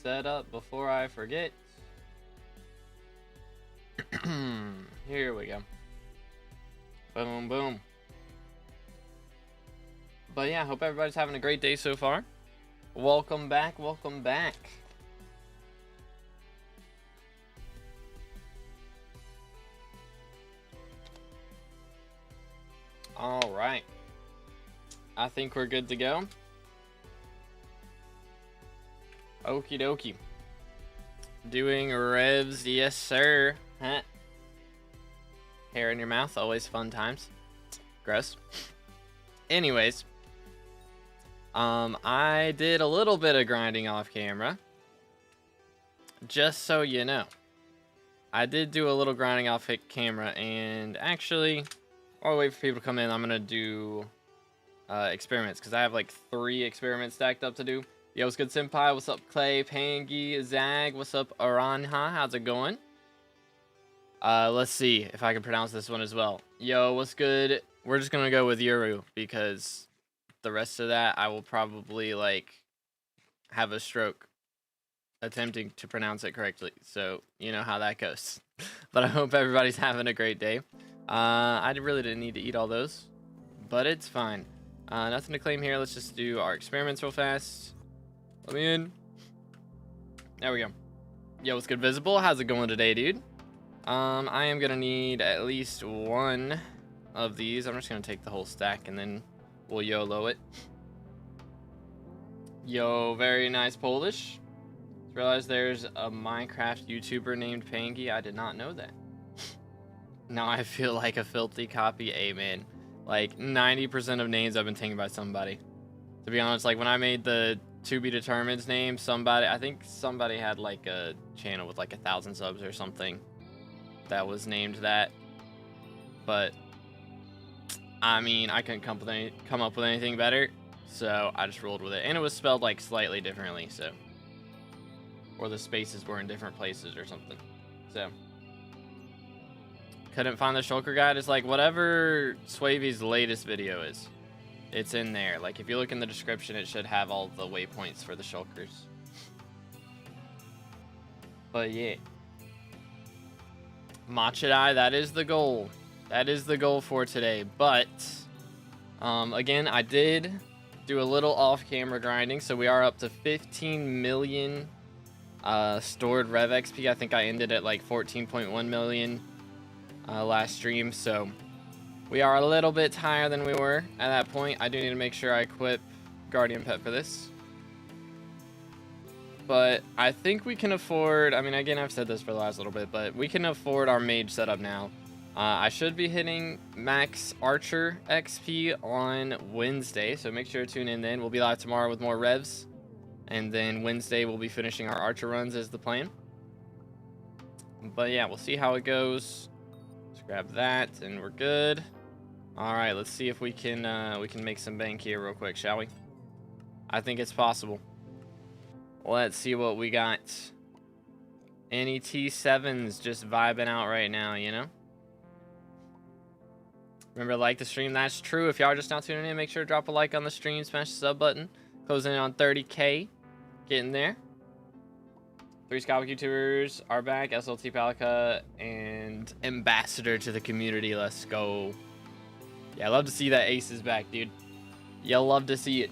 set up before I forget. Here we go. Boom, boom. But yeah, hope everybody's having a great day so far. Welcome back, welcome back. All right. I think we're good to go. Okie dokie. Doing Revs, yes sir. Huh. Hair in your mouth, always fun times. Gross. Anyways. I did a little bit of grinding off camera. Just so you know. I did do a little grinding off camera, and actually, while I wait for people to come in, I'm gonna do experiments, because I have like 3 experiments stacked up to do. Yo, what's good, Senpai? What's up, Clay, Pangy, Zag? What's up, Aranha? How's it going? Let's see if I can pronounce this one as well. Yo, what's good? We're just gonna go with YoGoU, because the rest of that I will probably like have a stroke attempting to pronounce it correctly. So you know how that goes. But I hope everybody's having a great day. I really didn't need to eat all those, but it's fine. Nothing to claim here. Let's just do our experiments real fast. Let me in. There we go. Yo, what's good, Visible? How's it going today, dude? I am gonna need at least 1 of these. I'm just gonna take the whole stack and then we'll YOLO it. Yo, very nice, Polish. Just realized there's a Minecraft YouTuber named Pangy. I did not know that. Now I feel like a filthy copy. Amen. Like 90% of names I've been taken by somebody. To be honest, like when I made the to be determined's name, I think somebody had like a channel with like 1,000 subs or something that was named that. But I mean, I couldn't come up with anything better, so I just rolled with it. And it was spelled like slightly differently, so, or the spaces were in different places or something. So couldn't find the shulker guide. It's like whatever Swavy's latest video is, it's in there. Like if you look in the description, it should have all the waypoints for the shulkers. But yeah, Machidai, that is the goal. That is the goal for today. But again, I did do a little off-camera grinding, so we are up to 15 million stored Rev XP. I think I ended at like 14.1 million last stream, so we are a little bit higher than we were at that point. I do need to make sure I equip Guardian Pet for this. But I think we can afford, I mean, again, I've said this for the last little bit, but we can afford our mage setup now. I should be hitting max Archer XP on Wednesday, so make sure to tune in then. We'll be live tomorrow with more Revs, and then Wednesday we'll be finishing our Archer runs as the plan. But yeah, we'll see how it goes. Let's grab that, and we're good. All right, let's see if we can make some bank here real quick, shall we? I think it's possible. Let's see what we got. Any T7s just vibing out right now, you know? Remember to like the stream. That's true. If y'all are just now tuning in, make sure to drop a like on the stream, smash the sub button. Closing in on 30K. Getting there. 3 SkyBlock YouTubers are back. SLT Palika and ambassador to the community. Let's go. Yeah, I love to see that Ace is back, dude. You'll love to see it.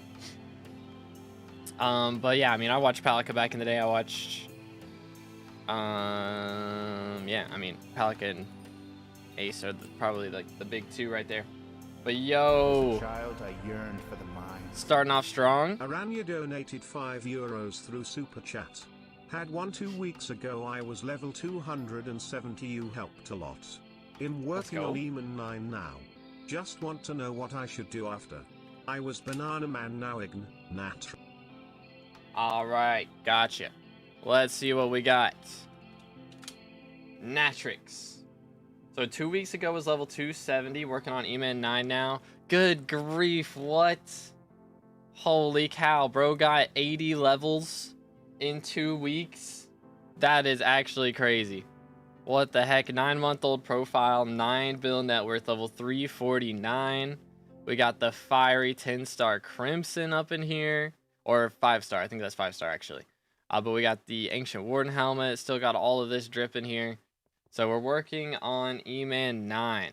But yeah, I mean, I watched Palika back in the day. I watched, yeah, I mean, Palika and Ace are probably like the big 2 right there. But yo, as a child, I yearned for the mine. Starting off strong. Aranya donated €5 through Super Chat. Had one 2 weeks ago. I was level 270. You helped a lot. I'm working on Eamon 9 now. Just want to know what I should do after. I was Banana Man, now Ign, Nat. Alright, gotcha. Let's see what we got. Natrix. So 2 weeks ago was level 270, working on Eamon 9 now. Good grief, what? Holy cow, bro got 80 levels in 2 weeks. That is actually crazy. What the heck? 9-month-old profile, 9 bill net worth, level 349. We got the fiery 10-star Crimson up in here. Or 5-star. I think that's 5-star actually. But we got the Ancient Warden helmet. Still got all of this drip in here. So we're working on E-Man 9.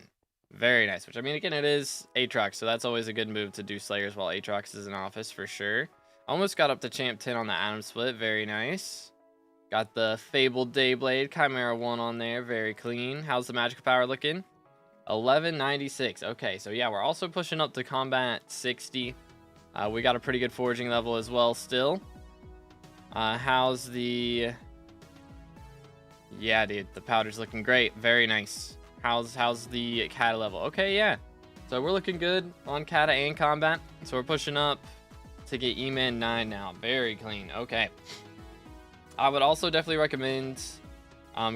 Very nice. Which, I mean, again, it is Aatrox, so that's always a good move to do Slayers while Aatrox is in office for sure. Almost got up to Champ 10 on the Atom Split. Very nice. Got the Fabled Dayblade Chimera 1 on there. Very clean. How's the magical power looking? 1196. Okay, so yeah, we're also pushing up to combat 60. We got a pretty good foraging level as well still. How's the... Yeah, dude, the powder's looking great. Very nice. How's the kata level? Okay, yeah. So we're looking good on kata and combat. So we're pushing up to get E-Man 9 now. Very clean. Okay. I would also definitely recommend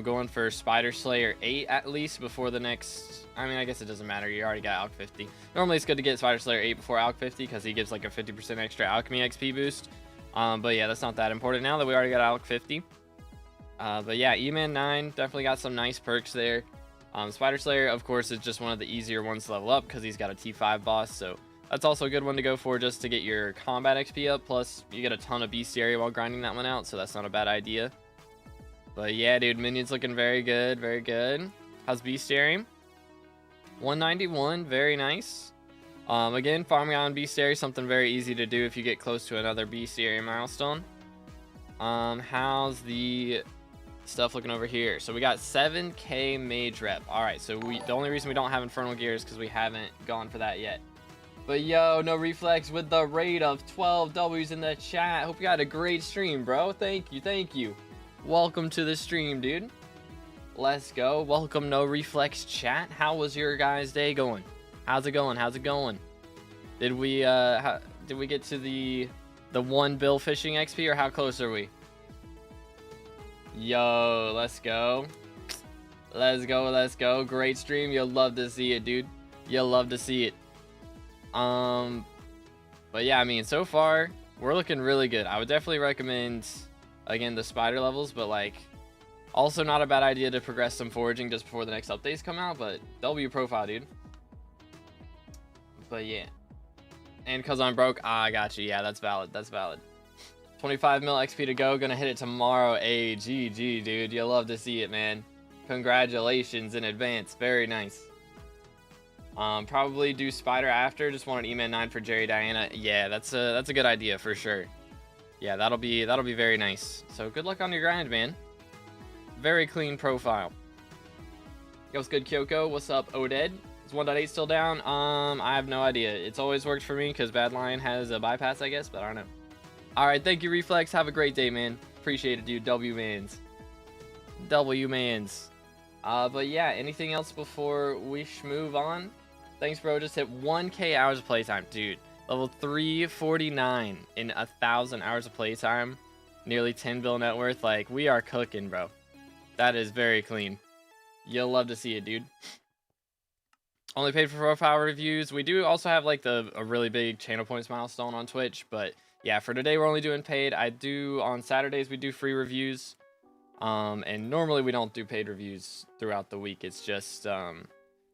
going for Spider Slayer 8 at least before the next... I mean, I guess it doesn't matter. You already got Alch 50. Normally, it's good to get Spider Slayer 8 before Alch 50 because he gives like a 50% extra Alchemy XP boost. But yeah, that's not that important now that we already got Alch 50. But yeah, E-Man 9 definitely got some nice perks there. Spider Slayer, of course, is just one of the easier ones to level up because he's got a T5 boss. So that's also a good one to go for just to get your combat XP up. Plus, you get a ton of bestiary while grinding that one out, so that's not a bad idea. But yeah, dude, minions looking very good, very good. How's bestiary? 191, very nice. Again, farming on bestiary, something very easy to do if you get close to another bestiary milestone. How's the stuff looking over here? So we got 7k mage rep. All right, so the only reason we don't have infernal gear is because we haven't gone for that yet. But yo, No Reflex with the rate of 12 W's in the chat. Hope you had a great stream, bro. Thank you, thank you. Welcome to the stream, dude. Let's go. Welcome, No Reflex chat. How was your guys' day going? How's it going? How's it going? Did we get to the 1 bill fishing XP, or how close are we? Yo, let's go. Let's go, let's go. Great stream. You'll love to see it, dude. You'll love to see it. But yeah, I mean, so far we're looking really good. I would definitely recommend, again, the spider levels, but like also not a bad idea to progress some foraging just before the next updates come out. But W profile, dude. But yeah, and because I'm broke, I got you. Yeah, that's valid, that's valid. 25 mil XP to go. Gonna hit it tomorrow. GG, dude. You'll love to see it, man. Congratulations in advance. Very nice. Probably do spider after. Just wanted E-Man 9 for Jerry Diana. Yeah, that's a good idea for sure. Yeah, that'll be very nice. So good luck on your grind, man. Very clean profile. Yo, what's good, Kyoko? What's up, Oded? Is 1.8 still down? I have no idea. It's always worked for me because Bad Lion has a bypass, I guess, but I don't know. Alright, thank you, Reflex. Have a great day, man. Appreciate it, dude. W-mans. W-mans. But yeah, anything else before we move on? Thanks, bro. Just hit 1k hours of playtime. Dude, level 349 in 1,000 hours of playtime. Nearly 10 bill net worth. Like, we are cooking, bro. That is very clean. You'll love to see it, dude. Only paid for profile reviews. We do also have, like, a really big channel points milestone on Twitch, but yeah, for today we're only doing paid. I do on Saturdays we do free reviews, and normally we don't do paid reviews throughout the week. It's just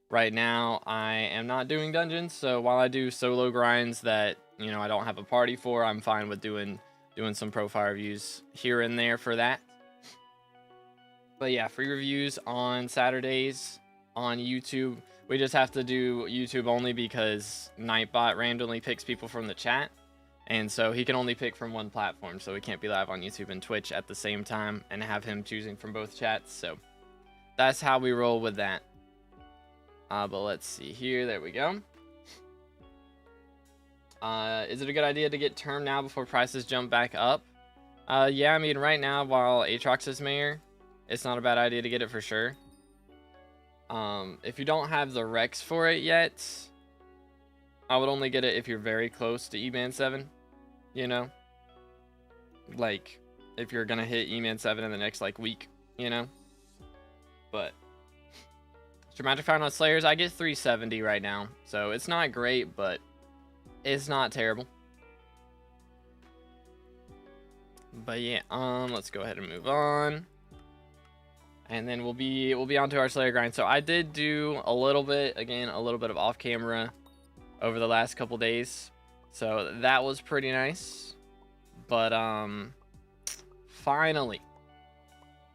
right now I am not doing dungeons, so while I do solo grinds that, you know, I don't have a party for, I'm fine with doing some profile reviews here and there for that. But yeah, free reviews on Saturdays on YouTube. We just have to do YouTube only because Nightbot randomly picks people from the chat. And so he can only pick from one platform, so we can't be live on YouTube and Twitch at the same time and have him choosing from both chats. So that's how we roll with that. But let's see here. There we go. Is it a good idea to get term now before prices jump back up? Yeah, I mean, right now, while Aatrox is mayor, it's not a bad idea to get it for sure. If you don't have the Rex for it yet, I would only get it if you're very close to E-Man 7. You know, like if you're gonna hit E-Man 7 in the next like week, you know. But dramatic found on Slayers, I get 370 right now, so it's not great, but it's not terrible. But yeah, let's go ahead and move on, and then we'll be on to our Slayer grind. So I did do a little bit of off camera over the last couple days. So that was pretty nice. But finally.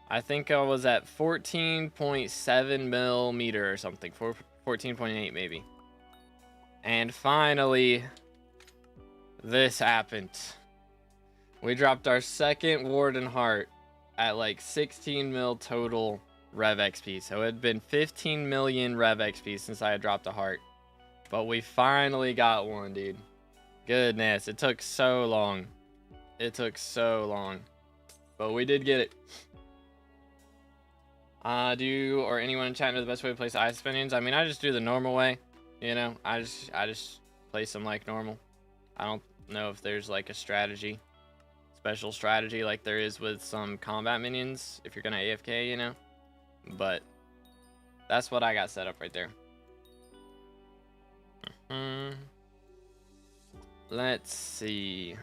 I think I was at 14.7 millimeter or something. 14.8 maybe. And finally, this happened. We dropped our second Warden Heart at like 16 mil total Rev XP. So it had been 15 million Rev XP since I had dropped a heart. But we finally got one, dude. Goodness, it took so long. It took so long. But we did get it. Do you or anyone in chat know the best way to place ice spinnions? I mean, I just do the normal way. You know, I just place them like normal. I don't know if there's like a strategy. Special strategy like there is with some combat minions if you're gonna AFK, you know. But that's what I got set up right there. Let's see.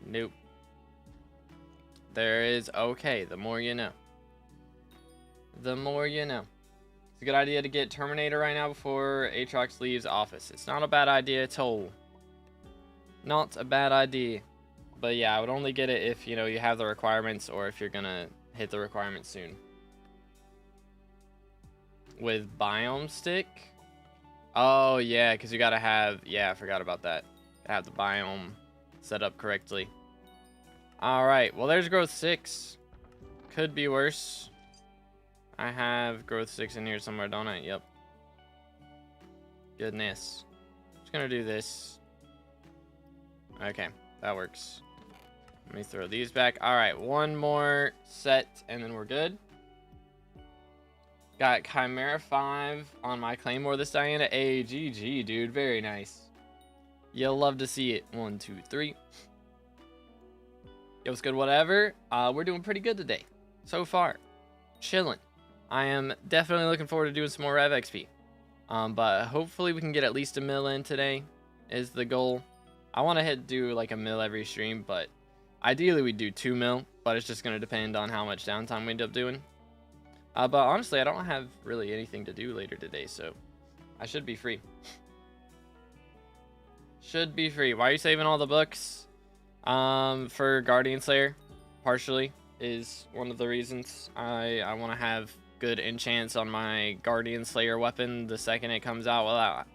Nope. There is, okay, the more you know. The more you know. It's a good idea to get Terminator right now before Aatrox leaves office. It's not a bad idea at all. Not a bad idea. But yeah, I would only get it if, you know, you have the requirements or if you're gonna hit the requirements soon. With Biome Stick? Oh, yeah, because you gotta have, yeah, I forgot about that. Have the biome set up correctly. Alright, well, there's growth 6. Could be worse. I have growth 6 in here somewhere, don't I? Yep. Goodness. Just gonna do this. Okay, that works. Let me throw these back. Alright, one more set, and then we're good. Got Chimera 5 on my Claymore this Diana. Hey, GG, dude. Very nice. You'll love to see it. 1, 2, 3. Yo, what's good, whatever. We're doing pretty good today. So far. Chilling. I am definitely looking forward to doing some more Rev XP. But hopefully we can get at least a mil in today is the goal. I want to do like a mil every stream, but ideally we do 2 mil. But it's just going to depend on how much downtime we end up doing. But honestly, I don't have really anything to do later today, so I should be free. Should be free. Why are you saving all the books? For Guardian Slayer, partially, is one of the reasons. I want to have good enchants on my Guardian Slayer weapon the second it comes out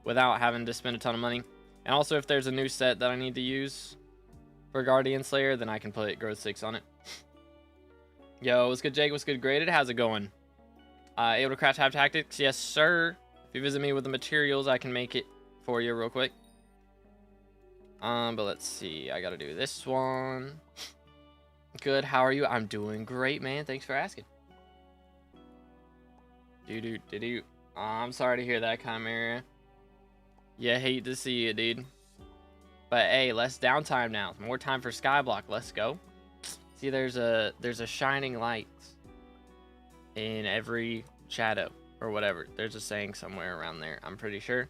without having to spend a ton of money. And also, if there's a new set that I need to use for Guardian Slayer, then I can put growth 6 on it. Yo, what's good, Jake? What's good, Graded? How's it going? Able to craft Hive Tactics? Yes, sir. If you visit me with the materials, I can make it for you real quick. But let's see. I gotta do this one. Good. How are you? I'm doing great, man. Thanks for asking. I'm sorry to hear that, Chimera. Yeah, hate to see it, dude. But hey, less downtime now. More time for SkyBlock. Let's go. See, there's a shining light in every shadow or whatever. There's a saying somewhere around there. I'm pretty sure.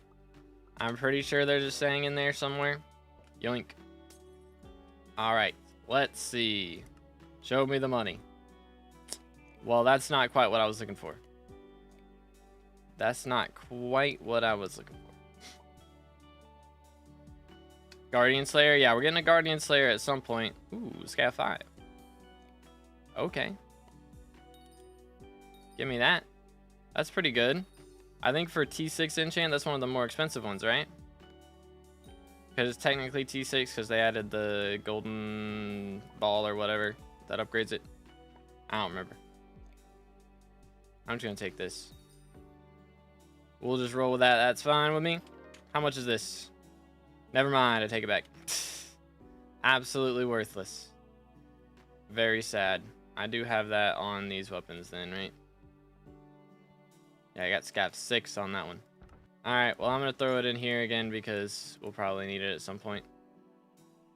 There's a saying in there somewhere. Yoink. All right, let's see. Show me the money. Well, that's not quite what I was looking for. That's not quite what I was looking for. Guardian Slayer? Yeah, we're getting a Guardian Slayer at some point. Ooh, Scat 5. Okay. Give me that. That's pretty good. I think for T6 enchant, that's one of the more expensive ones, right? Because it's technically T6 because they added the golden ball or whatever that upgrades it. I don't remember. I'm just going to take this. We'll just roll with that. That's fine with me. How much is this? Never mind. I take it back. Absolutely worthless. Very sad. I do have that on these weapons then, right? Yeah, I got Scav 6 on that one. Alright, well, I'm going to throw it in here again because we'll probably need it at some point.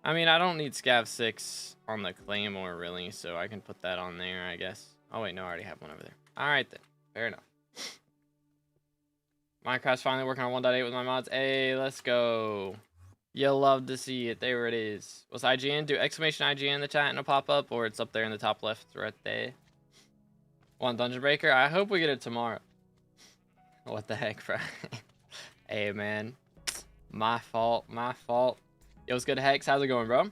I mean, I don't need Scav 6 on the Claymore, really, so I can put that on there, I guess. Oh, wait, no, I already have one over there. Alright, then. Fair enough. Minecraft's finally working on 1.8 with my mods. Hey, let's go. You'll love to see it. There it is. What's IGN? Do exclamation IGN in the chat and it'll pop up, or it's up there in the top left right there. One Dungeon Breaker? I hope we get it tomorrow. What the heck, bro? Hey, man. My fault. Yo, what's good, Hex? How's it going, bro?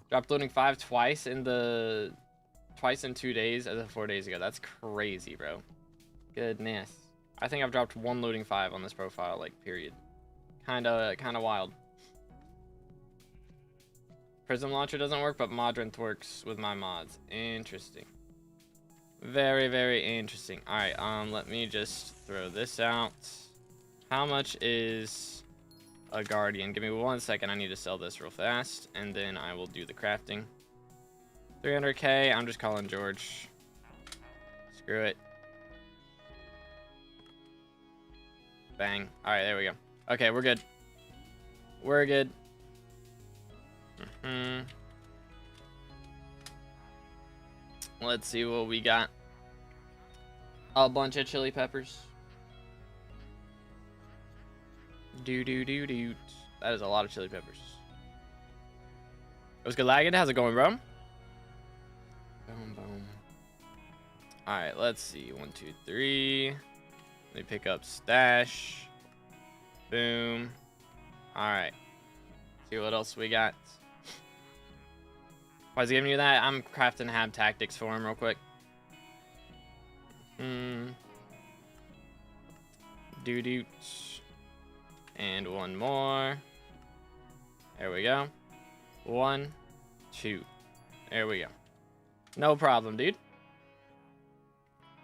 Dropped looting 5 twice in 2 days as of 4 days ago. That's crazy, bro. Goodness. I think I've dropped 1 looting 5 on this profile, like, period. Kinda wild. Prism launcher doesn't work, but Modrinth works with my mods. Interesting. Very, very interesting. Alright, let me just throw this out. How much is a Guardian? Give me 1 second. I need to sell this real fast, and then I will do the crafting. 300k. I'm just calling George. Screw it. Bang. Alright, there we go. Okay, we're good. We're good. Let's see what we got. A bunch of chili peppers. That is a lot of chili peppers. It was good lagging. How's it going, bro? Boom, boom. Alright, let's see. 1, 2, 3. Let me pick up stash. Boom. Alright. See what else we got. Why is he giving you that? I'm crafting hab tactics for him real quick. Doo-doot. And 1 more. There we go. 1, 2. There we go. No problem, dude.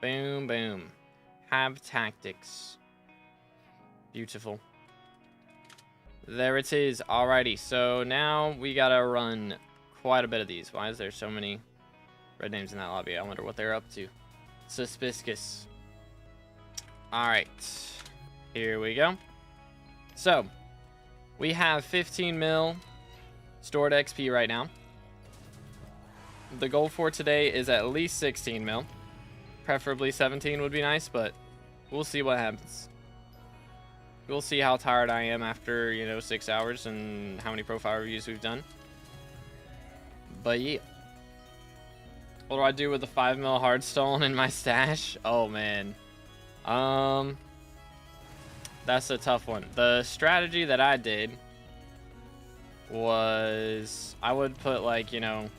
Boom, boom. Hab tactics. Beautiful. There it is. Alrighty, so now we gotta run quite a bit of these. Why is there so many red names in that lobby? I wonder what they're up to. Suspicious. Alright. Here we go. So, we have 15 mil stored XP right now. The goal for today is at least 16 mil. Preferably 17 would be nice, but we'll see what happens. We'll see how tired I am after, you know, 6 hours and how many profile reviews we've done. But yeah. What do I do with the 5 mil hardstone in my stash? Oh man. That's a tough one. The strategy that I did was I would put, like, you know,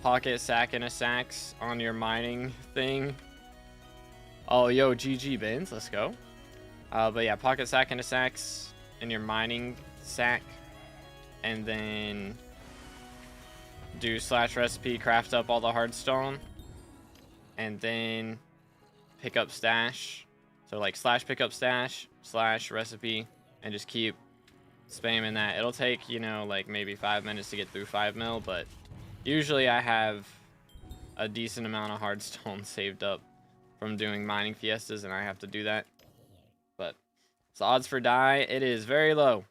pocket sack and a sacks on your mining thing. Oh, yo, GG bins, let's go. But yeah, pocket sack and a sacks in your mining sack, and then do /recipe, craft up all the hardstone, and then pick up stash. So like /pick up stash /recipe, and just keep spamming that. It'll take, you know, like maybe 5 minutes to get through 5 mil, but usually I have a decent amount of hardstone saved up from doing mining fiestas, and I have to do that. But the odds for die, it is very low.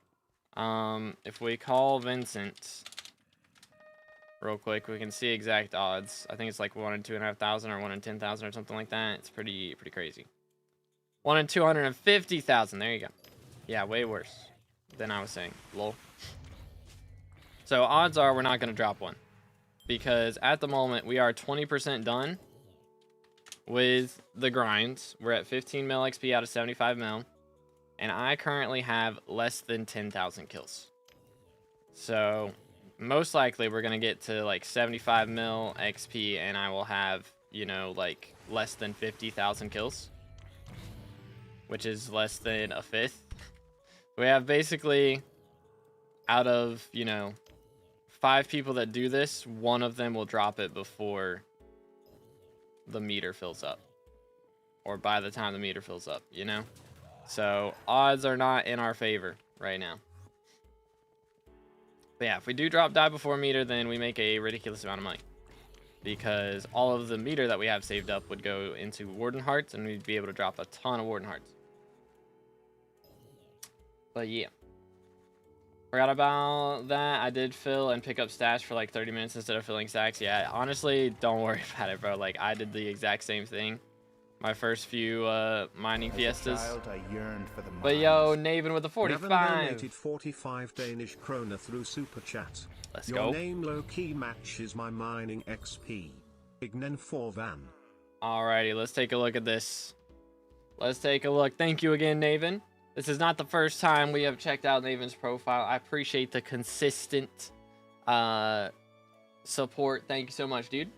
If we call Vincent real quick, we can see exact odds. I think it's like 1 in 2,500 or 1 in 10,000 or something like that. It's pretty crazy. 1 in 250,000. There you go. Yeah, way worse than I was saying. Lol. So odds are we're not going to drop one, because at the moment we are 20% done with the grinds. We're at 15 mil XP out of 75 mil, and I currently have less than 10,000 kills. So most likely we're going to get to like 75 mil XP, and I will have, you know, like less than 50,000 kills, which is less than a fifth. We have basically, out of, you know, 5 people that do this, 1 of them will drop it before the meter fills up, or by the time the meter fills up, you know? So odds are not in our favor right now. But yeah, if we do drop die before meter, then we make a ridiculous amount of money, because all of the meter that we have saved up would go into Warden Hearts, and we'd be able to drop a ton of Warden Hearts. But yeah, forgot about that. I did fill and pick up stash for like 30 minutes instead of filling stacks. Yeah, honestly, don't worry about it, bro. Like, I did the exact same thing my first few mining fiestas. But yo, Naven with the 45. Donated 45 Danish kroner through super chat. Let's Your go. name low-key matches my mining XP. Ignen 4 van. Alrighty, let's take a look at this. Let's take a look. Thank you again, Naven. This is not the first time we have checked out Naven's profile. I appreciate the consistent support. Thank you so much, dude.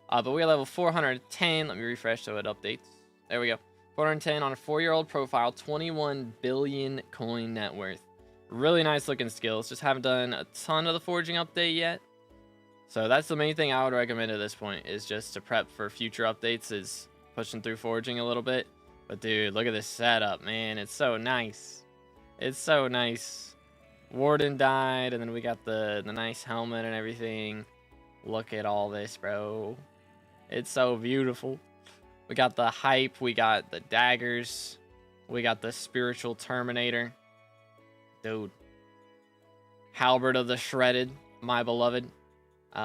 But we are level 410. Let me refresh so it updates. There we go. 410 on a 4-year-old profile. 21 billion coin net worth. Really nice looking skills. Just haven't done a ton of the forging update yet. So that's the main thing I would recommend at this point, is just to prep for future updates, is pushing through forging a little bit. But dude, look at this setup, man. It's so nice. It's so nice. Warden died, and then we got the nice helmet and everything. Look at all this, bro. It's so beautiful. We got the hype. We got the daggers. We got the spiritual terminator. Dude. Halberd of the Shredded, my beloved.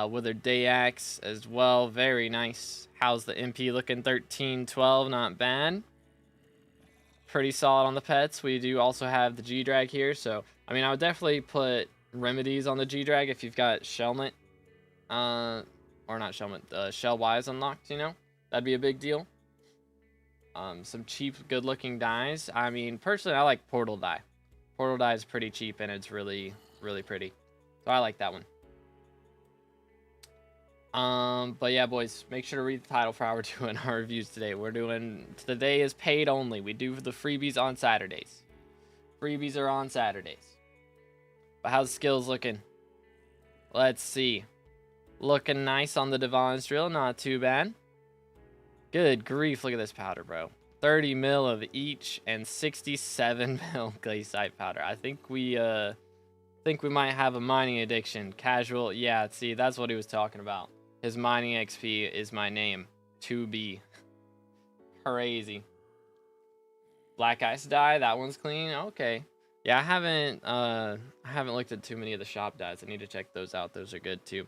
Withered Day Axe as well. Very nice. How's the MP looking? 1312. Not bad. Pretty solid on the pets. We do also have the G-Drag here. So, I mean, I would definitely put remedies on the G-Drag if you've got Shellmet. Or not Shellmet. Shellwise unlocked, you know? That'd be a big deal. Some cheap, good-looking dyes. I mean, personally, I like Portal dye. Portal dye is pretty cheap, and it's really, really pretty. So I like that one. But yeah, boys, make sure to read the title for how we're doing our reviews today. Today is paid only. We do the freebies on Saturdays. Freebies are on Saturdays. But how's skills looking? Let's see. Looking nice on the Devon's drill. Not too bad. Good grief. Look at this powder, bro. 30 mil of each and 67 mil glaciite powder. I think we might have a mining addiction. Casual. Yeah, see, that's what he was talking about. His mining XP is my name. 2B. Crazy. Black ice dye. That one's clean. Okay. Yeah, I haven't looked at too many of the shop dyes. I need to check those out. Those are good too.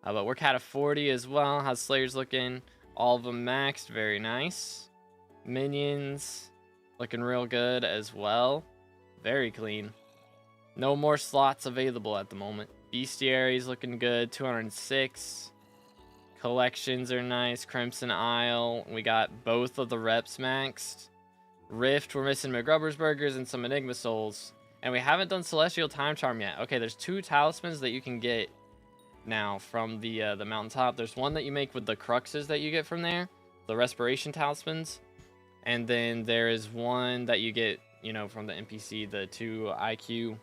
But we're cat of 40 as well. How's Slayers looking? All of them maxed. Very nice. Minions looking real good as well. Very clean. No more slots available at the moment. Bestiary's looking good. 206. Collections are nice. Crimson Isle. We got both of the reps maxed. Rift, we're missing McGrubber's Burgers and some Enigma Souls. And we haven't done Celestial Time Charm yet. Okay, there's 2 talismans that you can get now from the mountaintop. There's one that you make with the cruxes that you get from there. The Respiration Talismans. And then there is one that you get, you know, from the NPC. The 2 IQ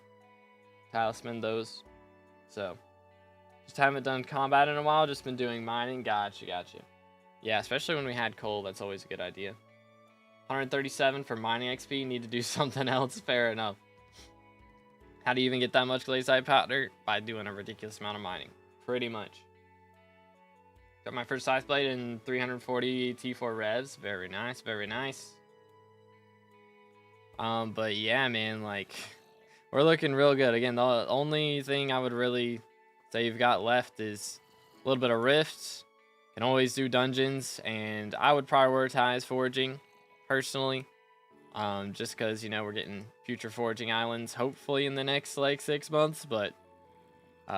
talisman, those. So, just haven't done combat in a while. Just been doing mining. Gotcha. Yeah, especially when we had coal. That's always a good idea. 137 for mining XP. Need to do something else. Fair enough. How do you even get that much glaciite powder? By doing a ridiculous amount of mining. Pretty much. Got my first Scythe Blade in 340 T4 Revs. Very nice. Very nice. But yeah, man, like, we're looking real good. Again, the only thing I would really say you've got left is a little bit of rifts. Can always do dungeons, and I would prioritize forging personally, just because, you know, we're getting future forging islands hopefully in the next like 6 months, but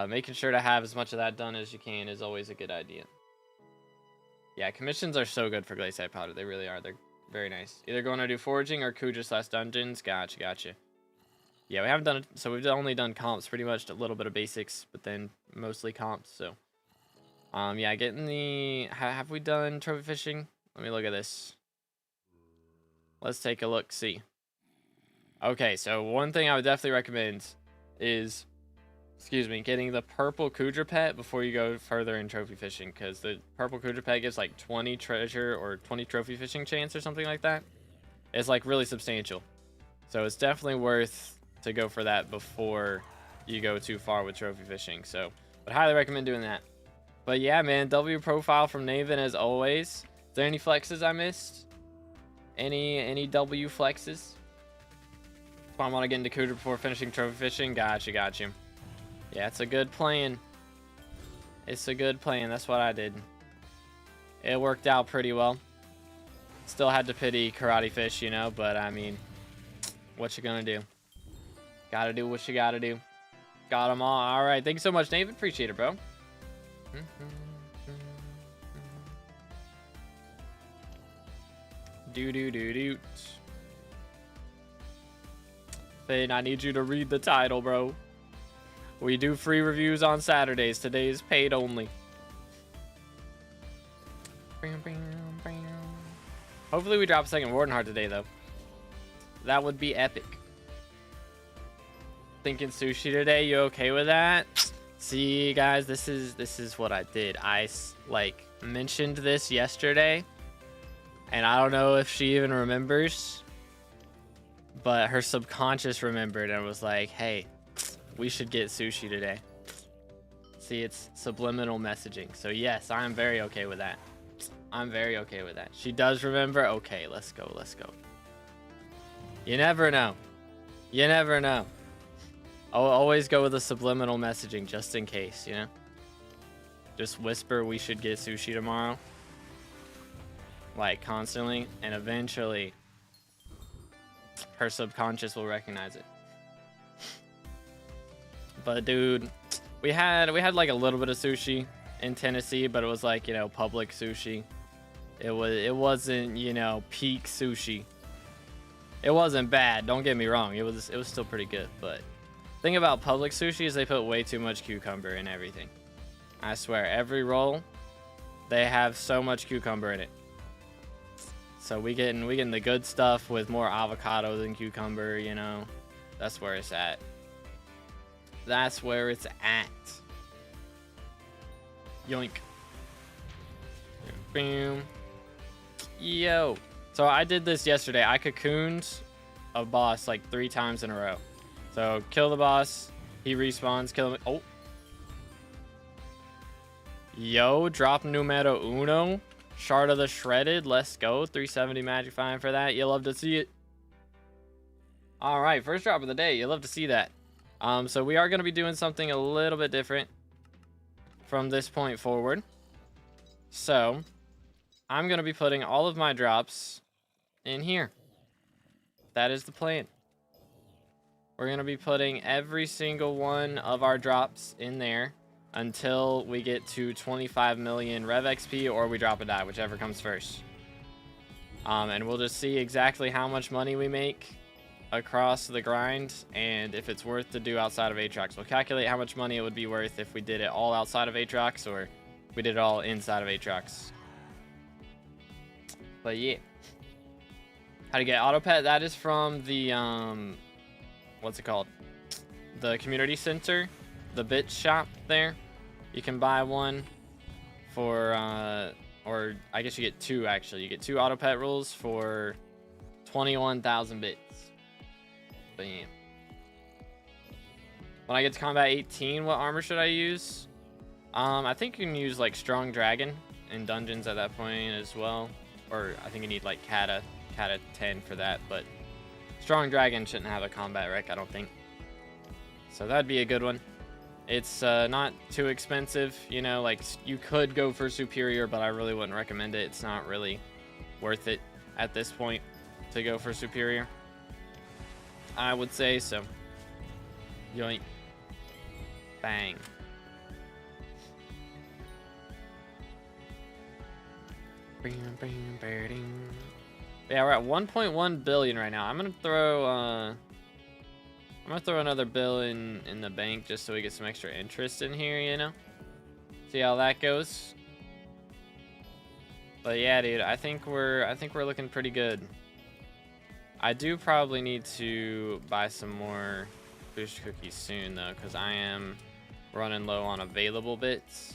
making sure to have as much of that done as you can is always a good idea. Yeah, commissions are so good for glaciite powder. They really are. They're very nice. Either going to do forging or Kuja/dungeons. Gotcha. Yeah, we haven't done it, so we've only done comps, pretty much a little bit of basics, but then mostly comps. So, yeah, getting the. Have we done trophy fishing? Let me look at this. Let's take a look. See. Okay, so one thing I would definitely recommend is, getting the purple Kudra pet before you go further in trophy fishing, because the purple Kudra pet gives like 20 treasure or 20 trophy fishing chance or something like that. It's like really substantial, so it's definitely worth to go for that before you go too far with trophy fishing. So would highly recommend doing that. But yeah, man, W profile from Naven as always. Is there any flexes I missed? Any W flexes? I want to get into Kudra before finishing trophy fishing. Gotcha. Yeah, it's a good plan. It's a good plan. That's what I did. It worked out pretty well. Still had to pity Karate Fish, you know, but I mean, what you gonna do? Gotta do what you gotta do. Got them all. All right. Thank you so much, David. Appreciate it, bro. Do. Finn, I need you to read the title, bro. We do free reviews on Saturdays. Today is paid only. Hopefully we drop a second Warden Heart today, though. That would be epic. Thinking sushi today. You okay with that? See, guys, this is what I did. I like mentioned this yesterday, and I don't know if she even remembers, but her subconscious remembered and was like, "Hey, we should get sushi today." See, it's subliminal messaging. So yes, I'm very okay with that. I'm very okay with that. She does remember. Okay, let's go. Let's go. You never know. You never know. I'll always go with the subliminal messaging just in case, you know? Just whisper we should get sushi tomorrow. Like, constantly. And eventually, her subconscious will recognize it. But, dude, we had like a little bit of sushi in Tennessee, but it was like, you know, public sushi. It wasn't, you know, peak sushi. It wasn't bad, don't get me wrong. It was still pretty good, but thing about public sushi is they put way too much cucumber in everything. I swear, every roll, they have so much cucumber in it. So we getting the good stuff with more avocado than cucumber, you know. That's where it's at. That's where it's at. Yoink. Boom. Yo. So I did this yesterday. I cocooned a boss like 3 times in a row. So kill the boss, he respawns, kill him. Oh. Yo, drop numero uno. Shard of the Shredded, let's go. 370 magic fine for that. You love to see it. All right, first drop of the day. You love to see that. So we are going to be doing something a little bit different from this point forward. So I'm going to be putting all of my drops in here. That is the plan. We're going to be putting every single one of our drops in there until we get to 25 million Rev XP or we drop a die, whichever comes first. And we'll just see exactly how much money we make across the grind and if it's worth to do outside of Aatrox. We'll calculate how much money it would be worth if we did it all outside of Aatrox or if we did it all inside of Aatrox. But yeah. How to get auto pet? That is from the what's it called? The community center, the bit shop there. You can buy one for or I guess you get 2 actually. You get 2 auto pet rules for 21,000 bits. But yeah. When I get to combat 18, what armor should I use? I think you can use like Strong Dragon in dungeons at that point as well. Or I think you need like Kata 10 for that, but Strong Dragon shouldn't have a combat rec, I don't think. So that'd be a good one. It's not too expensive, you know, like you could go for Superior, but I really wouldn't recommend it. It's not really worth it at this point to go for Superior, I would say. So yoink. Bang. Yeah, we're at 1.1 billion right now. I'm gonna throw another bill in the bank just so we get some extra interest in here, you know. See how that goes. But yeah, dude, I think we're looking pretty good. I do probably need to buy some more boost cookies soon though, because I am running low on available bits.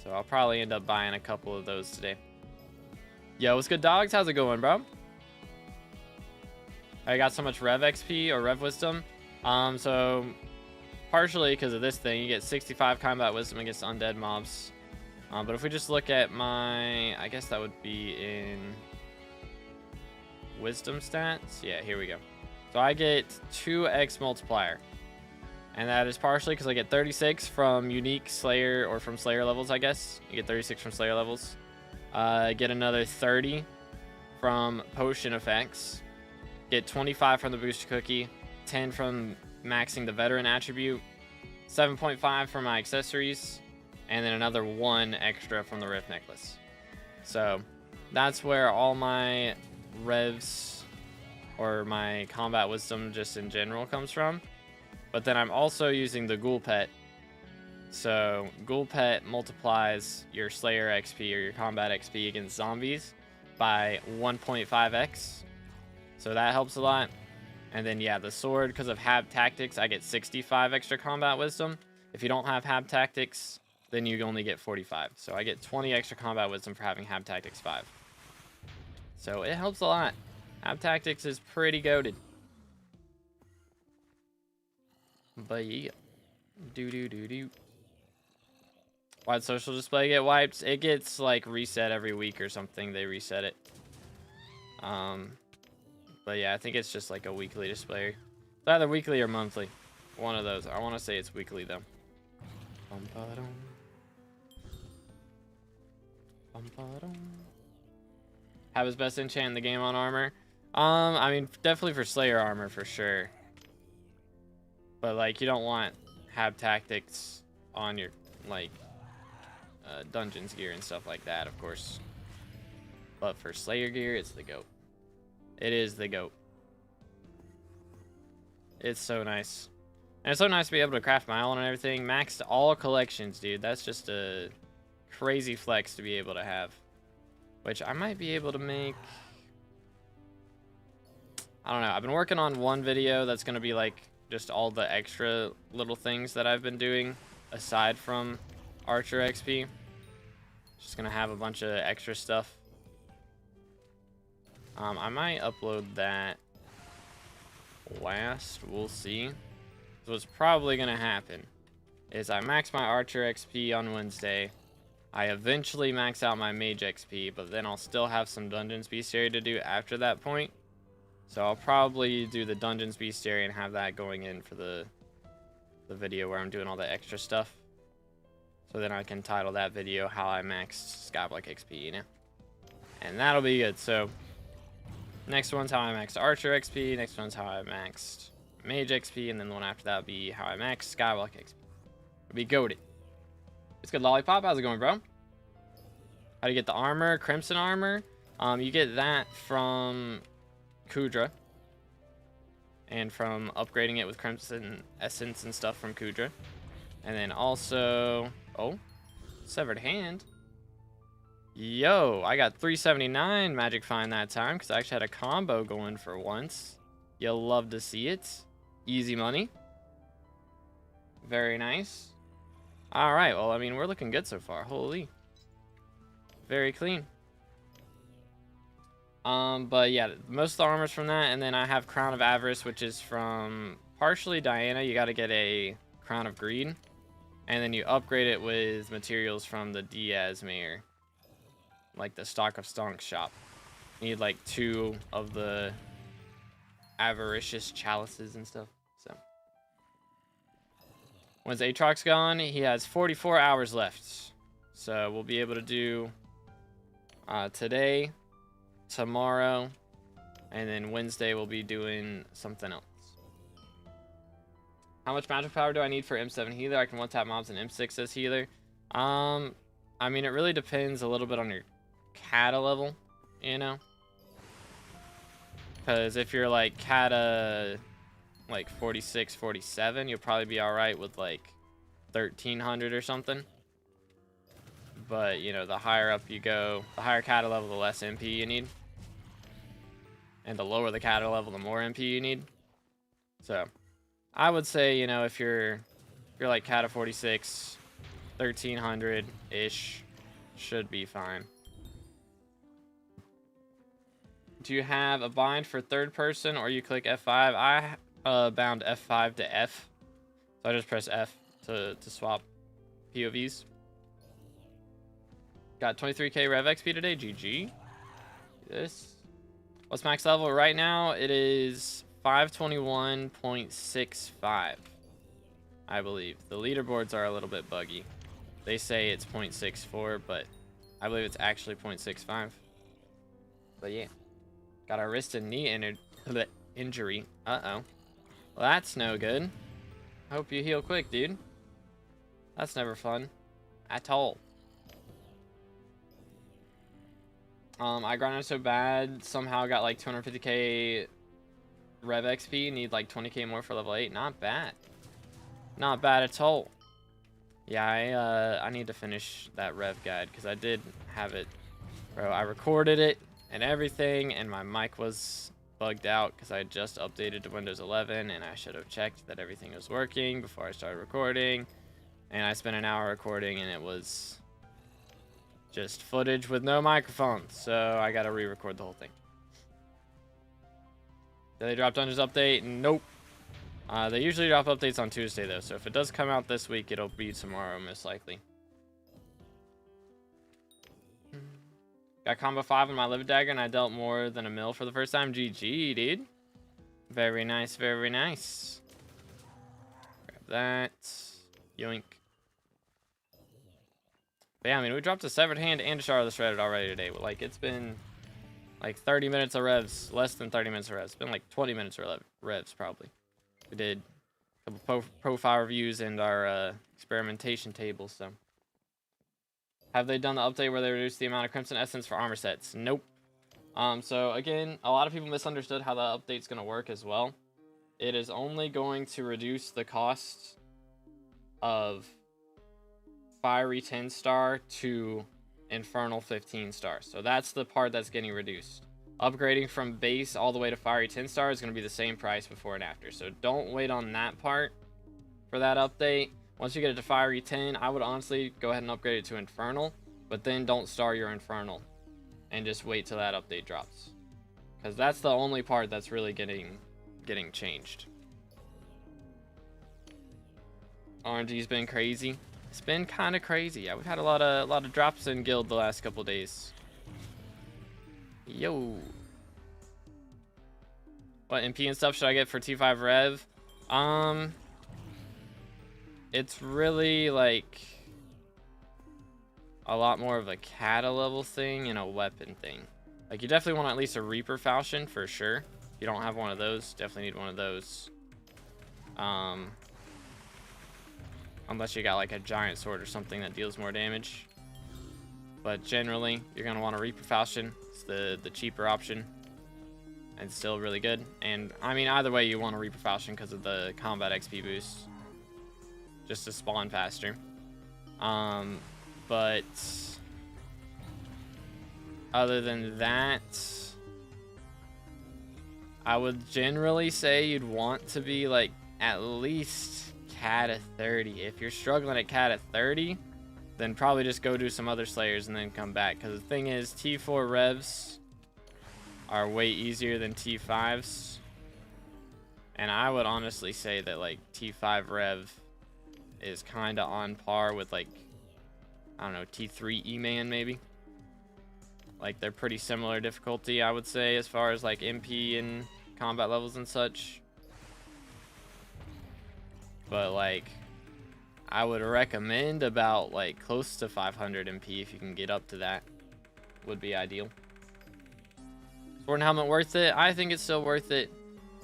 So I'll probably end up buying a couple of those today. Yo, what's good, dogs? How's it going, bro? I got so much Rev XP or Rev Wisdom. So partially because of this thing, you get 65 combat wisdom against undead mobs. But if we just look at my, I guess that would be in wisdom stats. Yeah, here we go. So I get 2x multiplier. And that is partially because I get 36 from unique Slayer or from Slayer levels, I guess. You get 36 from Slayer levels. I get another 30 from potion effects. Get 25 from the booster cookie. 10 from maxing the veteran attribute. 7.5 from my accessories. And then another 1 extra from the Rift necklace. So that's where all my revs or my combat wisdom just in general comes from. But then I'm also using the Ghoul Pet. So Ghoul Pet multiplies your Slayer XP or your combat XP against zombies by 1.5x. So that helps a lot. And then yeah, the sword, because of Hab Tactics, I get 65 extra combat wisdom. If you don't have Hab Tactics, then you only get 45. So I get 20 extra combat wisdom for having Hab Tactics 5. So it helps a lot. Hab Tactics is pretty goated. But yeah. Do. Why'd social display get wiped? It gets like reset every week or something. They reset it. But yeah, I think it's just like a weekly display. It's either weekly or monthly. One of those. I want to say it's weekly though. Have his best enchant in the game on armor. I mean, definitely for Slayer armor for sure. But like, you don't want Hab Tactics on your like dungeons gear and stuff like that, of course. But for Slayer gear, it's the GOAT. It is the GOAT. It's so nice. And it's so nice to be able to craft my own and everything. Maxed all collections, dude. That's just a crazy flex to be able to have. Which I might be able to make... I don't know. I've been working on one video that's going to be like just all the extra little things that I've been doing aside from Archer XP. Just going to have a bunch of extra stuff. I might upload that last. We'll see. So what's probably going to happen is I max my Archer XP on Wednesday. I eventually max out my Mage XP, but then I'll still have some Dungeons Bestiary to do after that point. So I'll probably do the Dungeons Bestiary and have that going in for the video where I'm doing all the extra stuff. So then I can title that video How I Maxed SkyBlock XP, you know? And that'll be good. So next one's How I Maxed Archer XP. Next one's How I Maxed Mage XP. And then the one after that will be How I Maxed SkyBlock XP. It'll be goated. It's good, Lollipop. How's it going, bro? How do you get the armor? Crimson armor? You get that from Kudra. And from upgrading it with Crimson Essence and stuff from Kudra. And then also... Oh, Severed Hand. Yo, I got 379 Magic Find that time because I actually had a combo going for once. You'll love to see it. Easy money. Very nice. Alright, well, I mean, we're looking good so far. Holy. Very clean. But yeah, most of the armor's from that. And then I have Crown of Avarice, which is from partially Diana. You got to get a Crown of Greed. And then you upgrade it with materials from the Diaz Mayor. Like the Stock of Stonks shop. You need like 2 of the avaricious chalices and stuff. So once Aatrox gone, he has 44 hours left. So we'll be able to do today, tomorrow, and then Wednesday we'll be doing something else. How much magic power do I need for M7 healer? I can one-tap mobs and M6 as healer. I mean, it really depends a little bit on your kata level, you know? Because if you're like kata like 46, 47, you'll probably be alright with like 1300 or something. But, you know, the higher up you go, the higher kata level, the less MP you need. And the lower the kata level, the more MP you need. So I would say, you know, if you're like kata 46, 1300-ish, should be fine. Do you have a bind for third person or you click F5? I bound F5 to F. So I just press F to swap POVs. Got 23k Rev XP today. GG. This. What's max level right now? It is 521.65. I believe. The leaderboards are a little bit buggy. They say it's 0.64, but I believe it's actually 0.65. But yeah. Got our wrist and knee injury. Uh-oh. Well, that's no good. Hope you heal quick, dude. That's never fun. At all. I grinded so bad. Somehow got like 250k Rev XP. Need like 20k more for level 8. Not bad. Not bad at all. Yeah, I need to finish that Rev guide because I did have it. Bro, I recorded it and everything, and my mic was bugged out because I had just updated to Windows 11, and I should have checked that everything was working before I started recording. And I spent an hour recording, and it was just footage with no microphone, so I gotta re-record the whole thing. Did they drop Dungeons update? Nope. They usually drop updates on Tuesday, though, so if it does come out this week, it'll be tomorrow, most likely. Got combo 5 on my Livid Dagger, and I dealt more than a mil for the first time. GG, dude. Very nice, very nice. Grab that. Yoink. But yeah, I mean, we dropped a Severed Hand and a Shard of the Shredded already today. But, like, it's been like 30 minutes of revs. Less than 30 minutes of revs. It's been like 20 minutes of revs, probably. We did a couple profile reviews and our experimentation table, so. Have they done the update where they reduced the amount of Crimson Essence for armor sets? Nope. So again, a lot of people misunderstood how the update's going to work as well. It is only going to reduce the cost of Fiery 10-star to Infernal 15-star. So that's the part that's getting reduced. Upgrading from base all the way to Fiery 10-star is going to be the same price before and after. So don't wait on that part for that update. Once you get it to Fiery 10, I would honestly go ahead and upgrade it to Infernal, but then don't star your Infernal and just wait till that update drops. Because that's the only part that's really getting changed. RNG's been crazy. It's been kind of crazy. Yeah, we've had a lot of drops in guild the last couple days. Yo. What MP and stuff should I get for T5 Rev? It's really like a lot more of a Kata level thing and a weapon thing. Like, you definitely want at least a Reaper Falchion for sure. If you don't have one of those, definitely need one of those. Unless you got like a giant sword or something that deals more damage. But generally, you're gonna want a Reaper Falchion. It's the cheaper option. And still really good. And I mean, either way, you want a Reaper Falchion because of the combat XP boost. Just to spawn faster. But other than that, I would generally say you'd want to be like at least Kata 30. If you're struggling at Kata 30, then probably just go do some other Slayers and then come back. Because the thing is, T4 Revs are way easier than T5s. And I would honestly say that like T5 Rev is kind of on par with like, I don't know, T3 E-Man maybe. Like, they're pretty similar difficulty, I would say, as far as like MP and combat levels and such. But like, I would recommend about like close to 500 MP if you can get up to that. Would be ideal. Sword and Helmet worth it? I think it's still worth it.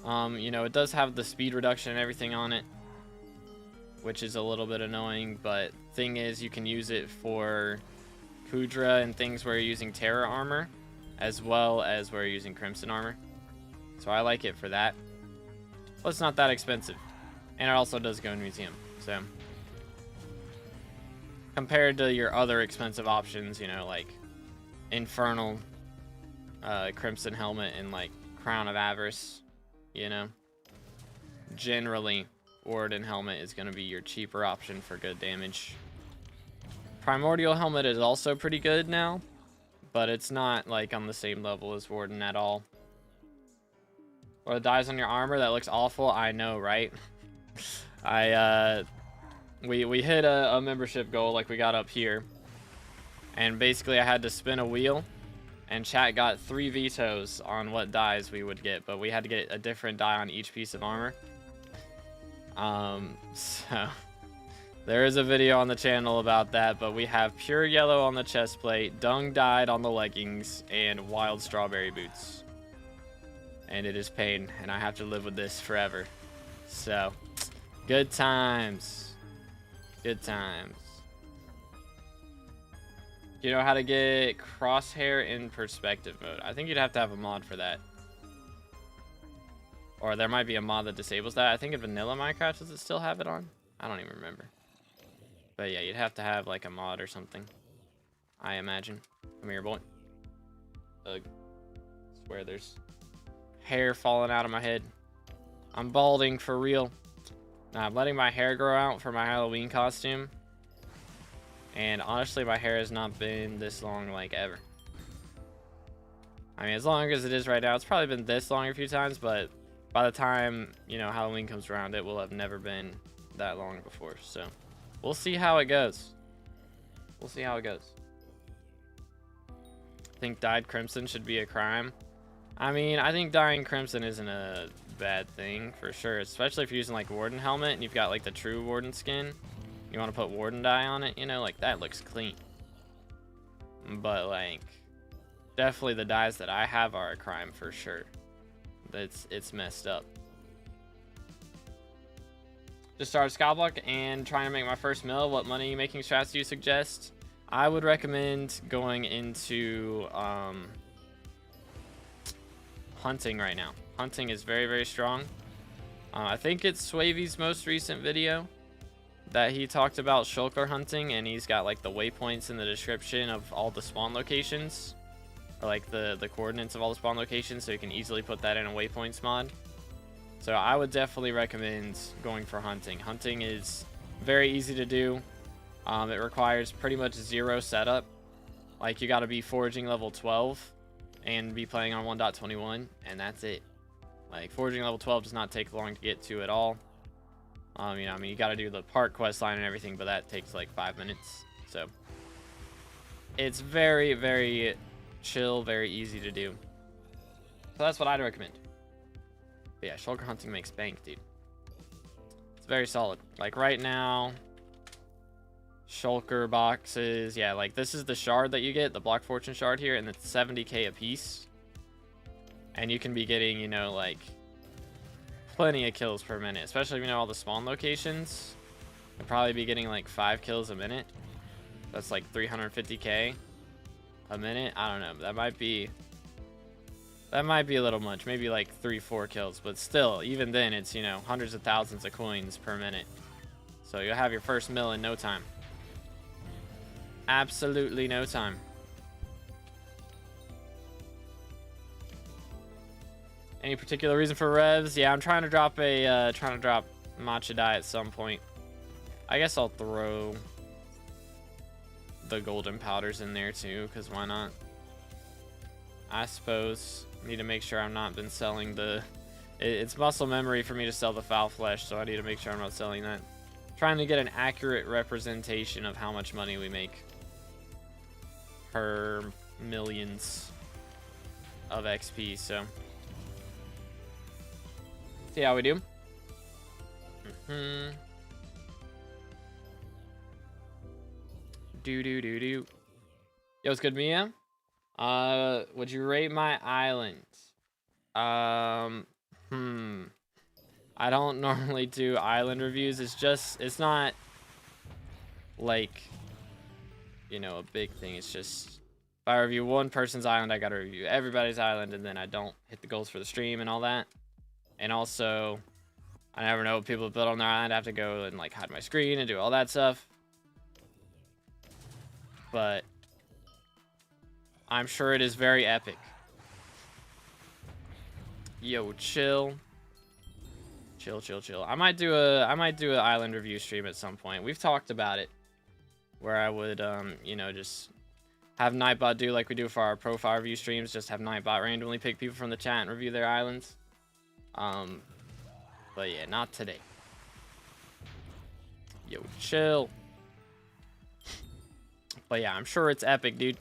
You know, it does have the speed reduction and everything on it, which is a little bit annoying, but thing is, you can use it for Kudra and things where you're using Terra armor, as well as where you're using Crimson armor. So I like it for that. Well, it's not that expensive, and it also does go in museum. So compared to your other expensive options, you know, like Infernal, Crimson Helmet, and like Crown of Avarice, you know, generally Warden Helmet is going to be your cheaper option for good damage. Primordial Helmet is also pretty good now, but it's not like on the same level as Warden at all. Or it dies on your armor, that looks awful. I know, right? We hit a membership goal like we got up here, and basically I had to spin a wheel, and chat got 3 vetoes on what dies we would get, but we had to get a different die on each piece of armor. So there is a video on the channel about that, but we have Pure Yellow on the chest plate, Dung Dyed on the leggings, and Wild Strawberry boots. And it is pain, and I have to live with this forever. So, good times. Good times. Do you know how to get Crosshair in perspective mode? I think you'd have to have a mod for that. Or there might be a mod that disables that. I think in vanilla Minecraft, does it still have it on? I don't even remember. But yeah, you'd have to have like a mod or something, I imagine. Come here, boy. Ugh. Swear there's hair falling out of my head. I'm balding for real. Nah, I'm letting my hair grow out for my Halloween costume. And honestly, my hair has not been this long like ever. I mean, as long as it is right now, it's probably been this long a few times, but by the time, you know, Halloween comes around, it will have never been that long before. So we'll see how it goes. We'll see how it goes. I think dyed crimson should be a crime. I mean, I think dyeing crimson isn't a bad thing for sure, especially if you're using like Warden helmet and you've got like the true Warden skin. You want to put Warden dye on it, you know, like that looks clean. But like, definitely the dyes that I have are a crime for sure. It's messed up. Just started SkyBlock and trying to make my first mill. What money making strats do you suggest? I would recommend going into hunting right now. Hunting is very, very strong. I think it's Swavy's most recent video that he talked about shulker hunting, and he's got like the waypoints in the description of all the spawn locations, or like the coordinates of all the spawn locations, so you can easily put that in a waypoints mod. So I would definitely recommend going for hunting. Hunting is very easy to do. It requires pretty much zero setup. Like, you got to be foraging level 12 and be playing on 1.21, and that's it. Like, foraging level 12 does not take long to get to at all. You know, I mean, you got to do the park quest line and everything, but that takes like 5 minutes. So it's very, very chill, very easy to do. So that's what I'd recommend. But yeah, shulker hunting makes bank, dude. It's very solid. Like right now, shulker boxes, yeah, like this is the shard that you get, the Block Fortune shard here, and it's 70k a piece. And you can be getting, you know, like plenty of kills per minute, especially if you know all the spawn locations. You'll probably be getting like 5 kills a minute. That's like 350k a minute. I don't know. That might be a little much. Maybe like 3-4 kills, but still, even then, it's, you know, hundreds of thousands of coins per minute. So you'll have your first mill in no time. Absolutely no time. Any particular reason for Revs? Yeah, I'm trying to drop matcha dye at some point. I guess I'll throw the golden powders in there too, because why not? I suppose. Need to make sure I'm not been selling the... It's muscle memory for me to sell the foul flesh, so I need to make sure I'm not selling that. Trying to get an accurate representation of how much money we make per millions of XP, so... See how we do. Yo, what's good, Mia? Would you rate my island? I don't normally do island reviews. It's not like, you know, a big thing. It's just, if I review one person's island, I gotta review everybody's island, and then I don't hit the goals for the stream and all that. And also, I never know what people build on their island. I have to go and like hide my screen and do all that stuff. But I'm sure it is very epic. Yo, chill. Chill. I might do an island review stream at some point. We've talked about it, where I would you know, just have Nightbot do like we do for our profile review streams, just have Nightbot randomly pick people from the chat and review their islands. But yeah, not today. Yo, chill. But yeah, I'm sure it's epic, dude.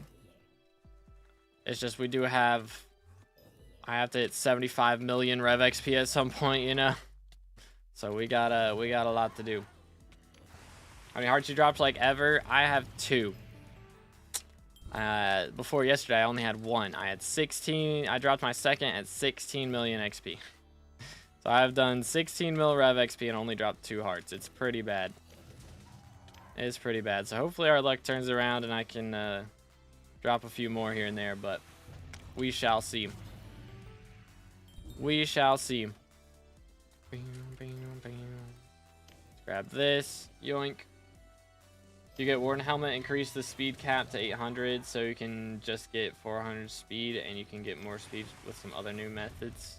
It's just we do have... I have to hit 75 million Rev XP at some point, you know? So we got a lot to do. How many hearts you dropped like ever? I have 2. Before yesterday, I only had 1. I had 16. I dropped my second at 16 million XP. So I've done 16 mil Rev XP and only dropped 2 hearts. It's pretty bad. It's pretty bad. So hopefully our luck turns around and I can drop a few more here and there, but we shall see. We shall see. Grab this. Yoink. You get Warden Helmet, increase the speed cap to 800, so you can just get 400 speed, and you can get more speed with some other new methods.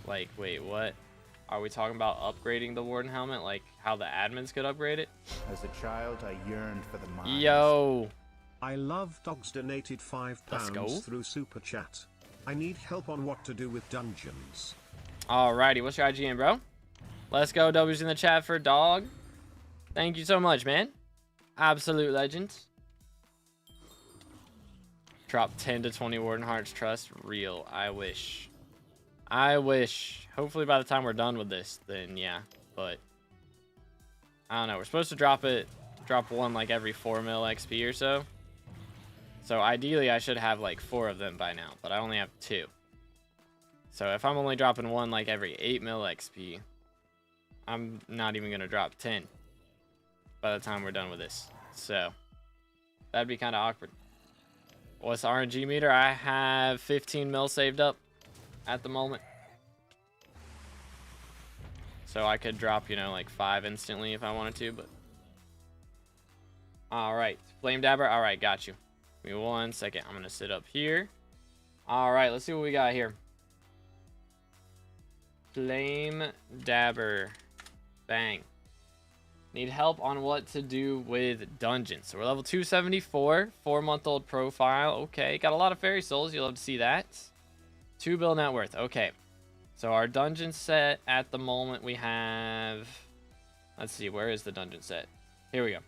Like, wait, what? Are we talking about upgrading the Warden Helmet? Like, how the admins could upgrade it? As a child, I yearned for the mines. Yo! I love Dogs donated £5 through Super Chat. I need help on what to do with dungeons. Alrighty, what's your IGN, bro? Let's go. W's in the chat for Dog. Thank you so much, man. Absolute legend. Drop 10 to 20 Warden Hearts. Trust. Real. I wish. I wish. Hopefully by the time we're done with this, then yeah. But I don't know. We're supposed to drop one like every 4 mil XP or so. So ideally I should have like 4 of them by now, but I only have 2. So if I'm only dropping one like every 8 mil XP, I'm not even gonna drop 10 by the time we're done with this. So that'd be kind of awkward. What's the RNG meter? I have 15 mil saved up at the moment. So I could drop, you know, like 5 instantly if I wanted to, but. Alright, Flame Dabber. Alright, got you. Give me 1 second. I'm gonna sit up here. Alright, let's see what we got here. Flame Dabber. Bang. Need help on what to do with dungeons. So we're level 274, 4-month-old profile. Okay, got a lot of fairy souls. You'll love to see that. 2 bill net worth. Okay. So our dungeon set at the moment we have. Let's see, where is the dungeon set? Here we go.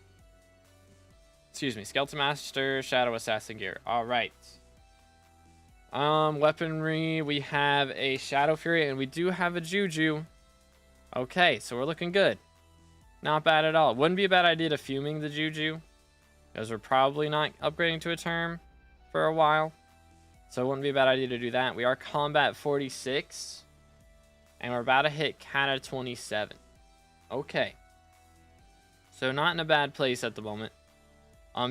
Excuse me, Skeleton Master, Shadow Assassin gear. All right. Weaponry, we have a Shadow Fury, and we do have a Juju. Okay, so we're looking good. Not bad at all. Wouldn't be a bad idea to fuming the Juju, because we're probably not upgrading to a term for a while. So it wouldn't be a bad idea to do that. We are combat 46, and we're about to hit Kata 27. Okay. So not in a bad place at the moment.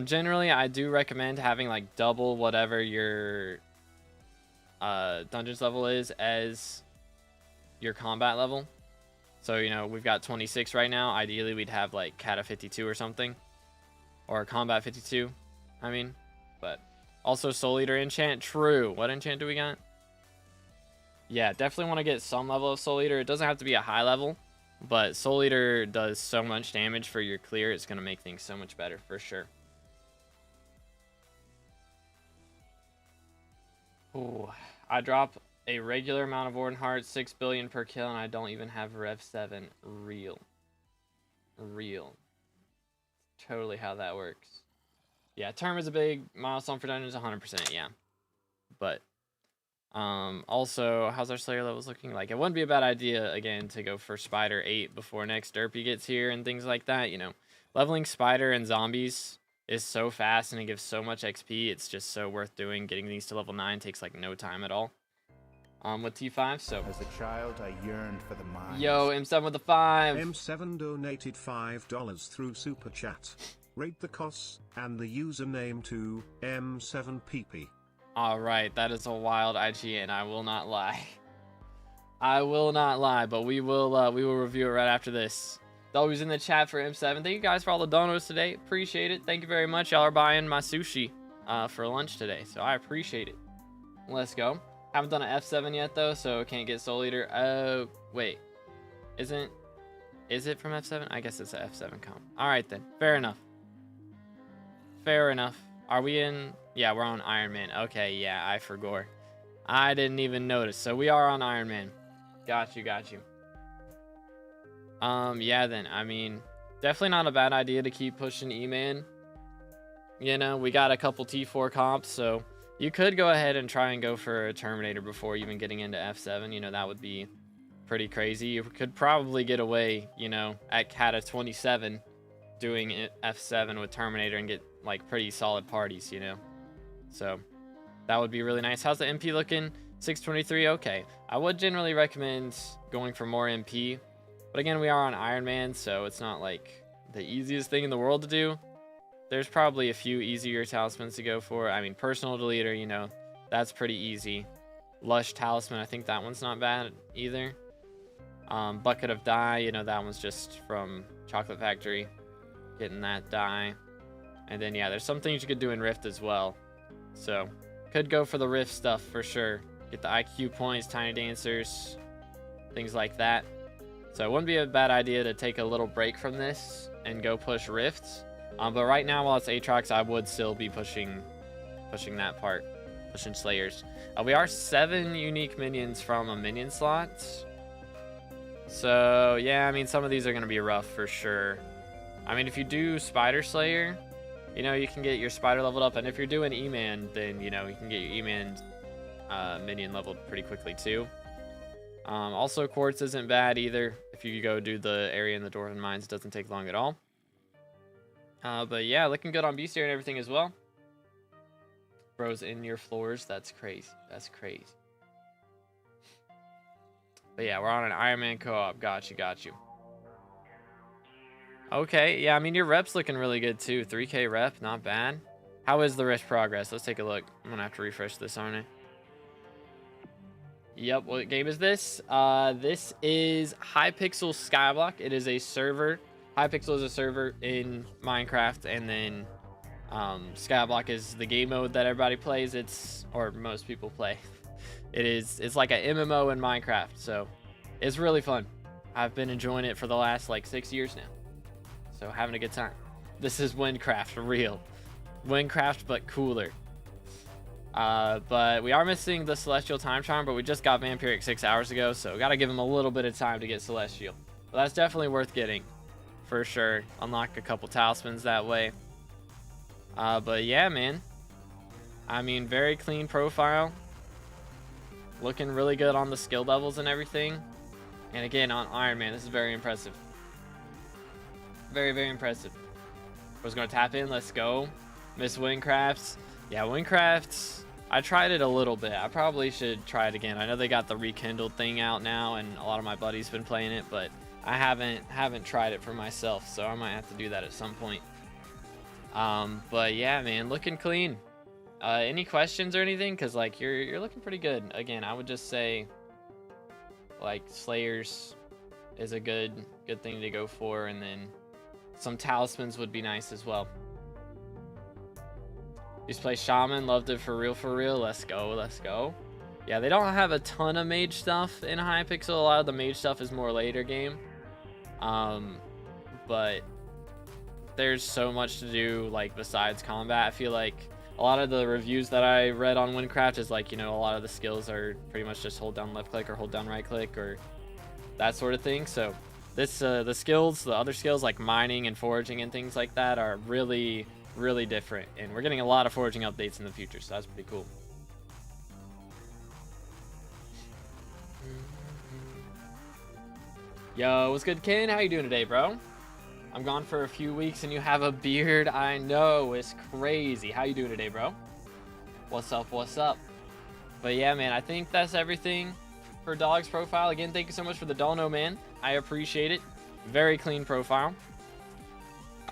Generally, I do recommend having like double whatever your dungeons level is as your combat level. So, you know, we've got 26 right now. Ideally, we'd have like Kata 52 or something. Or Combat 52, I mean. But also Soul Eater enchant. True. What enchant do we got? Yeah, definitely want to get some level of Soul Eater. It doesn't have to be a high level. But Soul Eater does so much damage for your clear. It's going to make things so much better for sure. Ooh, I drop a regular amount of Warden Hearts, 6 billion per kill, and I don't even have Rev 7. Real. Totally how that works. Yeah, term is a big milestone for dungeons, 100%, yeah. But, also, how's our Slayer levels looking like? It wouldn't be a bad idea, again, to go for Spider 8 before next Derpy gets here and things like that, you know. Leveling Spider and Zombies is so fast and it gives so much XP. It's just so worth doing. Getting these to level 9 takes like no time at all. With T5, so. As a child, I yearned for the mines. Yo, M7 with the 5. M7 donated $5 through Super Chat. Rate the costs and the username to M7PP. Alright, that is a wild IGN. I will not lie. I will not lie, but we will review it right after this. W's in the chat for M7. Thank you guys for all the donos today. Appreciate it. Thank you very much. Y'all are buying my sushi for lunch today, so I appreciate it. Let's go. Haven't done an F7 yet though, so can't get Soul Eater. Oh, wait. Is it from F7? I guess it's an F7 comp. All right then. Fair enough. Fair enough. Are we in? Yeah, we're on Iron Man. Okay, yeah, I forgot. I didn't even notice. So we are on Iron Man. Got you. Yeah then, I mean, definitely not a bad idea to keep pushing E-Man. You know, we got a couple T4 comps, so you could go ahead and try and go for a Terminator before even getting into F7. You know, that would be pretty crazy. You could probably get away, you know, at Kata 27 doing F7 with Terminator and get like pretty solid parties, you know. So that would be really nice. How's the MP looking? 623. Okay, I would generally recommend going for more MP, but again, we are on Iron Man, so it's not like the easiest thing in the world to do. There's probably a few easier talismans to go for. I mean, Personal Deleter, you know, that's pretty easy. Lush Talisman, I think that one's not bad either. Bucket of dye, you know, that one's just from Chocolate Factory, getting that dye. And then, yeah, there's some things you could do in Rift as well. So, could go for the Rift stuff for sure. Get the IQ points, Tiny Dancers, things like that. So it wouldn't be a bad idea to take a little break from this and go push Rifts. But right now, while it's Aatrox, I would still be pushing that part, pushing Slayers. We are 7 unique minions from a minion slot. So, yeah, I mean, some of these are going to be rough for sure. I mean, if you do Spider Slayer, you know, you can get your Spider leveled up. And if you're doing E-Man, then, you know, you can get your E-Man minion leveled pretty quickly too. Also, Quartz isn't bad either. If you go do the area in the Dwarven Mines, it doesn't take long at all. But yeah, looking good on Beastier and everything as well. Bros in your floors, that's crazy. That's crazy. But yeah, we're on an Iron Man co-op. Got you. Okay, yeah, I mean, your rep's looking really good too. 3K rep, not bad. How is the Rift progress? Let's take a look. I'm gonna have to refresh this, aren't I? Yep, what game is this? This is Hypixel SkyBlock. It is a server. Hypixel is a server in Minecraft, and then SkyBlock is the game mode that everybody plays. Or most people play. It's like an MMO in Minecraft, so it's really fun. I've been enjoying it for the last like 6 years now, so having a good time. This is Winecraft for real. Winecraft, but cooler. But we are missing the Celestial Time Charm, but we just got Vampiric 6 hours ago, so gotta give him a little bit of time to get Celestial. But that's definitely worth getting, for sure. Unlock a couple talismans that way. But yeah, man. I mean, very clean profile. Looking really good on the skill levels and everything. And again, on Iron Man, this is very impressive. Very, very impressive. I was gonna tap in, let's go. Miss Winecrafts. Yeah, Winecrafts, I tried it a little bit. I probably should try it again. I know they got the rekindled thing out now, and a lot of my buddies been playing it, but I haven't tried it for myself, so I might have to do that at some point. But yeah, man, looking clean. Any questions or anything? Because like you're looking pretty good. Again, I would just say like Slayers is a good thing to go for, and then some talismans would be nice as well. Used to play Shaman, loved it for real. Let's go. Yeah, they don't have a ton of mage stuff in Hypixel. A lot of the mage stuff is more later game. But there's so much to do, like, besides combat. I feel like a lot of the reviews that I read on Winecraft is like, you know, a lot of the skills are pretty much just hold down left click or hold down right click or that sort of thing. So this, the other skills like mining and foraging and things like that are really different, and we're getting a lot of foraging updates in the future, so that's pretty cool. Yo, what's good, Ken? How you doing today, bro? I'm gone for a few weeks and you have a beard. I know, it's crazy. How you doing today, bro? What's up? But yeah, man, I think that's everything for Dog's profile. Again, thank you so much for the Dolno, man. I appreciate it. Very clean profile.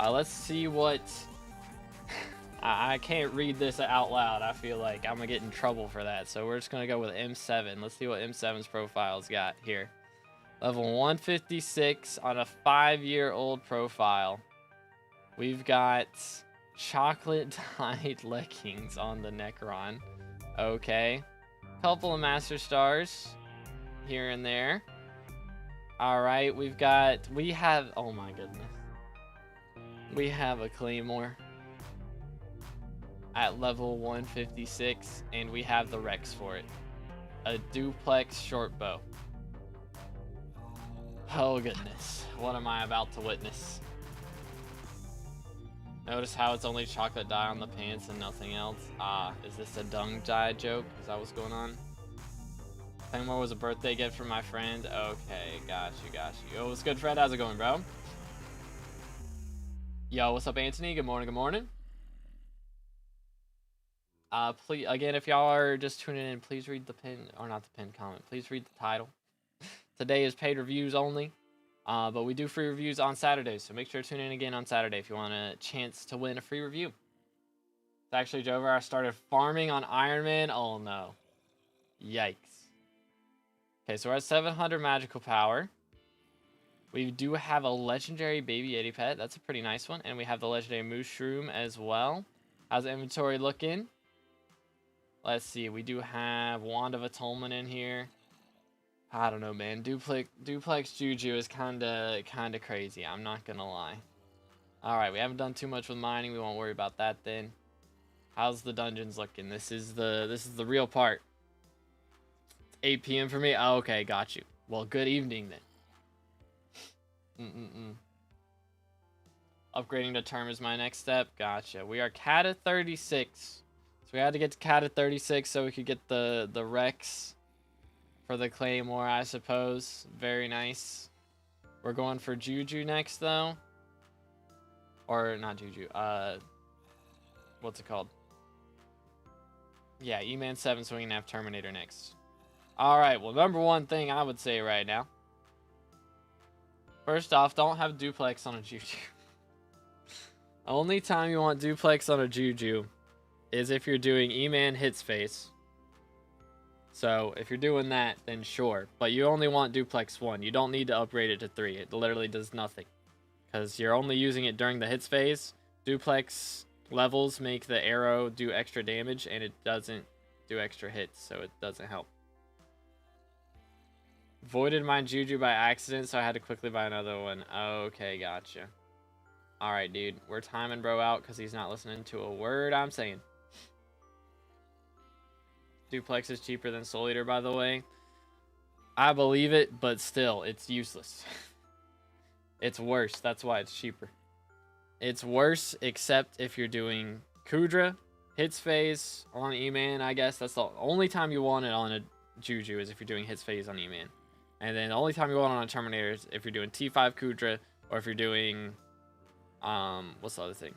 Let's see what I can't read this out loud. I feel like I'm gonna get in trouble for that. So we're just gonna go with M7. Let's see what M7's profile's got here. Level 156 on a 5-year-old profile. We've got chocolate dyed leggings on the Necron. Okay. Couple of Master Stars here and there. Alright, we have, oh my goodness. We have a Claymore at level 156, and we have the Rex for it. A duplex short bow. Oh goodness, what am I about to witness? Notice how it's only chocolate dye on the pants and nothing else. Is this a dung dye joke? Is that what's going on? Claymore was a birthday gift from my friend. Okay, got you. Yo, what's good, Fred? How's it going, bro? Yo, what's up, Anthony? Good morning. Please, again, if y'all are just tuning in, please read the pin, or not the pinned comment. Please read the title. Today is paid reviews only, but we do free reviews on Saturdays, so make sure to tune in again on Saturday if you want a chance to win a free review. It's actually Jover. I started farming on Iron Man. Oh no. Yikes. Okay, so we're at 700 magical power. We do have a legendary baby yeti pet. That's a pretty nice one. And we have the legendary mushroom as well. How's the inventory looking? Let's see. We do have Wand of Atonement in here. I don't know, man. Duplex Juju is kind of crazy. I'm not going to lie. All right. We haven't done too much with mining. We won't worry about that then. How's the dungeons looking? This is the real part. It's 8 p.m. for me. Oh, okay. Got you. Well, good evening then. Upgrading to term is my next step. Gotcha. We are cat at 36. So we had to get to cat at 36 so we could get the Rex for the Claymore, I suppose. Very nice. We're going for Juju next, though. Or not Juju. What's it called? Yeah, E-Man 7, so we can have Terminator next. Alright, well, number one thing I would say right now. First off, don't have duplex on a Juju. Only time you want duplex on a Juju is if you're doing E-Man hits face. So, if you're doing that, then sure. But you only want duplex 1. You don't need to upgrade it to 3. It literally does nothing. Because you're only using it during the hits phase. Duplex levels make the arrow do extra damage, and it doesn't do extra hits, so it doesn't help. Voided my Juju by accident, so I had to quickly buy another one. Okay, gotcha. Alright, dude. We're timing bro out because he's not listening to a word I'm saying. Duplex is cheaper than Soul Eater, by the way. I believe it, but still, it's useless. It's worse. That's why it's cheaper. It's worse, except if you're doing Kudra, hits phase on E-Man, I guess. That's the only time you want it on a Juju is if you're doing hits phase on E-Man. And then the only time you want it on a Terminator is if you're doing T5 Kudra, or if you're doing, what's the other thing?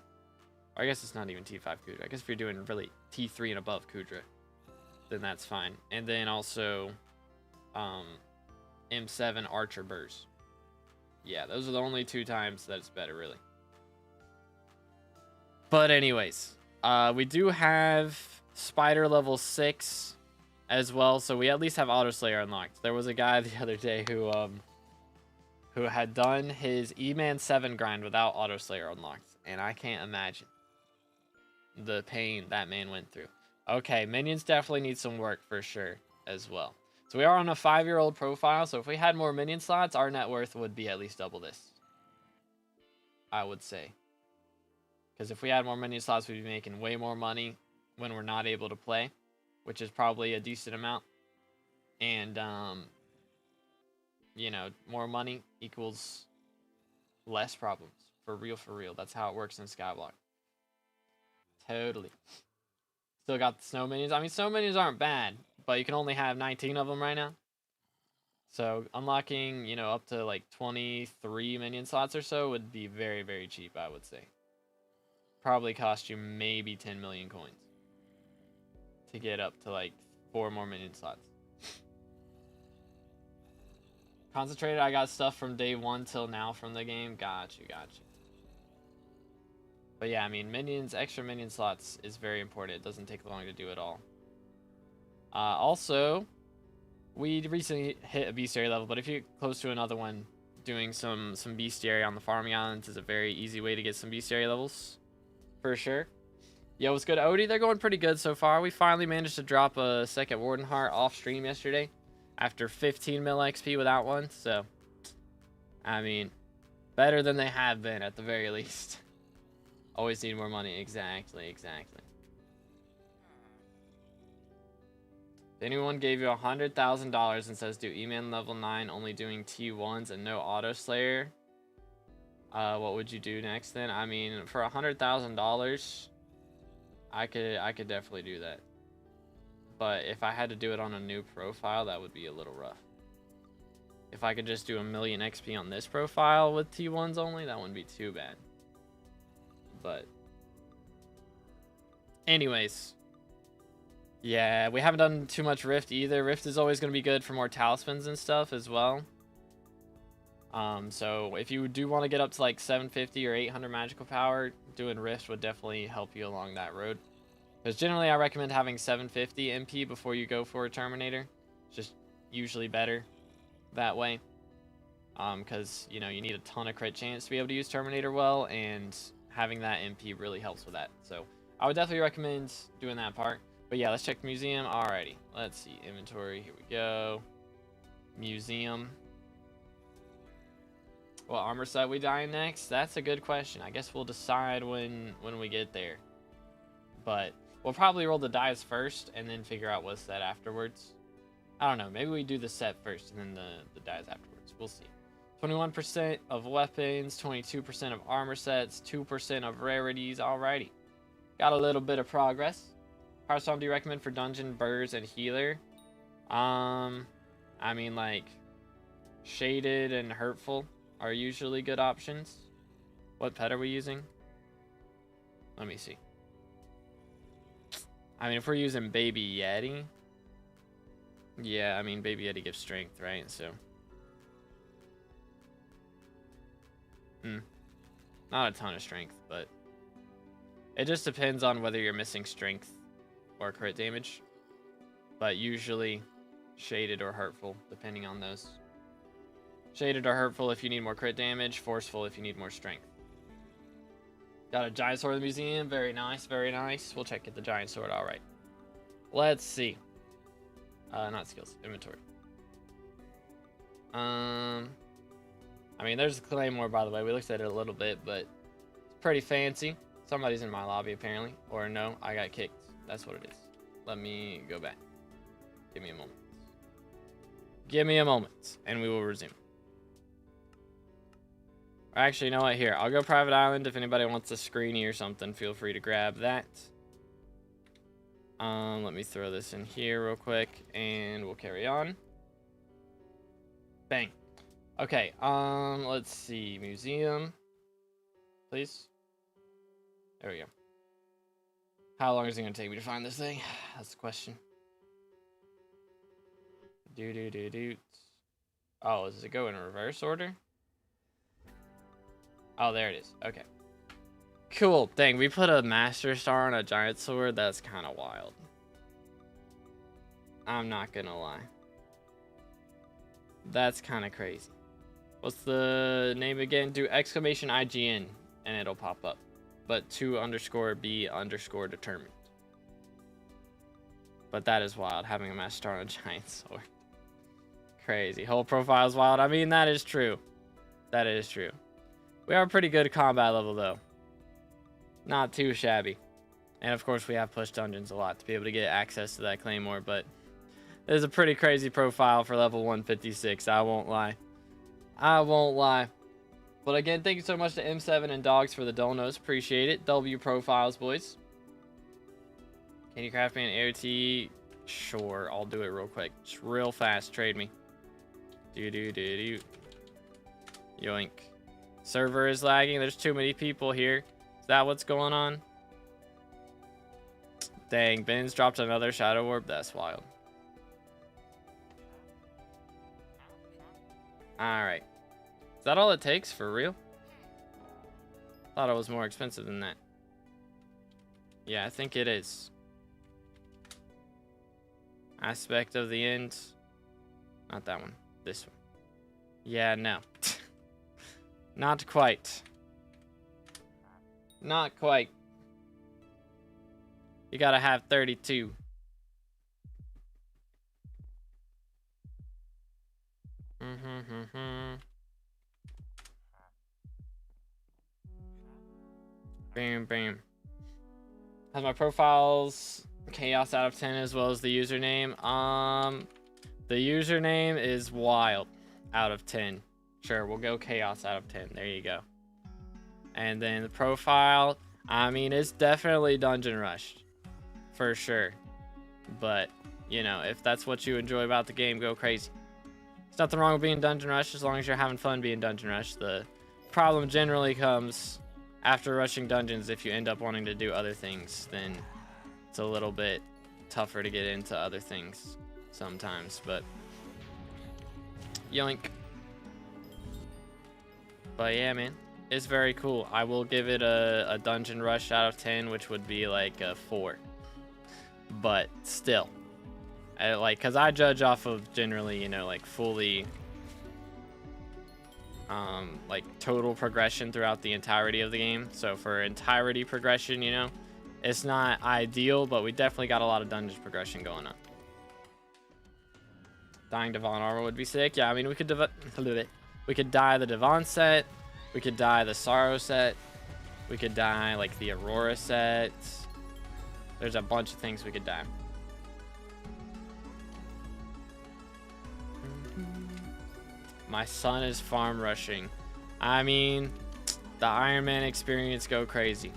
Or I guess it's not even T5 Kudra. I guess if you're doing really T3 and above Kudra, then that's fine. And then also, M7 Archer Burst. Yeah, those are the only 2 times that it's better, really. But anyways, we do have Spider level 6 as well, so we at least have Auto Slayer unlocked. There was a guy the other day who had done his E-Man 7 grind without Auto Slayer unlocked, and I can't imagine the pain that man went through. Okay, minions definitely need some work for sure as well. So we are on a 5-year-old profile, so if we had more minion slots, our net worth would be at least double this, I would say. Because if we had more minion slots, we'd be making way more money when we're not able to play, which is probably a decent amount. And, you know, more money equals less problems. For real. That's how it works in SkyBlock. Totally. Still got the snow minions. I mean, snow minions aren't bad, but you can only have 19 of them right now. So unlocking, you know, up to like 23 minion slots or so would be very, very cheap, I would say. Probably cost you maybe 10 million coins to get up to like 4 more minion slots. Concentrated, I got stuff from day 1 till now from the game. Got you. But yeah, I mean, extra minion slots is very important. It doesn't take long to do it all. Also, we recently hit a bestiary level, but if you're close to another one, doing some bestiary on the farming islands is a very easy way to get some bestiary levels. For sure. Yo, what's good, Odie? They're going pretty good so far. We finally managed to drop a second Warden Heart off stream yesterday after 15 mil XP without one. So, I mean, better than they have been at the very least. Always need more money. Exactly. If anyone gave you $100,000 and says do E-Man level 9 only doing T1s and no Auto Slayer, what would you do next then? I mean, for $100,000, I could definitely do that. But if I had to do it on a new profile, that would be a little rough. If I could just do 1 million XP on this profile with T1s only, that wouldn't be too bad. But anyways, yeah, we haven't done too much Rift either. Rift is always going to be good for more talismans and stuff as well. So if you do want to get up to like 750 or 800 magical power, doing Rift would definitely help you along that road. Because generally I recommend having 750 MP before you go for a Terminator. It's just usually better that way. because you know you need a ton of crit chance to be able to use Terminator well, and having that MP really helps with that. So I would definitely recommend doing that part. But yeah, let's check the museum. Alrighty, let's see inventory. Here we go. Museum. What armor set we die in next? That's a good question. I guess we'll decide when we get there. But we'll probably roll the dice first and then figure out what set afterwards. I don't know. Maybe we do the set first and then the dice afterwards. We'll see. 21% of weapons, 22% of armor sets, 2% of rarities. Alrighty. Got a little bit of progress. Hearthstone, do you recommend for dungeon, birds, and healer? I mean, like, shaded and hurtful are usually good options. What pet are we using? Let me see. I mean, if we're using Baby Yeti. Yeah, I mean, Baby Yeti gives strength, right? So. Not a ton of strength, but it just depends on whether you're missing strength or crit damage. But usually shaded or hurtful, depending on those. Shaded or hurtful if you need more crit damage, forceful if you need more strength. Got a giant sword in the museum. Very nice, very nice. We'll check the giant sword. All right. Let's see. Not skills, inventory. I mean, there's a claymore, by the way. We looked at it a little bit, but it's pretty fancy. Somebody's in my lobby, apparently. Or no, I got kicked. That's what it is. Let me go back. Give me a moment. Give me a moment, and we will resume. Actually, you know what? Here, I'll go private island. If anybody wants a screeny or something, feel free to grab that. Let me throw this in here real quick, and we'll carry on. Bang. Okay, let's see. Museum. Please. There we go. How long is it going to take me to find this thing? That's the question. Oh, does it go in reverse order? Oh, there it is. Okay. Cool. Dang, we put a Master Star on a giant sword. That's kind of wild. I'm not going to lie. That's kind of crazy. What's the name again? Do exclamation IGN and it'll pop up. But 2_B_ determined. But that is wild, having a Master Star on a giant sword. Crazy. Whole profile is wild. I mean, that is true. That is true. We are pretty good at combat level, though. Not too shabby. And, of course, we have pushed dungeons a lot to be able to get access to that claymore. But it is a pretty crazy profile for level 156. I won't lie. I won't lie. But, again, thank you so much to M7 and Dogs for the donos. Appreciate it. W profiles, boys. Can you craft me an AOT? Sure. I'll do it real quick. Just real fast. Trade me. Yoink. Server is lagging. There's too many people here. Is that what's going on? Dang, Ben's dropped another Shadow Orb. That's wild. Alright. Is that all it takes for real? Thought it was more expensive than that. Yeah, I think it is. Aspect of the end. Not that one. This one. Yeah, no. Not quite. Not quite. You gotta have 32. Bam, bam. Has my profiles chaos out of 10 as well as the username? The username is wild out of 10. Sure, we'll go chaos out of 10. There you go. And then the profile, I mean, it's definitely dungeon rushed. For sure. But, you know, if that's what you enjoy about the game, go crazy. There's nothing wrong with being dungeon rushed as long as you're having fun being dungeon rushed. The problem generally comes after rushing dungeons. If you end up wanting to do other things, then it's a little bit tougher to get into other things sometimes. But, yoink. But yeah, man, it's very cool. I will give it a dungeon rush out of 10, which would be like a 4. But still, cause I judge off of generally, you know, like fully like total progression throughout the entirety of the game. So for entirety progression, you know, it's not ideal, but we definitely got a lot of dungeon progression going on. Dying Devon armor would be sick. Yeah, I mean, we could dye the Devon set. We could dye the Sorrow set. We could dye like the Aurora set. There's a bunch of things we could dye. My son is farm rushing. I mean, the Iron Man experience go crazy.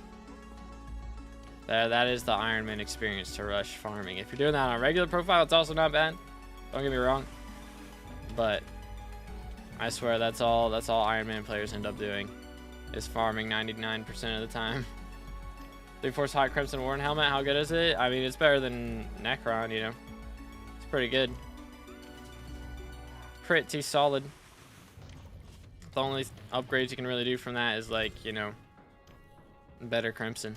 That is the Iron Man experience, to rush farming. If you're doing that on a regular profile, it's also not bad. Don't get me wrong. But I swear that's all Iron Man players end up doing, is farming 99% of the time. 3-4 Hot Crimson Warren helmet, how good is it? I mean, it's better than Necron, you know. It's pretty good. Pretty solid. The only upgrades you can really do from that is, like, you know, better Crimson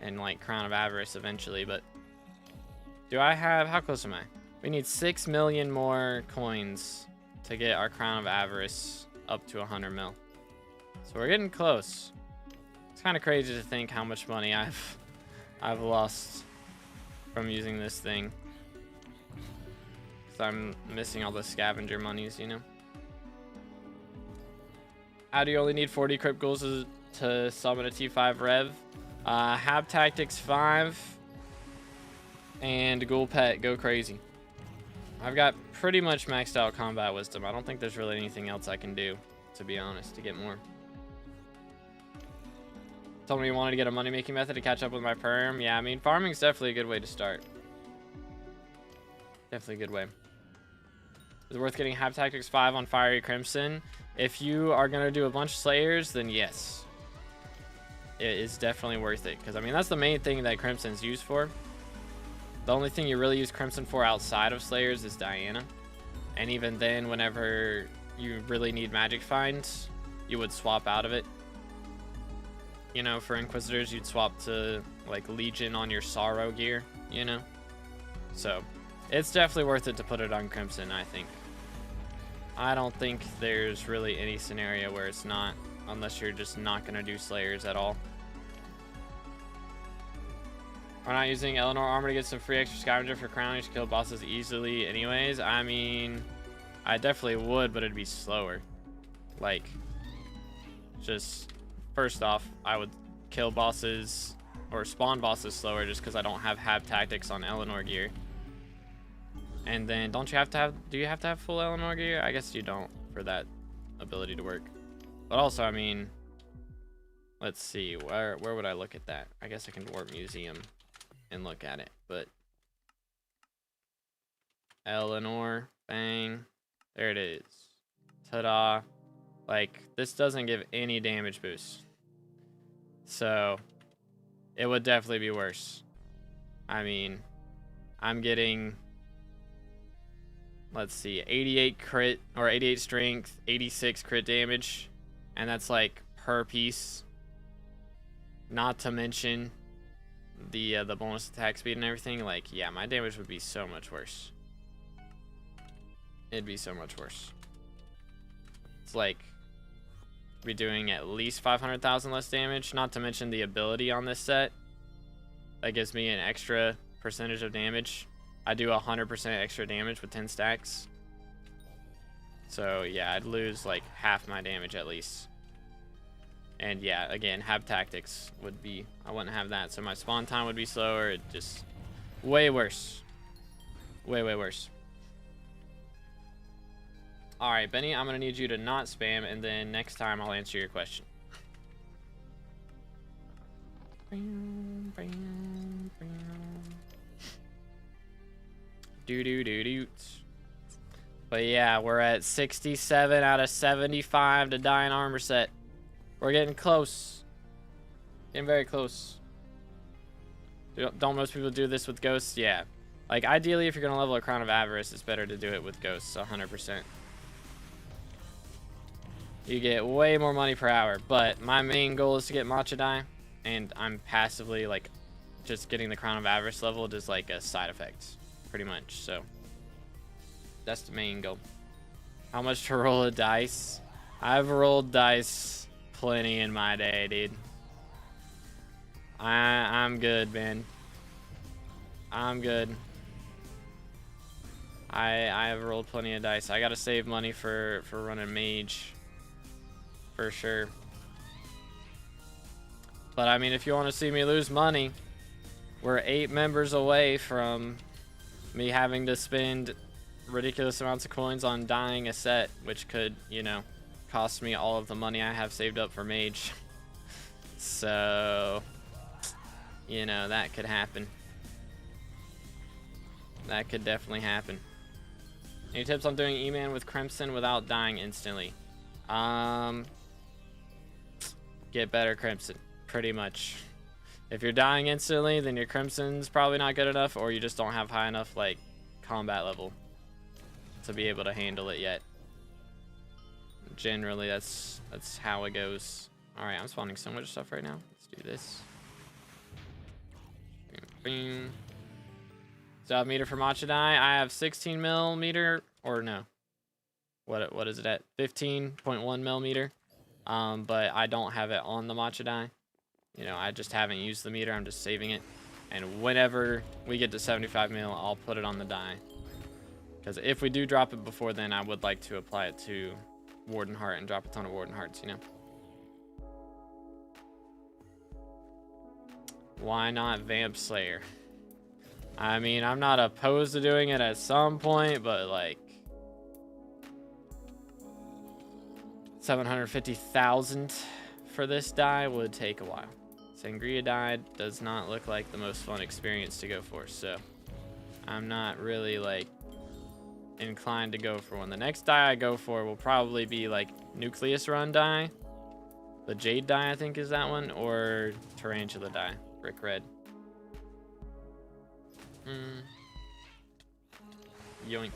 and like Crown of Avarice eventually. But do I have, how close am I? We need 6 million more coins to get our Crown of Avarice up to 100 mil. So we're getting close. It's kind of crazy to think how much money I've lost from using this thing. So I'm missing all the scavenger monies, you know. How do you only need 40 crypt ghouls to summon a T5 Rev? Hab Tactics 5 and Ghoul Pet go crazy. I've got pretty much maxed out combat wisdom. I don't think there's really anything else I can do, to be honest, to get more. Told me you wanted to get a money making method to catch up with my perm. Yeah, I mean, farming's definitely a good way to start. Definitely a good way. Is it worth getting Hab Tactics 5 on Fiery Crimson? If you are going to do a bunch of Slayers, then yes. It is definitely worth it. Because, I mean, that's the main thing that Crimson's used for. The only thing you really use Crimson for outside of Slayers is Diana. And even then, whenever you really need Magic Finds, you would swap out of it. You know, for Inquisitors, you'd swap to, like, Legion on your Sorrow gear, you know? So, it's definitely worth it to put it on Crimson, I think. I don't think there's really any scenario where it's not, unless you're just not going to do Slayers at all. We're not using Eleanor armor to get some free extra scavenger for crowning to kill bosses easily anyways. I mean, I definitely would, but it'd be slower. Like, just, first off, I would kill bosses or spawn bosses slower just because I don't have Hab Tactics on Eleanor gear. And then, do you have to have full Eleanor gear? I guess you don't for that ability to work. But also, I mean, let's see, where would I look at that? I guess I can warp Museum and look at it, but Eleanor, bang, there it is. Ta-da. Like, this doesn't give any damage boost. So, it would definitely be worse. I mean, I'm getting, let's see, 88 crit, or 88 strength, 86 crit damage, and that's like per piece. Not to mention the bonus attack speed and everything. Like, yeah, my damage would be so much worse. It'd be so much worse. It's like be doing at least 500,000 less damage, not to mention the ability on this set that gives me an extra percentage of damage. I do 100% extra damage with 10 stacks. So yeah, I'd lose like half my damage at least. And yeah, again, Hab Tactics would be, I wouldn't have that. So my spawn time would be slower. It just way worse. Way worse. All right, Benny, I'm gonna need you to not spam, and then next time I'll answer your question. Do. But yeah, we're at 67 out of 75 to die in armor set. We're getting close. Getting very close. Don't most people do this with ghosts? Yeah. Like, ideally, if you're gonna level a Crown of Avarice, it's better to do it with ghosts, 100%. You get way more money per hour, but my main goal is to get Matcha Die, and I'm passively, like, just getting the Crown of Avarice leveled is like a side effect, pretty much. So that's the main goal. How much to roll a dice? I've rolled dice plenty in my day, dude. I'm good, man. I'm good. I have rolled plenty of dice. I gotta save money for running mage. For sure. But I mean, if you want to see me lose money, we're 8 members away from me having to spend ridiculous amounts of coins on dyeing a set, which could, you know, cost me all of the money I have saved up for mage. So, you know, that could happen. That could definitely happen. Any tips on doing E-Man with Crimson without dying instantly? Get better Crimson, pretty much. If you're dying instantly, then your Crimson's probably not good enough, or you just don't have high enough, like, combat level to be able to handle it yet. Generally, that's how it goes. Alright, I'm spawning so much stuff right now. Let's do this. Boom. So I have meter for matcha dye. I have 16 millimeter, or no. What is it at? 15.1 millimeter. But I don't have it on the matcha dye. You know, I just haven't used the meter. I'm just saving it. And whenever we get to 75 mil, I'll put it on the dye. Because if we do drop it before then, I would like to apply it to Warden Heart and drop a ton of Warden Hearts, you know. Why not Vamp Slayer? I mean, I'm not opposed to doing it at some point, but like 750,000 for this dye would take a while. Sangria dye does not look like the most fun experience to go for, so I'm not really like inclined to go for one. The next dye I go for will probably be like Nucleus Run dye. The Jade dye, I think, is that one, or Tarantula dye, Brick Red. Yoink.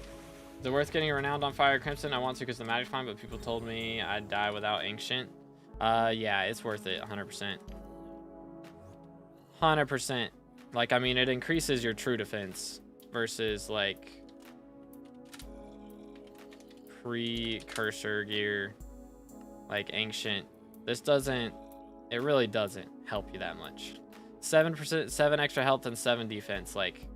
Is it worth getting Renowned on Fire Crimson? I want to because the magic's fine, but people told me I'd die without Ancient. Yeah, it's worth it, 100%. 100%. Like, I mean, it increases your true defense versus, like, precursor gear, like Ancient. This doesn't, it really doesn't help you that much. 7%, 7 extra health and 7 defense, like,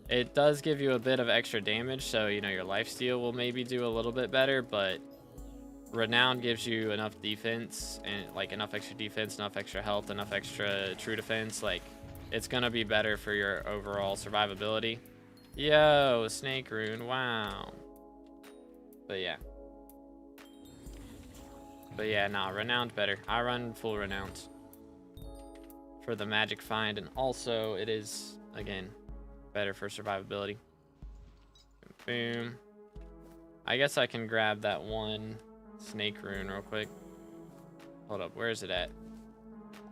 it does give you a bit of extra damage, so, you know, your lifesteal will maybe do a little bit better, but Renown gives you enough defense, and, like, enough extra defense, enough extra health, enough extra true defense, like, it's gonna be better for your overall survivability. Yo, Snake Rune, wow. But yeah. But yeah, nah, Renowned better. I run full Renowned for the magic find, and also it is, again, better for survivability. Boom. I guess I can grab that one Snake Rune real quick. Hold up, where is it at?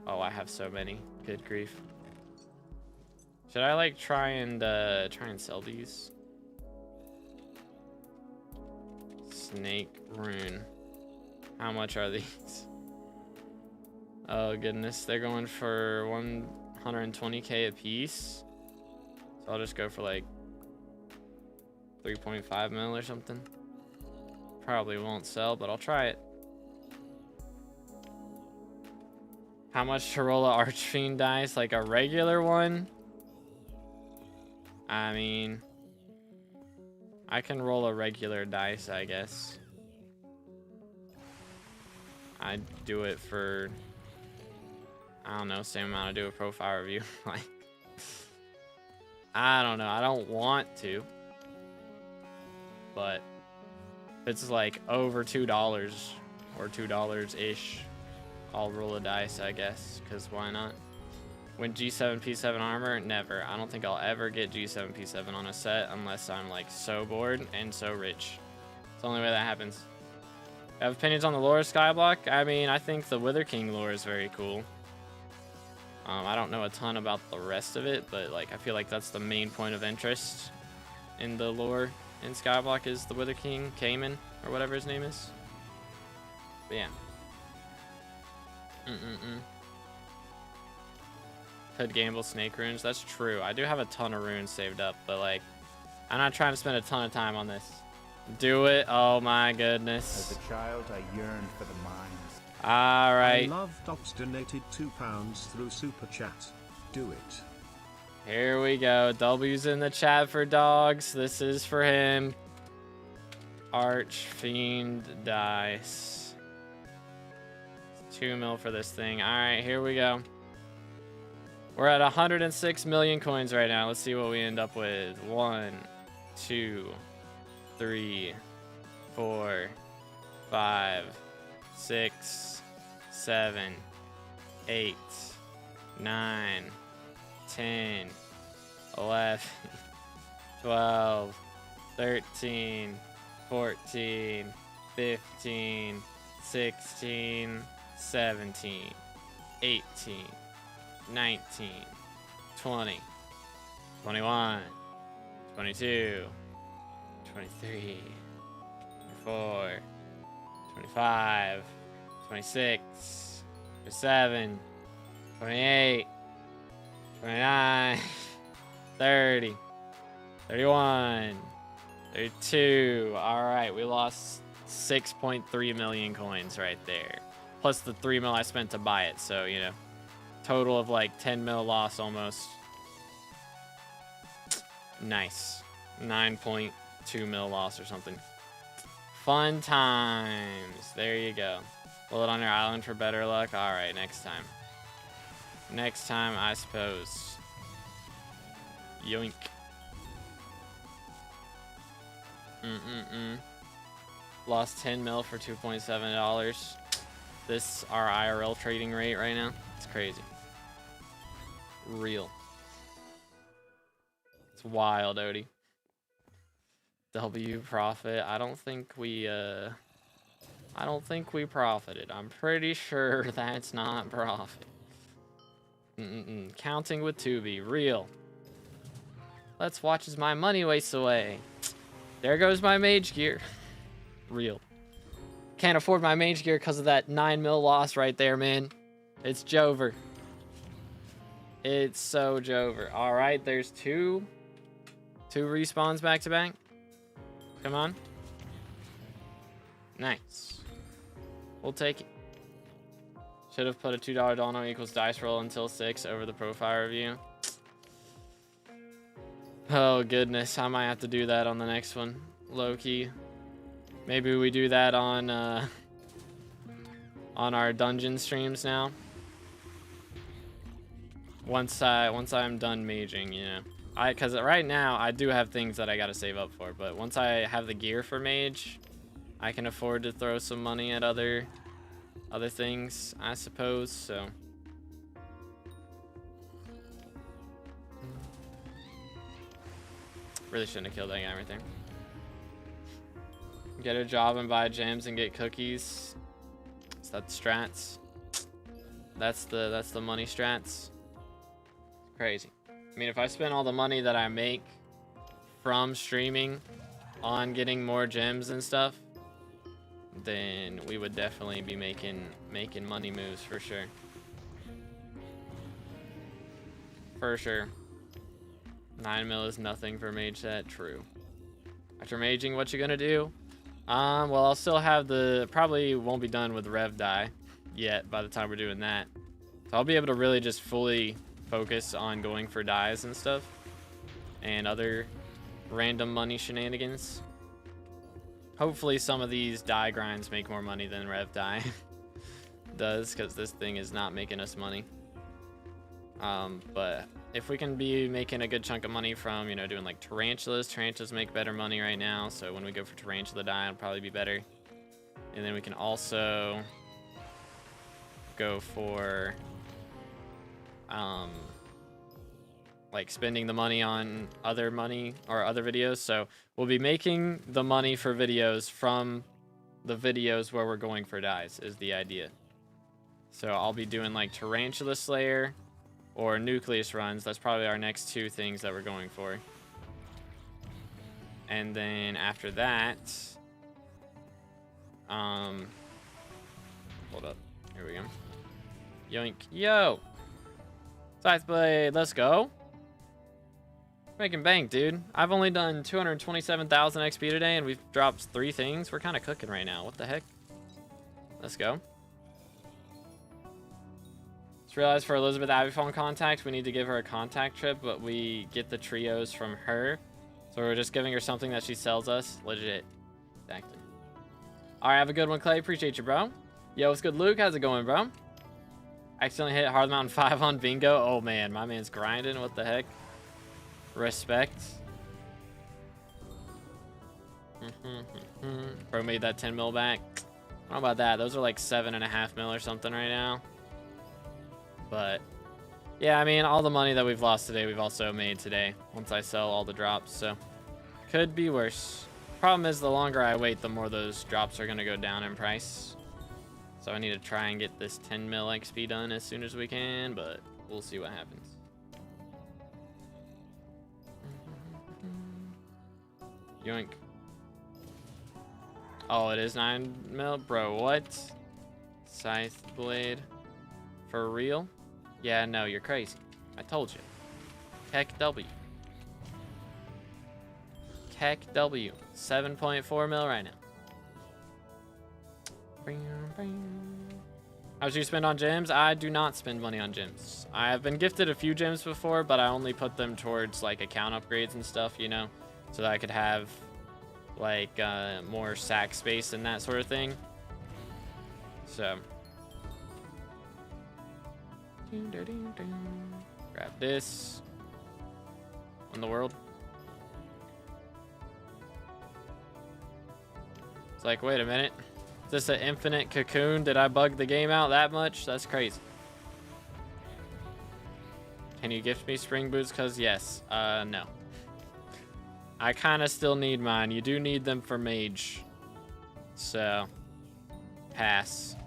Oh, I have so many. Good grief. Should I like try and sell these? Snake Rune. How much are these? Oh goodness, they're going for 120k a piece. So I'll just go for like 3.5 mil or something. Probably won't sell, but I'll try it. How much to roll a Archfiend dice? Like a regular one? I mean, I can roll a regular dice, I guess. I'd do it for, I don't know, same amount I do a profile review. Like, I don't know. I don't want to. But if it's like over $2 or $2-ish, I'll roll a dice, I guess, because why not? When G7 P7 armor, never. I don't think I'll ever get G7 P7 on a set unless I'm like so bored and so rich. It's the only way that happens. I have opinions on the lore of SkyBlock. I mean, I think the Wither King lore is very cool. I don't know a ton about the rest of it, but like I feel like that's the main point of interest in the lore in SkyBlock is the Wither King, Cayman, or whatever his name is. But yeah. Could gamble Snake Runes. That's true. I do have a ton of runes saved up, but like I'm not trying to spend a ton of time on this. Do it. Oh my As goodness. a child, I yearned for the mines. All right. Love Docs donated £2 through Super Chat. Do it. Here we go. W's in the chat for dogs. This is for him. Archfiend dice. 2 mil for this thing. All right, here we go. We're at 106 million coins right now. Let's see what we end up with. 1, 2, 3, 4, 5, 6, 7, 8, 9, 10, 11, 12, 13, 14, 15, 16, 17, 18, 19, 20, 21, 22, 23, 24, 25, 26, 27, 28, 29, 30, 31, 32. All right, we lost 6.3 million coins right there. Plus the 3 mil I spent to buy it. So, you know, total of like 10 mil loss almost. Nice. 9.2 mil loss or something. Fun times. There you go. Will it on your island for better luck? All right, next time. Next time, I suppose. Yoink. Lost 10 mil for $2.7. This our IRL trading rate right now. It's crazy. Real. It's wild, Odie. W profit. I don't think we profited. I'm pretty sure that's not profit. Counting with Tubi. Real. Let's watch as my money wastes away. There goes my mage gear. Real. Can't afford my mage gear because of that 9 mil loss right there, man. It's Jover. It's so Jover. All right, there's two respawns back to back. Come on. Nice. We'll take it. Should have put a $2 dono equals dice roll until 6 over the profile review. Oh goodness, I might have to do that on the next one. Low key. Maybe we do that on our dungeon streams now. Once I'm done maging, you know. Because right now I do have things that I gotta save up for, but once I have the gear for mage, I can afford to throw some money at other things, I suppose. So really shouldn't have killed that guy right there. Get a job and buy gems and get cookies. Is that the strats? That's the money strats. Crazy. I mean, if I spend all the money that I make from streaming on getting more gems and stuff, then we would definitely be making money moves for sure. For sure. 9 mil is nothing for mage set. True. After maging, what you gonna do? Well, I'll still have probably won't be done with Rev die yet by the time we're doing that. So I'll be able to really just fully focus on going for dies and stuff and other random money shenanigans. Hopefully some of these die grinds make more money than Rev die does, because this thing is not making us money. But if we can be making a good chunk of money from, you know, doing like tarantulas make better money right now, so when we go for tarantula die, it'll probably be better. And then we can also go for like spending the money on other money or other videos. So we'll be making the money for videos from the videos where we're going for dies is the idea. So I'll be doing like tarantula slayer or nucleus runs. That's probably our next two things that we're going for. And then after that, hold up, here we go. Yoink, yo! Scythe Blade, let's go. Making bank, dude. I've only done 227,000 XP today, and we've dropped 3 things. We're kind of cooking right now. What the heck? Let's go. Just realized for Elizabeth Abbey phone contact, we need to give her a contact trip, but we get the trios from her. So we're just giving her something that she sells us. Legit. Exactly. All right, have a good one, Clay. Appreciate you, bro. Yo, what's good, Luke? How's it going, bro? Accidentally hit Hard Mountain 5 on bingo. Oh, man. My man's grinding. What the heck? Respect. Bro made that 10 mil back. I don't know about that. Those are like 7.5 mil or something right now. But yeah, I mean, all the money that we've lost today, we've also made today once I sell all the drops. So could be worse. Problem is, the longer I wait, the more those drops are going to go down in price. So I need to try and get this 10 mil XP done as soon as we can, but we'll see what happens. Yoink. Oh, it is 9 mil? Bro, what? Scythe blade? For real? Yeah, no, you're crazy. I told you. Tech W. Tech W. 7.4 mil right now. How much do you spend on gems? I do not spend money on gems. I have been gifted a few gems before, but I only put them towards like account upgrades and stuff, you know, so that I could have like more sack space and that sort of thing. So grab this. In the world. It's like, wait a minute. Is this an infinite cocoon? Did I bug the game out that much? That's crazy. Can you gift me spring boots? Cause yes. No. I kind of still need mine. You do need them for mage. So, pass.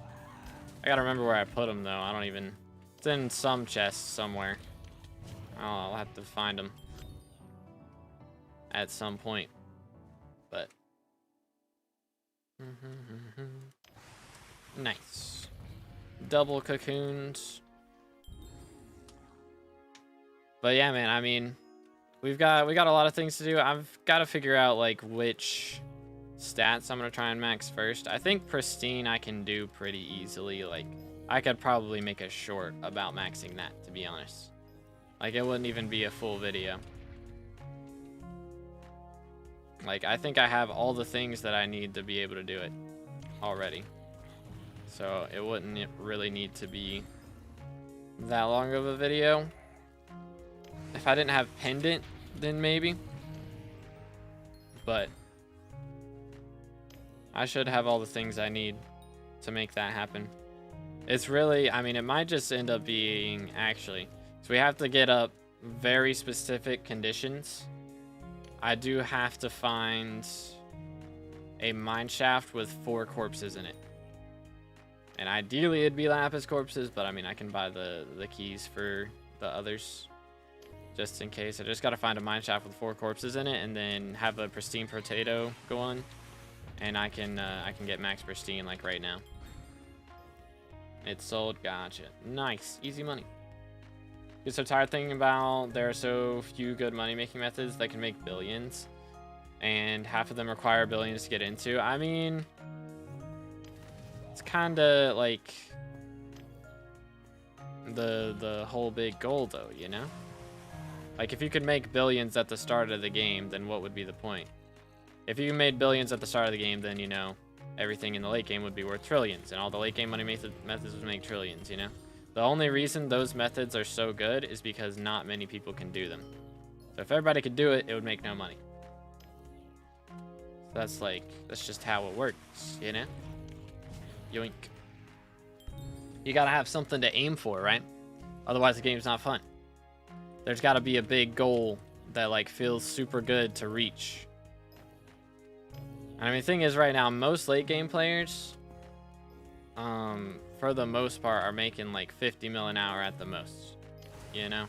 I gotta remember where I put them though. I don't even... It's in some chest somewhere. Oh, I'll have to find them. At some point. But... Nice. Double cocoons. But yeah, man, I mean... We got a lot of things to do. I've got to figure out like which stats I'm gonna try and max first. I think pristine I can do pretty easily. Like I could probably make a short about maxing that, to be honest. Like it wouldn't even be a full video. Like I think I have all the things that I need to be able to do it already. So it wouldn't really need to be that long of a video. If I didn't have pendant, then maybe. But I should have all the things I need to make that happen. It's really, I mean, it might just end up being actually. So we have to get up very specific conditions. I do have to find a mine shaft with 4 corpses in it. And ideally it'd be lapis corpses, but I mean, I can buy the keys for the others. Just in case. I just gotta find a mine shaft with 4 corpses in it, and then have a pristine potato go on, and I can get max pristine like right now. It's sold. Gotcha. Nice. Easy money. Get so tired thinking about there are so few good money making methods that can make billions, and half of them require billions to get into. I mean, it's kind of like the whole big goal though, you know? Like, if you could make billions at the start of the game, then what would be the point? If you made billions at the start of the game, then, you know, everything in the late game would be worth trillions, and all the late game money methods would make trillions, you know? The only reason those methods are so good is because not many people can do them. So if everybody could do it, it would make no money. So that's just how it works, you know? Yoink. You gotta have something to aim for, right? Otherwise the game's not fun. There's got to be a big goal that like feels super good to reach. I mean, the thing is right now, most late game players, for the most part, are making like 50 mil an hour at the most. You know,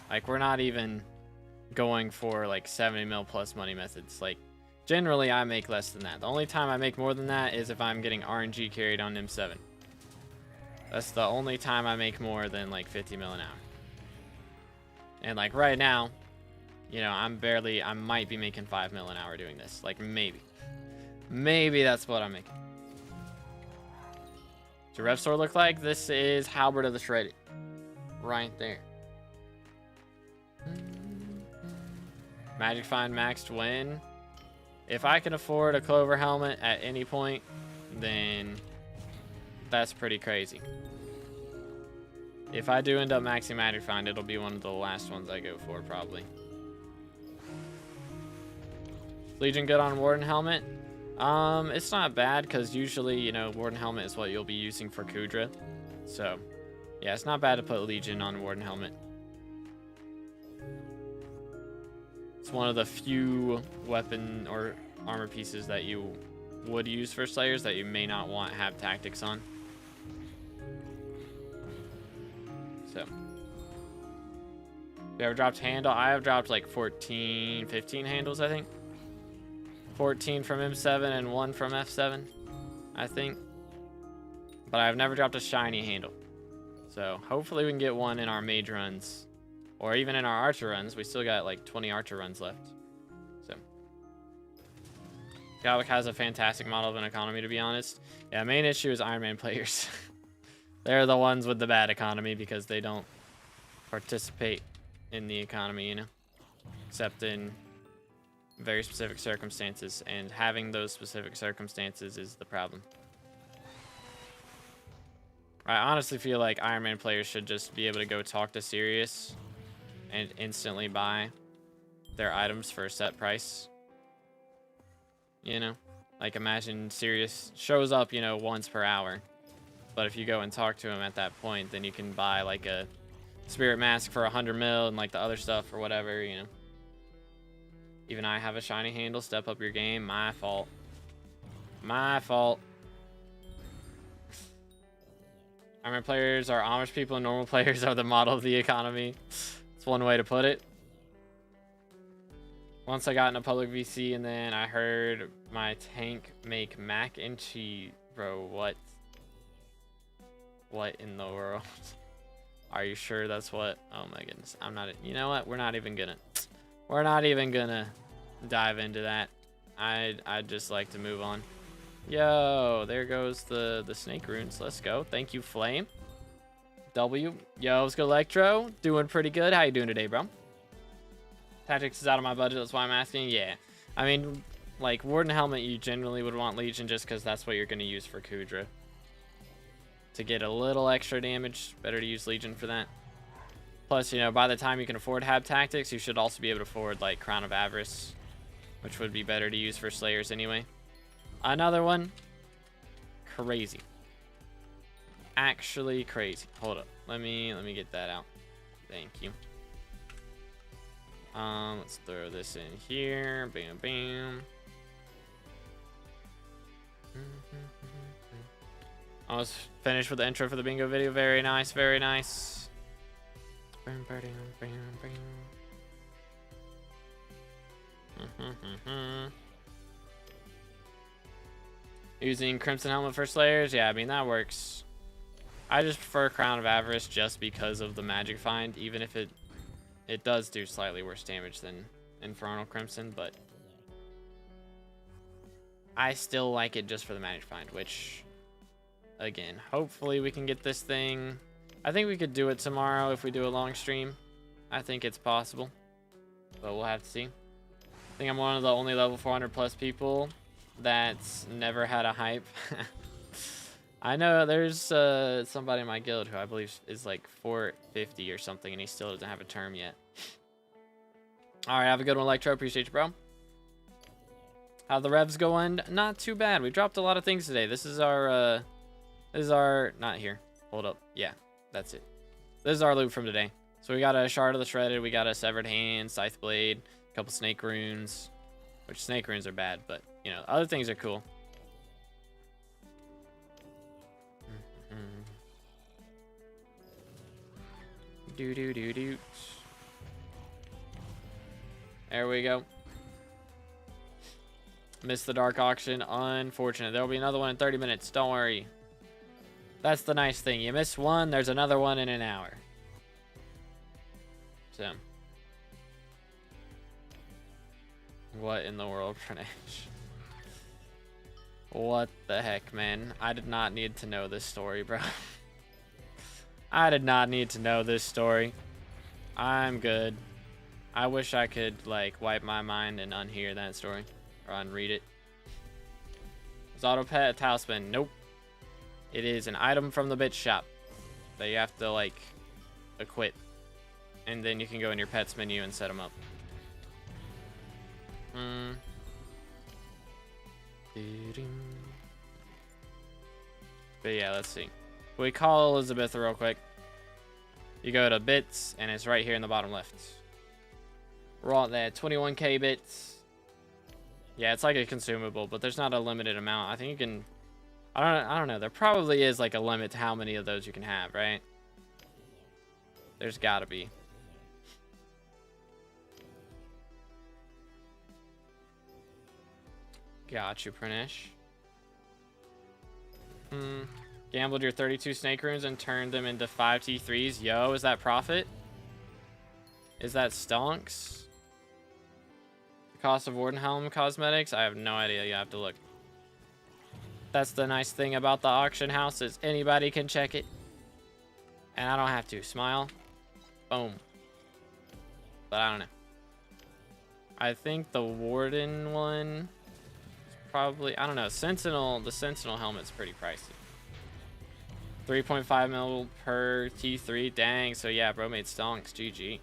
like we're not even going for like 70 mil plus money methods. Like generally, I make less than that. The only time I make more than that is if I'm getting RNG carried on M7. That's the only time I make more than like 50 mil an hour. And like right now, You know, I might be making 5 mil an hour doing this. Like, maybe. Maybe that's what I'm making. What's your rev sword look like? This is Halberd of the Shredded. Right there. Magic Find maxed when? If I can afford a Clover helmet at any point, then that's pretty crazy. If I do end up maxing Magic Find, it'll be one of the last ones I go for, probably. Legion good on Warden helmet? It's not bad, because usually, you know, Warden helmet is what you'll be using for Kudra. So, yeah, it's not bad to put Legion on Warden helmet. It's one of the few weapon or armor pieces that you would use for Slayers that you may not want have tactics on. So, you ever dropped handle? I have dropped like 14, 15 handles, I think. 14 from M7 and 1 from F7, I think. But I've never dropped a shiny handle. So hopefully we can get one in our mage runs. Or even in our archer runs. We still got like 20 archer runs left. So. Gallic has a fantastic model of an economy, to be honest. Yeah, main issue is Iron Man players. They're the ones with the bad economy because they don't participate in the economy, you know. Except in very specific circumstances. And having those specific circumstances is the problem. I honestly feel like Iron Man players should just be able to go talk to Sirius and instantly buy their items for a set price. You know? Like, imagine Sirius shows up, you know, once per hour. But if you go and talk to him at that point, then you can buy, like, a Spirit Mask for 100 mil and, like, the other stuff or whatever, you know? Even I have a shiny handle. Step up your game. My fault. My fault. Iron players are Amish people and normal players are the model of the economy. It's one way to put it. Once I got in a public VC and then I heard my tank make mac and cheese. Bro, what? What in the world? Are you sure that's what? Oh my goodness. I'm not. You know what? We're not even gonna dive into that. I'd just like to move on. Yo, there goes the snake runes. Let's go. Thank you, Flame. W. Yo, let's go, Electro. Doing pretty good. How you doing today, bro? Tactics is out of my budget. That's why I'm asking. Yeah. I mean, like, Warden Helmet, you generally would want Legion just because that's what you're going to use for Kudra. To get a little extra damage, better to use Legion for that. Plus, you know, by the time you can afford Hab Tactics, you should also be able to afford, like, Crown of Avarice, which would be better to use for Slayers anyway. Another one. Crazy. Actually crazy. Hold up. Let me get that out. Thank you. Let's throw this in here. Bam, bam. Almost finished with the intro for the bingo video. Very nice, very nice. Bam, bam, bam, bam. Using Crimson Helmet for Slayers? Yeah, I mean, that works. I just prefer Crown of Avarice just because of the Magic Find, even if it does do slightly worse damage than Infernal Crimson, but I still like it just for the Magic Find, which, again, hopefully we can get this thing. I think we could do it tomorrow if we do a long stream. I think it's possible, but we'll have to see. I think I'm one of the only level 400 plus people that's never had a hype. I know there's somebody in my guild who I believe is like 450 or something, and he still doesn't have a term yet. All right, have a good one, Electro. Appreciate you, bro. How the revs going? Not too bad. We dropped a lot of things today. This is our not here. Hold up. Yeah, that's it. This is our loot from today. So we got a Shard of the Shredded, we got a Severed Hand, Scythe Blade, a couple Snake Runes, which Snake Runes are bad, but you know, other things are cool. Do do do do. There we go. Missed the dark auction. Unfortunate. There'll be another one in 30 minutes. Don't worry. That's the nice thing. You miss one, there's another one in an hour. So. What in the world, Pranesh? What the heck, man? I did not need to know this story, bro. I did not need to know this story. I'm good. I wish I could, like, wipe my mind and unhear that story. Or unread it. Is auto pet a talisman? Nope. It is an item from the bit shop that you have to, like, equip. And then you can go in your pets menu and set them up. But yeah, let's see. We call Elizabeth real quick. You go to bits, and it's right here in the bottom left. We're all there, 21k bits. Yeah, it's like a consumable, but there's not a limited amount. I think you can. I don't know. There probably is like a limit to how many of those you can have, right? There's gotta be. Got you, Pranesh. Gambled your 32 snake runes and turned them into 5 T3s. Yo, is that profit? Is that stonks? The cost of Wardenhelm cosmetics? I have no idea. You have to look. That's the nice thing about the auction house is anybody can check it. And I don't have to. Smile. Boom. But I don't know. I think the Warden one is probably, I don't know. Sentinel, the Sentinel helmet's pretty pricey. 3.5 mil per T3. Dang. So yeah, bro made stonks. GG.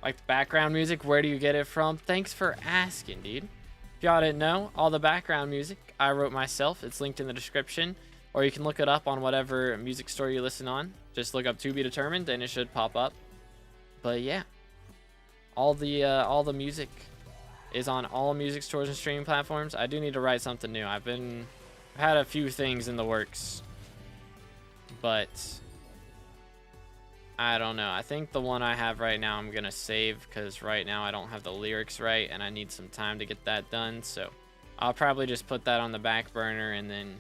Like the background music, where do you get it from? Thanks for asking, dude. If y'all didn't know, all the background music I wrote myself. It's linked in the description. Or you can look it up on whatever music store you listen on. Just look up To Be Determined and it should pop up. But yeah. All the music is on all music stores and streaming platforms. I do need to write something new. I've had a few things in the works. But I don't know. I think the one I have right now I'm going to save because right now I don't have the lyrics right and I need some time to get that done. So I'll probably just put that on the back burner and then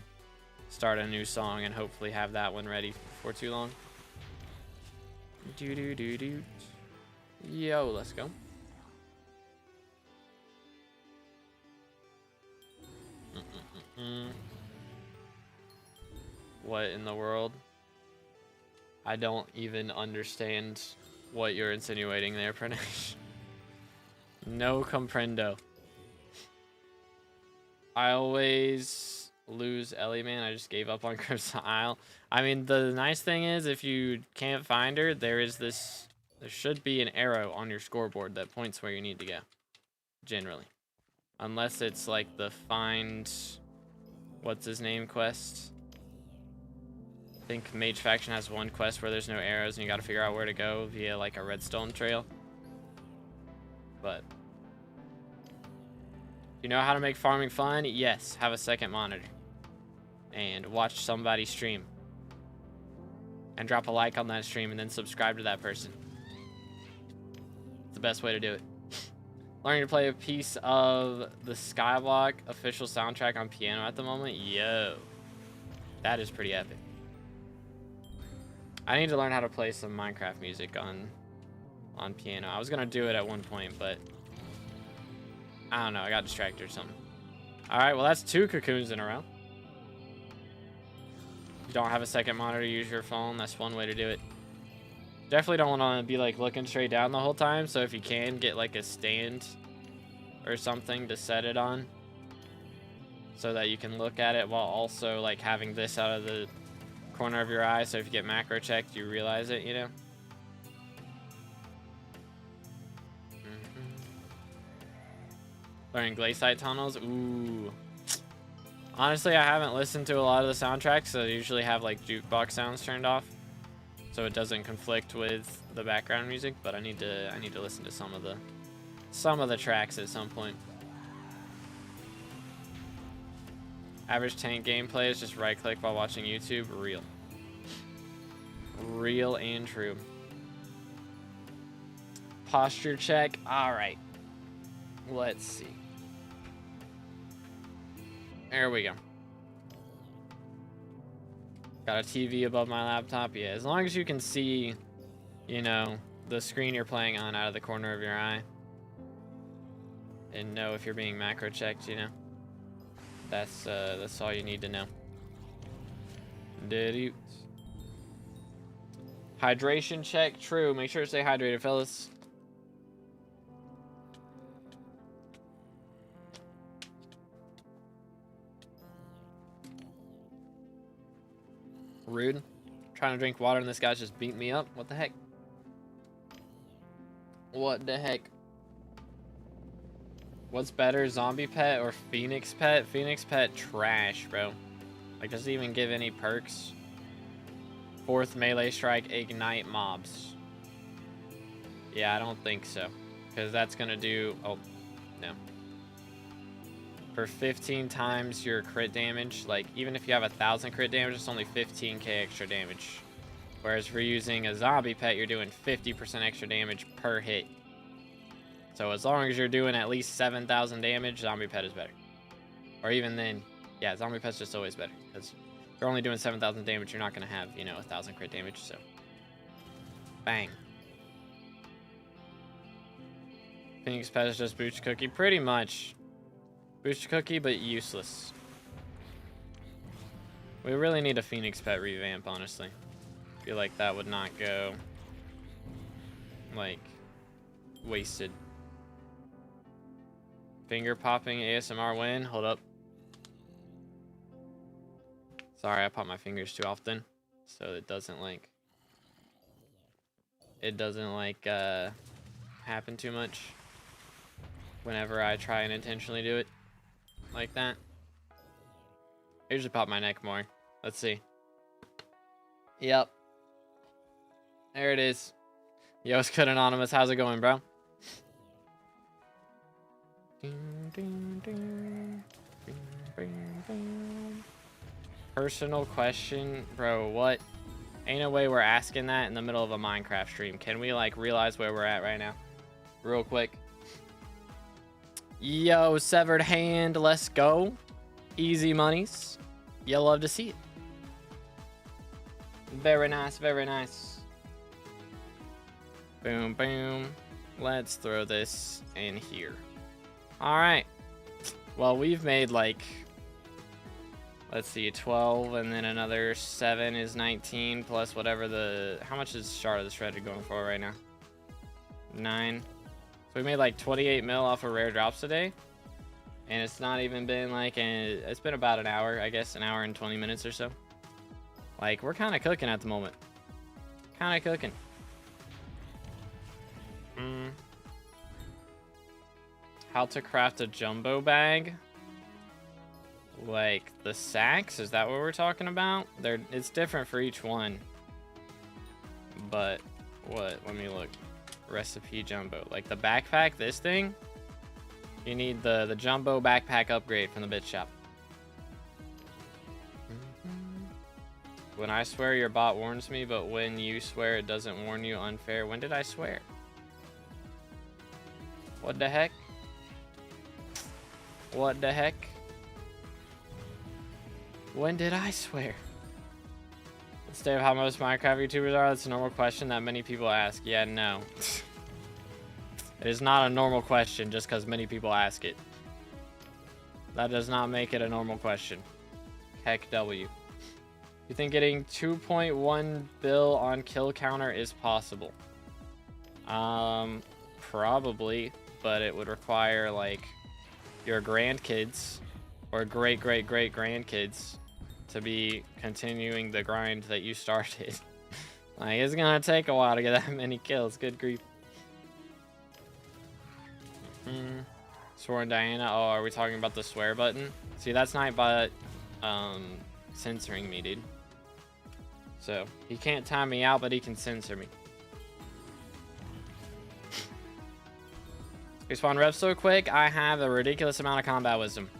start a new song and hopefully have that one ready before too long. Yo, let's go. What in the world? I don't even understand what you're insinuating there, Pranesh. No comprendo. I always lose Ellie, man. I just gave up on Crimson Isle. I mean, the nice thing is if you can't find her, there should be an arrow on your scoreboard that points where you need to go. Generally. Unless it's like the find what's his name quest. I think Mage Faction has one quest where there's no arrows and you gotta figure out where to go via like a redstone trail. But you know how to make farming fun? Yes, have a second monitor. And watch somebody stream. And drop a like on that stream and then subscribe to that person. It's the best way to do it. Learning to play a piece of the SkyBlock official soundtrack on piano at the moment. Yo. That is pretty epic. I need to learn how to play some Minecraft music on piano. I was gonna do it at one point, but I don't know. I got distracted or something. All right, well that's 2 cocoons in a row. You don't have a second monitor, use your phone. That's one way to do it. Definitely don't want to be like looking straight down the whole time. So if you can get like a stand or something to set it on, so that you can look at it while also like having this out of the corner of your eye, so if you get macro checked you realize it, you know. Learning glaciate tunnels. Ooh, honestly I haven't listened to a lot of the soundtracks, so I usually have like jukebox sounds turned off so it doesn't conflict with the background music, but I need to listen to some of the tracks at some point. Average tank gameplay is just right click while watching YouTube. Real and true. Posture check. All right. Let's see. There we go. Got a TV above my laptop. Yeah, as long as you can see, you know, the screen you're playing on out of the corner of your eye. and know if you're being macro checked, you know. That's all you need to know. Hydration check, true. Make sure to stay hydrated, fellas. Rude. Trying to drink water and this guy's just beating me up. What the heck? What the heck? What's better, zombie pet or phoenix pet? Phoenix pet trash, bro. Like, doesn't even give any perks. 4th melee strike, ignite mobs. Yeah, I don't think so. Because that's gonna do... Oh, no. For 15 times your crit damage, like, even if you have 1,000 crit damage, it's only 15k extra damage. Whereas if you're using a zombie pet, you're doing 50% extra damage per hit. So as long as you're doing at least 7,000 damage, zombie pet is better. Or even then, yeah, zombie pet's just always better. Because if you're only doing 7,000 damage, you're not going to have, you know, 1,000 crit damage, so. Bang. Phoenix pet is just Booch Cookie. Pretty much. Booch Cookie, but useless. We really need a Phoenix pet revamp, honestly. I feel like that would not go, like, wasted. Finger popping ASMR win. Hold up. Sorry, I pop my fingers too often, so it doesn't like happen too much whenever I try and intentionally do it like that. I usually pop my neck more. Let's see. Yep. There it is. Yo, it's good, Anonymous. How's it going, bro? Personal question, bro. What? Ain't no way we're asking that in the middle of a Minecraft stream. Can we like realize where we're at right now, real quick? Yo, severed hand. Let's go. Easy monies. You'll love to see it. Very nice. Very nice. Boom, boom. Let's throw this in here. All right. Well, we've made like, let's see, 12, and then another 7 is 19, plus whatever the... How much is Shard of the Shredded going for right now? 9. So we made like 28 mil off of rare drops today. And it's not even been like... It's been about an hour, I guess. An hour and 20 minutes or so. Like, we're kind of cooking at the moment. Kind of cooking. How to craft a jumbo bag? Like the sacks? Is that what we're talking about? It's different for each one. But what? Let me look. Recipe jumbo. Like the backpack, this thing? You need the jumbo backpack upgrade from the bit shop. When I swear, your bot warns me, but when you swear, it doesn't warn you. Unfair. When did I swear? What the heck? What the heck? When did I swear? Let's stay of how most Minecraft YouTubers are. That's a normal question that many people ask. Yeah, no. It is not a normal question just because many people ask it. That does not make it a normal question. Heck W. You think getting 2.1 bill on kill counter is possible? Probably, but it would require like your grandkids or great grandkids to be continuing the grind that you started. Like, it's gonna take a while to get that many kills. Good grief. Sworn Diana. Oh, are we talking about the swear button? See, that's not but censoring me, dude. So he can't time me out, but he can censor me. Respawn Revs so quick. I have a ridiculous amount of combat wisdom.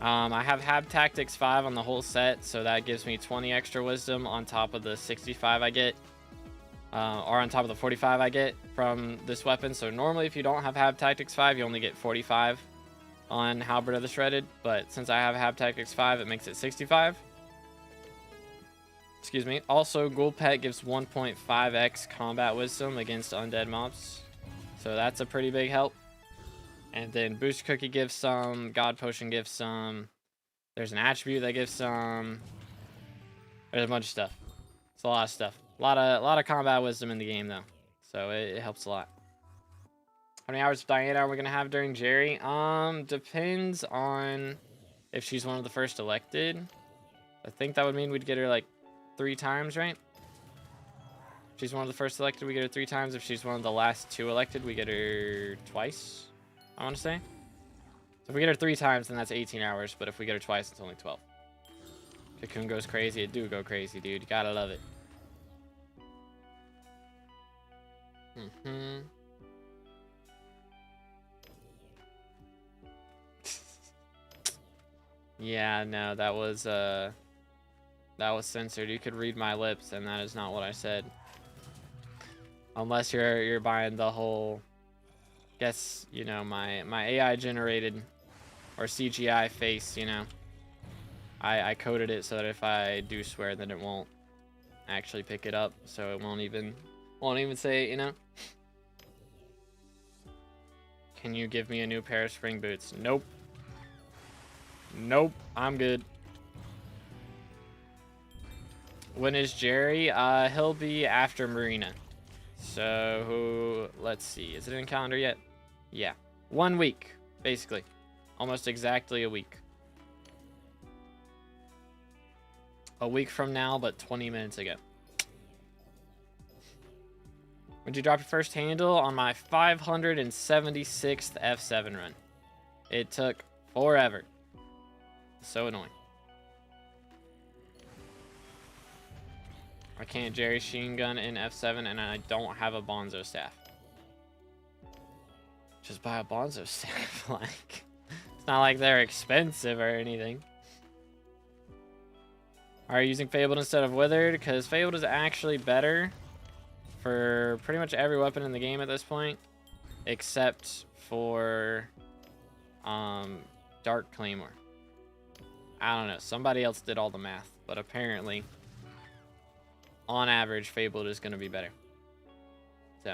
I have Hab Tactics 5 on the whole set, so that gives me 20 extra wisdom on top of the 65 I get, or on top of the 45 I get from this weapon. So normally if you don't have Hab Tactics 5, you only get 45 on Halberd of the Shredded, but since I have Hab Tactics 5, it makes it 65. Excuse me. Also, Ghoul Pet gives 1.5x combat wisdom against undead mobs, so that's a pretty big help. And then Boost Cookie gives some. God Potion gives some. There's an attribute that gives some. There's a bunch of stuff. It's a lot of stuff. A lot of combat wisdom in the game, though. So it helps a lot. How many hours of Diana are we going to have during Jerry? Depends on if she's one of the first elected. I think that would mean we'd get her like 3 times, right? If she's one of the first elected, we get her 3 times. If she's one of the last 2 elected, we get her twice, I want to say. So if we get her 3 times, then that's 18 hours. But if we get her twice, it's only 12. Cocoon goes crazy. It do go crazy, dude. You gotta love it. Yeah, no, that was censored. You could read my lips, and that is not what I said. Unless you're buying the whole, guess, you know, my AI generated or CGI face, you know. I coded it so that if I do swear, then it won't actually pick it up, so it won't even say it, you know. Can you give me a new pair of spring boots? Nope. Nope, I'm good. When is Jerry? He'll be after Marina. So, let's see. Is it in calendar yet? Yeah. 1 week, basically. Almost exactly a week. A week from now, but 20 minutes ago. Would you drop your first handle? On my 576th F7 run. It took forever. So annoying. I can't Jerry Sheen gun in F7 and I don't have a Bonzo staff. Just buy a Bonzo staff. Like, it's not like they're expensive or anything. Are you using Fabled instead of Withered? Because Fabled is actually better for pretty much every weapon in the game at this point, except for Dark Claymore. I don't know. Somebody else did all the math, but apparently, on average, Fabled is going to be better. So,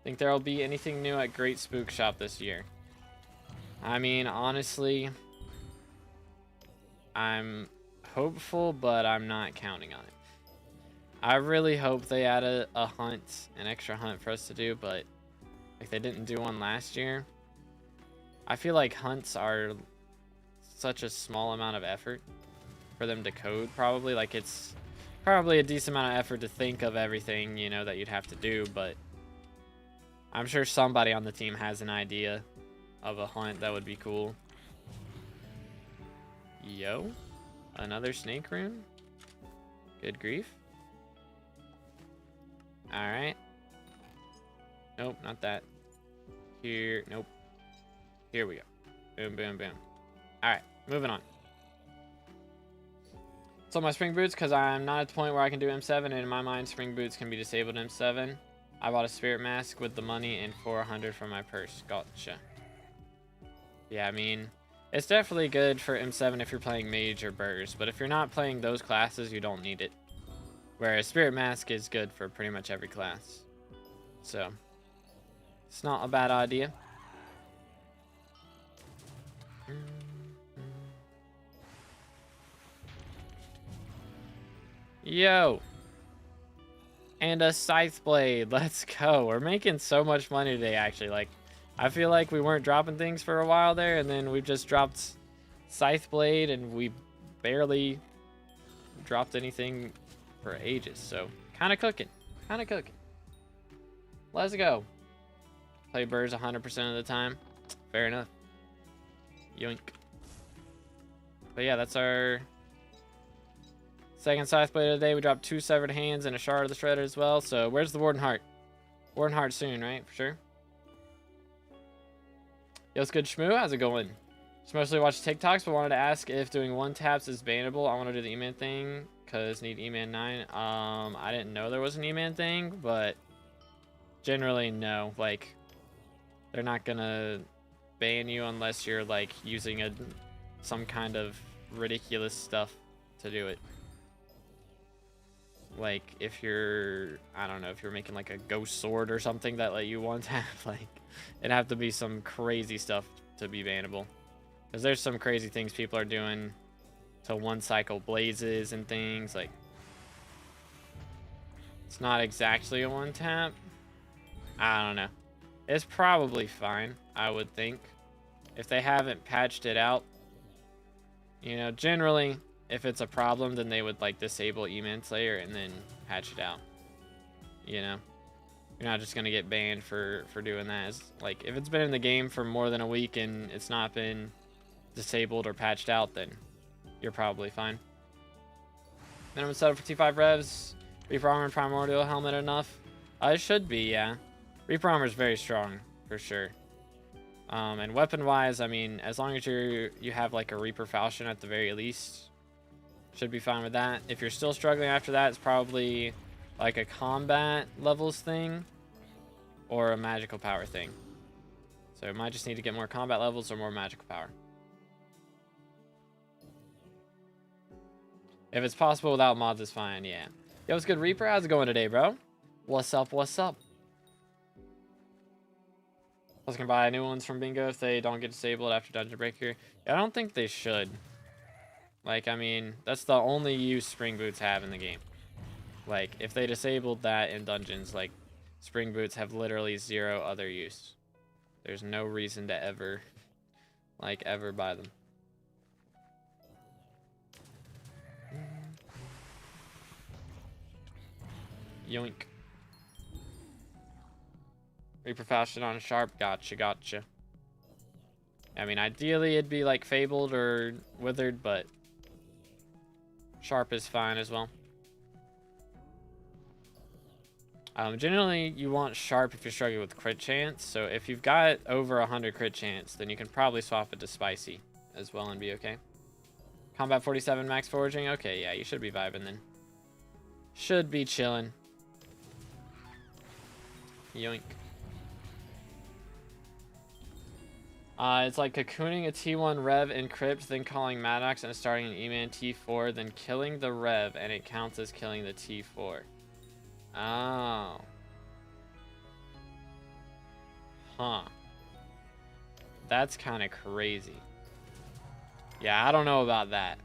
think there will be anything new at Great Spook Shop this year? I mean, honestly, I'm hopeful, but I'm not counting on it. I really hope they add a hunt, an extra hunt for us to do, but like they didn't do one last year. I feel like hunts are such a small amount of effort for them to code, probably. Like, it's probably a decent amount of effort to think of everything, you know, that you'd have to do, but I'm sure somebody on the team has an idea of a hunt that would be cool. Yo, another snake rune? Good grief. Alright. Nope, not that. Here, nope. Here we go. Boom, boom, boom. Alright, moving on. So my spring boots, because I'm not at the point where I can do M7, and in my mind, spring boots can be disabled in M7. I bought a spirit mask with the money and 400 from my purse. Gotcha. Yeah, I mean, it's definitely good for M7 if you're playing mage or burst, but if you're not playing those classes, you don't need it. Whereas spirit mask is good for pretty much every class. So, it's not a bad idea. Yo! And a scythe blade. Let's go. We're making so much money today, actually. Like, I feel like we weren't dropping things for a while there, and then we've just dropped scythe blade, and we barely dropped anything for ages. So, kind of cooking. Kind of cooking. Let's go. Play birds 100% of the time. Fair enough. Yoink. But yeah, that's our second scythe blade of the day. We dropped 2 severed hands and a shard of the shredder as well. So where's the Warden Heart? Warden Heart soon, right? For sure. Yo, it's good, Shmoo. How's it going? Just mostly watch TikToks, but wanted to ask if doing 1-taps is bannable. I want to do the E-Man thing because need E-Man 9. I didn't know there was an E-Man thing, but generally no. Like, they're not gonna ban you unless you're like using some kind of ridiculous stuff to do it. Like, if you're, I don't know, if you're making like a ghost sword or something that like you want to have, like, it'd have to be some crazy stuff to be bannable. Because there's some crazy things people are doing to one cycle blazes and things. Like, it's not exactly a one tap. I don't know. It's probably fine, I would think. If they haven't patched it out, you know, generally, if it's a problem, then they would like disable E-Man Slayer and then patch it out. You know, you're not just gonna get banned for doing that. It's like, if it's been in the game for more than a week and it's not been disabled or patched out, then you're probably fine. Minimum setup for T5 Revs. Reaper Armor and Primordial Helmet enough? It should be, yeah. Reaper Armor is very strong, for sure. And weapon-wise, I mean, as long as you have like a Reaper Falchion at the very least, should be fine with that. If you're still struggling after that, it's probably like a combat levels thing or a magical power thing. So it might just need to get more combat levels or more magical power. If it's possible without mods, it's fine, yeah. Yo, what's good, Reaper? How's it going today, bro? What's up, what's up? I was gonna buy new ones from Bingo if they don't get disabled after Dungeon Breaker. Yeah, I don't think they should. Like, I mean, that's the only use Spring Boots have in the game. Like, if they disabled that in Dungeons, like, Spring Boots have literally zero other use. There's no reason to ever, like, ever buy them. Yoink. Reaper Falchion on Sharp. Gotcha, gotcha. I mean, ideally it'd be like Fabled or Withered, but Sharp is fine as well. Generally, you want Sharp if you're struggling with crit chance. So if you've got over 100 crit chance, then you can probably swap it to Spicy as well and be okay. Combat 47 max foraging. Okay, yeah, you should be vibing then. Should be chilling. Yoink. It's like cocooning a T1 Rev in Crypt, then calling Maddox and starting an E-Man T4, then killing the Rev, and it counts as killing the T4. Oh. Huh. That's kind of crazy. Yeah, I don't know about that.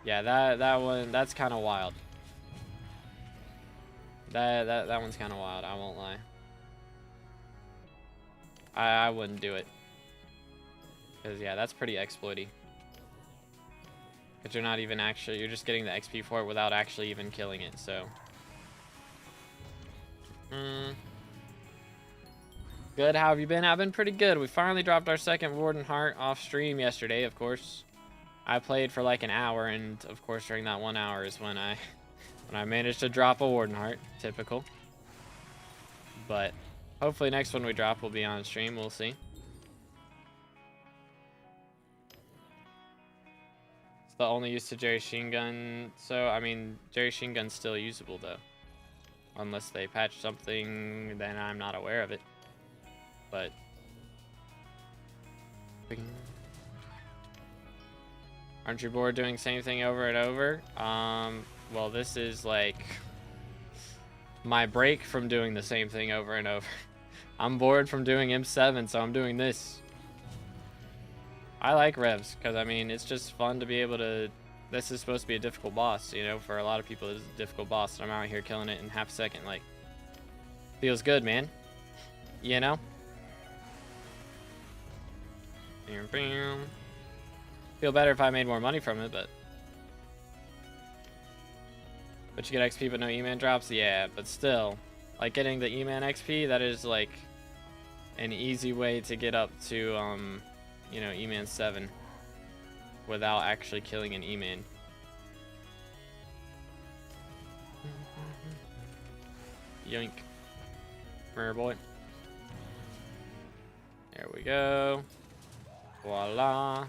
Yeah, that one, that's kind of wild. That one's kind of wild, I won't lie. I wouldn't do it. Because, yeah, that's pretty exploity. Because you're not even actually, you're just getting the XP for it without actually even killing it, so. Good, how have you been? I've been pretty good. We finally dropped our second Warden Heart off stream yesterday, of course. I played for like an hour, and of course during that 1 hour is when I managed to drop a Warden Heart. Typical. But hopefully next one we drop will be on stream. We'll see. It's the only use to Jerry Sheen Gun. So, I mean, Jerry Sheen Gun's still usable, though. Unless they patch something, then I'm not aware of it. But aren't you bored doing the same thing over and over? Well, this is like my break from doing the same thing over and over. I'm bored from doing M7, so I'm doing this. I like Revs, because, I mean, it's just fun to be able to... This is supposed to be a difficult boss, you know? For a lot of people, it's a difficult boss, and I'm out here killing it in half a second. Like, feels good, man. You know? Feel better if I made more money from it, but you get XP but no E-Man drops? Yeah, but still, like, getting the E-Man XP, that is like an easy way to get up to you know, E-Man 7 without actually killing an E-Man. Yoink. Mirror boy. There we go. Voila.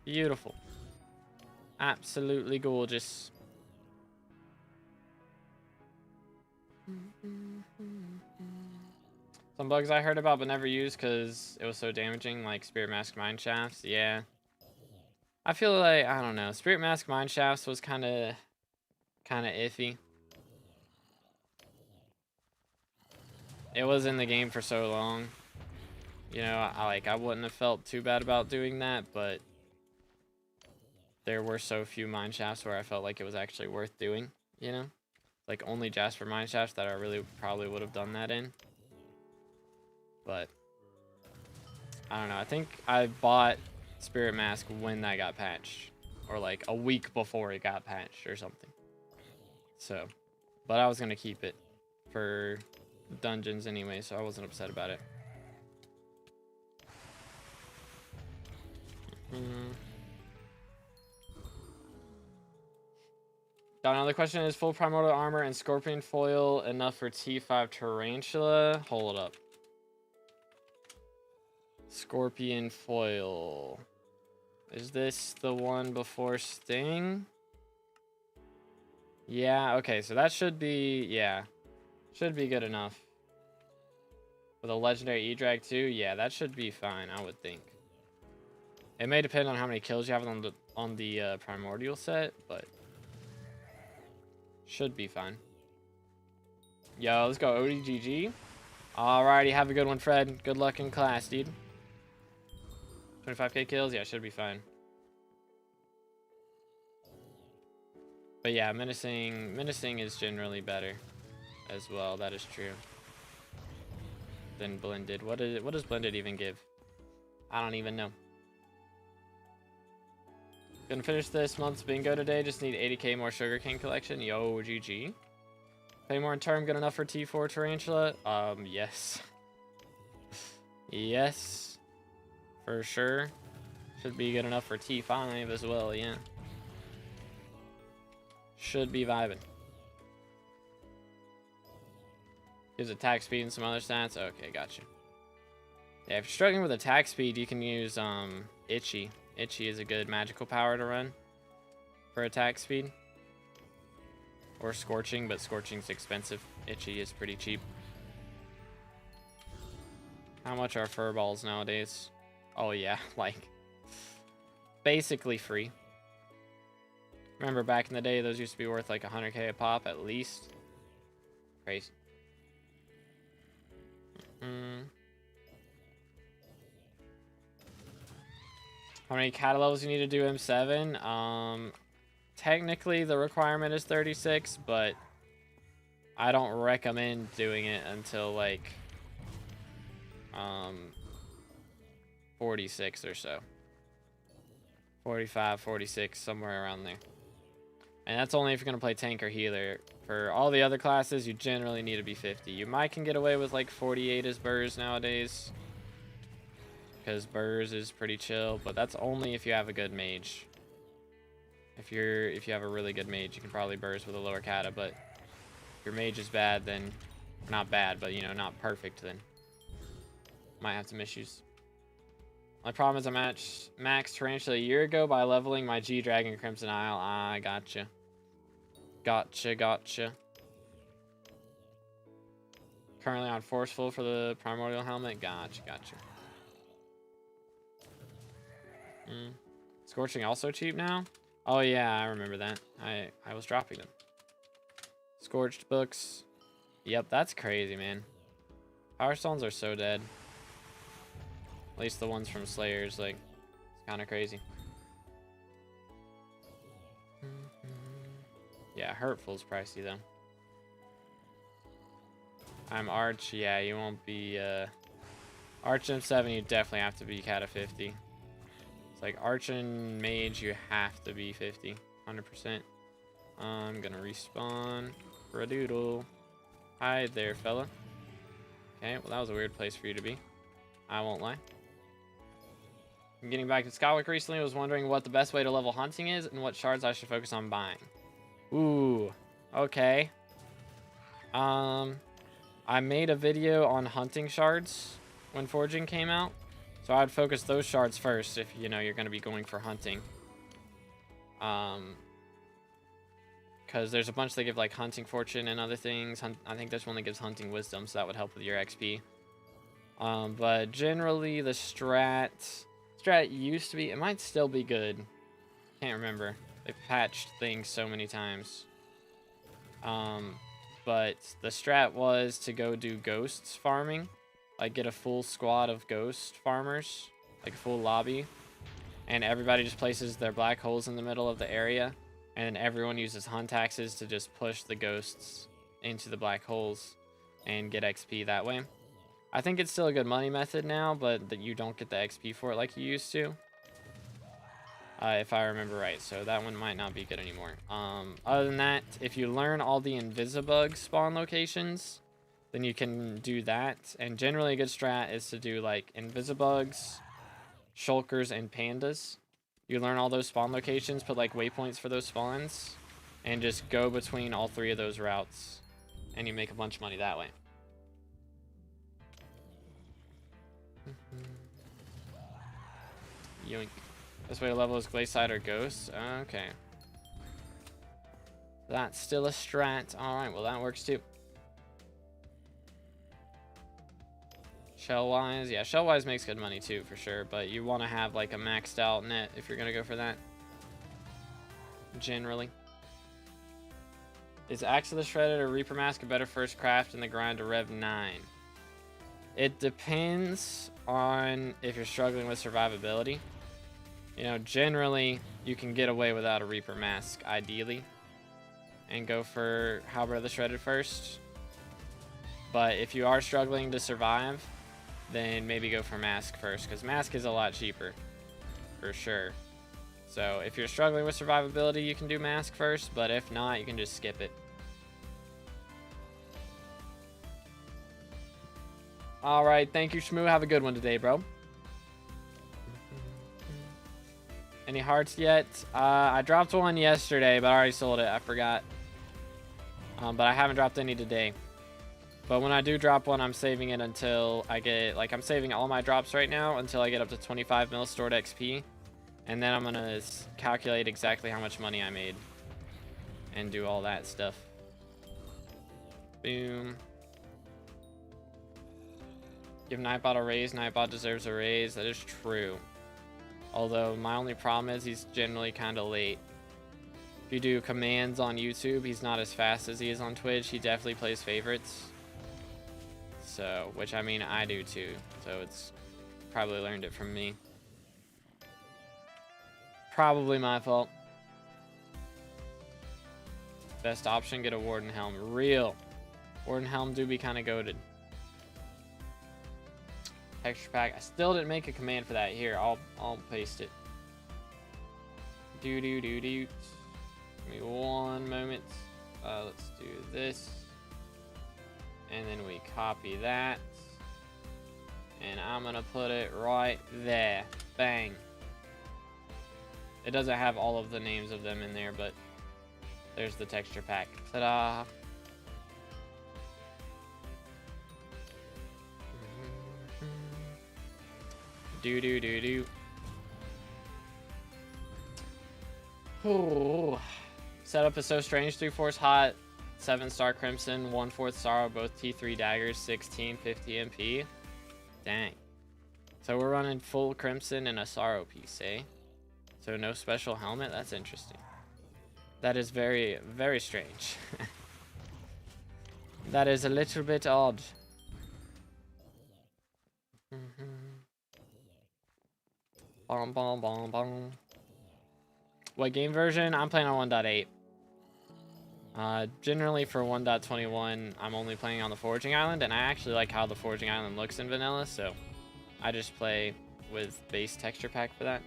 Beautiful. Absolutely gorgeous. Some bugs I heard about but never used because it was so damaging, like Spirit Mask Mine Shafts. Yeah. I feel like, I don't know, Spirit Mask Mineshafts was kind of iffy. It was in the game for so long. You know, I wouldn't have felt too bad about doing that, but there were so few Mineshafts where I felt like it was actually worth doing, you know? Like, only Jasper Mineshafts that I really probably would have done that in. But, I don't know. I think I bought Spirit Mask when that got patched. Or, like, a week before it got patched or something. So, but I was going to keep it for dungeons anyway, so I wasn't upset about it. Another question is, full primordial armor and scorpion foil enough for T5 tarantula? Hold up. Scorpion foil. Is this the one before Sting? Yeah, okay, so that should be, yeah. Should be good enough. With a legendary E-Drag too? Yeah, that should be fine, I would think. It may depend on how many kills you have on the primordial set, but should be fine. Yo, let's go ODGG. Alrighty, have a good one, Fred. Good luck in class, dude. 25k kills? Yeah, should be fine. But yeah, menacing is generally better as well. That is true. Than blended. What does blended even give? I don't even know. Gonna finish this month's bingo today. Just need 80k more sugarcane collection. Yo, GG. Pay more in term. Good enough for T4 tarantula? Yes. Yes. For sure. Should be good enough for T5 as well, yeah. Should be vibing. Gives attack speed and some other stats. Okay, gotcha. Yeah, if you're struggling with attack speed, you can use Itchy. Itchy is a good magical power to run for attack speed. Or Scorching, but Scorching's expensive. Itchy is pretty cheap. How much are fur balls nowadays? Oh yeah, like basically free. Remember back in the day, those used to be worth like 100k a pop at least. Crazy. How many cat levels you need to do M7? Technically the requirement is 36, but I don't recommend doing it until like 46 or so. 45, 46, somewhere around there. And that's only if you're going to play tank or healer. For all the other classes, you generally need to be 50. You might can get away with like 48 as Burrs nowadays, because Burrs is pretty chill, but that's only if you have a good mage. If you have a really good mage, you can probably Burrs with a lower kata, but if your mage is bad, then not bad, but you know, not perfect, then might have some issues. My problem is I maxed Tarantula a year ago by leveling my G-Dragon Crimson Isle. Ah, gotcha. Gotcha. Currently on Forceful for the Primordial Helmet. Gotcha. Scorching also cheap now? Oh yeah, I remember that. I was dropping them. Scorched books. Yep, that's crazy, man. Power Stones are so dead. At least the ones from Slayers, like, it's kind of crazy. Yeah, Hurtful's pricey, though. I'm Arch. Yeah, you won't be, Arch M7, you definitely have to be Kata 50. It's like Arch and Mage, you have to be 50. 100%. I'm gonna respawn for a doodle. Hi there, fella. Okay, well, that was a weird place for you to be. I won't lie. I'm getting back to SkyBlock recently. I was wondering what the best way to level hunting is and what shards I should focus on buying. Ooh, okay. I made a video on hunting shards when forging came out, so I'd focus those shards first if you know you're going to be going for hunting. Because there's a bunch that give like hunting fortune and other things. I think this one that gives hunting wisdom, so that would help with your XP. But generally the strat used to be, it might still be good, can't remember. They've patched things so many times. But the strat was to go do ghosts farming. Like get a full squad of ghost farmers. Like a full lobby. And everybody just places their black holes in the middle of the area. And then everyone uses hunt axes to just push the ghosts into the black holes and get XP that way. I think it's still a good money method now, but that you don't get the XP for it like you used to. If I remember right, so that one might not be good anymore. Other than that, if you learn all the Invisibug spawn locations, then you can do that. And generally a good strat is to do like Invisibugs, Shulkers, and Pandas. You learn all those spawn locations, put like waypoints for those spawns, and just go between all 3 of those routes. And you make a bunch of money that way. Yoink. This way to level is Glayside or Ghosts. Okay. That's still a strat. Alright, well that works too. Shell-wise, yeah, Shell-wise makes good money too, for sure. But you want to have like a maxed out net if you're going to go for that. Generally. Is Axe of the Shredded or Reaper Mask a better first craft in the grind to Rev 9? It depends on if you're struggling with survivability. You know, generally, you can get away without a Reaper Mask, ideally. And go for Halberd of the Shredded first. But if you are struggling to survive, then maybe go for Mask first. Because Mask is a lot cheaper. For sure. So, if you're struggling with survivability, you can do Mask first. But if not, you can just skip it. Alright, thank you, Shmoo. Have a good one today, bro. Any hearts yet? I dropped one yesterday, but I already sold it. I forgot. But I haven't dropped any today. But when I do drop one, I'm saving it until I get... Like, I'm saving all my drops right now until I get up to 25 mil stored XP. And then I'm going to calculate exactly how much money I made. And do all that stuff. Boom. Give Nightbot a raise. Nightbot deserves a raise. That is true. Although, my only problem is he's generally kind of late. If you do commands on YouTube, he's not as fast as he is on Twitch. He definitely plays favorites. So, which I mean, I do too. So, it's probably learned it from me. Probably my fault. Best option, get a Warden Helm. Real. Warden Helm do be kind of goated. Texture pack. I still didn't make a command for that. Here, I'll paste it. Do. Give me one moment. Let's do this. And then we copy that. And I'm gonna put it right there. Bang. It doesn't have all of the names of them in there, but there's the texture pack. Ta-da! Do. Ooh. Setup is so strange. 3/4 hot, 7-star crimson, 1/4 sorrow, both T3 daggers, 1650 MP. Dang. So we're running full crimson and a sorrow piece, eh? So no special helmet? That's interesting. That is very, very strange. That is a little bit odd. Bom. What game version? I'm playing on 1.8. Generally for 1.21, I'm only playing on the Foraging Island, and I actually like how the Foraging Island looks in vanilla, so I just play with base texture pack for that.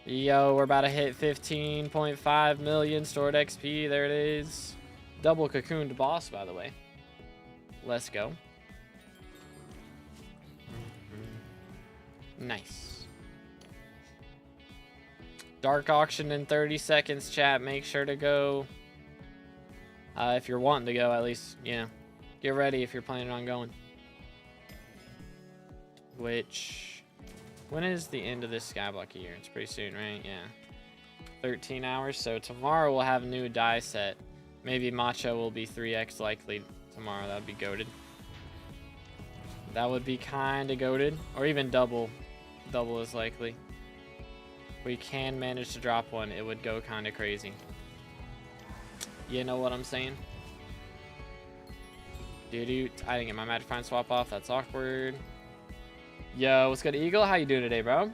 Yo, we're about to hit 15.5 million stored XP. There it is. Double cocooned boss, by the way. Let's go. Nice. Dark auction in 30 seconds, chat. Make sure to go. If you're wanting to go, at least, you know, get ready if you're planning on going. Which, when is the end of this skyblock year? It's pretty soon, right? Yeah. 13 hours. So tomorrow we'll have a new die set. Maybe Macho will be 3x likely tomorrow. That would be goated. That would be kind of goated. Or even double. Double is likely. we can manage to drop one, it would go kind of crazy. You know what I'm saying? Dude, I didn't get my Magic Find swap off. That's awkward. Yo, what's good, Eagle? How you doing today, bro?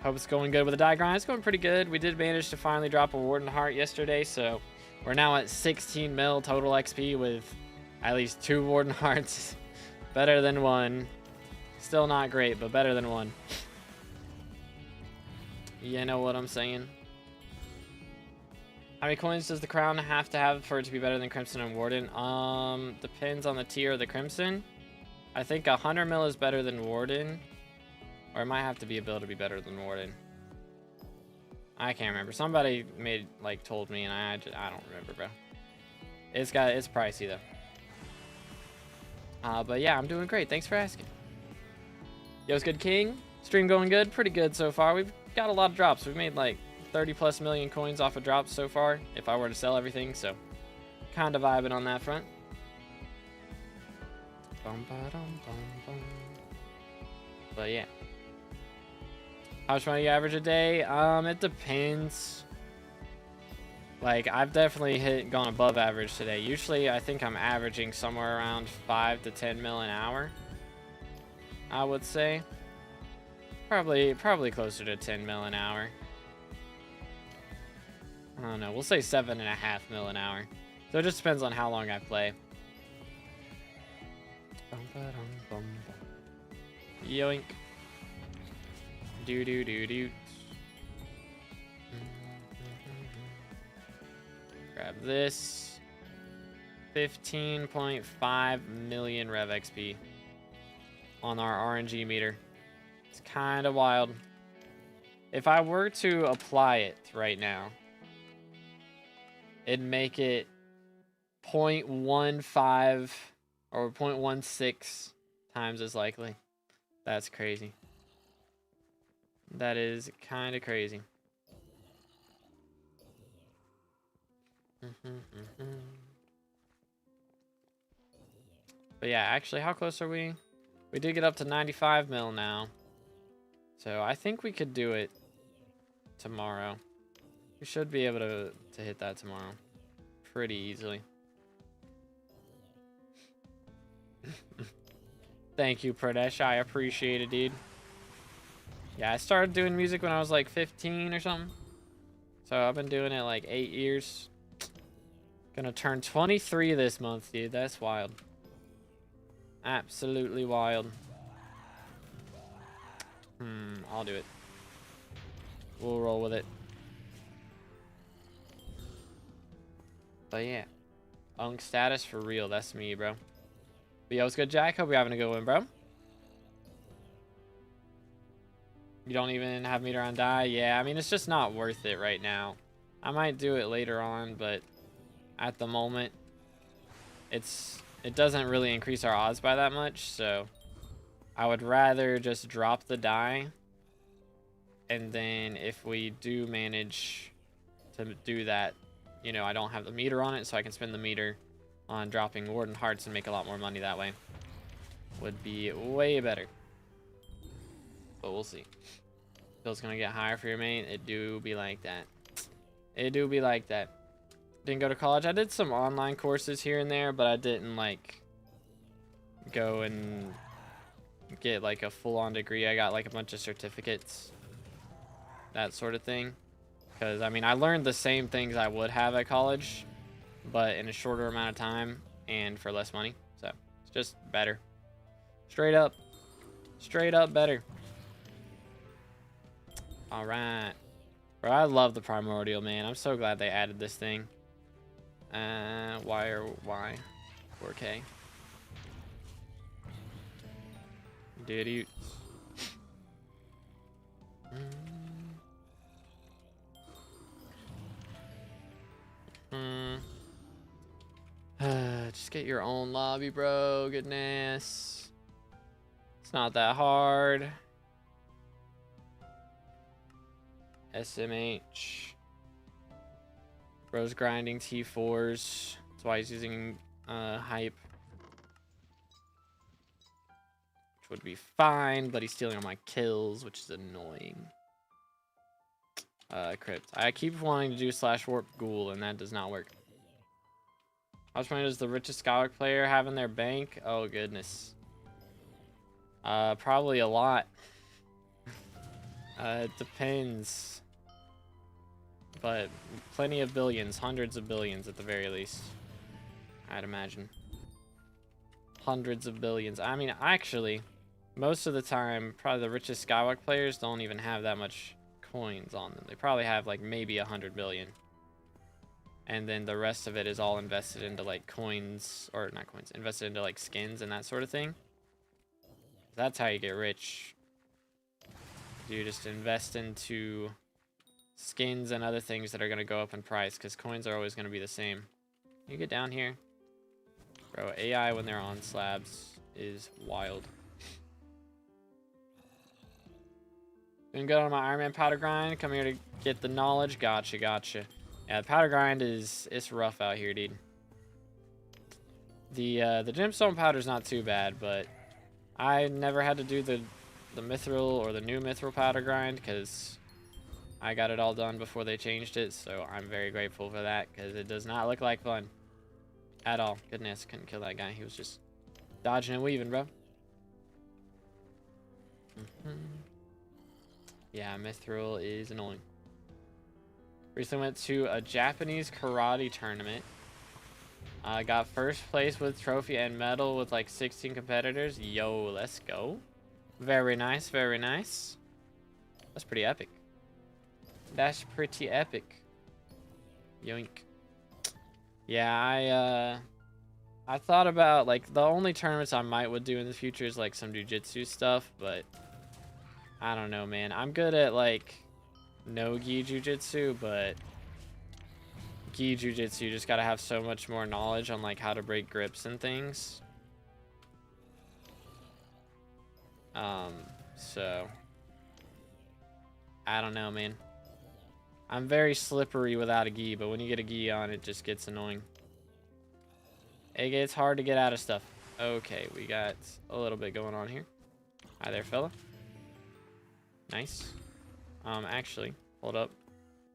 Hope it's going good with the die grind. It's going pretty good. We did manage to finally drop a Warden Heart yesterday, so we're now at 16 mil total XP with at least 2 Warden Hearts. Better than 1. Still not great, but better than 1. You know what I'm saying? How many coins does the crown have to have for it to be better than Crimson and Warden? Depends on the tier of the Crimson. I think 100 mil is better than Warden. Or it might have to be a bill to be better than Warden. I can't remember. Somebody told me, and I don't remember, bro. It's pricey though. But yeah, I'm doing great. Thanks for asking. Yo, it's good, King. Stream going good? Pretty good so far. We've got a lot of drops. We've made like 30+ million coins off of drops so far, if I were to sell everything, so kind of vibing on that front. But yeah. How much money you average a day? It depends. Like, I've definitely gone above average today. Usually, I think I'm averaging somewhere around 5 to 10 mil an hour, I would say. Probably closer to 10 mil an hour. I don't know. We'll say 7.5 mil an hour. So it just depends on how long I play. Yoink. Do. Grab this. 15.5 million Rev XP on our RNG meter. It's kind of wild. If I were to apply it right now, it'd make it 0.15 or 0.16 times as likely. That's crazy. That is kind of crazy. But yeah, actually, how close are we? We did get up to 95 mil now. So I think we could do it tomorrow. We should be able to hit that tomorrow pretty easily. Thank you, Pradesh. I appreciate it, dude. Yeah, I started doing music when I was like 15 or something. So I've been doing it like 8 years. Gonna turn 23 this month, dude. That's wild. Absolutely wild. I'll do it. We'll roll with it. But yeah. Unk status for real. That's me, bro. But yo, what's good, Jack? Hope you're having a good one, bro. You don't even have meter on die? Yeah, I mean, it's just not worth it right now. I might do it later on, but at the moment, it doesn't really increase our odds by that much, so I would rather just drop the die, and then if we do manage to do that, you know, I don't have the meter on it, so I can spend the meter on dropping Warden Hearts and make a lot more money that way. Would be way better. But we'll see. Bill's gonna get higher for your main. It do be like that. It do be like that. Didn't go to college. I did some online courses here and there, but I didn't like go and get like a full-on degree. I got like a bunch of certificates, that sort of thing. Because I mean, I learned the same things I would have at college, but in a shorter amount of time and for less money. So it's just better. Straight up better. All right, bro. I love the Primordial, man. I'm so glad they added this thing. Why 4K? Did you? Just get your own lobby, bro. Goodness. It's not that hard. SMH. Bro's grinding T4s. That's why he's using hype. Which would be fine, but he's stealing all my kills, which is annoying. crypt. I keep wanting to do /warp ghoul, and that does not work. How much money does the richest SkyBlock player have in their bank? Oh, goodness. Probably a lot. It depends. But plenty of billions, hundreds of billions at the very least. I'd imagine. Hundreds of billions. I mean, actually, most of the time, probably the richest SkyBlock players don't even have that much coins on them. They probably have like maybe 100 billion. And then the rest of it is all invested into like coins, or not coins, invested into like skins and that sort of thing. That's how you get rich. You just invest into skins and other things that are going to go up in price, because coins are always going to be the same. You get down here. Bro, AI when they're on slabs is wild. Doing good on my Iron Man powder grind. Come here to get the knowledge. Gotcha, gotcha. Yeah, the powder grind it's rough out here, dude. The gemstone powder's not too bad, but I never had to do the mithril or the new mithril powder grind, because I got it all done before they changed it, so I'm very grateful for that, because it does not look like fun at all. Goodness, couldn't kill that guy. He was just dodging and weaving, bro. Yeah, mithril is annoying. Recently went to a Japanese karate tournament. Got first place with trophy and medal with like 16 competitors. Yo, let's go. Very nice, very nice. That's pretty epic. That's pretty epic. Yoink. Yeah, I thought about like the only tournaments I would do in the future is like some jujitsu stuff, but I don't know, man. I'm good at like no-gi jujitsu, but gi jujitsu you just gotta have so much more knowledge on like how to break grips and things. So I don't know, man. I'm very slippery without a gi, but when you get a gi on, it just gets annoying. It gets hard to get out of stuff. Okay, we got a little bit going on here. Hi there, fella. Nice. Actually, hold up.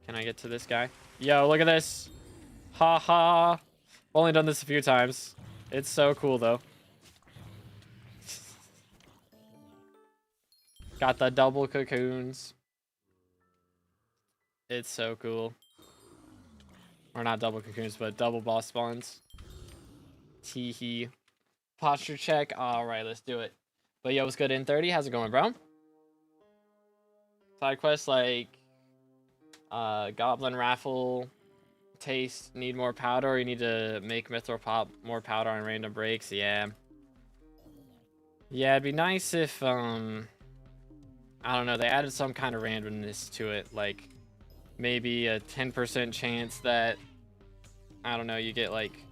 Can I get to this guy? Yo, look at this. Ha ha. I've only done this a few times. It's so cool, though. Got the double cocoons. It's so cool. Or not double cocoons, but double boss spawns. Teehee. Posture check. Alright, let's do it. But yo, what's good in 30? How's it going, bro? Side quests like Goblin Raffle, Taste, need more powder, or you need to make Mithril pop more powder on random breaks. Yeah. Yeah, it'd be nice if, I don't know, they added some kind of randomness to it, like maybe a 10% chance that, I don't know, you get like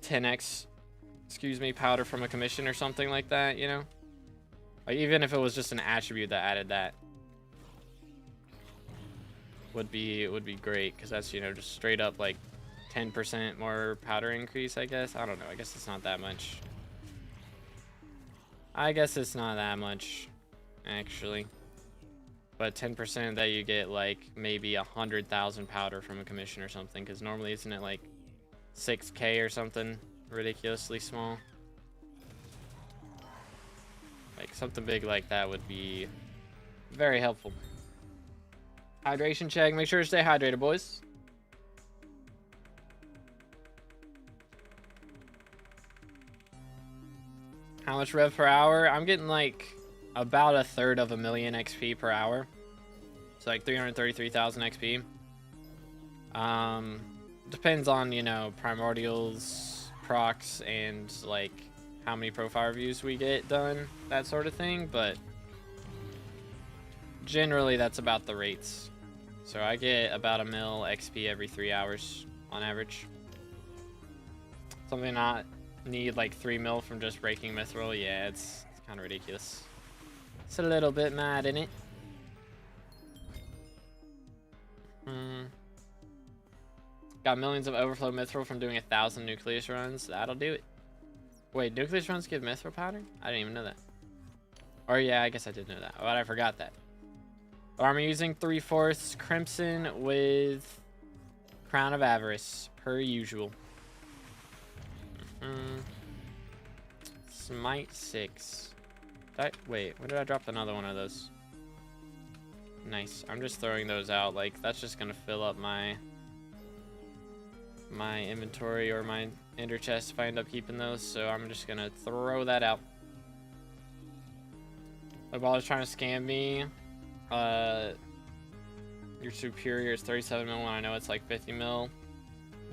10x, powder from a commission or something like that, you know? Like, even if it was just an attribute that added that, would be great, because that's, you know, just straight up like 10% more powder increase, I guess. I don't know, I guess it's not that much. I guess it's not that much, actually. But 10% that you get like maybe 100,000 powder from a commission or something, because normally isn't it like 6k or something ridiculously small? Like something big like that would be very helpful. Hydration check. Make sure to stay hydrated, boys. How much rev per hour? I'm getting like about 1/3 of a million XP per hour. It's like 333,000 XP. Depends on, you know, primordials, procs, and like how many profile reviews we get done, that sort of thing, but generally that's about the rates. So I get about 1 mil XP every 3 hours on average. Something not need like 3 mil from just breaking mithril. Yeah, it's kind of ridiculous. It's a little bit mad, isn't it? Got millions of overflow mithril from doing 1,000 nucleus runs. That'll do it. Wait, nucleus runs give mithril powder? I didn't even know that. Or yeah, I guess I did know that, but I forgot that. I'm using 3/4 Crimson with Crown of Avarice, per usual. Smite 6. Wait, when did I drop another one of those? Nice. I'm just throwing those out. Like, that's just gonna fill up my inventory or my ender chest if I end up keeping those. So I'm just gonna throw that out. The ball is trying to scam me. Your superior is 37 mil when I know it's like 50 mil.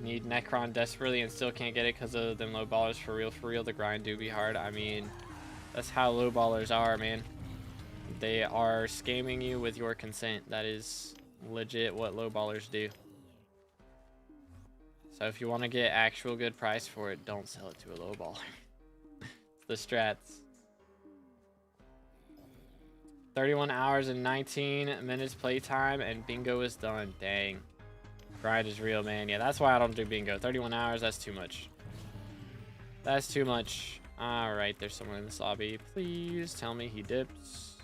Need Necron desperately and still can't get it because of them low ballers. For real, the grind do be hard. I mean, that's how low ballers are, man. They are scamming you with your consent. That is legit what low ballers do. So if you want to get actual good price for it, don't sell it to a low baller. It's the strats. 31 hours and 19 minutes playtime and bingo is done. Dang. Grind is real, man. Yeah, that's why I don't do bingo. 31 hours, that's too much. That's too much. Alright, there's someone in this lobby. Please tell me he dips.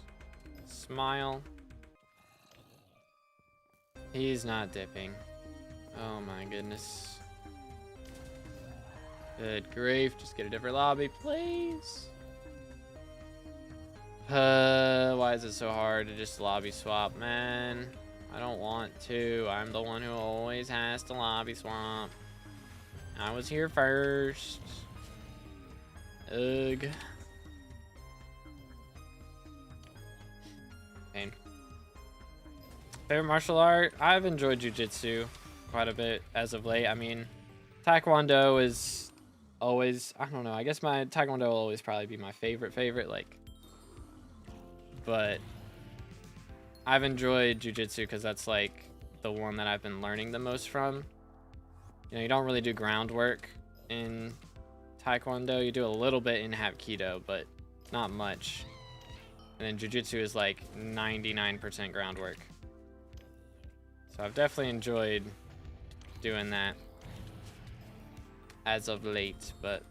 Smile. He's not dipping. Oh my goodness. Good grief. Just get a different lobby, please. Why is it so hard to just lobby swap, man? I don't want to. I'm the one who always has to lobby swap. I was here first. Ugh. Pain. Favorite martial art? I've enjoyed jiu-jitsu quite a bit as of late. I mean, taekwondo is always, I don't know, I guess my taekwondo will always probably be my favorite, like, but I've enjoyed jiu-jitsu because that's like the one that I've been learning the most from. You know, you don't really do groundwork in taekwondo. You do a little bit in hapkido, but not much. And then jiu-jitsu is like 99% groundwork. So I've definitely enjoyed doing that as of late, but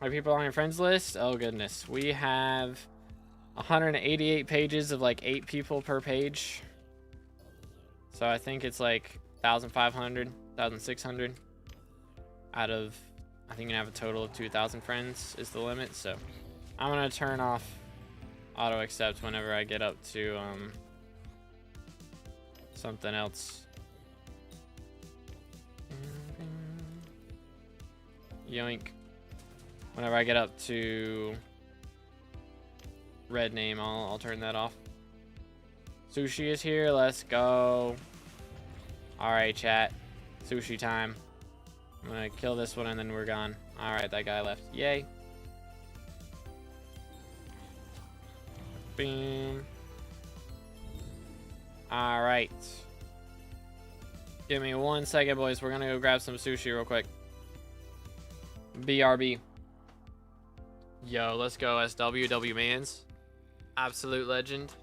are people on your friends list? Oh goodness, we have 188 pages of like 8 people per page. So I think it's like 1,500, 1,600 out of, I think you can have a total of 2,000 friends is the limit. So I'm gonna turn off auto accept whenever I get up to something else. Yoink. Whenever I get up to red name, I'll turn that off. Sushi is here. Let's go. All right, chat. Sushi time. I'm gonna kill this one and then we're gone. All right, that guy left. Yay. Boom. All right. Give me 1 second, boys. We're gonna go grab some sushi real quick. BRB. Yo, let's go SW Mans. Absolute legend.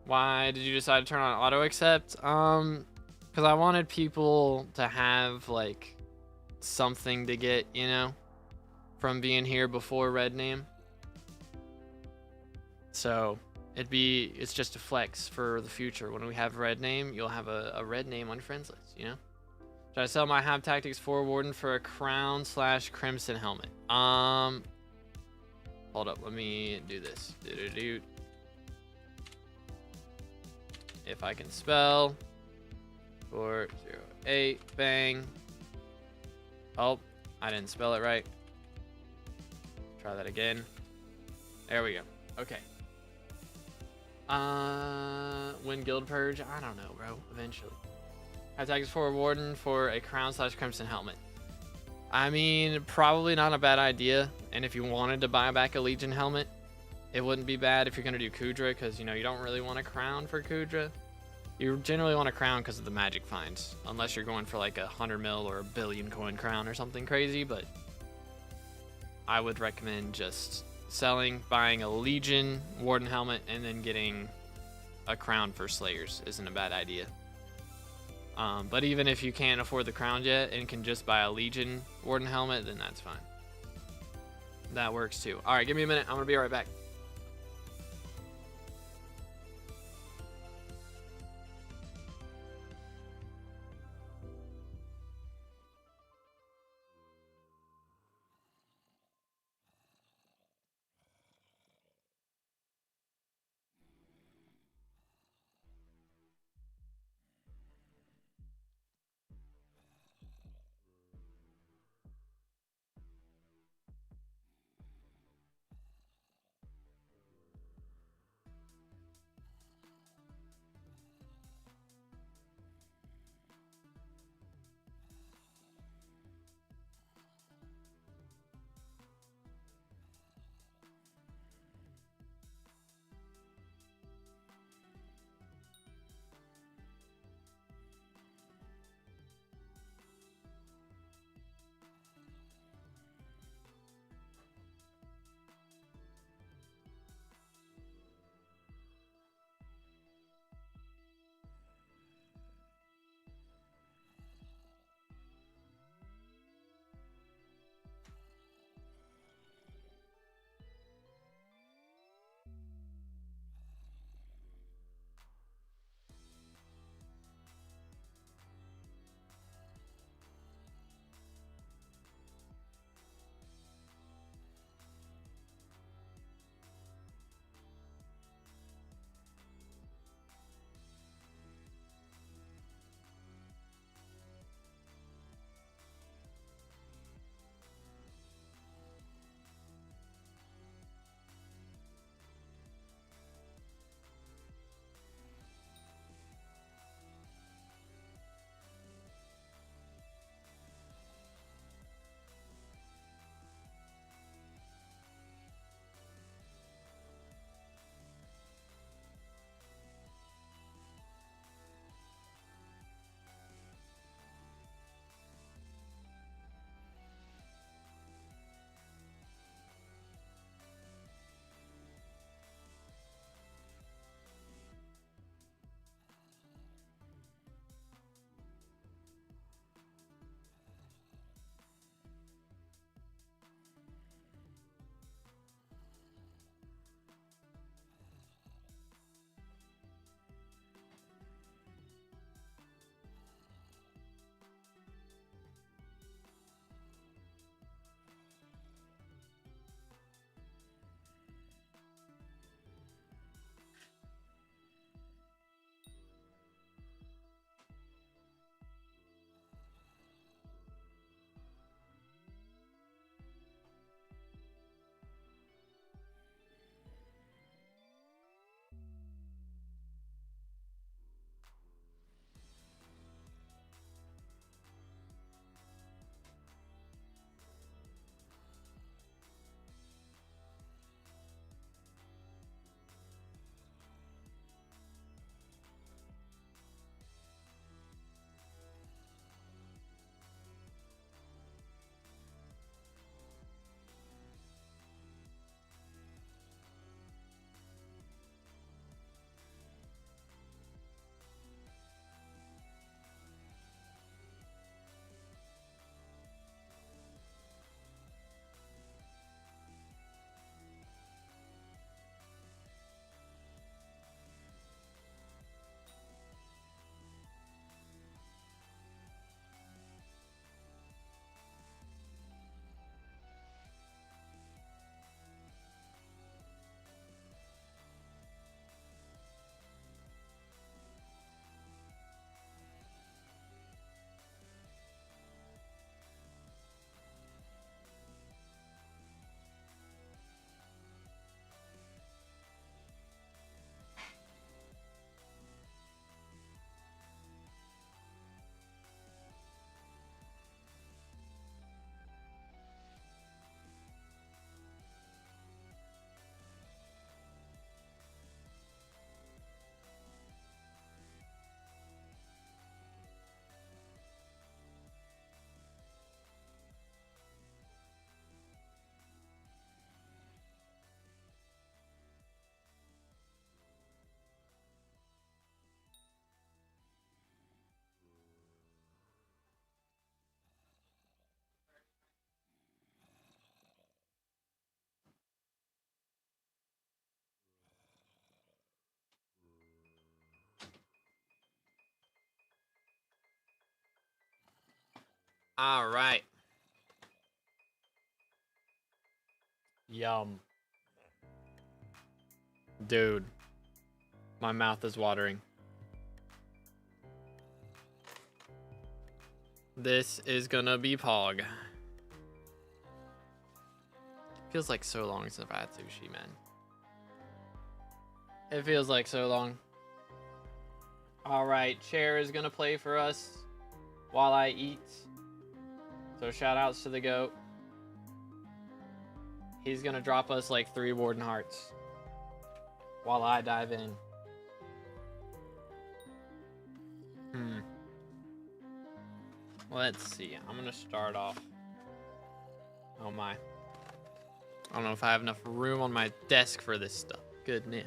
Why did you decide to turn on auto accept? Because I wanted people to have like something to get, you know, from being here before red name. So it's just a flex for the future. When we have red name, you'll have a red name on your friends list, you know? Should I sell my Hab Tactics 4 Warden for a crown/crimson helmet? Hold up, let me do this. If I can spell. 408, bang. Oh, I didn't spell it right. Try that again. There we go. Okay. Win Guild Purge? I don't know, bro. Eventually. Tactics 4 Warden for a crown/crimson helmet. I mean, probably not a bad idea. And if you wanted to buy back a Legion helmet, it wouldn't be bad if you're going to do Kudra, because, you know, you don't really want a crown for Kudra. You generally want a crown because of the magic finds, unless you're going for like 100 mil or a billion coin crown or something crazy. But I would recommend just buying a Legion Warden helmet, and then getting a crown for Slayers isn't a bad idea. But even if you can't afford the crown yet and can just buy a Legion Warden helmet, then that's fine. That works too. All right, give me a minute. I'm gonna be right back. All right. Yum. Dude. My mouth is watering. This is gonna be Pog. Feels like so long since I've had sushi, man. It feels like so long. Alright, Chair is gonna play for us while I eat. So shout outs to the goat. He's gonna drop us like 3 Warden Hearts while I dive in. Let's see. I'm gonna start off. Oh my. I don't know if I have enough room on my desk for this stuff. Goodness.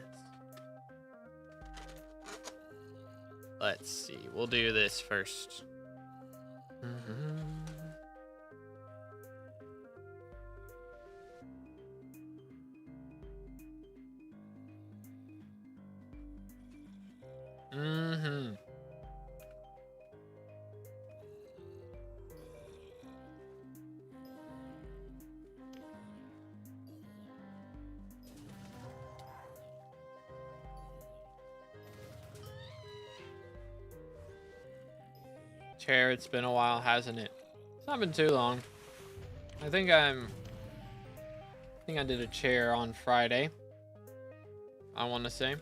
Let's see. We'll do this first. Chair, it's been a while, hasn't it? It's not been too long. I think I did a chair on Friday. I want to say.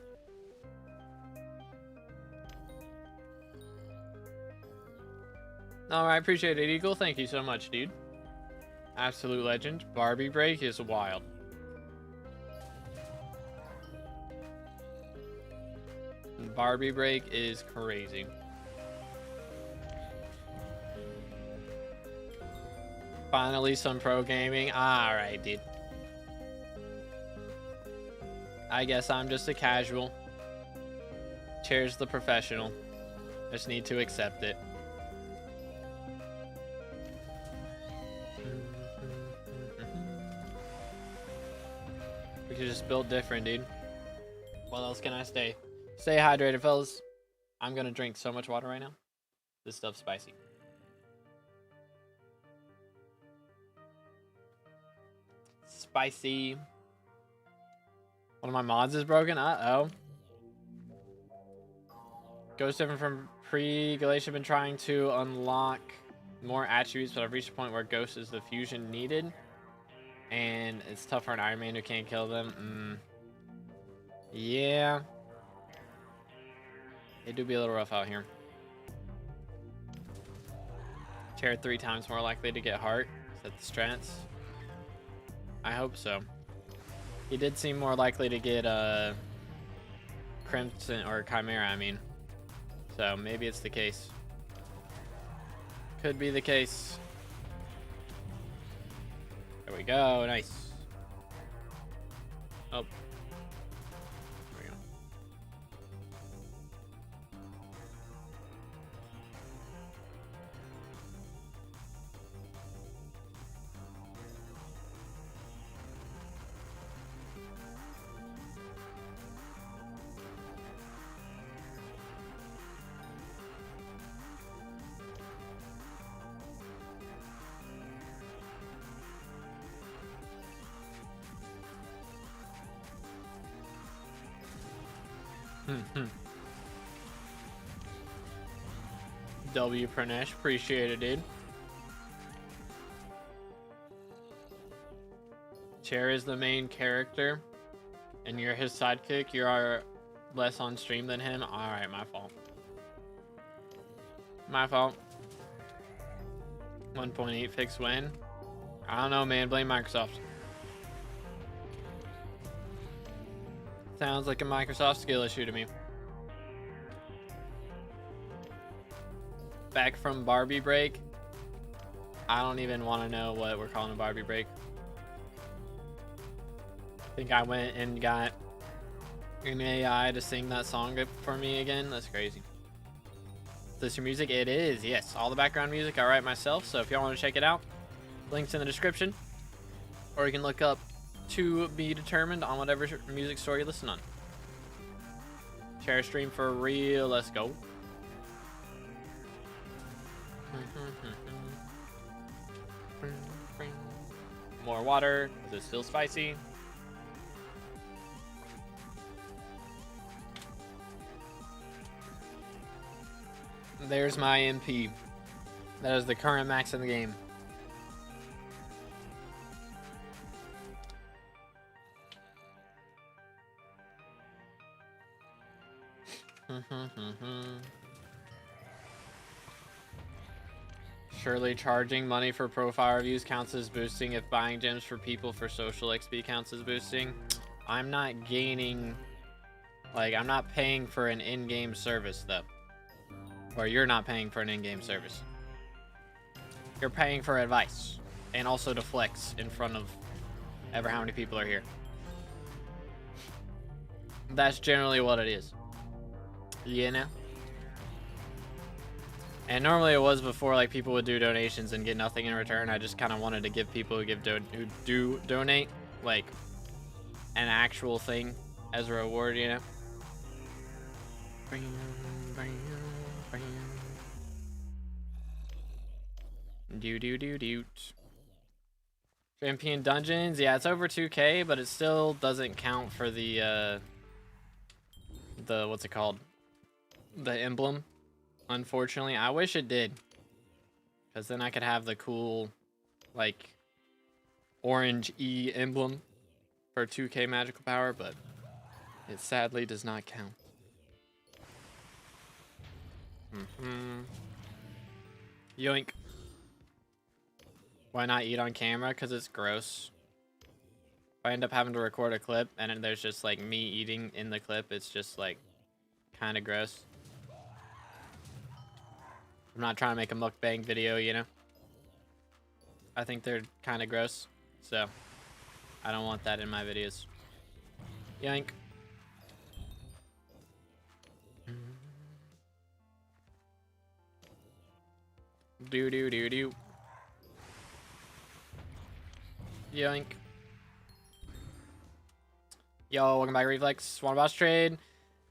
Alright, appreciate it, Eagle. Thank you so much, dude. Absolute legend. Barbie Break is wild. Barbie Break is crazy. Finally, some pro gaming. Alright, dude. I guess I'm just a casual. Chair's the professional. Just need to accept it. We could just build different, dude. What else can I say? Stay hydrated, fellas. I'm gonna drink so much water right now. This stuff's spicy. Spicy. One of my mods is broken. Uh-oh. Ghost different from pre-Glacier. Been trying to unlock more attributes, but I've reached a point where Ghost is the fusion needed. And it's tough for an Iron Man who can't kill them. Yeah. It do be a little rough out here. Chair 3 times more likely to get heart. Is that the strats? I hope so. He did seem more likely to get Crimson or Chimera, I mean. So maybe it's the case. Could be the case. There we go. Nice. Oh. There we go. W Pranesh, appreciate it, dude. Chair is the main character, and you're his sidekick. You are less on stream than him. All right, my fault. My fault. 1.8 fix win. I don't know, man. Blame Microsoft. Sounds like a Microsoft skill issue to me. Back from Barbie break. I don't even want to know what we're calling a Barbie break. I think I went and got an AI to sing that song for me again. That's crazy. Is this your music? It is, yes. All the background music I write myself, so if y'all want to check it out, links in the description. Or you can look up To Be Determined on whatever music store you listen on. Share a stream for real. Let's go. more water because it's still spicy. There's my MP. That is the current max in the game. Surely charging money for profile reviews counts as boosting if buying gems for people for social XP counts as boosting. I'm not gaining, like, I'm not paying for an in-game service though. Or you're not paying for an in-game service. You're paying for advice and also to flex in front of ever how many people are here. That's generally what it is. You know? And normally it was before, like, people would do donations and get nothing in return. I just kind of wanted to give people who do donate, like, an actual thing as a reward, you know? Champion dungeons, yeah, it's over 2K, but it still doesn't count for the what's it called? The emblem. Unfortunately, I wish it did, because then I could have the cool, like, orange E emblem for 2K magical power, but it sadly does not count. Yoink. Why not eat on camera? Because it's gross. If I end up having to record a clip and then there's just like me eating in the clip, it's just like kind of gross. I'm not trying to make a mukbang video, you know? I think they're kind of gross, so I don't want that in my videos. Yoink. Do do do do. Yoink. Yo, welcome back, Reflex. Want a boss trade?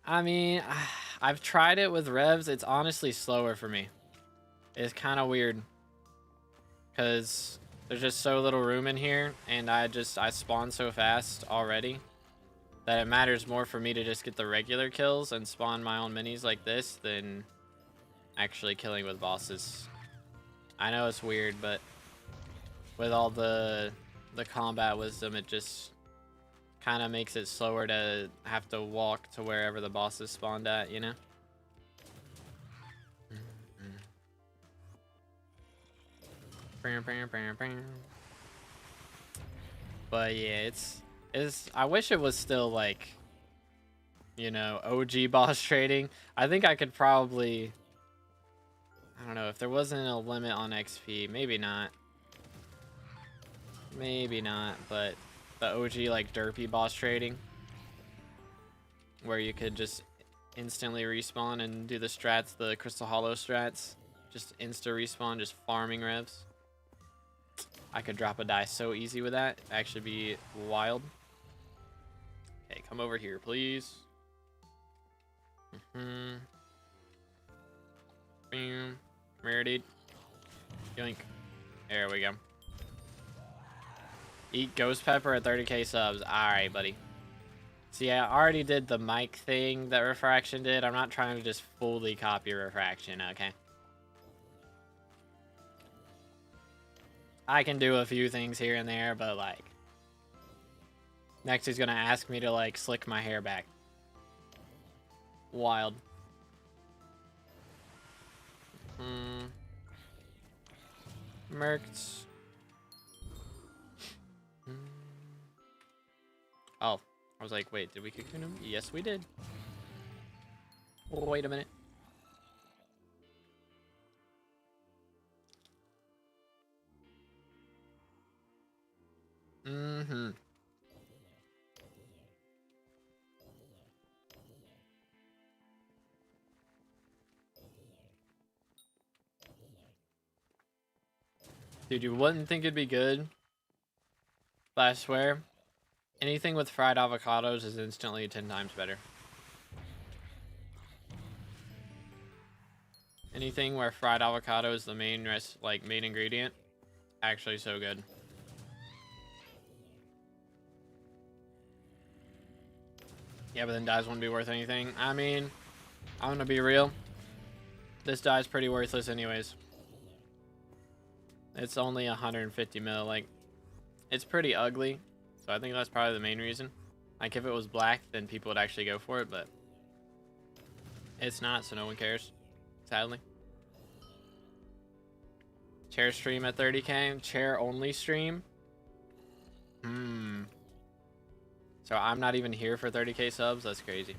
I mean, I've tried it with Revs. It's honestly slower for me. It's kind of weird, because there's just so little room in here, and I spawn so fast already that it matters more for me to just get the regular kills and spawn my own minis like this than actually killing with bosses. I know it's weird, but with all the combat wisdom, it just kind of makes it slower to have to walk to wherever the bosses spawned at, you know? But yeah, it's I wish it was still like, you know, OG boss trading. I think I could probably, I don't know, if there wasn't a limit on XP, maybe not. Maybe not, but the OG like derpy boss trading, where you could just instantly respawn and do the strats, the Crystal Hollow strats, just insta respawn, just farming revs. I could drop a die so easy with that. Actually be wild. Hey, come over here, please. Bam. Come here, dude. Yoink. There we go. Eat Ghost Pepper at 30k subs. Alright, buddy. See, I already did the mic thing that Refraction did. I'm not trying to just fully copy Refraction, okay? I can do a few things here and there, but like, next he's gonna ask me to like slick my hair back. Wild. Mercs. Oh, I was like, wait, did we cocoon him? Yes, we did. Wait a minute. Dude, you wouldn't think it'd be good, but I swear, anything with fried avocados is instantly 10 times better. Anything where fried avocado is the main main ingredient, actually so good. Yeah, but then dyes wouldn't be worth anything. I mean, I'm gonna be real. This dye's pretty worthless anyways. It's only 150 mil. Like, it's pretty ugly. So I think that's probably the main reason. Like, if it was black, then people would actually go for it, but it's not, so no one cares, sadly. Chair stream at 30k? Chair only stream? So I'm not even here for 30k subs? That's crazy.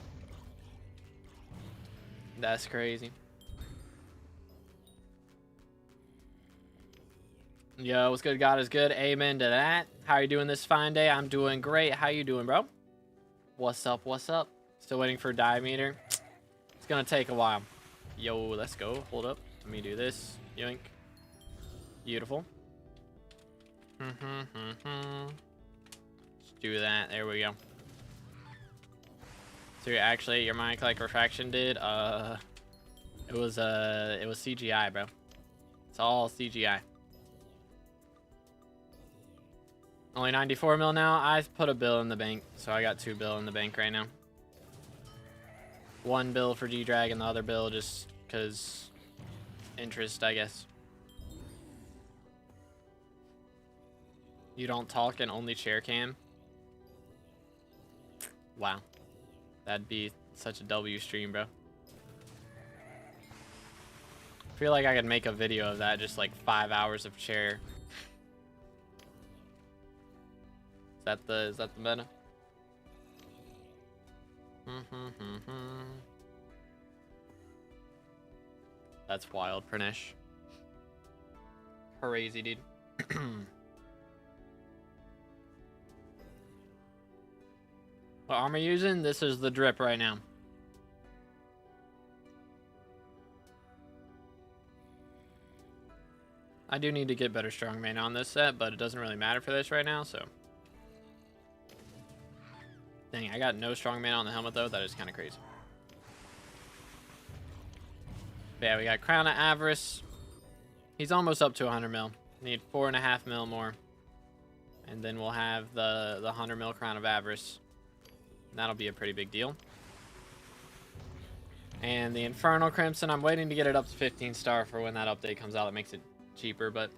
That's crazy. Yo, what's good? God is good. Amen to that. How are you doing this fine day? I'm doing great. How you doing, bro? What's up? What's up? Still waiting for dye meter. It's gonna take a while. Yo, let's go. Hold up. Let me do this. Yoink. Beautiful. Let's do that. There we go. So you're actually, your mic like Refraction did? It was CGI, bro. It's all CGI. Only 94 mil now. I put a bill in the bank, so I got 2 bill in the bank right now. 1 bill for G-Drag and the other bill just because interest, I guess. You don't talk and only chair cam? Wow. That'd be such a W stream, bro. I feel like I could make a video of that, just like 5 hours of chair. Is that the meta? That's wild, Pranesh. Crazy, dude. What armor you using? This is the drip right now. I do need to get better strongman on this set, but it doesn't really matter for this right now, so. Dang, I got no strongman on the helmet though. That is kind of crazy. But yeah, we got Crown of Avarice. He's almost up to 100 mil. Need 4.5 mil more. And then we'll have the 100 mil Crown of Avarice. That'll be a pretty big deal. And the Infernal Crimson, I'm waiting to get it up to 15 star for when that update comes out. That makes it cheaper, but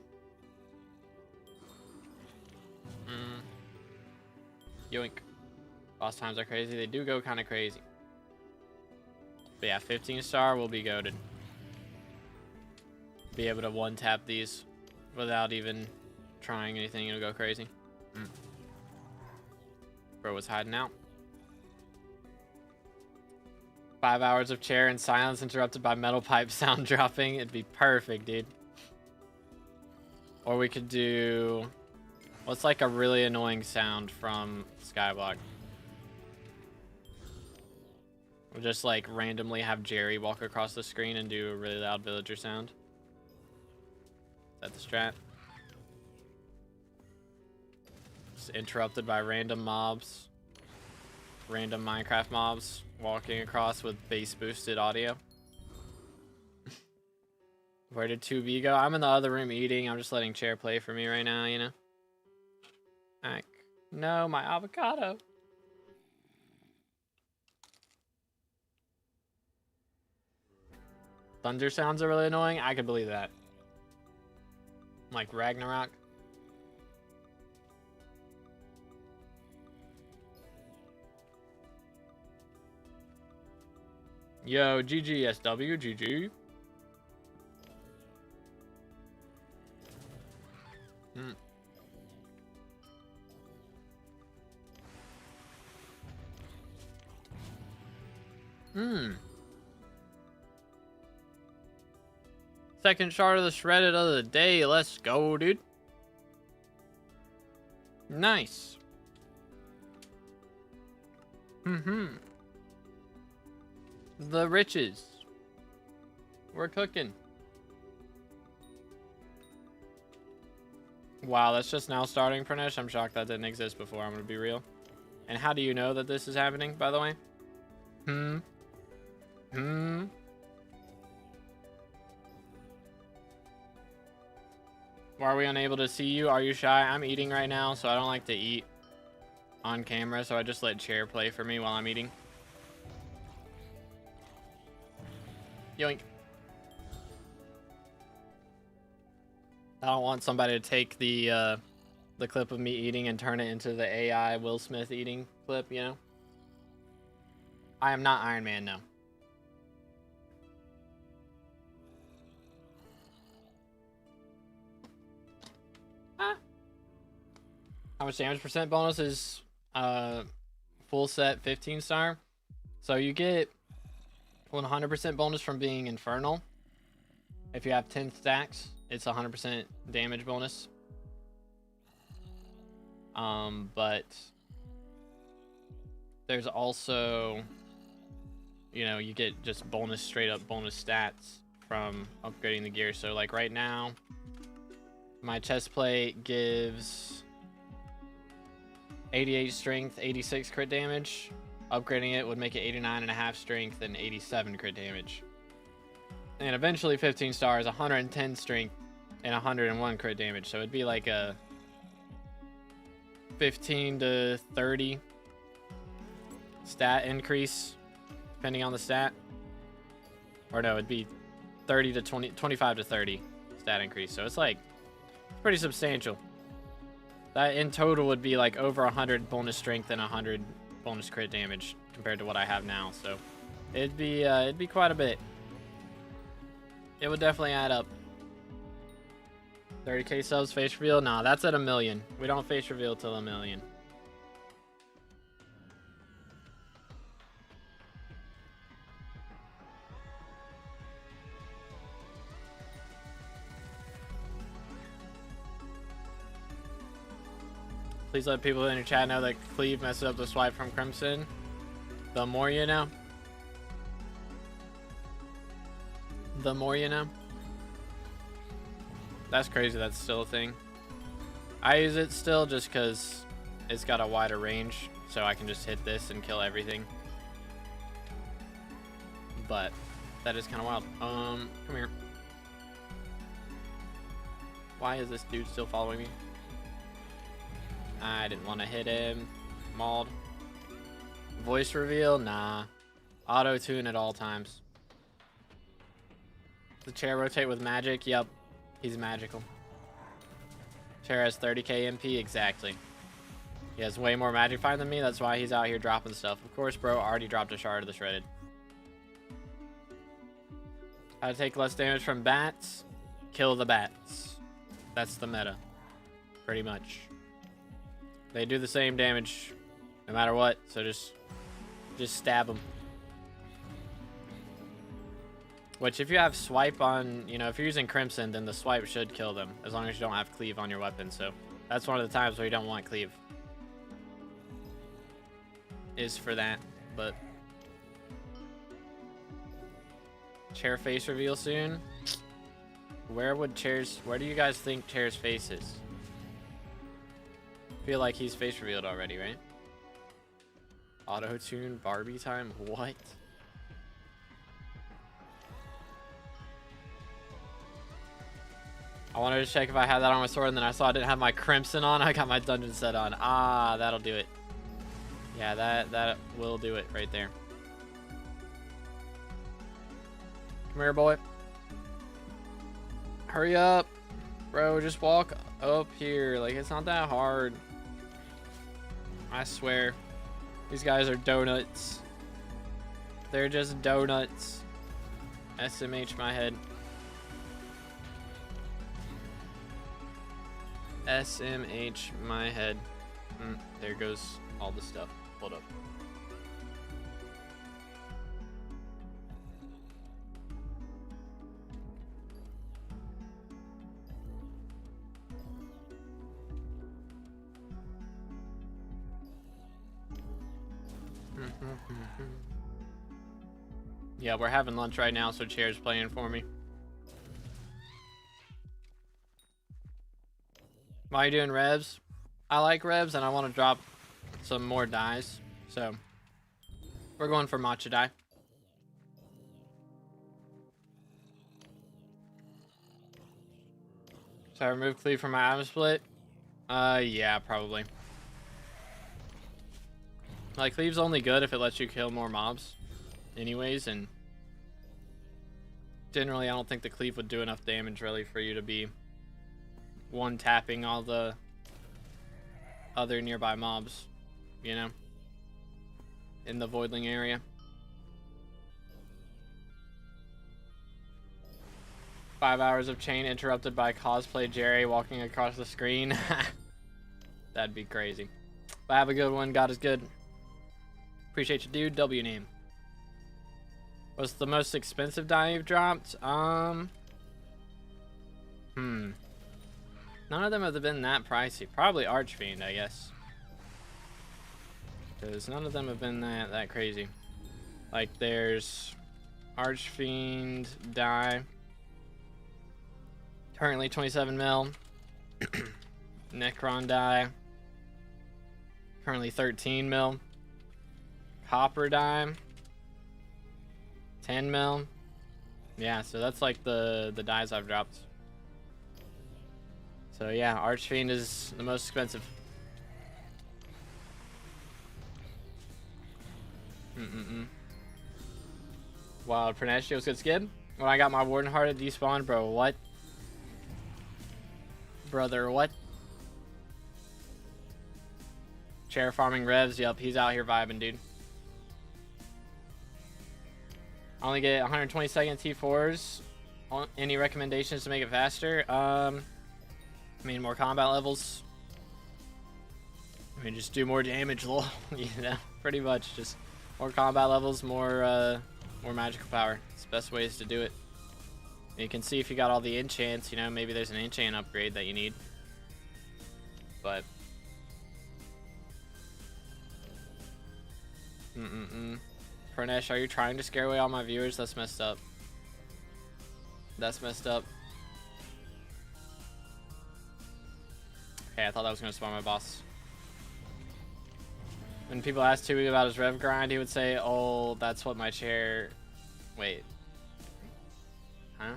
yoink. Boss times are crazy. They do go kind of crazy. But yeah, 15 star will be goated. Be able to one tap these without even trying anything. It'll go crazy. Bro was hiding out. 5 hours of chair and silence interrupted by metal pipe sound dropping. It'd be perfect, dude. Or we could do... what's like a really annoying sound from SkyBlock? We'll just like randomly have Jerry walk across the screen and do a really loud villager sound. Is that the strat? Just interrupted by random mobs. Random Minecraft mobs walking across with bass boosted audio. Where did 2B go? I'm in the other room eating. I'm just letting chair play for me right now, you know? Like, no, my avocado. Thunder sounds are really annoying. I could believe that. Like Ragnarok. Yo, GGSW, GG. Second shard of the shredded of the day. Let's go, dude. Nice. The riches. We're cooking. Wow, that's just now starting, Pranesh. I'm shocked that didn't exist before. I'm gonna be real. And how do you know that this is happening, by the way? Why are we unable to see you? Are you shy? I'm eating right now, so I don't like to eat on camera, so I just let chair play for me while I'm eating. Yoink. I don't want somebody to take the clip of me eating and turn it into the AI Will Smith eating clip, you know? I am not Iron Man, no. How much damage percent bonus is full set 15 star? So you get 100% bonus from being infernal. If you have 10 stacks, it's 100% damage bonus. But there's also, you know, you get just bonus, straight up bonus stats from upgrading the gear. So like right now, my chest plate gives 88 strength, 86 crit damage. Upgrading it would make it 89.5 strength and 87 crit damage. And eventually 15 stars, 110 strength and 101 crit damage. So it'd be like a 15 to 30 stat increase depending on the stat. Or no, it'd be 30 to 20, 25 to 30 stat increase. So it's like pretty substantial. That in total would be like over 100 bonus strength and 100 bonus crit damage compared to what I have now. So it'd be quite a bit. It would definitely add up. 30k subs face reveal? Nah, that's at 1 million. We don't face reveal till 1 million. Please let people in your chat know that Cleve messed up the swipe from Crimson. The more you know. The more you know. That's crazy, that's still a thing. I use it still just because it's got a wider range, so I can just hit this and kill everything. But that is kind of wild. Come here. Why is this dude still following me? I didn't want to hit him. Mauled. Voice reveal? Nah. Auto tune at all times. The chair rotate with magic? Yep. He's magical. Chair has 30k MP? Exactly. He has way more magic find than me. That's why he's out here dropping stuff. Of course, bro. Already dropped a shard of the shredded. How to take less damage from bats? Kill the bats. That's the meta. Pretty much. They do the same damage no matter what, so just stab them. Which, if you have swipe on, you know, if you're using Crimson, then the swipe should kill them, as long as you don't have cleave on your weapon. So that's one of the times where you don't want cleave. Is for that, but chair face reveal soon. Where do you guys think chair's face is? Feel like he's face revealed already, right? Auto tune Barbie time? What? I wanted to check if I had that on my sword, and then I saw I didn't have my Crimson on. I got my dungeon set on. Ah, that'll do it. Yeah, that will do it right there. Come here, boy. Hurry up. Bro, just walk up here. Like, it's not that hard. I swear. These guys are donuts. They're just donuts. SMH my head. SMH my head. There goes all the stuff. Hold up. Yeah, we're having lunch right now, so Chair's playing for me. Why are you doing Revs? I like Revs, and I want to drop some more dies, so we're going for matcha die. So I remove cleave from my item split? Yeah, probably. Like, cleave's only good if it lets you kill more mobs anyways, and Generally, I don't think the cleave would do enough damage really for you to be one-tapping all the other nearby mobs, you know, in the voidling area. 5 hours of chain interrupted by cosplay Jerry walking across the screen. That'd be crazy. But have a good one. God is good. Appreciate you, dude. W name. What's the most expensive dye you've dropped? None of them have been that pricey. Probably Archfiend, I guess. Because none of them have been that crazy. Like, there's Archfiend dye. Currently 27 mil. Necron dye. Currently 13 mil. Copper dye. 10 mil. Yeah, so that's like the dyes I've dropped. So yeah, Archfiend is the most expensive. Wild Pernestio's good skid. When I got my Warden Heart at despawn, bro, what? Brother, what? Chair farming Revs, yep, he's out here vibing, dude. I only get 120-second T4s. Any recommendations to make it faster? I mean, more combat levels. I mean, just do more damage, lol. You know, pretty much just more combat levels, more magical power. It's the best ways to do it. You can see if you got all the enchants, you know, maybe there's an enchant upgrade that you need. But Pranesh, are you trying to scare away all my viewers? That's messed up. That's messed up. Okay, I thought that was gonna spawn my boss. When people ask Tui about his rev grind, he would say, "Oh, that's what my chair." Wait. Huh?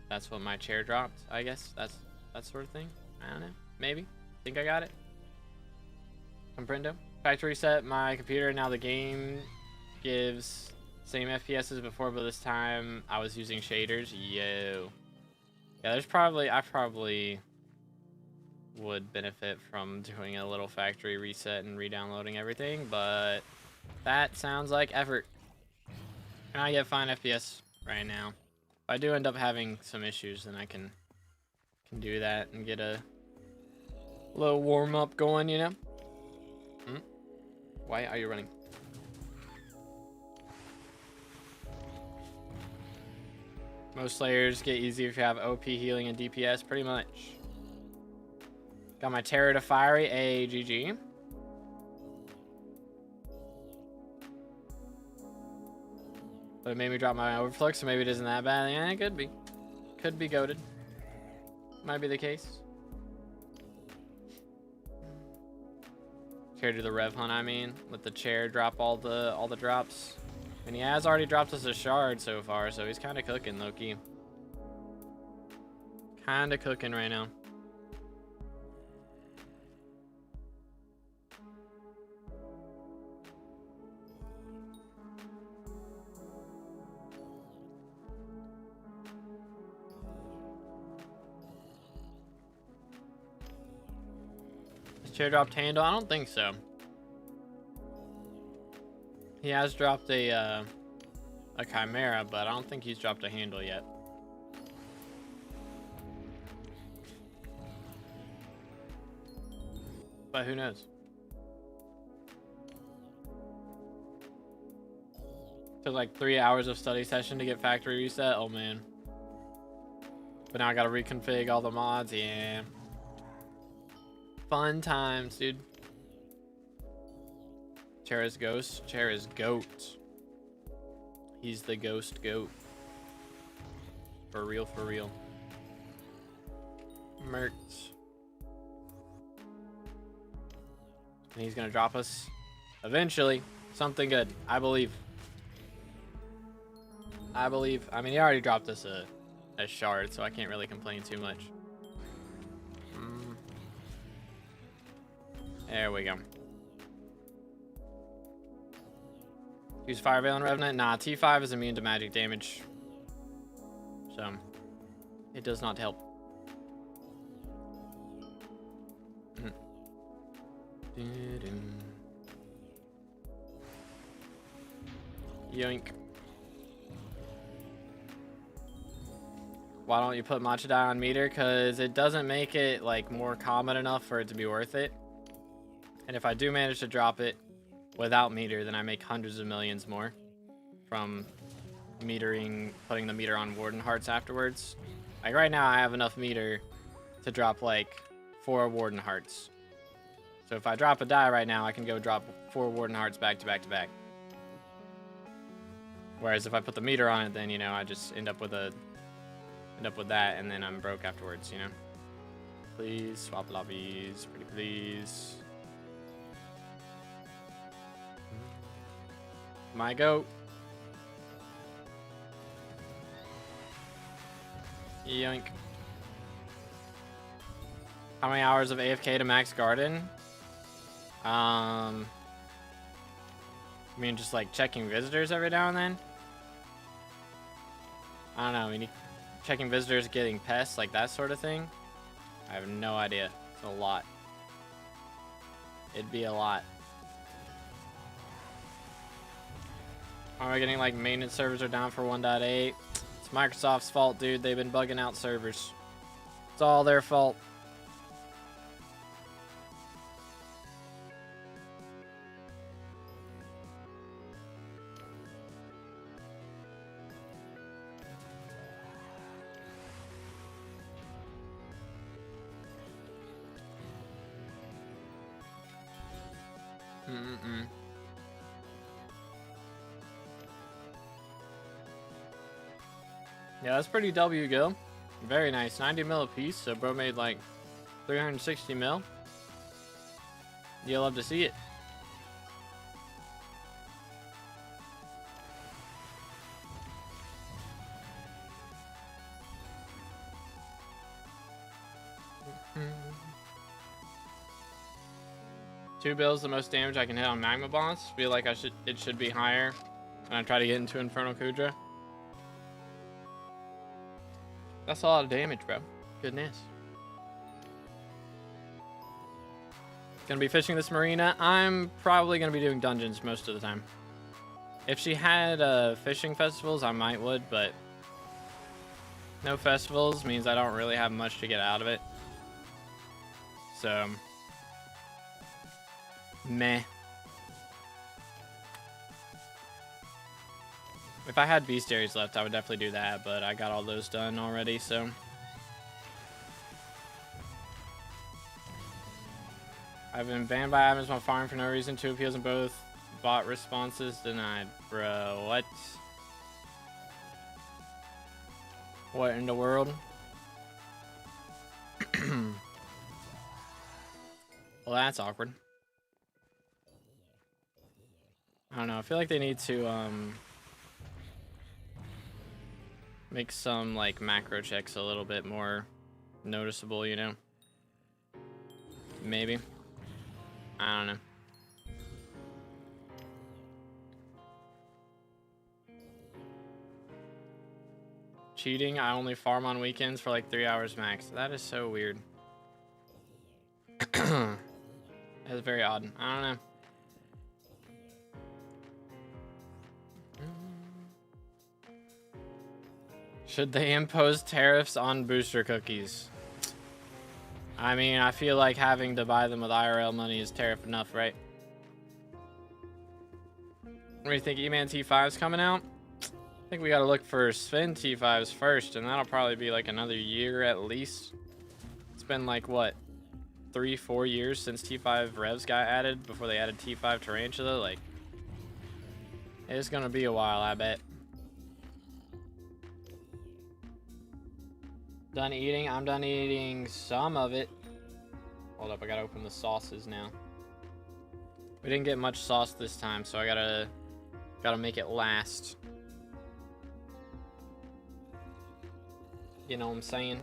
That's what my chair dropped, I guess. That's that sort of thing. I don't know. Maybe. Think I got it. Comprendo. Factory reset my computer. Now the game gives same FPS as before, but this time I was using shaders. Yo. Yeah, there's probably... I probably would benefit from doing a little factory reset and re-downloading everything, but that sounds like effort. And I get fine FPS right now. If I do end up having some issues, then I can do that and get a little warm-up going, you know? Why are you running? Most layers get easier if you have OP healing and DPS, pretty much. Got my Terror to Fiery, GG. But it made me drop my Overflux, so maybe it isn't that bad. Yeah, it could be. Could be goated. Might be the case. Chair to the Rev Hunt, I mean. Let the chair drop all the drops. And he has already dropped us a shard so far, so he's kind of cooking, low-key. Kind of cooking right now. Chair dropped handle? I don't think so. He has dropped a chimera, but I don't think he's dropped a handle yet. But who knows? Took like 3 hours of study session to get factory reset. Oh man. But now I gotta reconfig all the mods. Yeah. Fun times, dude. Chair is ghost. Chair is goat. He's the ghost goat. For real, for real. Mert. And he's gonna drop us eventually something good. I believe. I believe. I mean, he already dropped us a shard, so I can't really complain too much. There we go. Use Fire Veil and Revenant? Nah, T5 is immune to magic damage. So, it does not help. Yoink. Why don't you put Matcha Dye on meter? Because it doesn't make it like more common enough for it to be worth it. And if I do manage to drop it without meter, then I make hundreds of millions more from metering, putting the meter on Warden Hearts afterwards. Like right now I have enough meter to drop like 4 Warden Hearts. So if I drop a die right now, I can go drop 4 Warden Hearts back to back to back. Whereas if I put the meter on it, then, you know, I just end up with that, and then I'm broke afterwards, you know. Please swap lobbies, pretty please. My go. Yoink. How many hours of AFK to max garden? I mean, just like checking visitors every now and then. I don't know. I mean, checking visitors, getting pests, like that sort of thing. I have no idea. It's a lot. It'd be a lot. Are we getting like maintenance servers are down for 1.8? It's Microsoft's fault, dude. They've been bugging out servers. It's all their fault. Yeah, that's pretty W, Gil. Very nice. 90 mil a piece, so bro made like 360 mil. You'll love to see it. Two bills, the most damage I can hit on Magma Boss. Feel like it should be higher when I try to get into Infernal Kudra. That's a lot of damage, bro. Goodness. Gonna be fishing this marina. I'm probably gonna be doing dungeons most of the time. If she had fishing festivals, I might would, but no festivals means I don't really have much to get out of it. So, meh. If I had bestiaries left, I would definitely do that, but I got all those done already, so. I've been banned by admins while farming for no reason. 2 appeals in both bot responses denied. Bro, what? What in the world? Well, that's awkward. I don't know. I feel like they need to make some like macro checks a little bit more noticeable, you know? Maybe. I don't know. Cheating, I only farm on weekends for like 3 hours max. That is so weird. That's very odd. I don't know. Should they impose tariffs on booster cookies? I mean, I feel like having to buy them with IRL money is tariff enough, right? What do you think? E-Man T5's coming out? I think we gotta look for Sven T5s first, and that'll probably be like another year at least. It's been like, what, 3-4 years since T5 Revs got added before they added T5 Tarantula? Like, it's gonna be a while, I bet. Done eating? I'm done eating some of it. Hold up, I gotta open the sauces now. We didn't get much sauce this time, so I gotta make it last. You know what I'm saying?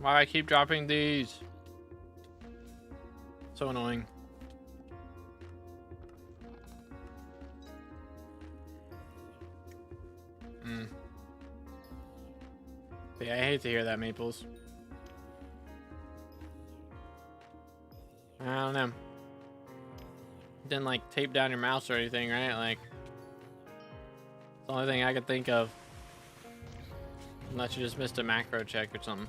Why do I keep dropping these? So annoying. Yeah, I hate to hear that, Maples. I don't know. Didn't like tape down your mouse or anything, right? Like, it's the only thing I could think of. Unless you just missed a macro check or something.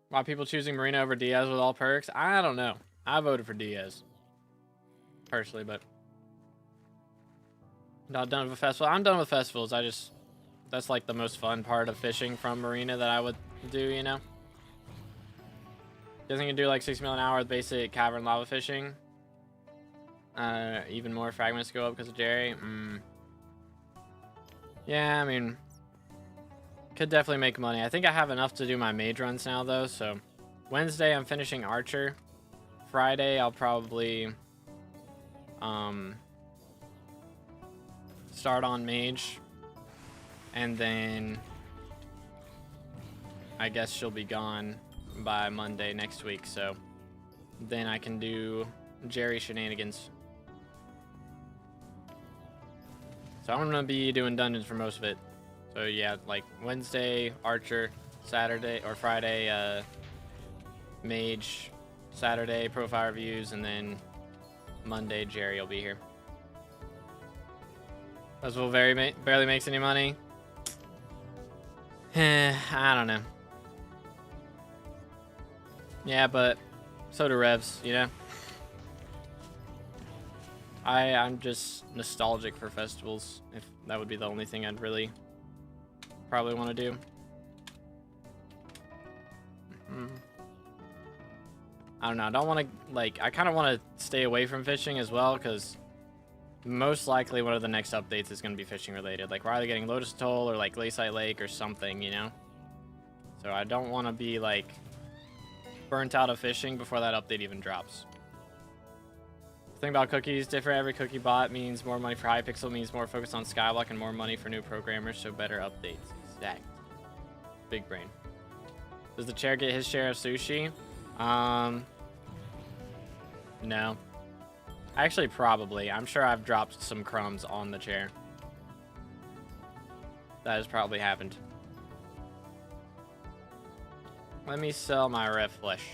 Why people choosing Marina over Diaz with all perks? I don't know. I voted for Diaz. Personally, but not done with a festival. I'm done with festivals. That's like the most fun part of fishing from Marina that I would do, you know? Doesn't you do like 6 mil an hour with basic cavern lava fishing? Even more fragments go up because of Jerry. Yeah, I mean, could definitely make money. I think I have enough to do my mage runs now though. So Wednesday I'm finishing Archer. Friday I'll probably start on mage, and then I guess she'll be gone by Monday next week, so then I can do Jerry shenanigans. So I'm gonna be doing dungeons for most of it. So yeah, like Wednesday Archer, Saturday or Friday mage, Saturday profile reviews, and then Monday Jerry will be here. Festival barely makes any money. I don't know. Yeah, but so do Revs, you know? I'm just nostalgic for festivals, if that would be the only thing I'd really probably want to do. I don't know. I don't want to, like, I kind of want to stay away from fishing as well, because most likely one of the next updates is going to be fishing related. Like, we're either getting Lotus Atoll or, like, Layside Lake or something, you know? So I don't want to be, like, burnt out of fishing before that update even drops. The thing about cookies, different every cookie bot means more money for Hypixel, means more focus on SkyBlock and more money for new programmers, so better updates. Exact. Big brain. Does the chair get his share of sushi? No. Actually, probably. I'm sure I've dropped some crumbs on the chair. That has probably happened. Let me sell my ref flesh.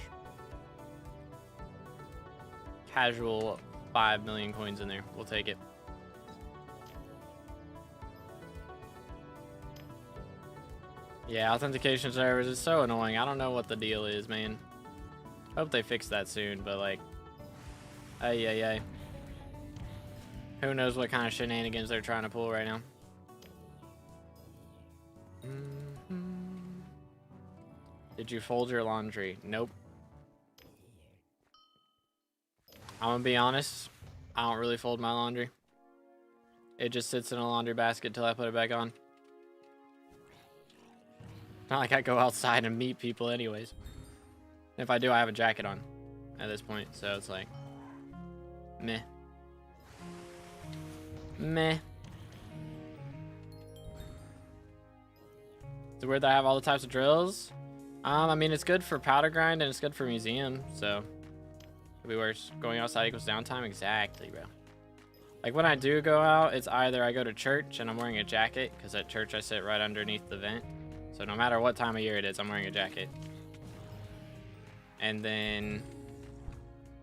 Casual 5 million coins in there. We'll take it. Yeah, authentication servers is so annoying. I don't know what the deal is, man. Hope they fix that soon, but like, ay. Who knows what kind of shenanigans they're trying to pull right now. Did you fold your laundry? Nope. I'm gonna be honest, I don't really fold my laundry. It just sits in a laundry basket till I put it back on. Not like I go outside and meet people anyways. If I do, I have a jacket on at this point, so it's like, meh. Meh. Is it weird that I have all the types of drills? I mean, it's good for powder grind and it's good for museum, so could be worse. Going outside equals downtime? Exactly, bro. Like, when I do go out, it's either I go to church and I'm wearing a jacket, because at church I sit right underneath the vent. So no matter what time of year it is, I'm wearing a jacket. And then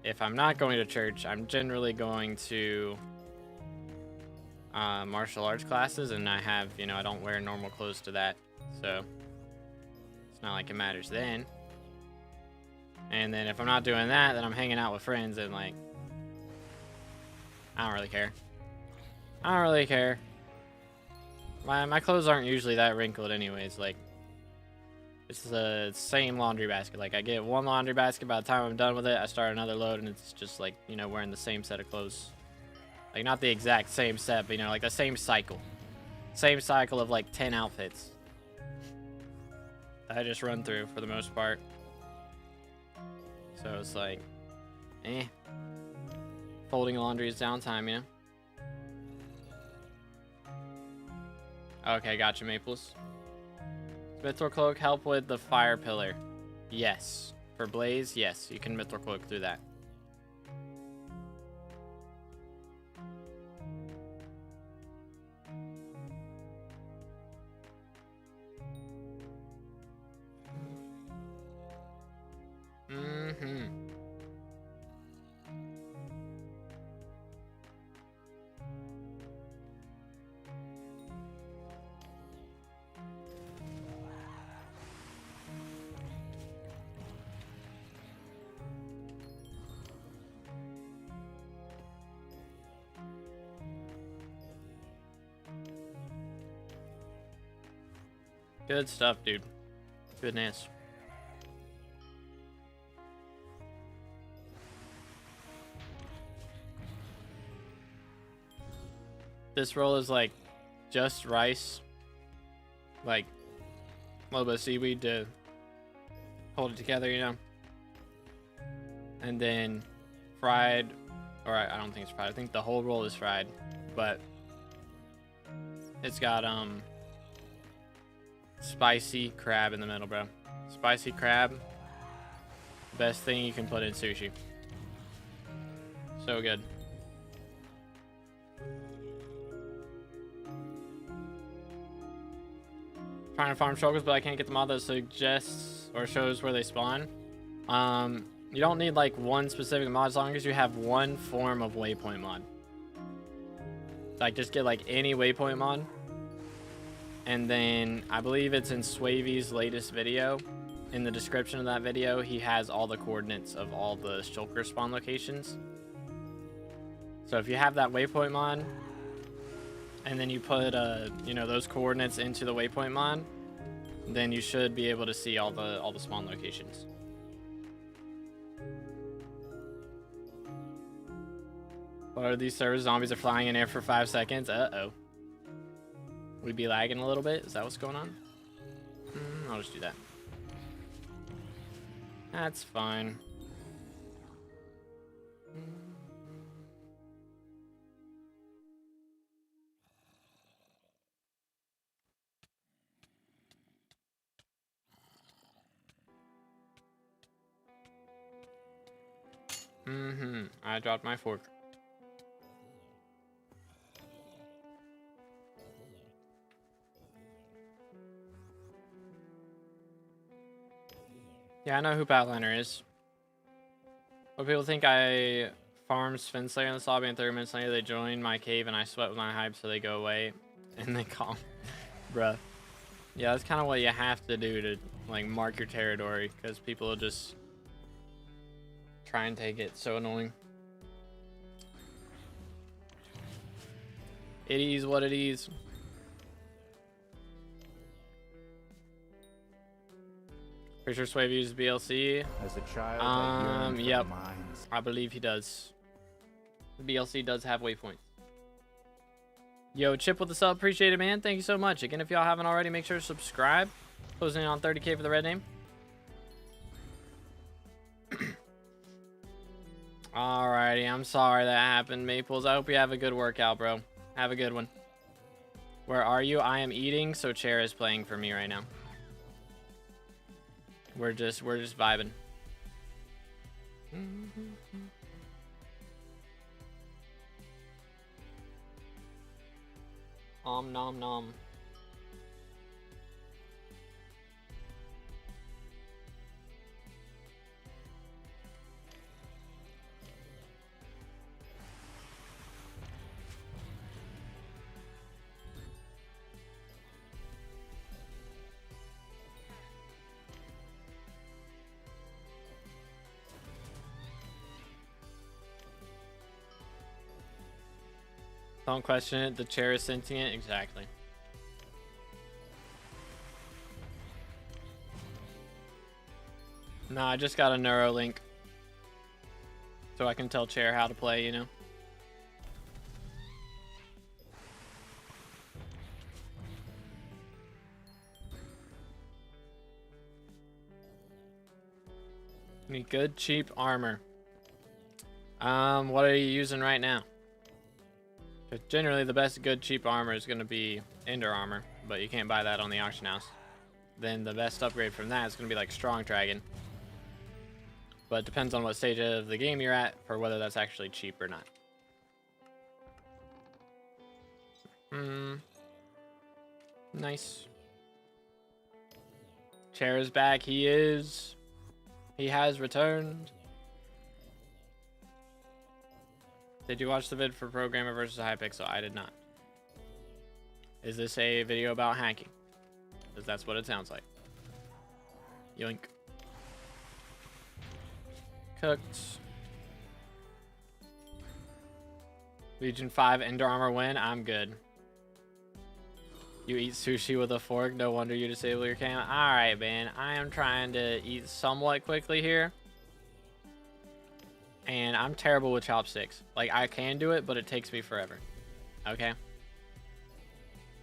if I'm not going to church, I'm generally going to martial arts classes, and I have, you know, I don't wear normal clothes to that, so it's not like it matters then. And then if I'm not doing that, then I'm hanging out with friends, and like, I don't really care. I don't really care. My clothes aren't usually that wrinkled anyways. Like, it's the same laundry basket. Like, I get one laundry basket, by the time I'm done with it, I start another load, and it's just like, you know, wearing the same set of clothes. Like, not the exact same set, but, you know, like the same cycle. Same cycle of like 10 outfits that I just run through for the most part. So it's like, eh. Folding laundry is downtime, you know? Okay, gotcha, Maples. Mithril Cloak help with the fire pillar? Yes. For Blaze, yes. You can Mithril Cloak through that. Good stuff, dude. Goodness. This roll is like just rice, like a little bit of seaweed to hold it together, you know, and then fried, or I don't think it's fried. I think the whole roll is fried, but it's got spicy crab in the middle, bro. Spicy crab, best thing you can put in sushi. So good. Trying to farm shulkers, but I can't get the mod that suggests or shows where they spawn. You don't need like one specific mod as long as you have one form of waypoint mod. Like just get like any waypoint mod. And then I believe it's in Swavy's latest video. In the description of that video, he has all the coordinates of all the shulker spawn locations. So if you have that waypoint mod, and then you put you know, those coordinates into the waypoint mod, then you should be able to see all the spawn locations. What are these servers? Zombies are flying in air for 5 seconds. Uh-oh. We'd be lagging a little bit. Is that what's going on? I'll just do that. That's fine. I dropped my fork. Yeah, I know who Pathfinder is. But people think I farm Sphin Slayer in the lobby, and 30 minutes later they join my cave and I sweat with my hype so they go away. And they call. Bruh. Yeah, that's kind of what you have to do to like mark your territory, because people will just try and take it. So annoying. It is what it is. Pretty sure Swave uses BLC. As a child, I yearned for yep. the mines. I believe he does. The BLC does have waypoints. Yo, Chip with the sub. Appreciate it, man. Thank you so much. Again, if y'all haven't already, make sure to subscribe. Closing in on 30K for the red name. Alrighty, I'm sorry that happened, Maples. I hope you have a good workout, bro. Have a good one. Where are you? I am eating, so Chair is playing for me right now. We're just vibing. Nom nom. Don't question it, the chair is sentient. Exactly. No, I just got a Neuralink. So I can tell chair how to play, you know? Need good, cheap armor. What are you using right now? Generally, the best good cheap armor is going to be Ender armor, but you can't buy that on the auction house. then the best upgrade from that is going to be like Strong Dragon. But it depends on what stage of the game you're at for whether that's actually cheap or not. Nice. Chair is back. He is. He has returned. Did you watch the vid for Programmer versus Hypixel? I did not. Is this a video about hacking? Because that's what it sounds like. Yoink. Cooked. Legion 5 Ender Armor win. I'm good. You eat sushi with a fork. No wonder you disable your cam. Alright, man. I am trying to eat somewhat quickly here. And I'm terrible with chopsticks. Like, I can do it, but it takes me forever. Okay?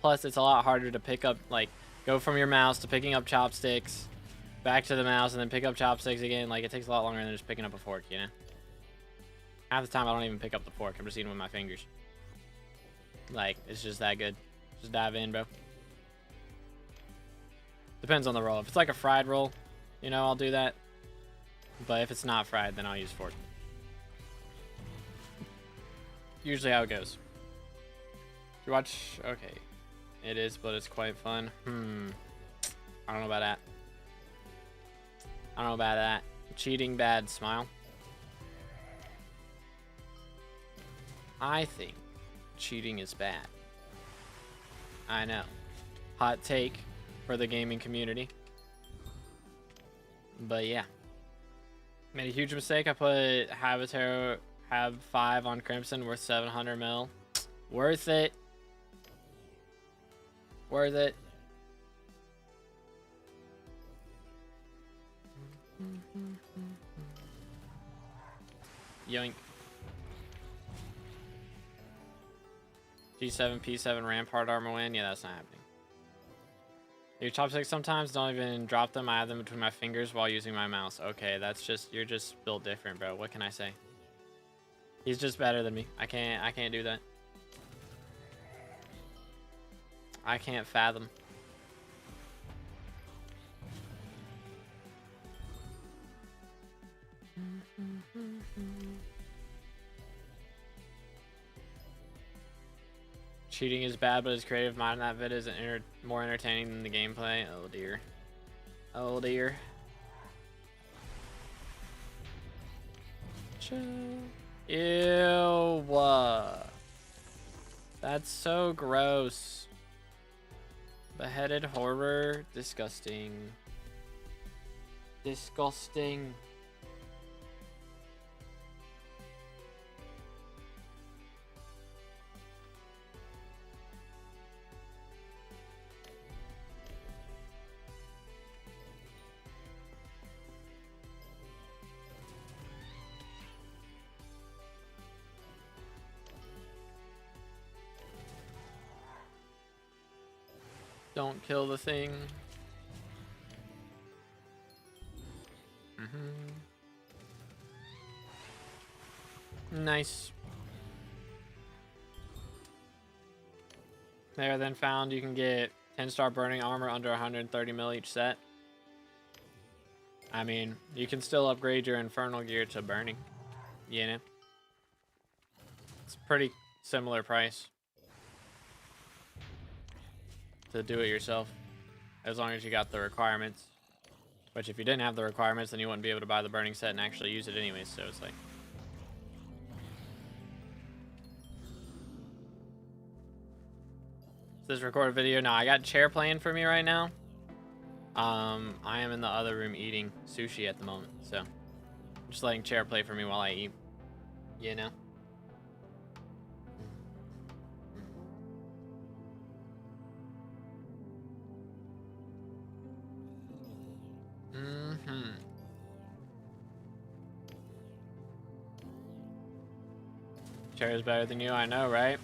Plus, it's a lot harder to pick up, like, go from your mouse to picking up chopsticks, back to the mouse, and then pick up chopsticks again. Like, it takes a lot longer than just picking up a fork, you know? Half the time, I don't even pick up the fork. I'm just eating with my fingers. Like, it's just that good. Just dive in, bro. Depends on the roll. If it's like a fried roll, you know, I'll do that. But if it's not fried, then I'll use fork. Usually how it goes. You watch... Okay. It is, but it's quite fun. I don't know about that. I don't know about that. Cheating bad, smile. I think cheating is bad. I know. Hot take for the gaming community. But yeah. Made a huge mistake. I put Hab 5 on Crimson worth 700 mil. Worth it. Worth it. Yoink. G7, P7, Rampart armor win. Yeah, that's not happening. Your chopsticks sometimes don't even drop them. I have them between my fingers while using my mouse. Okay, that's just, you're just built different, bro. What can I say? He's just better than me. I can't do that. I can't fathom. Cheating is bad, but his creative mind in that vid is more entertaining than the gameplay. Oh dear. Oh dear. Ew. That's so gross. Beheaded horror. Disgusting. Disgusting. Don't kill the thing. Nice. There, then found you can get 10-star burning armor under 130 mil each set. I mean, you can still upgrade your infernal gear to burning. You know? It's pretty similar price to do it yourself, as long as you got the requirements. Which if you didn't have the requirements, then you wouldn't be able to buy the burning set and actually use it anyways, so it's like... Is this recorded video? No, I got chair playing for me right now. I am in the other room eating sushi at the moment, so... just letting chair play for me while I eat. You know? Chair is better than you, I know, right?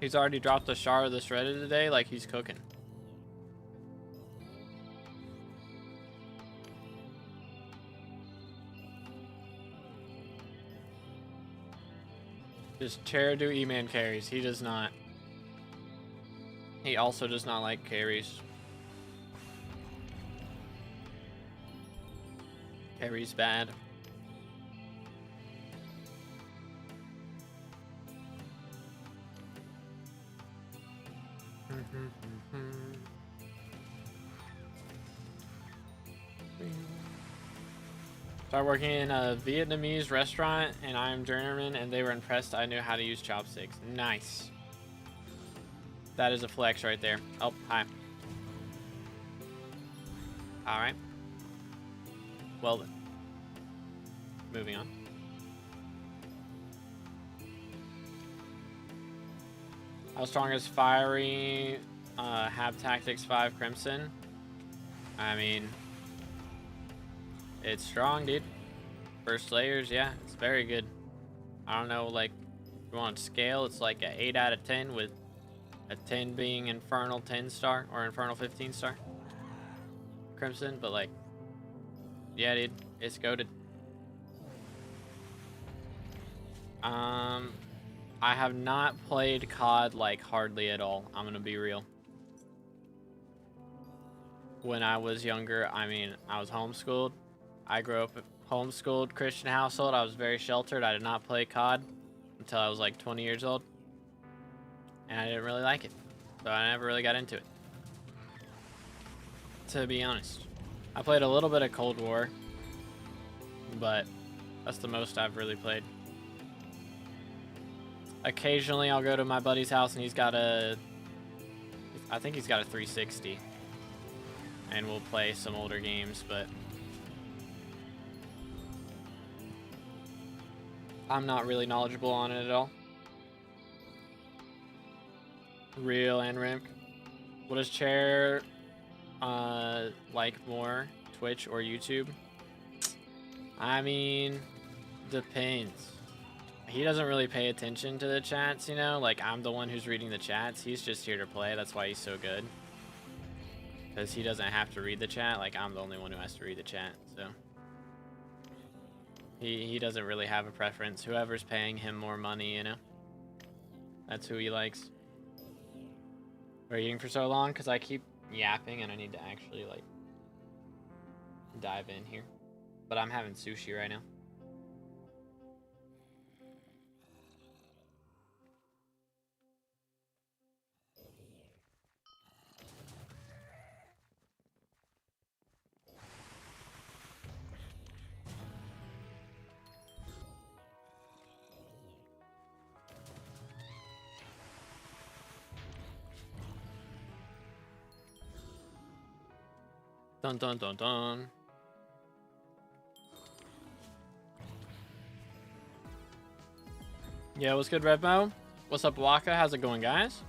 He's already dropped a shard of the shredded today, like he's cooking. Does Chair do E-Man carries? He does not. He also does not like carries. Carries bad. Started working in a Vietnamese restaurant, and I'm German, and they were impressed I knew how to use chopsticks. Nice. That is a flex right there. Oh, hi. Alright. Well then. Moving on. How strong is Fiery Hab Tactics 5 Crimson? I mean, it's strong, dude. First layers, yeah, it's very good. I don't know, like, if you want to scale, it's like an 8 out of 10 with a 10 being Infernal 10 star or Infernal 15 star Crimson, but like, yeah, dude, it's goated. I have not played COD like hardly at all. I'm gonna be real. When I was younger, I mean, I was homeschooled. I grew up homeschooled Christian household. I was very sheltered. I did not play COD until I was like 20 years old. And I didn't really like it. So I never really got into it. To be honest. I played a little bit of Cold War. But that's the most I've really played. Occasionally I'll go to my buddy's house and he's got a... I think he's got a 360. And we'll play some older games, but... I'm not really knowledgeable on it at all. Real and Rimp. What does Chair like more? Twitch or YouTube? I mean, depends. He doesn't really pay attention to the chats, you know? Like, I'm the one who's reading the chats. He's just here to play. That's why he's so good. Because he doesn't have to read the chat. Like, I'm the only one who has to read the chat, so... He doesn't really have a preference. Whoever's paying him more money, you know? That's who he likes. We're eating for so long because I keep yapping and I need to actually, like, dive in here. But I'm having sushi right now. Dun dun dun dun. Yeah, what's good, Revmo? What's up, Waka? How's it going, guys?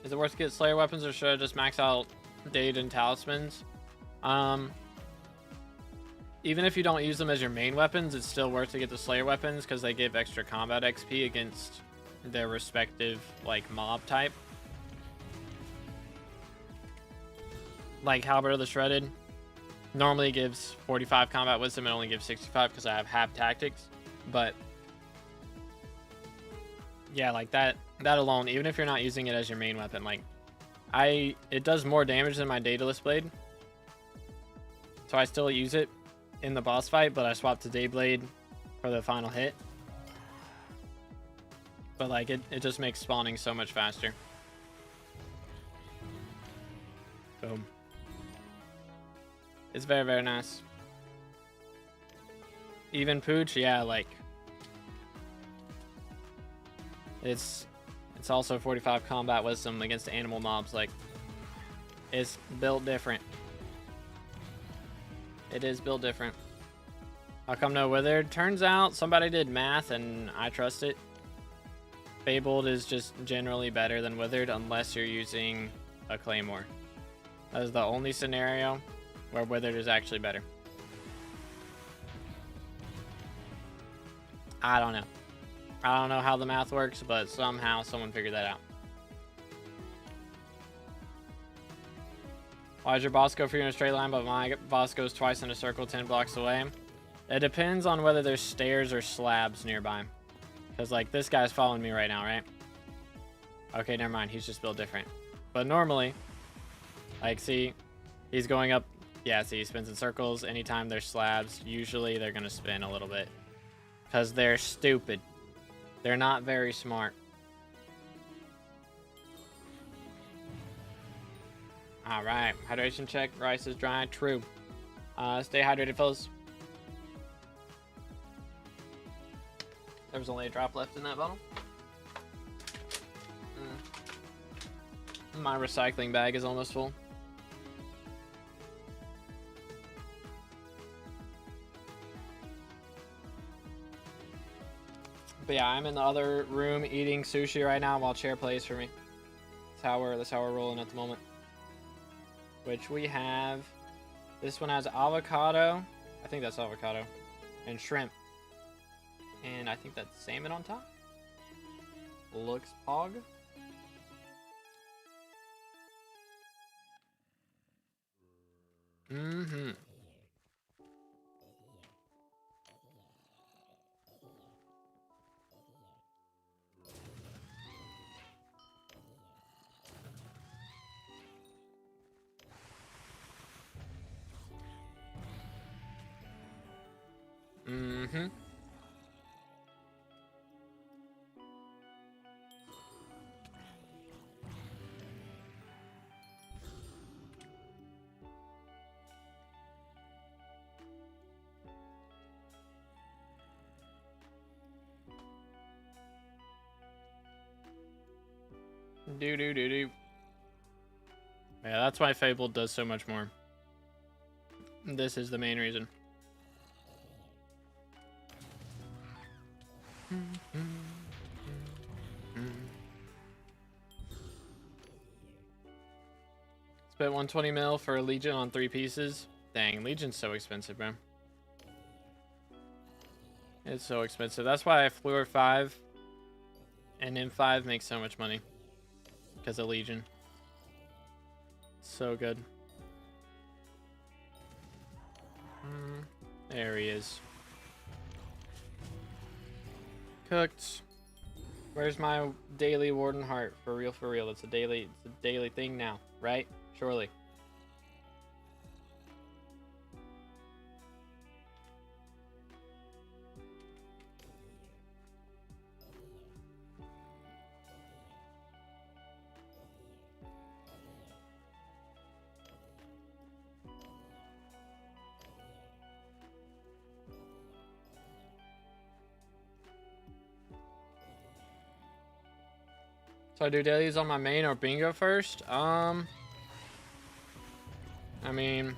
Is it worth to get Slayer weapons, or should I just max out Dade and Talismans? Even if you don't use them as your main weapons, it's still worth to get the Slayer weapons because they give extra combat XP against their respective, like, mob type. Like Halberd of the Shredded normally gives 45 combat wisdom and only gives 65 because I have Hab Tactics. But yeah, like that alone, even if you're not using it as your main weapon, like it does more damage than my Daedalus Blade. So I still use it in the boss fight, but I swapped to Dayblade for the final hit. But like it just makes spawning so much faster. Boom. It's very, very nice. Even Pooch, yeah, like... It's also 45 combat wisdom against animal mobs, like... It's built different. It is built different. How come no Withered? Turns out somebody did math and I trust it. Fabled is just generally better than Withered unless you're using a Claymore. That is the only scenario where Withered is actually better. I don't know. I don't know how the math works, but somehow someone figured that out. Why does your boss go for you in a straight line, but my boss goes twice in a circle 10 blocks away? It depends on whether there's stairs or slabs nearby. Because, like, this guy's following me right now, right? Okay, never mind. He's just built different. But normally, like, see, he's going up. Yeah, see, he spins in circles. Anytime there's slabs, usually they're going to spin a little bit. Because they're stupid. They're not very smart. Alright, hydration check. Rice is dry. True. Stay hydrated, fellas. There was only a drop left in that bottle. My recycling bag is almost full. But yeah, I'm in the other room eating sushi right now while Chair plays for me. That's how we're rolling at the moment. Which we have. This one has avocado. I think that's avocado. And shrimp. And I think that's salmon on top. Looks pog. Mm-hmm. Mm-hmm. Do. Yeah, that's why Fable does so much more. This is the main reason. Spent 120 mil for a Legion on 3 pieces. Dang, Legion's so expensive, bro. It's so expensive. That's why I flew 5. And M5 makes so much money. Because of Legion. So good. There he is. Cooked. Where's my daily Warden Heart? For real. It's a daily thing now, right? Surely. So I do dailies on my main or bingo first? I mean,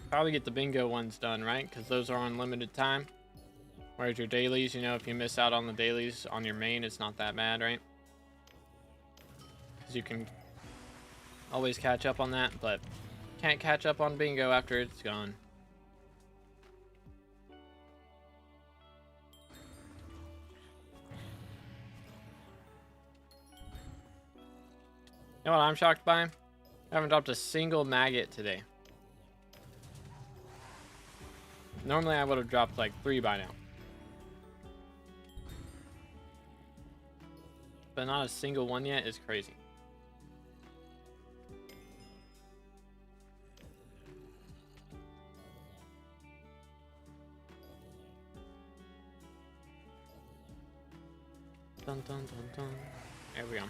probably get the bingo ones done, right? Because those are on limited time. Whereas your dailies, you know, if you miss out on the dailies on your main, it's not that bad, right? Because you can always catch up on that, but can't catch up on bingo after it's gone. You know what I'm shocked by? I haven't dropped a single maggot today. Normally I would have dropped like 3 by now. But not a single one yet is crazy. Dun dun dun dun. There we go.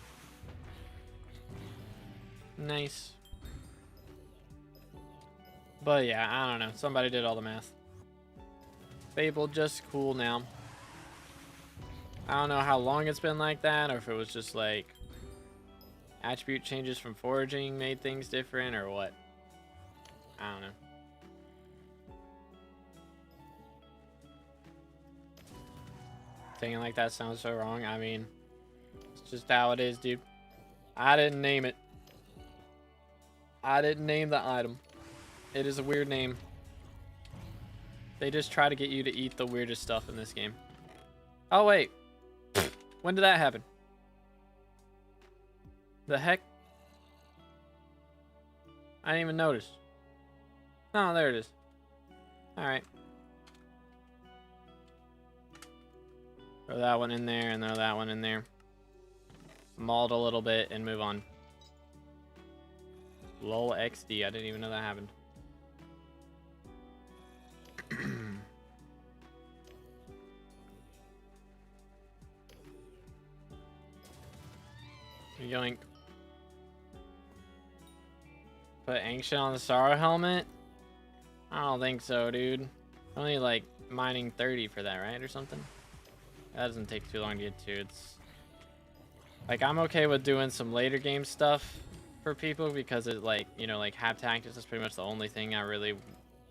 Nice. But yeah, I don't know. Somebody did all the math. Fable just cool now. I don't know how long it's been like that, or if it was just like attribute changes from foraging made things different, or what. I don't know. Saying it like that sounds so wrong. I mean, it's just how it is, dude. I didn't name it. I didn't name the item. It is a weird name. They just try to get you to eat the weirdest stuff in this game. Oh, wait. When did that happen? The heck? I didn't even notice. Oh, there it is. Alright. Throw that one in there and throw that one in there. mauled a little bit, and move on. Lol XD, I didn't even know that happened. Yoink. Put Ancient on the Sorrow helmet? I don't think so, dude. Only like mining 30 for that, right? Or something? That doesn't take too long to get to. It's like, I'm okay with doing some later game stuff for people because it, like, you know, like Hab Tactics is pretty much the only thing I really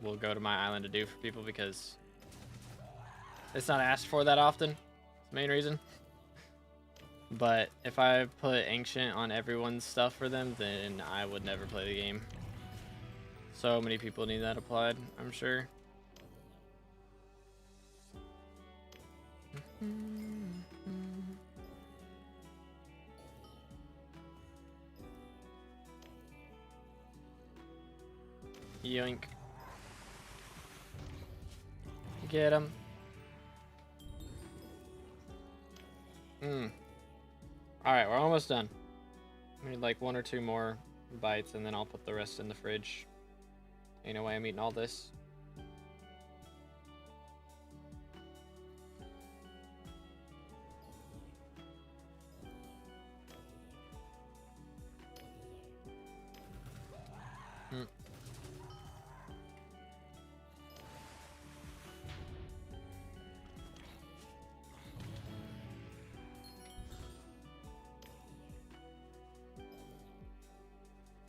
will go to my island to do for people because it's not asked for that often. It's the main reason. But if I put Ancient on everyone's stuff for them, then I would never play the game. So many people need that applied, I'm sure. Yoink. Get him. Alright, we're almost done. We need like 1 or 2 more bites and then I'll put the rest in the fridge. Ain't no way I'm eating all this.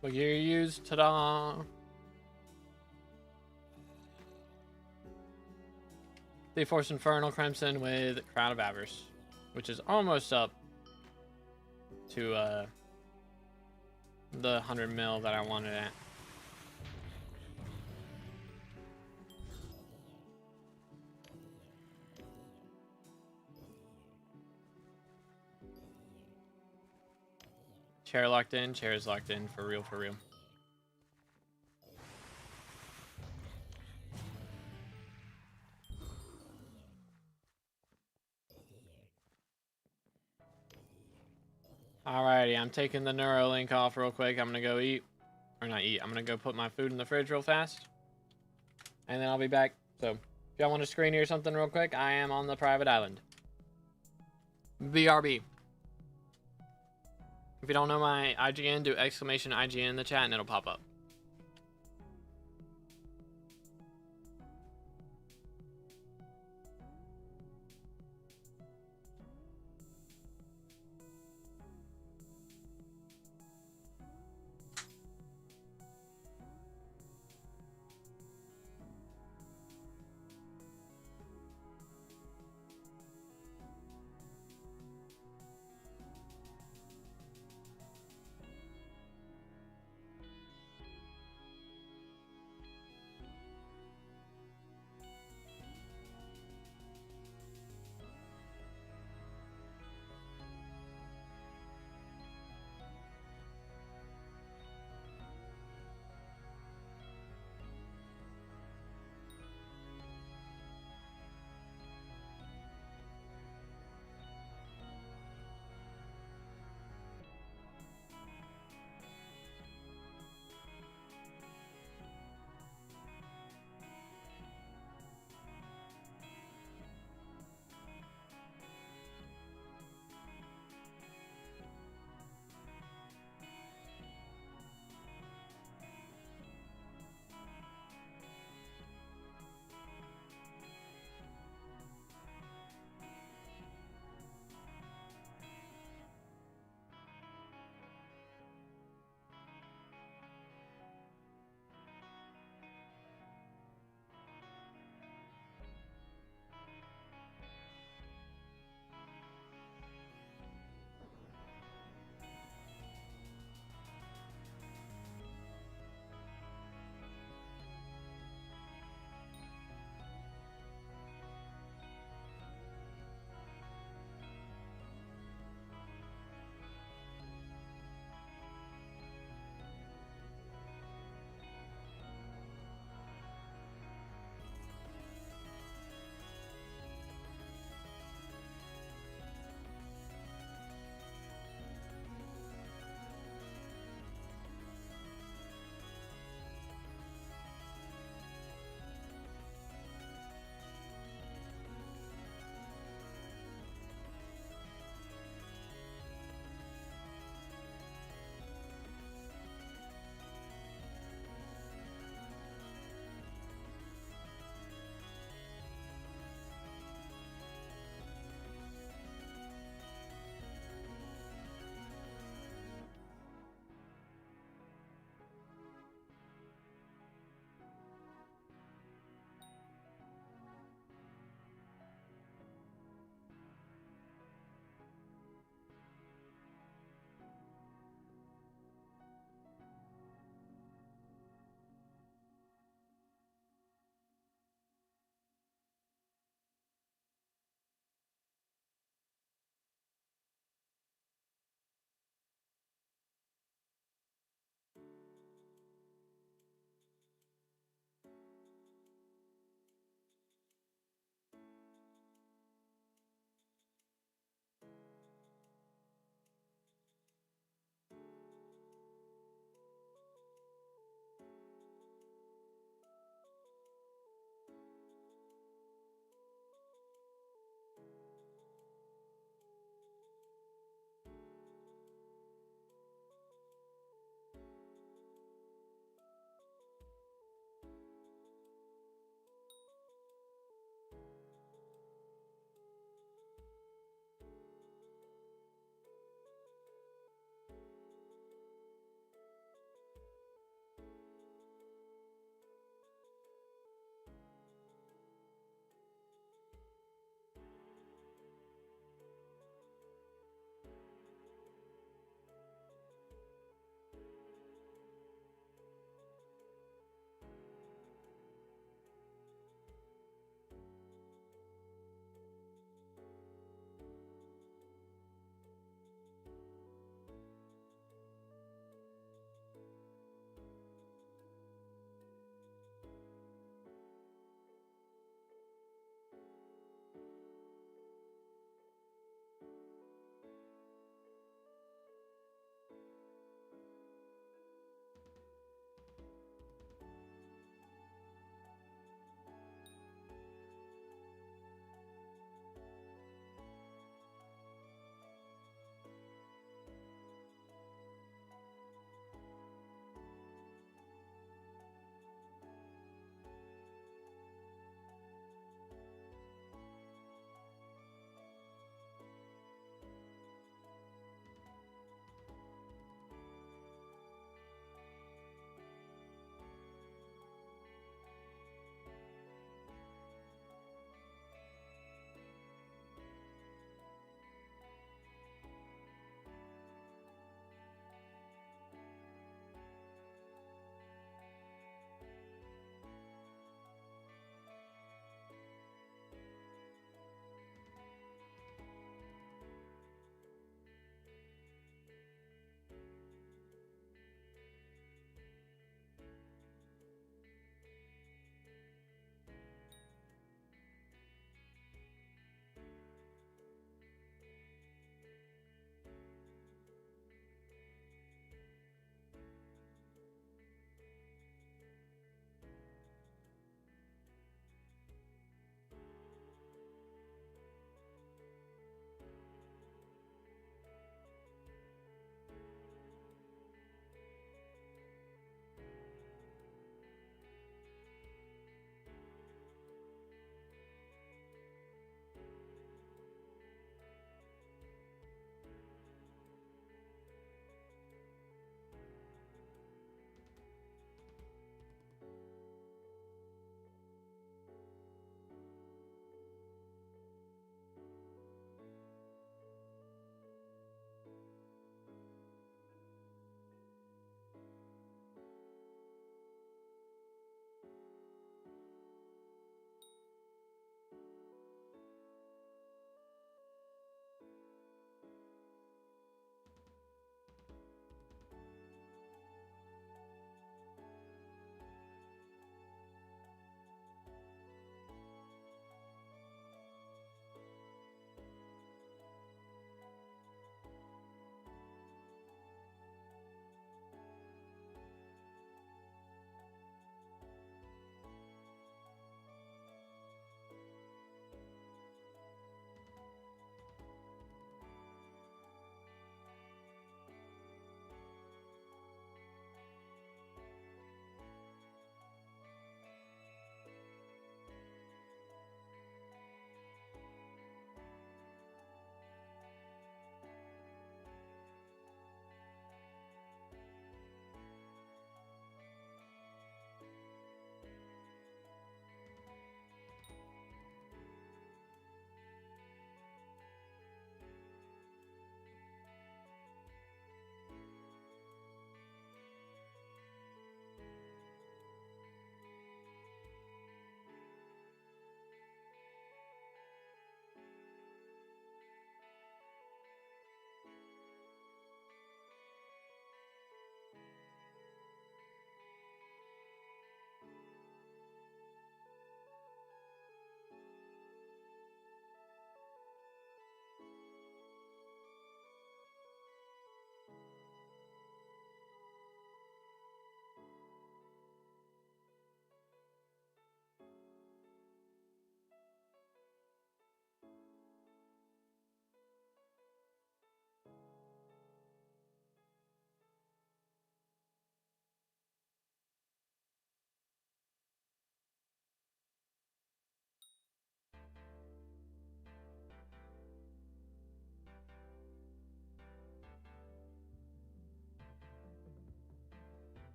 What you use? Ta-da! The Force Infernal Crimson with Crown of Avarice, which is almost up to the 100 mil that I wanted at. Chair locked in, chair is locked in, for real, for real. Alrighty, I'm taking the Neuralink off real quick. I'm gonna go eat. Or not eat, I'm gonna go put my food in the fridge real fast. And then I'll be back. So, if y'all want to screen or something real quick, I am on the private island. BRB. If you don't know my IGN, do exclamation IGN in the chat and it'll pop up.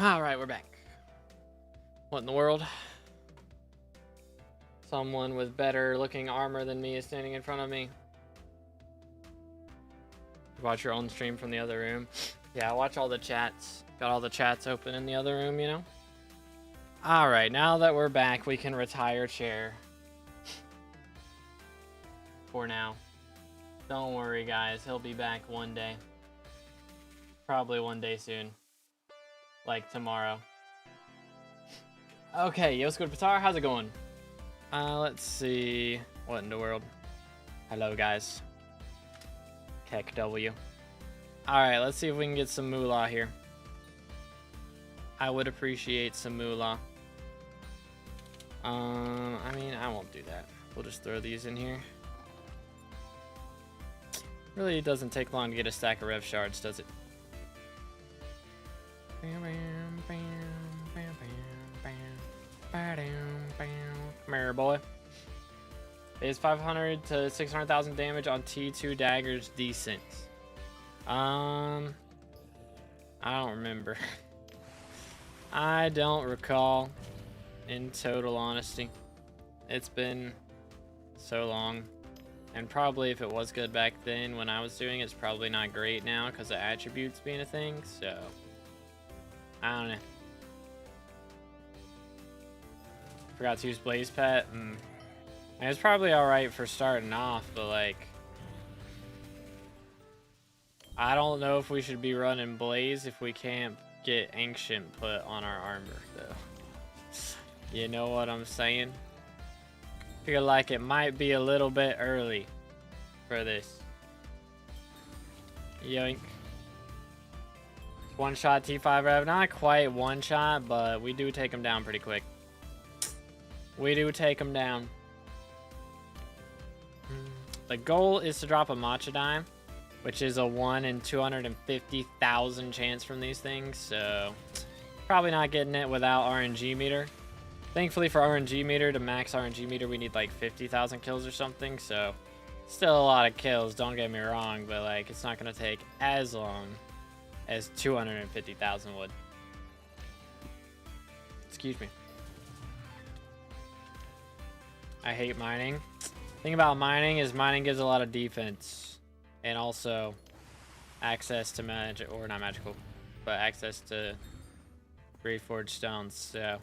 Alright, we're back. What in the world? Someone with better looking armor than me is standing in front of me. Watch your own stream from the other room. Yeah, watch all the chats. Got all the chats open in the other room, you know? Alright, now that we're back, we can retire chair. For now. Don't worry, guys. He'll be back one day. Probably one day soon. Like tomorrow. Okay, yo, Squid Patar, how's it going? Let's see. What in the world? Hello, guys. Keck W. Alright, let's see if we can get some moolah here. I would appreciate some moolah. I mean, I won't do that. We'll just throw these in here. Really doesn't take long to get a stack of Rev shards, does it? Come here, boy. Is 500 to 600,000 damage on T2 daggers decent? I don't remember. I don't recall, in total honesty. It's been so long. And probably if it was good back then when I was doing it, it's probably not great now because of attributes being a thing, so I don't know. Forgot to use Blaze Pet. And it's probably alright for starting off, but like I don't know if we should be running Blaze if we can't get Ancient put on our armor, though. You know what I'm saying? Feel like it might be a little bit early for this. Yoink. One shot T5 Rev. Not quite one shot, but we do take him down pretty quick. We do take him down. The goal is to drop a Machadime, which is a 1 in 250,000 chance from these things, so probably not getting it without RNG meter. Thankfully for RNG meter, to max RNG meter, we need like 50,000 kills or something, so still a lot of kills, don't get me wrong, but like it's not going to take as long as 250,000 would. Excuse me. I hate mining. Thing about mining is mining gives a lot of defense and also access to magic, or not magical, but access to reforged stones, so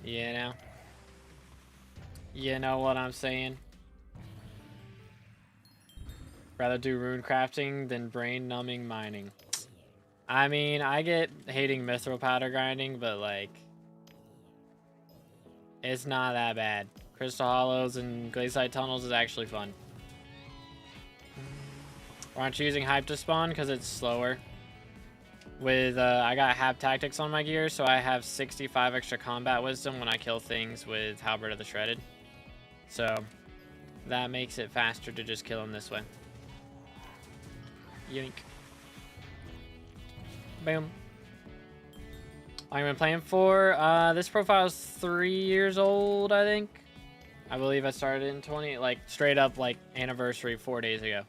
you know what I'm saying. Rather do rune crafting than brain numbing mining. I mean, I get hating mithril powder grinding, but like it's not that bad. Crystal Hollows and Glaciite Tunnels is actually fun. Aren't you using Hype to spawn because it's slower? With I got Hab Tactics on my gear, so I have 65 extra combat wisdom when I kill things with Halberd of the Shredded. So that makes it faster to just kill them this way. Yoink. Boom. I've been playing for this profile is 3 years old, I think. I believe I started in 20, like straight up like anniversary 4 days ago.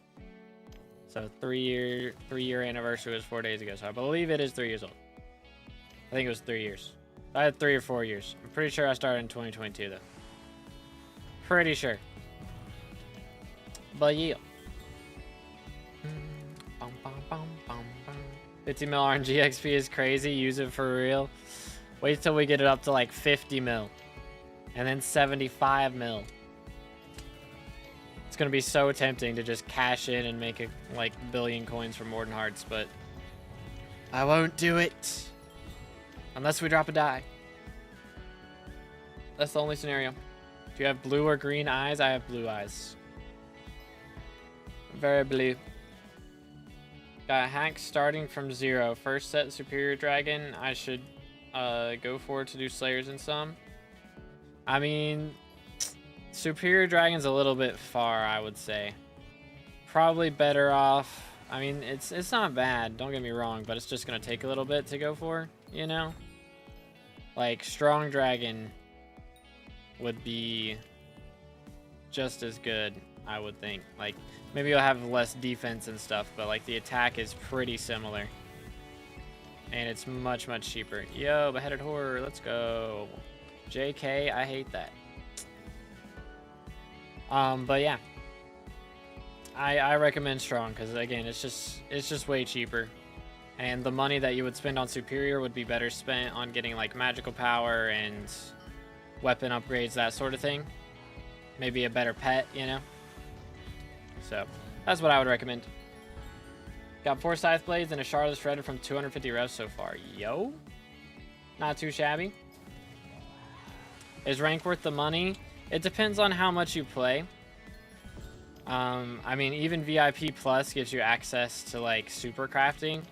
So 3 year anniversary was 4 days ago. So I believe it is 3 years old. I think it was 3 years. I had 3 or 4 years. I'm pretty sure I started in 2022 though. Pretty sure. But yeah. 50 mil RNG XP is crazy. Use it for real. Wait till we get it up to like 50 mil. And then 75 mil. It's gonna be so tempting to just cash in and make a like billion coins from Morden Hearts, but I won't do it. Unless we drop a die. That's the only scenario. Do you have blue or green eyes? I have blue eyes. Very blue. Got hacks starting from 0. First set Superior Dragon. I should go for to do Slayers and some. I mean, Superior Dragon's a little bit far, I would say. Probably better off. I mean, it's not bad, don't get me wrong, but it's just gonna take a little bit to go for, you know? Like, Strong Dragon would be just as good, I would think. Like, maybe you'll have less defense and stuff, but like the attack is pretty similar. and it's much cheaper. Yo, beheaded horror, let's go. JK, I hate that. But yeah, I recommend strong because again, it's just way cheaper, and the money that you would spend on superior would be better spent on getting like magical power and weapon upgrades, that sort of thing. Maybe a better pet, you know. So that's what I would recommend. Got 4 scythe blades and a shardless shredder from 250 revs so far. Yo, not too shabby. Is rank worth the money? It depends on how much you play. I mean, even VIP Plus gives you access to like super crafting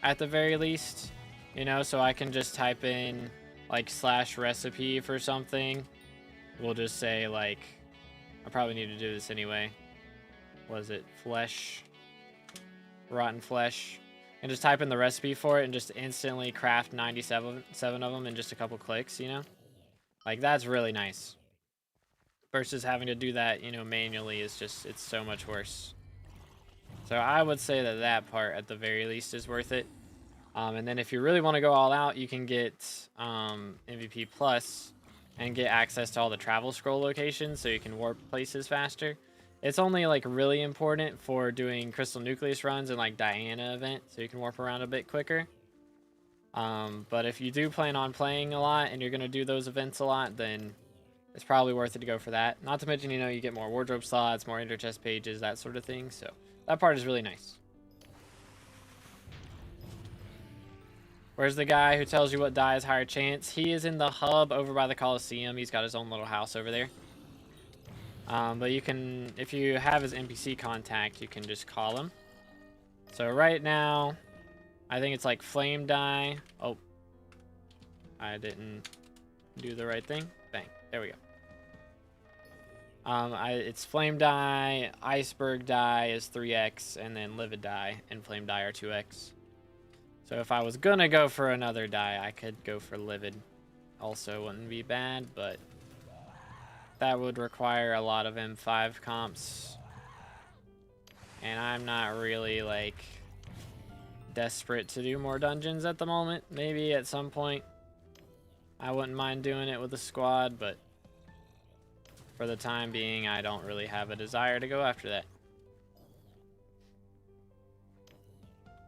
at the very least, you know, so I can just type in like /recipe for something. We'll just say like, I probably need to do this anyway. Was it flesh? Rotten flesh. And just type in the recipe for it and just instantly craft 97 of them in just a couple clicks, you know? Like, that's really nice. Versus having to do that, you know, manually is just, it's so much worse. So I would say that that part, at the very least, is worth it. And then if you really want to go all out, you can get MVP Plus and get access to all the travel scroll locations so you can warp places faster. It's only, like, really important for doing Crystal Nucleus runs and, like, Diana event, so you can warp around a bit quicker. But if you do plan on playing a lot and you're going to do those events a lot, then it's probably worth it to go for that. Not to mention, you know, you get more wardrobe slots, more ender chest pages, that sort of thing. So that part is really nice. Where's the guy who tells you what die is higher chance? He is in the hub over by the Coliseum. He's got his own little house over there. But you can, if you have his NPC contact, you can just call him. So right now, I think it's like flame die. Oh, I didn't do the right thing. Bang, there we go. It's flame die, iceberg die is 3x, and then livid die and flame die are 2x. So if I was gonna go for another die, I could go for livid. Also wouldn't be bad, but that would require a lot of M5 comps. And I'm not really, like, desperate to do more dungeons at the moment. Maybe at some point I wouldn't mind doing it with a squad, but for the time being, I don't really have a desire to go after that.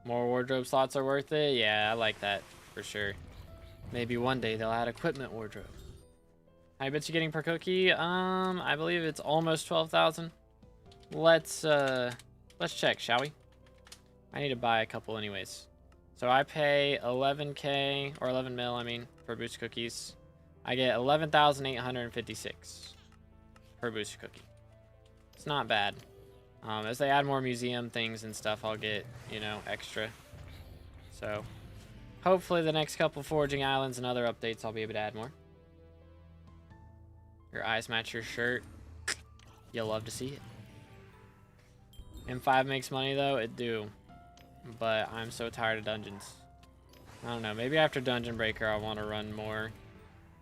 More wardrobe slots are worth it? Yeah, I like that for sure. Maybe one day they'll add equipment wardrobe. I bet you getting per cookie? I believe it's almost 12,000. Let's check, shall we? I need to buy a couple anyways. So I pay 11k or 11 mil, I mean, for boost cookies. I get 11,856 per boost cookie. It's not bad. As they add more museum things and stuff, I'll get, you know, extra. So hopefully the next couple foraging islands and other updates, I'll be able to add more. Your eyes match your shirt. You'll love to see it. M5 makes money though, it do. But I'm so tired of dungeons. I don't know, maybe after Dungeon Breaker I want to run more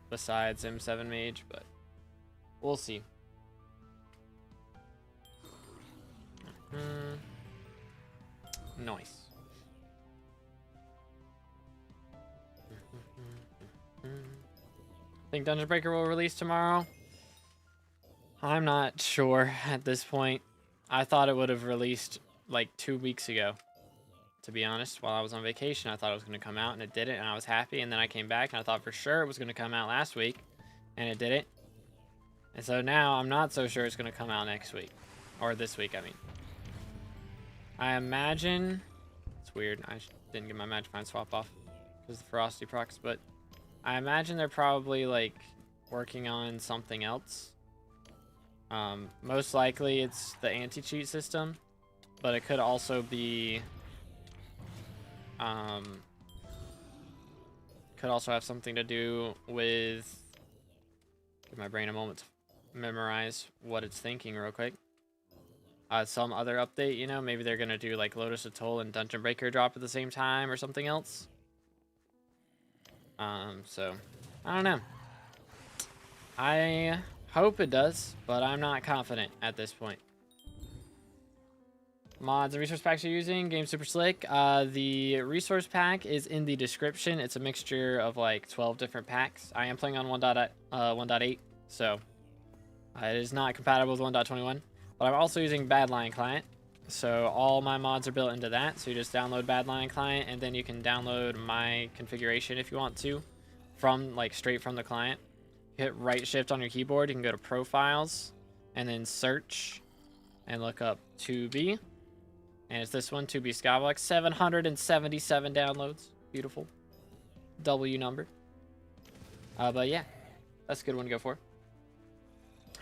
besides M7 Mage, but we'll see. Nice. Think Dungeon Breaker will release tomorrow? I'm not sure at this point. I thought it would have released like 2 weeks ago. To be honest, while I was on vacation, I thought it was going to come out and it didn't, and I was happy. And then I came back and I thought for sure it was going to come out last week, and it didn't. And so now I'm not so sure it's going to come out next week, or this week, I mean. I imagine, it's weird, I didn't get my Magic Find swap off because of the Ferocity procs, but I imagine they're probably like working on something else. Most likely it's the anti-cheat system, but it could also be, could also have something to do with, give my brain a moment to memorize what it's thinking real quick. Some other update, you know, maybe they're gonna do like Lotus Atoll and Dungeon Breaker drop at the same time or something else. So I don't know. I hope it does, but I'm not confident at this point. mods and resource packs you're using. Game super slick. The resource pack is in the description. It's a mixture of like 12 different packs. I am playing on 1.8, so it is not compatible with 1.21. But I'm also using Badlion Client, so all my mods are built into that. So you just download Badlion Client, and then you can download my configuration if you want to, from like straight from the client. You hit right shift on your keyboard. You can go to Profiles, and then search, and look up 2B. And it's this one, 2B SkyBlock. 777 downloads. Beautiful. W number. But yeah, that's a good one to go for.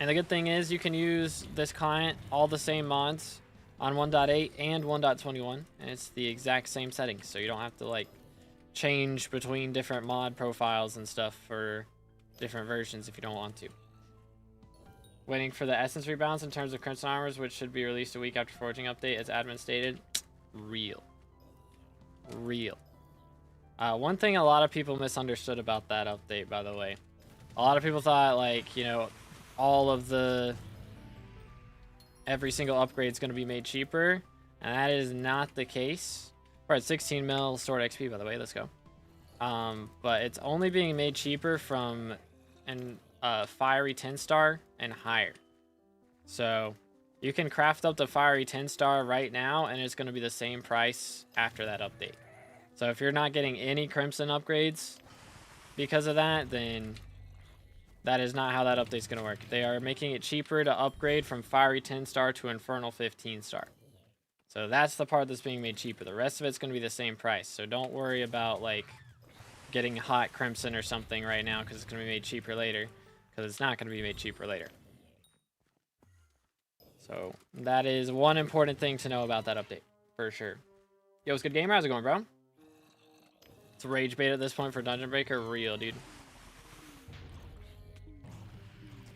And the good thing is you can use this client, all the same mods, on 1.8 and 1.21. And it's the exact same settings. So you don't have to like change between different mod profiles and stuff for different versions if you don't want to. Waiting for the essence rebalance in terms of Crimson Armors, which should be released a week after Forging update, as admin stated. Real. One thing a lot of people misunderstood about that update, by the way. A lot of people thought, like, you know, all of every single upgrade is going to be made cheaper, and that is not the case. We're at 16 mil stored XP, by the way. Let's go. But it's only being made cheaper from Fiery 10-star and higher. So you can craft up the Fiery 10-star right now, and it's going to be the same price after that update. So if you're not getting any Crimson upgrades because of that, then that is not how that update's going to work. They are making it cheaper to upgrade from Fiery 10-star to Infernal 15-star. So that's the part that's being made cheaper. The rest of it's going to be the same price. So don't worry about like getting hot Crimson or something right now because it's going to be made cheaper later. Because it's not going to be made cheaper later. So that is one important thing to know about that update, for sure. Yo, what's good, gamer? How's it going, bro? It's rage bait at this point for Dungeon Breaker. Real, dude.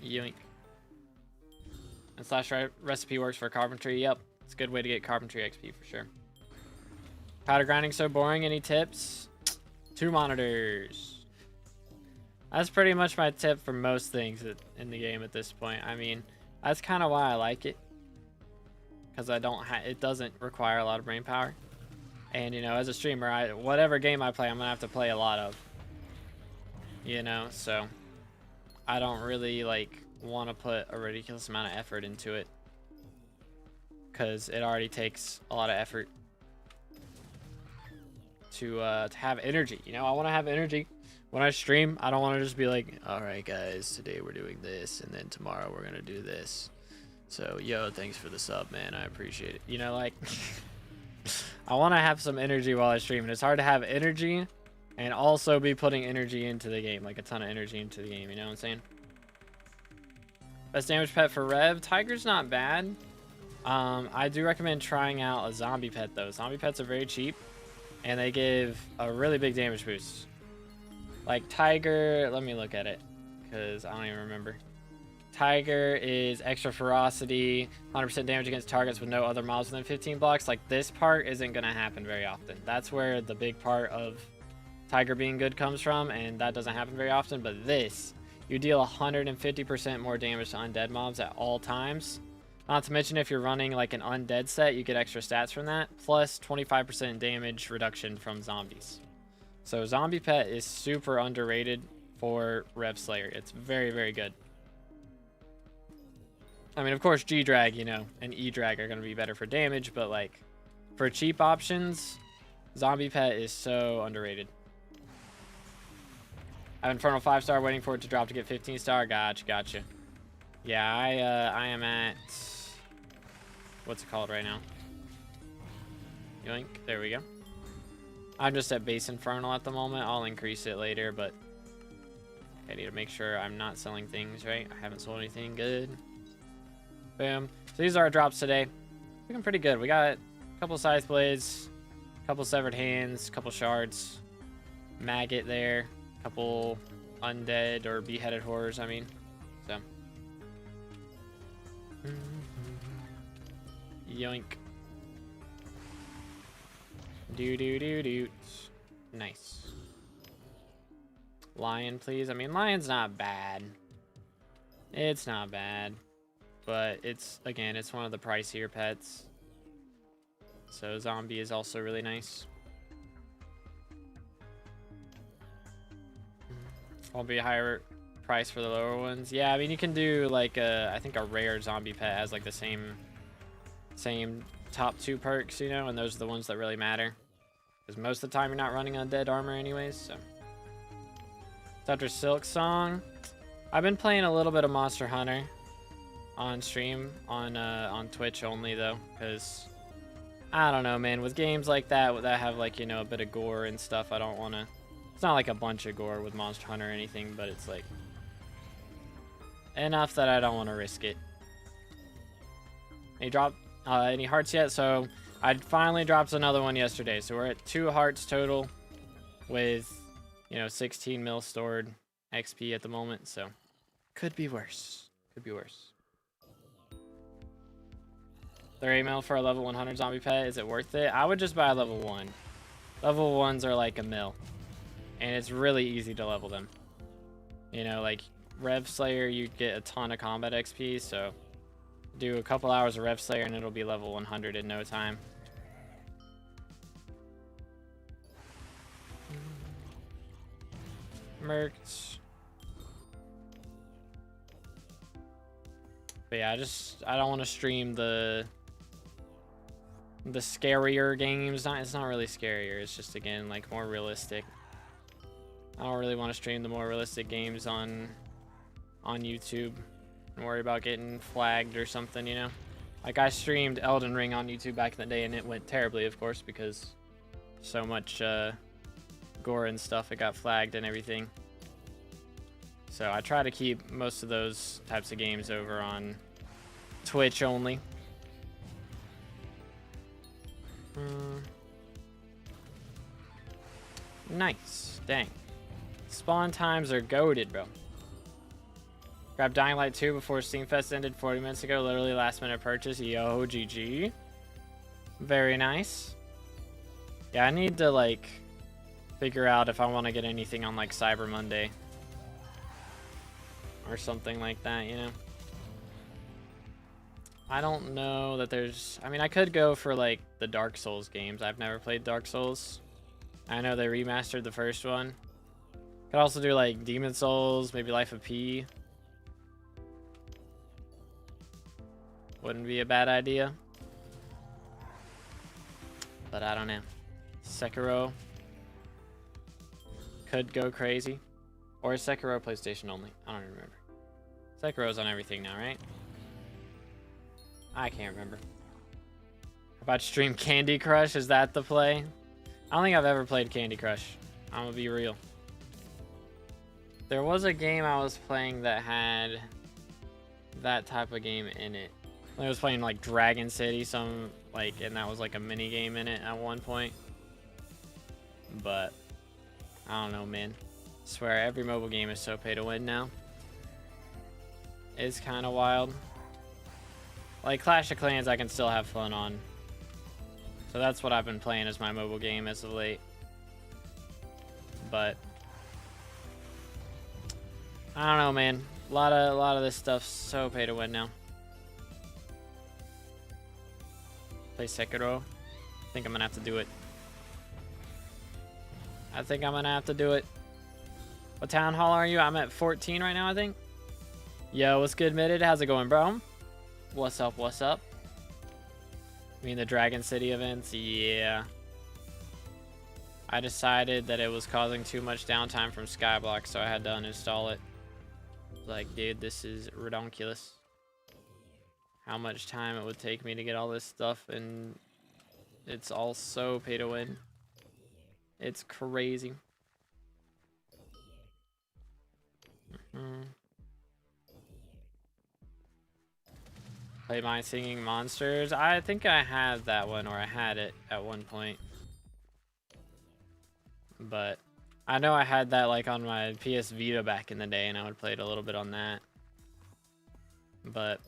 Yoink. And slash recipe works for carpentry. Yep, it's a good way to get carpentry XP for sure. Powder grinding so boring. Any tips? 2 monitors. That's pretty much my tip for most things in the game at this point. I mean, that's kind of why I like it, because it doesn't require a lot of brain power. And you know, as a streamer, whatever game I play, I'm gonna have to play a lot of. You know, so I don't really like want to put a ridiculous amount of effort into it, because it already takes a lot of effort to have energy. You know, I want to have energy. When I stream, I don't want to just be like, all right, guys, today we're doing this, and then tomorrow we're going to do this. So, yo, thanks for the sub, man. I appreciate it. You know, like, I want to have some energy while I stream, and it's hard to have energy and also be putting energy into the game, like a ton of energy into the game, you know what I'm saying? Best damage pet for Rev. Tiger's not bad. I do recommend trying out a zombie pet, though. Zombie pets are very cheap, and they give a really big damage boost. Like Tiger, let me look at it, because I don't even remember. Tiger is extra ferocity, 100% damage against targets with no other mobs within 15 blocks. Like, this part isn't going to happen very often. That's where the big part of Tiger being good comes from, and that doesn't happen very often. But this, you deal 150% more damage to undead mobs at all times. Not to mention, if you're running like an undead set, you get extra stats from that, plus 25% damage reduction from zombies. So zombie pet is super underrated for Rev Slayer. It's very, very good. I mean, of course, G-Drag, you know, and E-Drag are going to be better for damage, but like for cheap options, zombie pet is so underrated. I have Infernal 5-star waiting for it to drop to get 15-star. Gotcha. Yeah, I am at, what's it called right now? Yoink, there we go. I'm just at base Infernal at the moment. I'll increase it later, but I need to make sure I'm not selling things, right? I haven't sold anything. Good. Boom. So these are our drops today. Looking pretty good. We got a couple scythe blades, a couple severed hands, a couple shards, maggot there, a couple undead or beheaded horrors, I mean. So. Yoink. Do. Nice. Lion, please. I mean, lion's not bad. It's not bad. But it's, again, it's one of the pricier pets. So zombie is also really nice. Will be a higher price for the lower ones. Yeah, I mean you can do like a, I think a rare zombie pet has like the same top 2 perks, you know, and those are the ones that really matter. Because most of the time you're not running undead armor anyways, so. Dr. Silk Song. I've been playing a little bit of Monster Hunter on stream, on Twitch only though, because I don't know, man, with games like that have like, you know, a bit of gore and stuff, I don't want to, it's not like a bunch of gore with Monster Hunter or anything, but it's like enough that I don't want to risk it. Any drop any hearts yet? So I finally dropped another one yesterday, so we're at 2 hearts total with, you know, 16 mil stored XP at the moment, so could be worse. Could be worse. 30 mil for a level 100 zombie pet, is it worth it? I would just buy a level 1. Level 1s are like a mil, and it's really easy to level them. You know, like Rev Slayer, you get a ton of combat XP, so do a couple hours of Rev Slayer and it'll be level 100 in no time. Mercs. But yeah, I don't want to stream the scarier games. It's not really scarier, it's just again like more realistic. I don't really want to stream the more realistic games on YouTube and worry about getting flagged or something, you know. Like I streamed Elden Ring on YouTube back in the day and it went terribly, of course, because so much gore and stuff, it got flagged and everything. So I try to keep most of those types of games over on Twitch only. Nice. Dang. Spawn times are goated, bro. Grabbed Dying Light 2 before Steam Fest ended 40 minutes ago. Literally last minute purchase. Yo, GG. Very nice. Yeah, I need to like figure out if I want to get anything on like Cyber Monday or something like that, you know. I don't know that there's, I mean, I could go for like the Dark Souls games. I've never played Dark Souls. I know they remastered the first one. Could also do like Demon Souls, maybe Life of P. Wouldn't be a bad idea. But I don't know. Sekiro could go crazy. Or is Sekiro PlayStation only? I don't remember. Sekiro's on everything now, right? I can't remember. How about stream Candy Crush? Is that the play? I don't think I've ever played Candy Crush. I'm gonna be real. There was a game I was playing that had that type of game in it. I was playing like Dragon City, and that was like a mini game in it at one point. But I don't know, man. I swear every mobile game is so pay to win now. It's kind of wild. Like Clash of Clans I can still have fun on. So that's what I've been playing as my mobile game as of late. But I don't know, man. A lot of this stuff's so pay to win now. Play Sekiro. I think I'm gonna have to do it. I think I'm gonna have to do it. What town hall are you? I'm at 14 right now, I think. Yo, what's good, Mitted? How's it going, bro? What's up, what's up? I mean the Dragon City events? Yeah. I decided that it was causing too much downtime from SkyBlock, so I had to uninstall it. Like, dude, this is ridiculous. How much time it would take me to get all this stuff, and it's all so pay to win. It's crazy. Play My Singing Monsters. I think I had that one, or I had it at one point. But I know I had that like on my PS Vita back in the day, and I would play it a little bit on that. But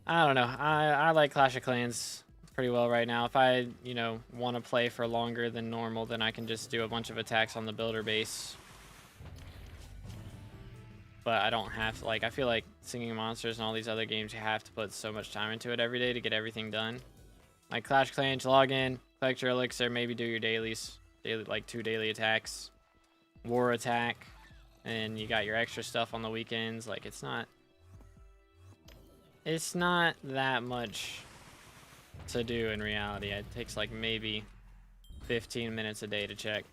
I don't know. I like Clash of Clans pretty well right now. If I, you know, want to play for longer than normal, then I can just do a bunch of attacks on the builder base. but I don't have to, like, I feel like Singing Monsters and all these other games, you have to put so much time into it every day to get everything done. Like Clash Clans, log in, collect your elixir, maybe do your dailies, like 2 daily attacks, war attack, and you got your extra stuff on the weekends. Like, it's not that much to do in reality. It takes like maybe 15 minutes a day to check,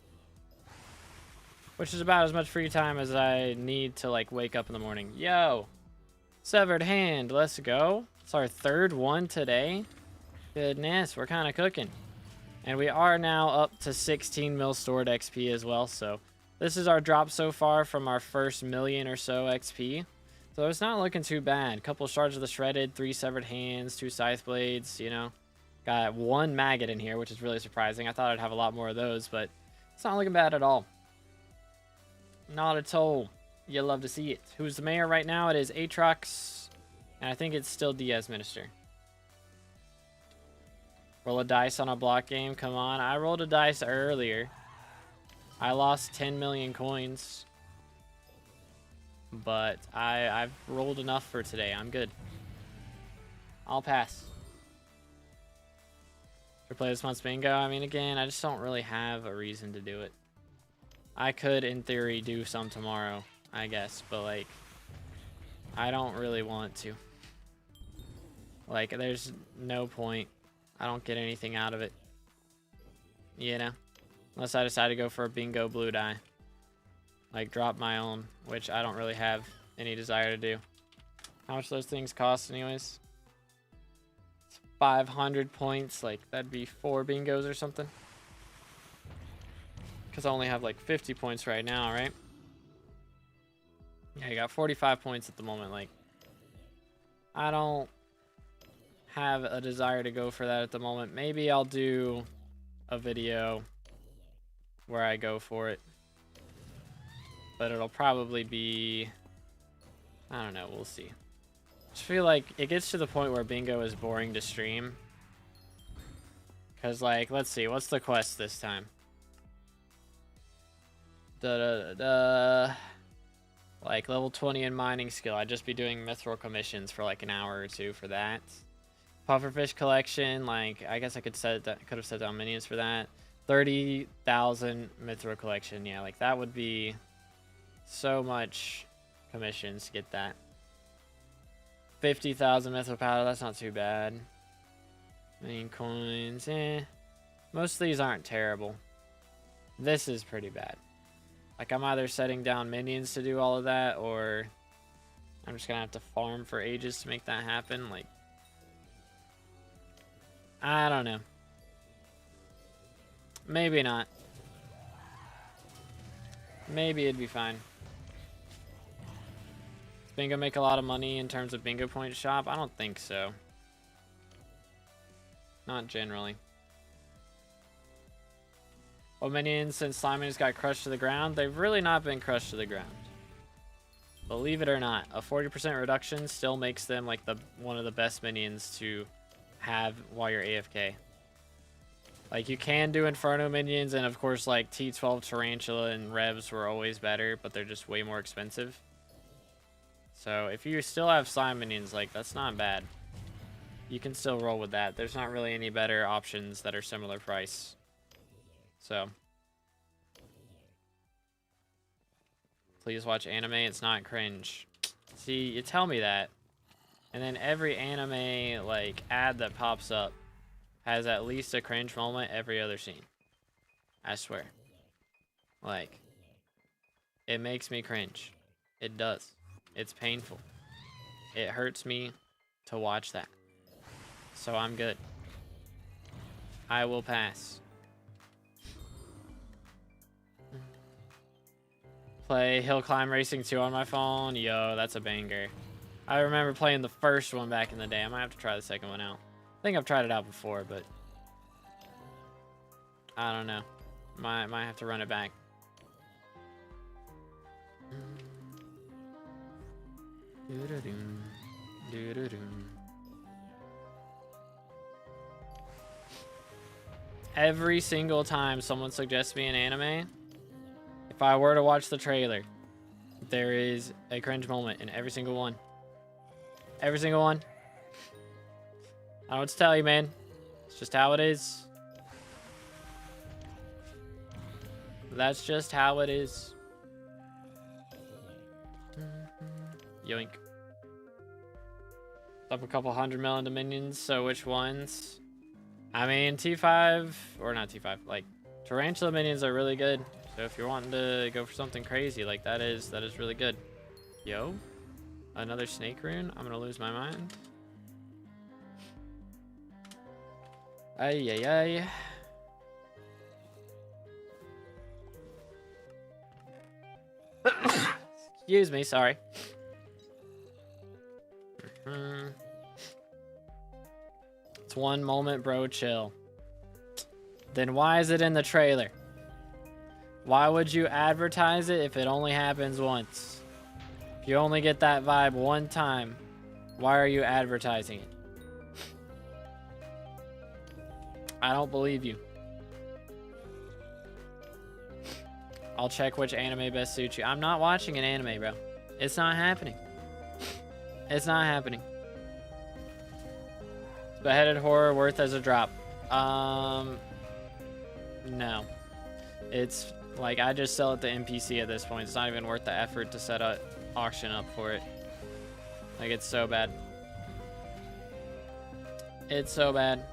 which is about as much free time as I need to like wake up in the morning. Yo, severed hand, let's go. It's our 3rd one today. Goodness, we're kind of cooking. And we are now up to 16 mil stored XP as well. So this is our drop so far from our first million or so XP. So it's not looking too bad. Couple shards of the shredded, 3 severed hands, 2 scythe blades, you know. Got 1 maggot in here, which is really surprising. I thought I'd have a lot more of those, but it's not looking bad at all. Not at all. You love to see it. Who's the mayor right now? It is Aatrox, and I think it's still Diaz Minister. Roll a dice on a block game. Come on. I rolled a dice earlier. I lost 10 million coins. But I've rolled enough for today. I'm good. I'll pass. Should play this month's bingo. I mean, again, I just don't really have a reason to do it. I could, in theory, do some tomorrow, I guess. But, like, I don't really want to. Like, there's no point. I don't get anything out of it. You know? Unless I decide to go for a bingo blue die. Like, drop my own, which I don't really have any desire to do. How much those things cost anyways? It's 500 points. Like, that'd be 4 bingos or something. Because I only have, like, 50 points right now, right? Yeah, you got 45 points at the moment. Like, I don't have a desire to go for that at the moment. Maybe I'll do a video where I go for it. But it'll probably be, I don't know, we'll see. I just feel like it gets to the point where bingo is boring to stream. Because, like, let's see, what's the quest this time? Like, level 20 in mining skill. I'd just be doing mithril commissions for like an hour or 2 for that. Pufferfish collection, like, I guess I could have set down minions for that. 30,000 mithril collection, yeah, like, that would be so much commissions to get that. 50,000 mithril powder, that's not too bad. Main coins, most of these aren't terrible. This is pretty bad. Like, I'm either setting down minions to do all of that, or I'm just gonna have to farm for ages to make that happen. Like, I don't know. Maybe not. Maybe it'd be fine. Does bingo make a lot of money in terms of bingo point shop? I don't think so. Not generally. Well, minions since slime minions got crushed to the ground, they've really not been crushed to the ground. Believe it or not, a 40% reduction still makes them like one of the best minions to have while you're AFK. Like, you can do Inferno minions, and of course, like, T12 Tarantula and Revs were always better, but they're just way more expensive. So, if you still have slime minions, like, that's not bad. You can still roll with that. There's not really any better options that are similar price. So, please watch anime. It's not cringe. See, you tell me that, and then every anime like ad that pops up has at least a cringe moment every other scene. I swear. Like, it makes me cringe. It does. It's painful. It hurts me to watch that. So I'm good. I will pass. Play Hill Climb Racing 2 on my phone. Yo, that's a banger. I remember playing the first one back in the day. I might have to try the second one out. I think I've tried it out before, but I don't know. Might have to run it back. Every single time someone suggests me an anime, if I were to watch the trailer, There is a cringe moment in every single one. Every single one. I don't know what to tell you, man. It's just how it is. That's just how it is. Yoink. Up a couple 100 mil into minions, so which ones? I mean, T5, or not T5, like, Tarantula minions are really good. So if you're wanting to go for something crazy, like, that is really good. Yo, another snake rune? I'm gonna lose my mind. Ay, ay, ay. Excuse me, sorry. It's one moment, bro, chill. Then why is it in the trailer? Why would you advertise it if it only happens once? If you only get that vibe one time, why are you advertising it? I don't believe you. I'll check which anime best suits you. I'm not watching an anime, bro. It's not happening. It's not happening. Is beheaded horror worth as a drop? No. It's like I just sell it to NPC at this point. It's not even worth the effort to set an auction up for it. Like, it's so bad. It's so bad.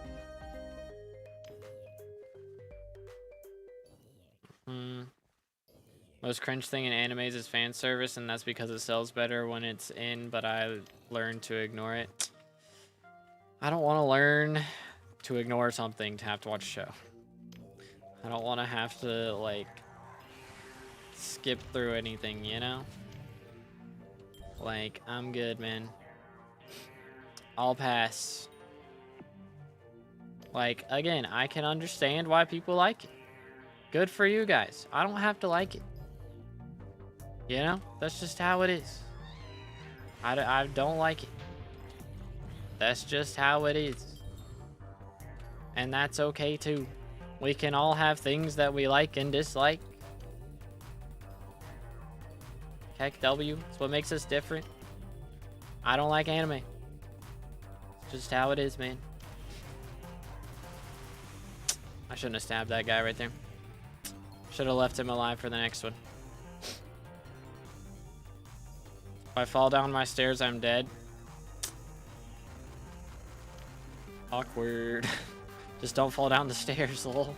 Most cringe thing in animes is fan service, and that's because it sells better when it's in, but I learned to ignore it. I don't want to learn to ignore something to have to watch a show. I don't want to have to, like, skip through anything, you know? Like, I'm good, man. I'll pass. Like, again, I can understand why people like it. Good for you guys. I don't have to like it. You know? That's just how it is. I don't like it. That's just how it is. And that's okay, too. We can all have things that we like and dislike. Heck, W. It's what makes us different. I don't like anime. It's just how it is, man. I shouldn't have stabbed that guy right there. Should have left him alive for the next one. If I fall down my stairs, I'm dead. Awkward. Just don't fall down the stairs, lol.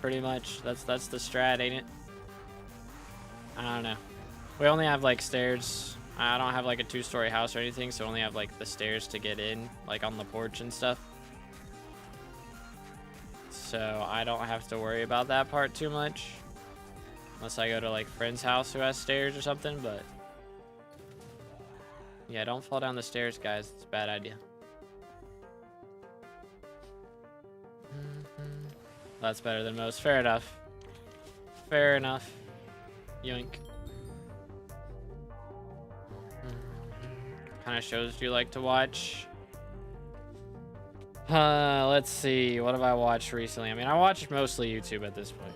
Pretty much. That's the strat, ain't it? I don't know. We only have, like, stairs. I don't have, like, a 2-story house or anything, so we only have, like, the stairs to get in, like, on the porch and stuff. So I don't have to worry about that part too much. Unless I go to, like, friend's house who has stairs or something, but... yeah, don't fall down the stairs, guys. It's a bad idea. That's better than most. Fair enough. Fair enough. Yoink. What kind of shows do you like to watch? Let's see. What have I watched recently? I mean, I watch mostly YouTube at this point.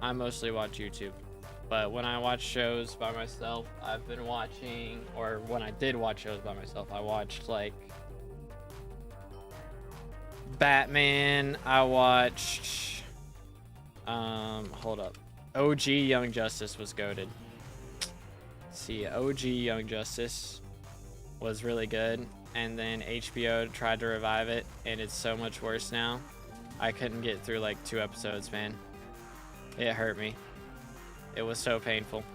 I mostly watch YouTube. But when I watch shows by myself, I've been watching... or when I did watch shows by myself, I watched, like... Batman. I watched... hold up. OG Young Justice was goated. Let's see, OG Young Justice was really good. And then HBO tried to revive it, and it's so much worse now. I couldn't get through like 2 episodes, man. It hurt me. It was so painful.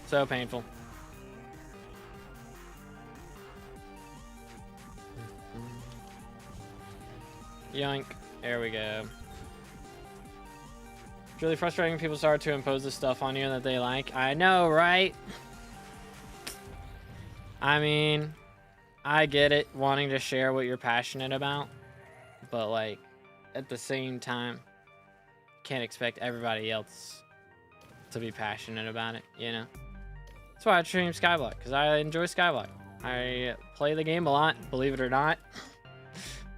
So painful. Yoink. There we go. It's really frustrating when people start to impose this stuff on you that they like. I know, right? I mean, I get it, wanting to share what you're passionate about, but like, at the same time, can't expect everybody else to be passionate about it, you know? That's why I stream SkyBlock, because I enjoy SkyBlock. I play the game a lot, believe it or not,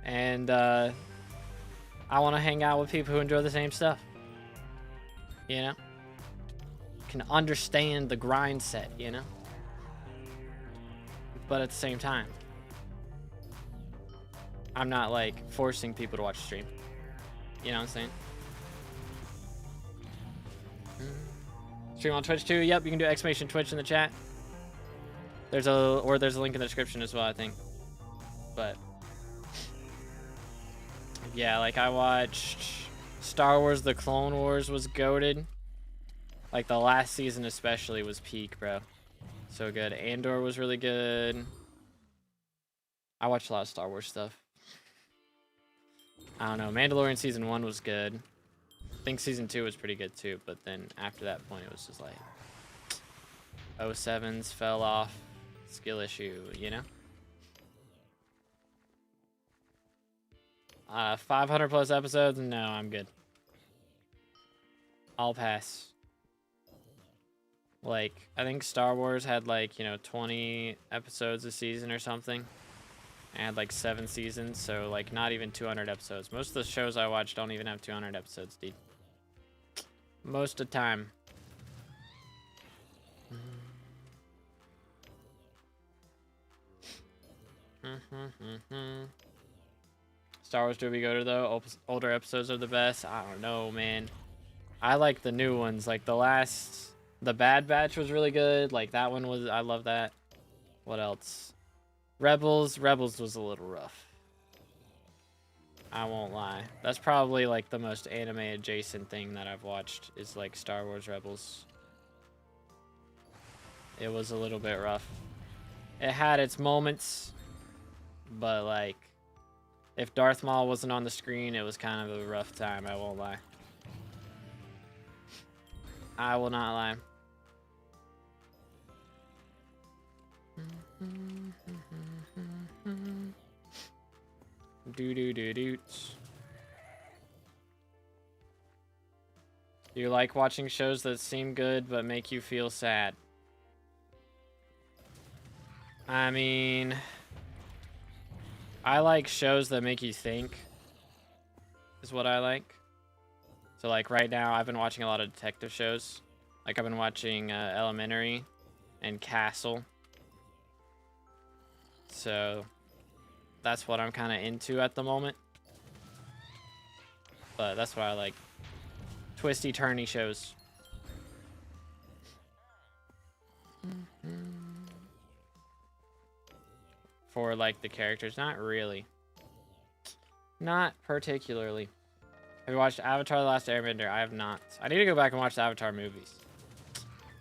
and I want to hang out with people who enjoy the same stuff, you know? Can understand the grind set, you know? But at the same time, I'm not like forcing people to watch stream. You know what I'm saying? Stream on Twitch too. Yep, you can do exclamation Twitch in the chat. There's a link in the description as well, I think. But yeah, like I watched Star Wars The Clone Wars was goated. Like the last season especially was peak, bro. So good. Andor was really good. I watched a lot of Star Wars stuff. I don't know. Mandalorian season 1 was good. I think season 2 was pretty good too, but then after that point it was just like 07s fell off. Skill issue, you know? 500 plus episodes? No, I'm good. I'll pass. Like, I think Star Wars had like, you know, 20 episodes a season or something. I had like 7 seasons, so like not even 200 episodes. Most of the shows I watch don't even have 200 episodes, dude. Most of the time. Star Wars do we go to though? Older episodes are the best. I don't know, man. I like the new ones. Like the Bad Batch was really good. Like that one was, I love that. What else? Rebels was a little rough. I won't lie. That's probably like the most anime adjacent thing that I've watched is like Star Wars Rebels. It was a little bit rough. It had its moments, but like if Darth Maul wasn't on the screen, it was kind of a rough time, I won't lie. I will not lie. Do. Do you like watching shows that seem good but make you feel sad? I mean, I like shows that make you think, is what I like. So like right now, I've been watching a lot of detective shows. Like I've been watching Elementary and Castle. So that's what I'm kind of into at the moment. But that's what I like. Twisty, turny shows. For like the characters, not really. Not particularly. Have you watched Avatar: The Last Airbender? I have not. I need to go back and watch the Avatar movies.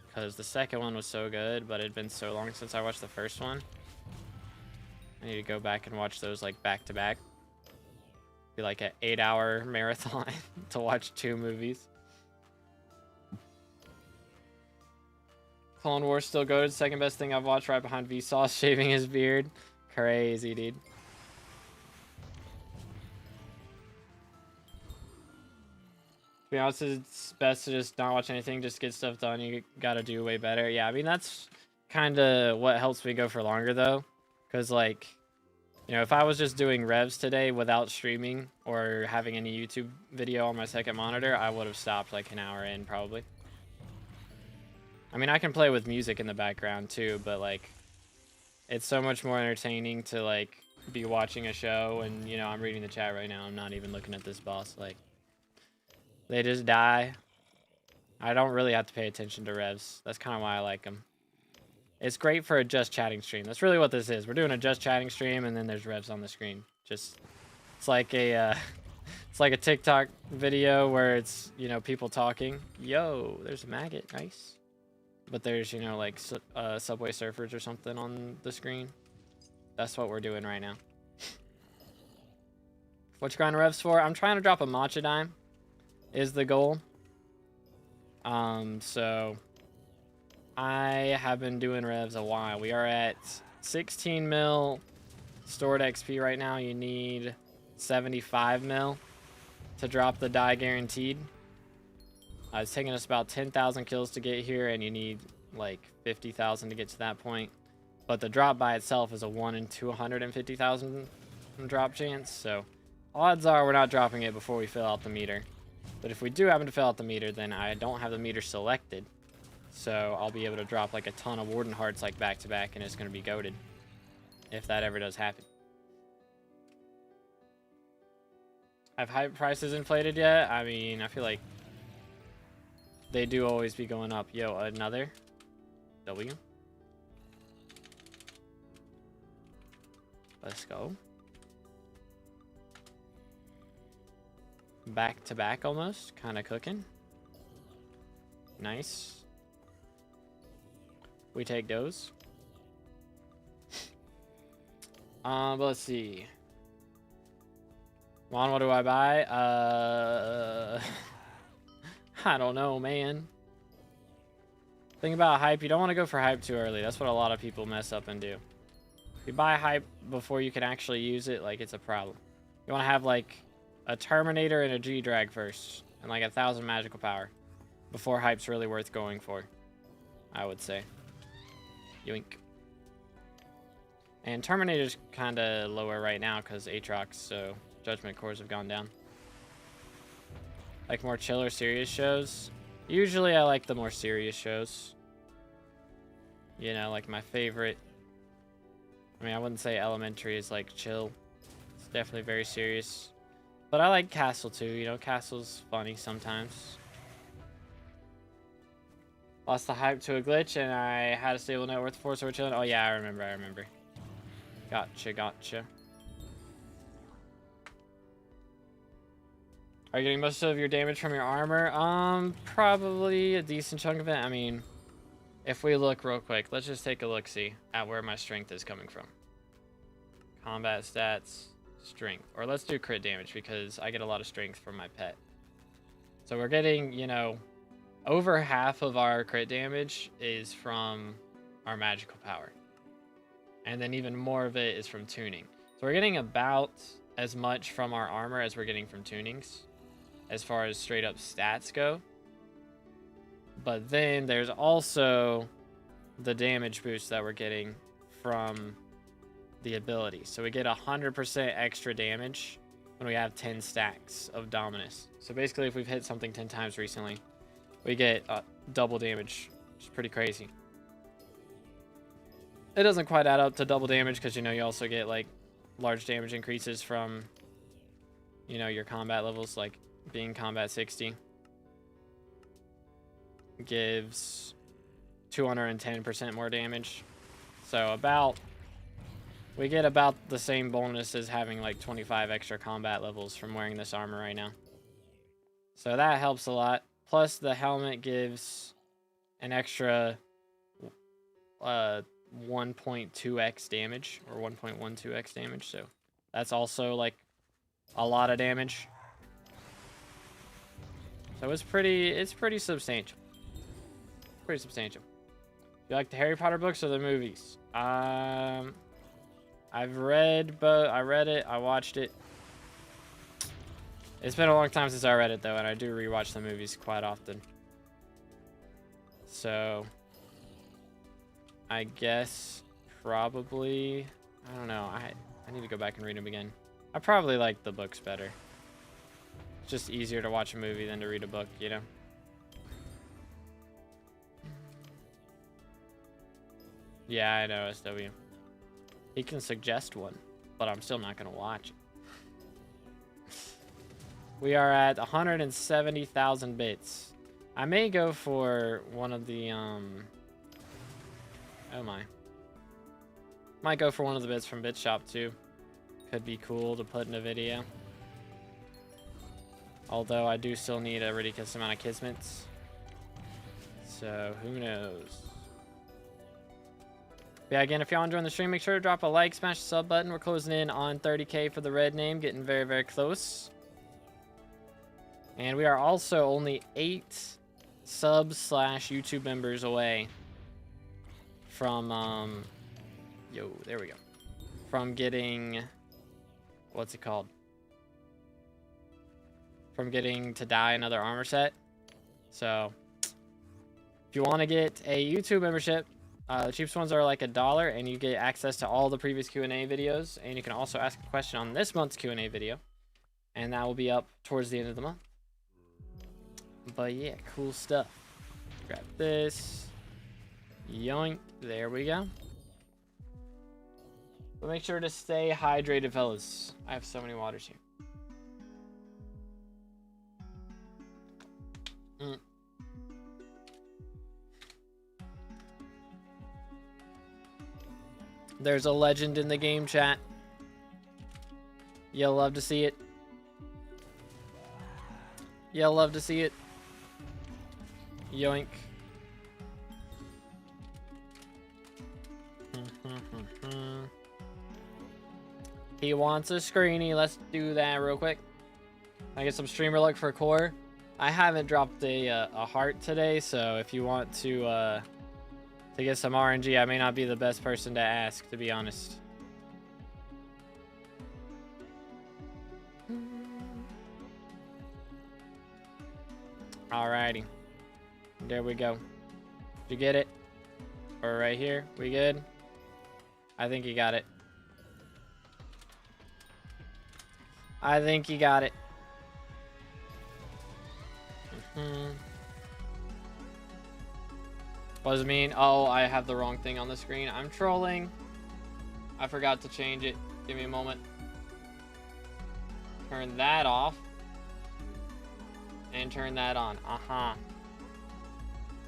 Because the second one was so good, but it had been so long since I watched the first one. I need to go back and watch those like back to back. Be like an 8-hour marathon to watch 2 movies. Clone Wars still goated. Second best thing I've watched, right behind Vsauce shaving his beard. Crazy, dude. To be honest, it's best to just not watch anything, just get stuff done. You gotta do way better. Yeah, I mean, that's kind of what helps me go for longer, though. Because, like, you know, if I was just doing Revs today without streaming or having any YouTube video on my second monitor, I would have stopped, like, an hour in, probably. I mean, I can play with music in the background, too, but, like, it's so much more entertaining to, like, be watching a show and, you know, I'm reading the chat right now. I'm not even looking at this boss, like... They just die. I don't really have to pay attention to Revs. That's kind of why I like them. It's great for a just chatting stream. That's really what this is. We're doing a just chatting stream, and then there's Revs on the screen. Just, it's like a TikTok video where it's, you know, people talking. Yo, there's a maggot. Nice. But there's, you know, like Subway Surfers or something on the screen. That's what we're doing right now. What you grinding Revs for? I'm trying to drop a matcha dime. Is the goal. So I have been doing Revs a while. We are at 16 mil stored XP right now. You need 75 mil to drop the die guaranteed. It's taking us about 10,000 kills to get here, and you need like 50,000 to get to that point. But the drop by itself is a 1 in 250,000 drop chance. So odds are we're not dropping it before we fill out the meter. But if we do happen to fill out the meter, then I don't have the meter selected. So I'll be able to drop like a ton of Warden Hearts like back to back, and it's going to be goated. If that ever does happen. Have hype prices inflated yet? I mean, I feel like they do always be going up. Yo, another W. Let's go. Back to back almost. Kind of cooking. Nice. We take those. But let's see. Juan, what do I buy? I don't know, man. Thing about hype, you don't want to go for hype too early. That's what a lot of people mess up and do. If you buy hype before you can actually use it, like, it's a problem. You want to have, like, a Terminator and a G-Drag first. And, like, 1,000 magical power. Before hype's really worth going for. I would say. Yoink. And Terminator's kind of lower right now because Aatrox, so Judgment Cores have gone down. Like more chill or serious shows? Usually I like the more serious shows. You know, like my favorite. I mean, I wouldn't say Elementary is like chill. It's definitely very serious. But I like Castle too, you know, Castle's funny sometimes. Lost the hype to a glitch and I had a stable net worth 4, so we're chilling. Oh yeah, I remember. Gotcha. Are you getting most of your damage from your armor? Probably a decent chunk of it. I mean, if we look real quick, let's just take a look-see at where my strength is coming from. Combat stats, strength. Or let's do crit damage because I get a lot of strength from my pet. So we're getting, you know, over half of our crit damage is from our magical power. And then even more of it is from tuning. So we're getting about as much from our armor as we're getting from tunings, as far as straight up stats go. But then there's also the damage boost that we're getting from the ability. So we get 100% extra damage when we have 10 stacks of Dominus. So basically if we've hit something 10 times recently, we get double damage, which is pretty crazy. It doesn't quite add up to double damage because, you know, you also get like large damage increases from, you know, your combat levels, like being combat 60 gives 210% more damage. So we get about the same bonus as having like 25 extra combat levels from wearing this armor right now. So that helps a lot. Plus the helmet gives an extra 1.2x damage or 1.12x damage. So that's also like a lot of damage. So it's pretty substantial. Pretty substantial. You like the Harry Potter books or the movies? I've read, but I read it, I watched it. It's been a long time since I read it though, and I do rewatch the movies quite often. So I guess probably, I don't know, I need to go back and read them again. I probably like the books better. It's just easier to watch a movie than to read a book, you know? Yeah, I know, SW. He can suggest one, but I'm still not going to watch it. We are at 170,000 bits. I may go for one of the, oh my. Might go for one of the bits from Bit Shop too. Could be cool to put in a video. Although I do still need a ridiculous amount of kismets. So who knows. But yeah, again, if y'all enjoying the stream, make sure to drop a like, smash the sub button. We're closing in on 30K for the red name, getting very, very close. And we are also only 8 subs/YouTube members away from, there we go. From getting, what's it called? From getting to dye another armor set. So, if you want to get a YouTube membership, the cheapest ones are like $1, and you get access to all the previous Q&A videos, and you can also ask a question on this month's Q&A video, and that will be up towards the end of the month. But yeah, cool stuff. Grab this. Yoink. There we go. But make sure to stay hydrated, fellas. I have so many waters here. There's a legend in the game chat. You'll love to see it. You'll love to see it. Yoink. He wants a screeny. Let's do that real quick. I get some streamer luck for core. I haven't dropped a heart today, so if you want to get some RNG, I may not be the best person to ask, to be honest. Alrighty. There we go. Did you get it? Or right here? We good? I think you got it. I think you got it. What does it mean? Oh, I have the wrong thing on the screen. I'm trolling. I forgot to change it. Give me a moment. Turn that off. And turn that on. Uh-huh.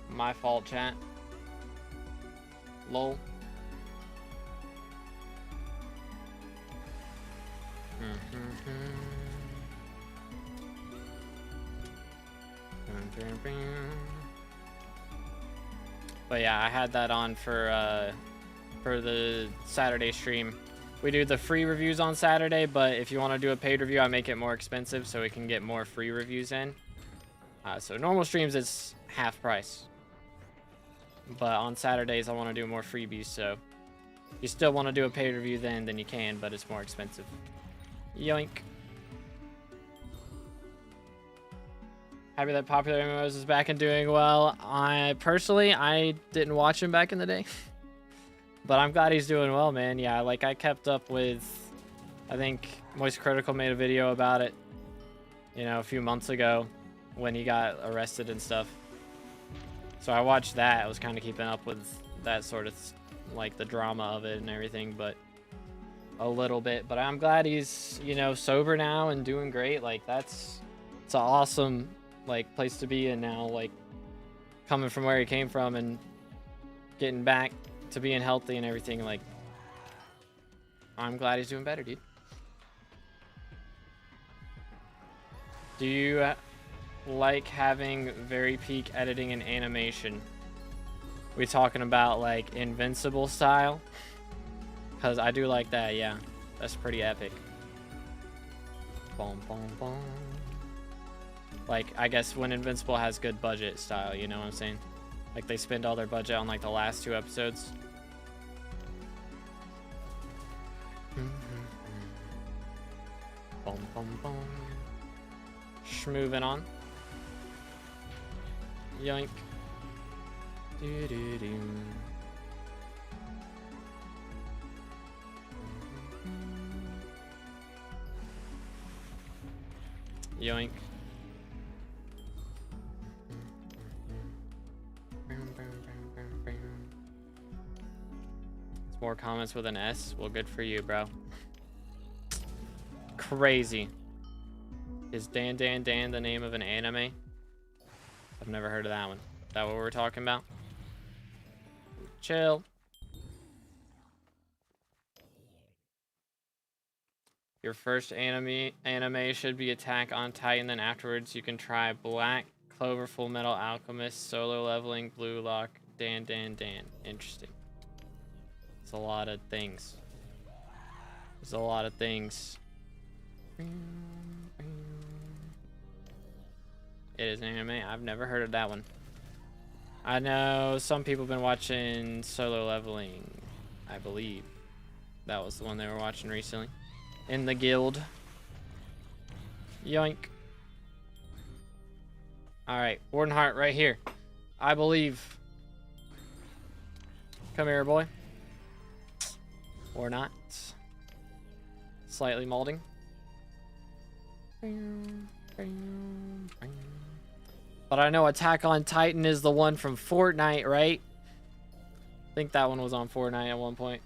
My fault, chat. Lol. But yeah, I had that on for the Saturday stream. We do the free reviews on Saturday, but if you want to do a paid review, I make it more expensive so we can get more free reviews in. So normal streams it's half price. But on Saturdays, I want to do more freebies, so if you still want to do a paid review then you can, but it's more expensive. Yoink. Happy that Popular MMOs is back and doing well. I didn't watch him back in the day. But I'm glad he's doing well, man. Yeah, like I kept up with, I think Moist Critical made a video about it, you know, a few months ago when he got arrested and stuff. So I watched that. I was kind of keeping up with that sort of, like the drama of it and everything, but a little bit. But I'm glad he's, you know, sober now and doing great. Like it's an awesome, like, place to be in now, like coming from where he came from and getting back to being healthy and everything. Like, I'm glad he's doing better, dude. Do you like having very peak editing and animation? We talking about like Invincible style? Because I do like that, yeah. That's pretty epic. Boom, boom, boom. Like, I guess when Invincible has good budget style, you know what I'm saying? Like, they spend all their budget on like the last 2 episodes. Boom, boom, boom. Schmoving on. Yoink. Doo doo doo. Yoink. It's more comments with an S. Well, good for you, bro. Crazy. Is Dan Dan Dan the name of an anime? I've never heard of that one. Is that what we're talking about? Chill. Your first anime should be Attack on Titan, then afterwards you can try Black Clover, Full Metal Alchemist, Solo Leveling, Blue Lock, Dan Dan Dan. Interesting. It's a lot of things. There's a lot of things. It is an anime. I've never heard of that one. I know some people have been watching Solo Leveling, I believe. That was the one they were watching recently. In the guild. Yoink. Alright, Wardenheart right here. I believe. Come here, boy. Or not. Slightly molding. But But I know Attack on Titan is the one from Fortnite, right? I think that one was on Fortnite at one point.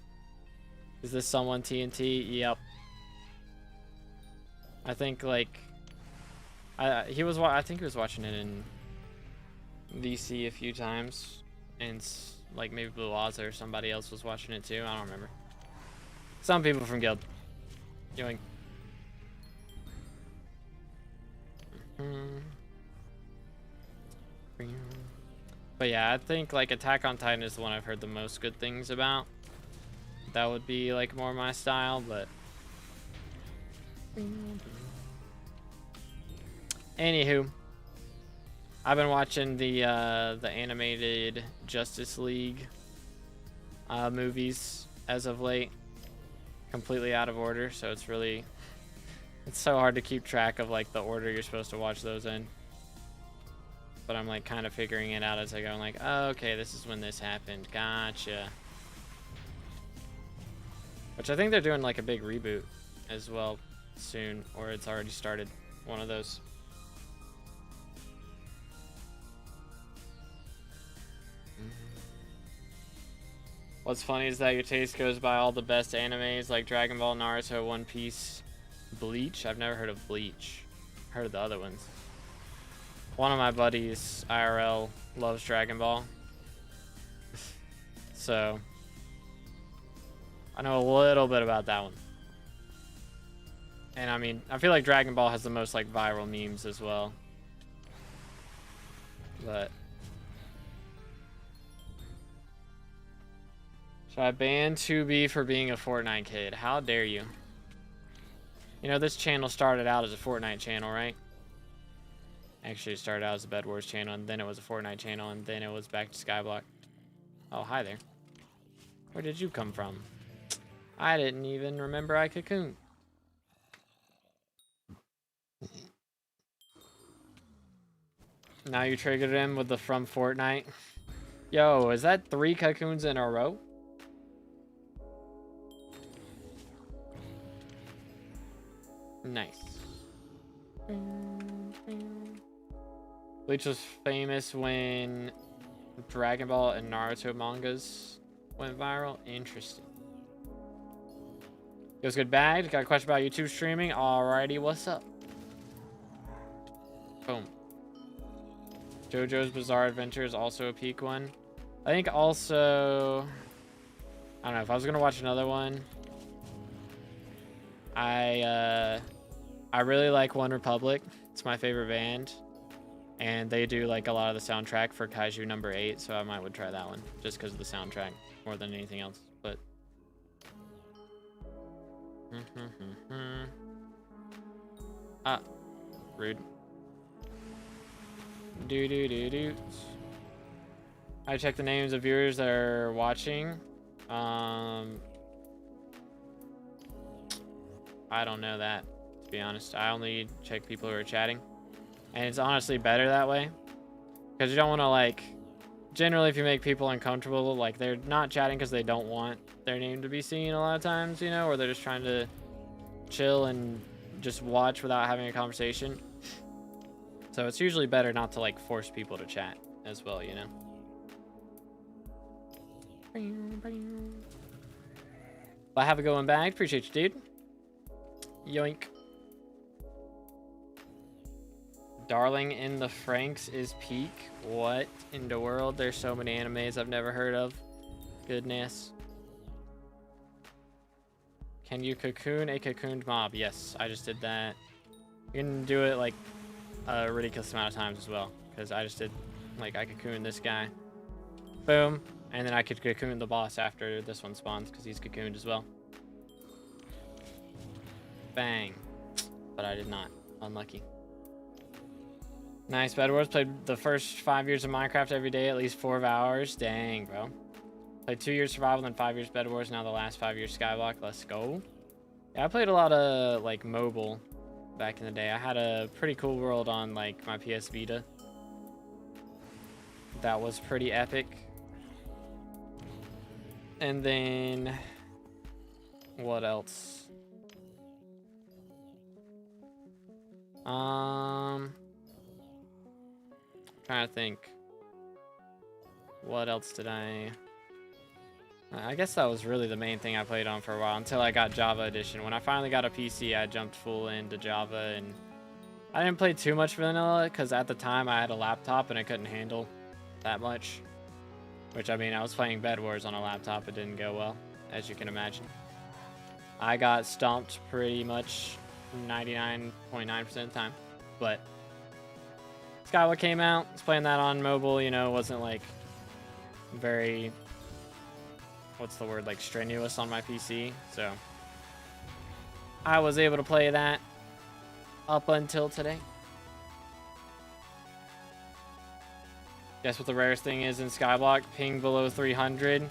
Is this someone TNT? Yep. I think like I think he was watching it in VC a few times, and like maybe Blue Oz or somebody else was watching it too. I don't remember. Some people from Guild. Yoink. But yeah, I think like Attack on Titan is the one I've heard the most good things about. That would be like more my style, but anywho, I've been watching the animated Justice League movies as of late, completely out of order, so it's so hard to keep track of like the order you're supposed to watch those in. But I'm like kind of figuring it out as I go. I'm like, oh, okay, this is when this happened. Gotcha. Which I think they're doing like a big reboot as well soon, or it's already started. One of those. What's funny is that your taste goes by all the best animes like Dragon Ball, Naruto, One Piece, Bleach. I've never heard of Bleach. Heard of the other ones. One of my buddies, IRL, loves Dragon Ball. So, I know a little bit about that one. And I mean, I feel like Dragon Ball has the most like viral memes as well. But should I ban 2B for being a Fortnite kid? How dare you? You know, this channel started out as a Fortnite channel, right? Actually, it started out as a Bed Wars channel, and then it was a Fortnite channel, and then it was back to SkyBlock. Oh, hi there. Where did you come from? I didn't even remember I cocooned. Now you triggered him with the from Fortnite. Yo, is that 3 cocoons in a row? Nice. Bleach was famous when Dragon Ball and Naruto mangas went viral. Interesting. It was good bag. Got a question about YouTube streaming. Alrighty, what's up? Boom. JoJo's Bizarre Adventure is also a peak one. I think also, I don't know, if I was gonna watch another one, I really like One Republic. It's my favorite band. And they do like a lot of the soundtrack for Kaiju number 8, so I would try that one just because of the soundtrack more than anything else. But ah, rude. I check the names of viewers that are watching. I don't know that, to be honest. I only check people who are chatting. And it's honestly better that way. Because you don't want to, like... Generally, if you make people uncomfortable, like, they're not chatting because they don't want their name to be seen a lot of times, you know? Or they're just trying to chill and just watch without having a conversation. So it's usually better not to, like, force people to chat as well, you know? But have a good one back. Appreciate you, dude. Yoink. Darling in the Franxx is peak. What in the world? There's so many animes I've never heard of. Goodness. Can you cocoon a cocooned mob? Yes, I just did that. You can do it like a ridiculous amount of times as well. Because I just did, like, I cocooned this guy. Boom. And then I could cocoon the boss after this one spawns because he's cocooned as well. Bang. But I did not. Unlucky. Nice. Bed Wars. Played the first 5 years of Minecraft every day, at least 4 hours. Dang, bro. Played 2 years Survival, then 5 years Bed Wars, now the last 5 years Skyblock. Let's go. Yeah, I played a lot of, like, mobile back in the day. I had a pretty cool world on, like, my PS Vita. That was pretty epic. And then... what else? Trying to think. What else did I guess that was really the main thing I played on for a while until I got Java Edition. When I finally got a PC, I jumped full into Java, and I didn't play too much vanilla because at the time I had a laptop and I couldn't handle that much. Which, I mean, I was playing Bed Wars on a laptop. It didn't go well, as you can imagine. I got stomped pretty much 99.9% of the time. But SkyBlock came out. I was playing that on mobile, you know, wasn't like very, what's the word, like strenuous on my PC. So I was able to play that up until today. Guess what the rarest thing is in SkyBlock? Ping below 300.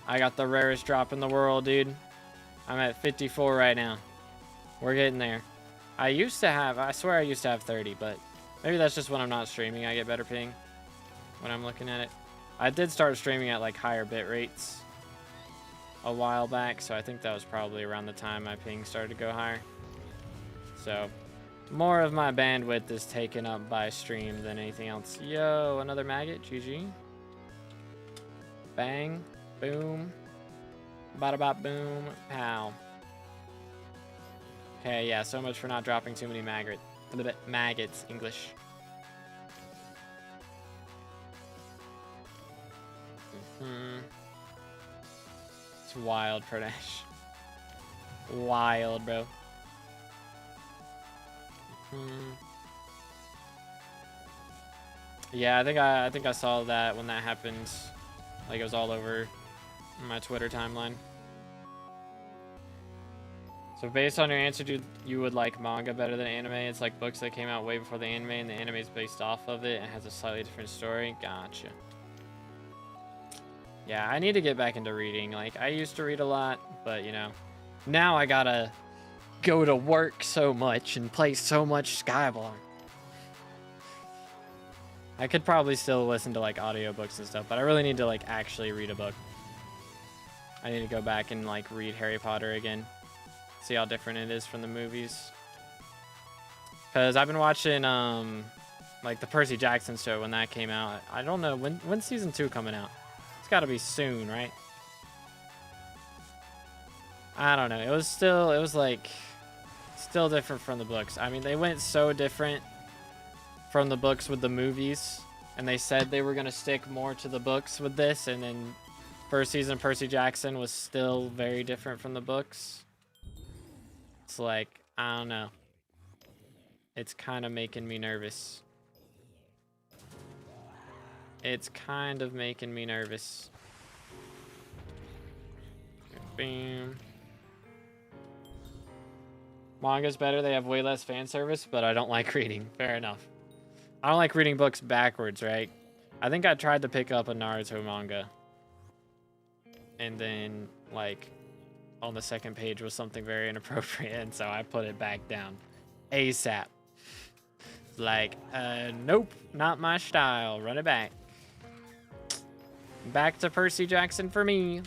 I got the rarest drop in the world, dude. I'm at 54 right now. We're getting there. I used to have, I swear I used to have 30, but maybe that's just when I'm not streaming. I get better ping when I'm looking at it. I did start streaming at like higher bit rates a while back, so I think that was probably around the time my ping started to go higher. So more of my bandwidth is taken up by stream than anything else. Yo, another maggot. GG. Bang. Boom. Bada bop boom. Pow. Okay, yeah, so much for not dropping too many maggots. English. It's wild, Pradesh. Wild, bro. Yeah, I think I saw that when that happened. Like, it was all over my Twitter timeline. So based on your answer, dude, you would like manga better than anime? It's like books that came out way before the anime, and the anime is based off of it and has a slightly different story. Gotcha. Yeah, I need to get back into reading. Like, I used to read a lot, but, you know, now I gotta go to work so much and play so much SkyBlock. I could probably still listen to, like, audiobooks and stuff, but I really need to, like, actually read a book. I need to go back and, like, read Harry Potter again. See how different it is from the movies. Because I've been watching, like, the Percy Jackson show when that came out. I don't know, when's season 2 coming out? It's gotta be soon, right? I don't know. It was like, still different from the books. I mean, they went so different from the books with the movies, and they said they were gonna stick more to the books with this, and then first season Percy Jackson was still very different from the books. It's like, I don't know. It's kind of making me nervous. It's kind of making me nervous. Bam. Manga's better. They have way less fan service, but I don't like reading. Fair enough. I don't like reading books backwards, right? I think I tried to pick up a Naruto manga. And then, like, on the second page was something very inappropriate, and so I put it back down. ASAP. Like, nope, not my style. Run it back. Back to Percy Jackson for me.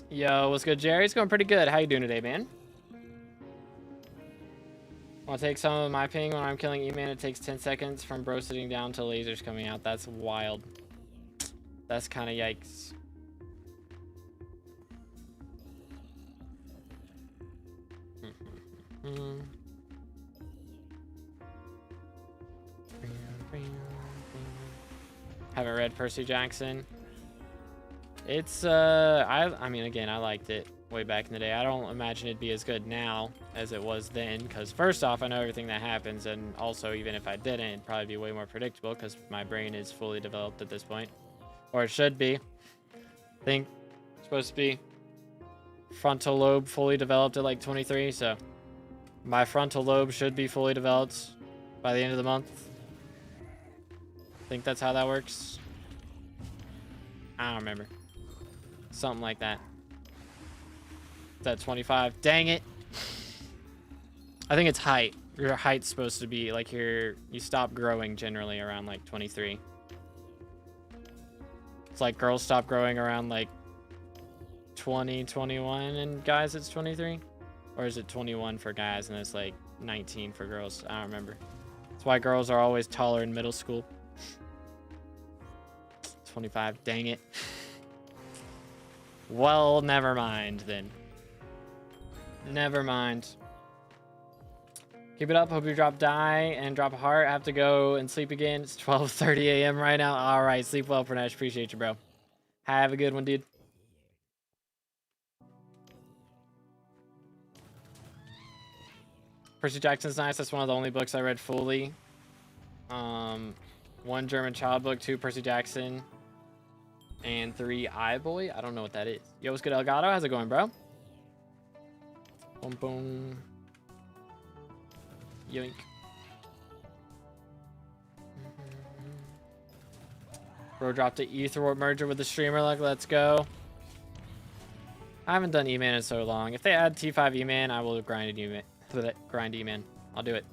Yo, what's good, Jerry? It's going pretty good. How you doing today, man? Want to take some of my ping when I'm killing E-Man? It takes 10 seconds from bro sitting down to lasers coming out. That's wild. That's kind of yikes. Haven't read Percy Jackson. It's I mean, again, I liked it way back in the day. I don't imagine it'd be as good now as it was then, because first off, I know everything that happens, and also, even if I didn't, it'd probably be way more predictable because my brain is fully developed at this point, or it should be. I think it's supposed to be frontal lobe fully developed at like 23, so my frontal lobe should be fully developed by the end of the month. I think that's how that works. I don't remember. Something like that. Is that 25? Dang it. I think it's height. Your height's supposed to be like you stop growing generally around like 23. It's like girls stop growing around like 20, 21, and guys it's 23? Or is it 21 for guys and it's like 19 for girls. I don't remember. That's why girls are always taller in middle school. 25. Dang it. Well, never mind then. Never mind. Keep it up. Hope you drop die and drop a heart. I have to go and sleep again. It's 12:30 a.m. right now. All right. Sleep well, Pranesh. Appreciate you, bro. Have a good one, dude. Percy Jackson's nice. That's one of the only books I read fully. 1 German child book, 2 Percy Jackson, and 3 iBoy. I don't know what that is. Yo, what's good, Elgato? How's it going, bro? Boom, boom. Yoink. Bro dropped the Etherwarp merger with the streamer. Like, let's go. I haven't done E-Man in so long. If they add T5 E-Man, I will grind E-Man. Grind E-Man. I'll do it.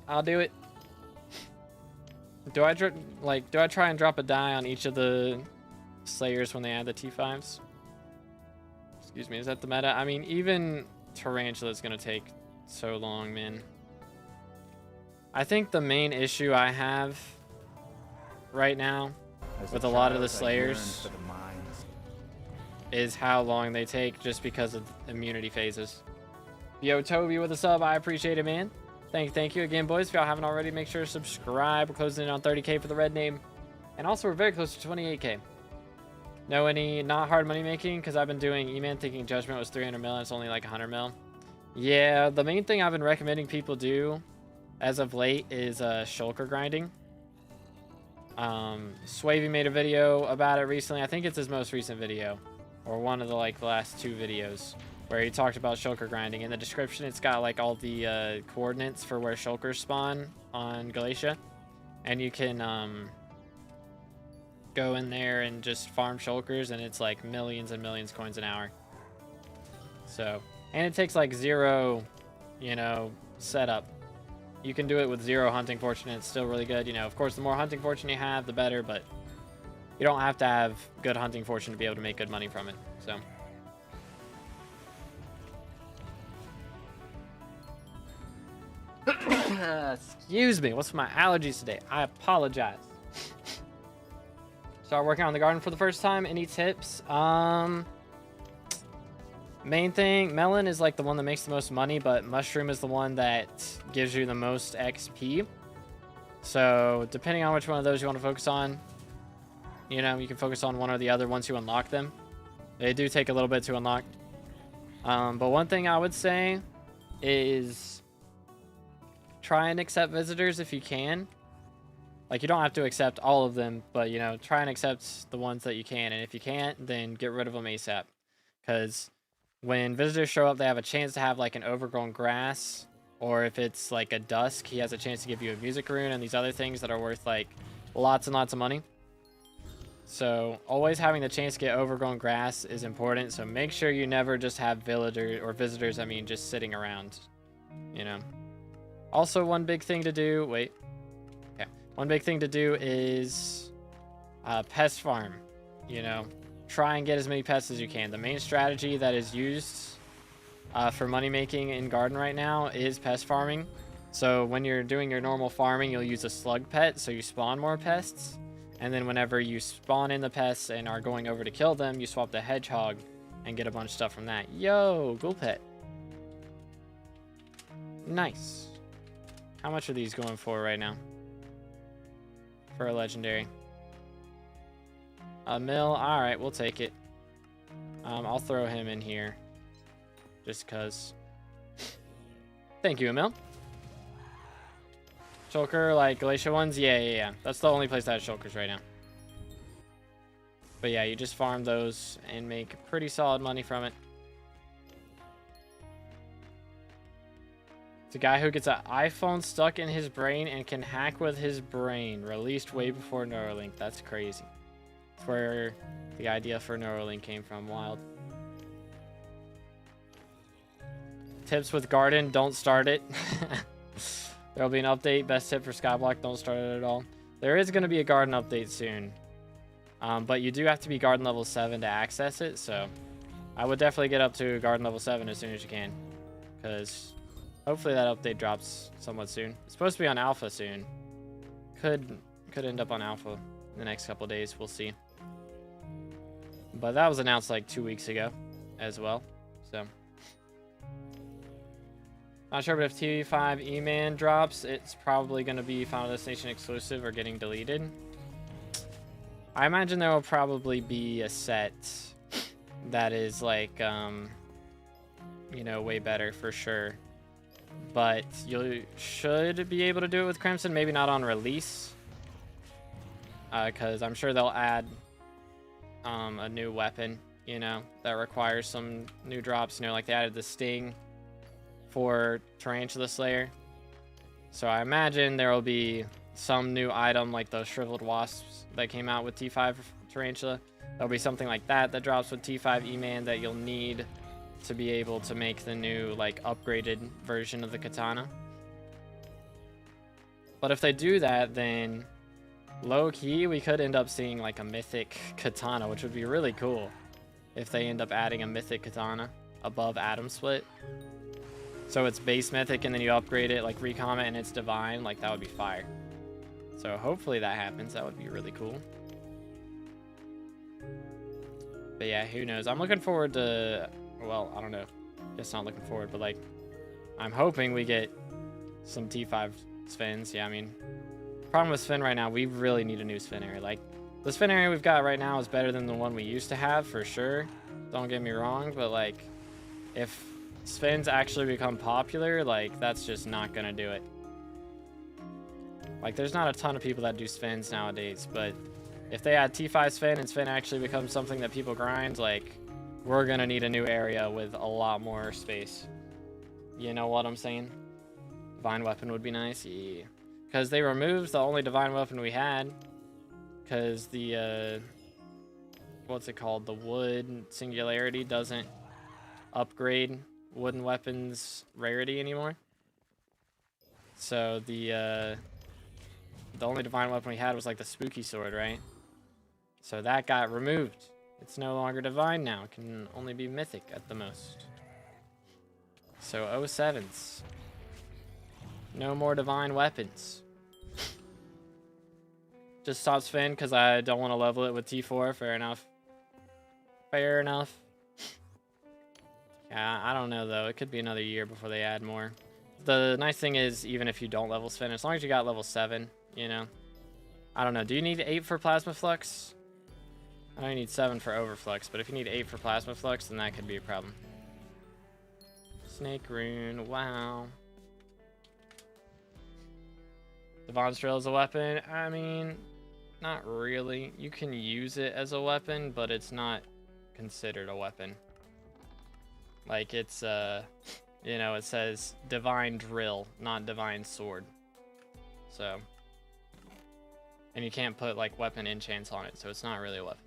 I'll do it. Do I try and drop a die on each of the Slayers when they add the T5s? Excuse me, is that the meta? I mean, even Tarantula's gonna take so long, man. I think the main issue I have right now with a lot of the Slayers is how long they take just because of immunity phases. Yo, Toby with a sub. I appreciate it, man. Thank you again, boys. If y'all haven't already, make sure to subscribe. We're closing in on 30K for the red name. And also, we're very close to 28K. Know any not hard money making? Because I've been doing E-Man thinking Judgment was 300 mil and it's only like 100 mil. Yeah, the main thing I've been recommending people do as of late is shulker grinding. Swavy made a video about it recently. I think it's his most recent video. Or one of the last 2 videos. Where he talked about shulker grinding. In the description, it's got like all the coordinates for where shulkers spawn on Galatia. And you can go in there and just farm shulkers, and it's like millions and millions coins an hour. So, and it takes like 0, setup. You can do it with 0 hunting fortune, and it's still really good. Of course, the more hunting fortune you have, the better, but you don't have to have good hunting fortune to be able to make good money from it. So. Excuse me, what's my allergies today? I apologize. Start working on the garden for the first time. Any tips? Main thing, melon is like the one that makes the most money, but mushroom is the one that gives you the most XP. So depending on which one of those you want to focus on, you can focus on one or the other once you unlock them. They do take a little bit to unlock. But one thing I would say is try and accept visitors if you can. Like, you don't have to accept all of them, but, try and accept the ones that you can. And if you can't, then get rid of them ASAP. Because when visitors show up, they have a chance to have, like, an overgrown grass. Or if it's, like, a dusk, he has a chance to give you a music rune and these other things that are worth, like, lots and lots of money. So, always having the chance to get overgrown grass is important. So, make sure you never just have visitors, just sitting around, Also, one big thing to do... Wait. Okay. One big thing to do is pest farm. Try and get as many pests as you can. The main strategy that is used for money making in garden right now is pest farming. So when you're doing your normal farming, you'll use a slug pet, so you spawn more pests. And then whenever you spawn in the pests and are going over to kill them, you swap the hedgehog and get a bunch of stuff from that. Yo, ghoul pet. Nice. How much are these going for right now? For a legendary. A mil. Alright, we'll take it. I'll throw him in here. Just cause. Thank you, Emil. Shulker, like Glacier ones? Yeah. That's the only place that has shulkers right now. But yeah, you just farm those and make pretty solid money from it. It's a guy who gets an iPhone stuck in his brain and can hack with his brain. Released way before Neuralink. That's crazy. That's where the idea for Neuralink came from. Wild. Tips with garden, don't start it. There'll be an update. Best tip for SkyBlock, don't start it at all. There is going to be a garden update soon. But you do have to be garden level 7 to access it. So I would definitely get up to garden level 7 as soon as you can. because hopefully that update drops somewhat soon. It's supposed to be on alpha soon. Could end up on alpha in the next couple days. We'll see. But that was announced like 2 weeks ago as well. So not sure, but if TV5 E-Man drops, it's probably going to be Final Destination exclusive or getting deleted. I imagine there will probably be a set that is like, you know, way better for sure. But you should be able to do it with Crimson, maybe not on release. Because I'm sure they'll add a new weapon, you know, that requires some new drops. You know, like they added the Sting for Tarantula Slayer. So I imagine there will be some new item like those Shriveled Wasps that came out with T5 Tarantula. There'll be something like that that drops with T5 E-Man that you'll need to be able to make the new, like, upgraded version of the katana. But if they do that, then low-key we could end up seeing like a mythic katana, which would be really cool if they end up adding a mythic katana above Atom Split. So it's base mythic and then you upgrade it like Recomet and it's divine. Like, that would be fire. So hopefully that happens. That would be really cool. But yeah, who knows? I'm looking forward to, well, I don't know. Guess not looking forward, but like, I'm hoping we get some T5 Spins. Yeah, I mean, problem with Spin right now, we really need a new Spin area. Like, the Spin area we've got right now is better than the one we used to have for sure. Don't get me wrong, but like, if Spins actually become popular, like, that's just not gonna do it. Like, there's not a ton of people that do Spins nowadays, but if they add T5 Spin and Spin actually becomes something that people grind, like, we're gonna need a new area with a lot more space. You know what I'm saying? Divine Weapon would be nice, yeah. Because they removed the only Divine Weapon we had. Because the, what's it called? The Wood Singularity doesn't upgrade wooden weapons rarity anymore. So the only Divine Weapon we had was like the Spooky Sword, right? So that got removed. It's no longer divine now. It can only be mythic at the most. So 07s. No more divine weapons. Just stop Spin because I don't want to level it with T4. Fair enough. Fair enough. Yeah, I don't know though. It could be another year before they add more. The nice thing is, even if you don't level Spin, as long as you got level 7, you know. I don't know. Do you need 8 for Plasma Flux? I know you need 7 for Overflux, but if you need 8 for Plasma Flux, then that could be a problem. Snake Rune, wow. Devon's Drill is a weapon. I mean, not really. You can use it as a weapon, but it's not considered a weapon. Like, it's, you know, it says Divine Drill, not Divine Sword. So, and you can't put, like, weapon enchants on it, so it's not really a weapon.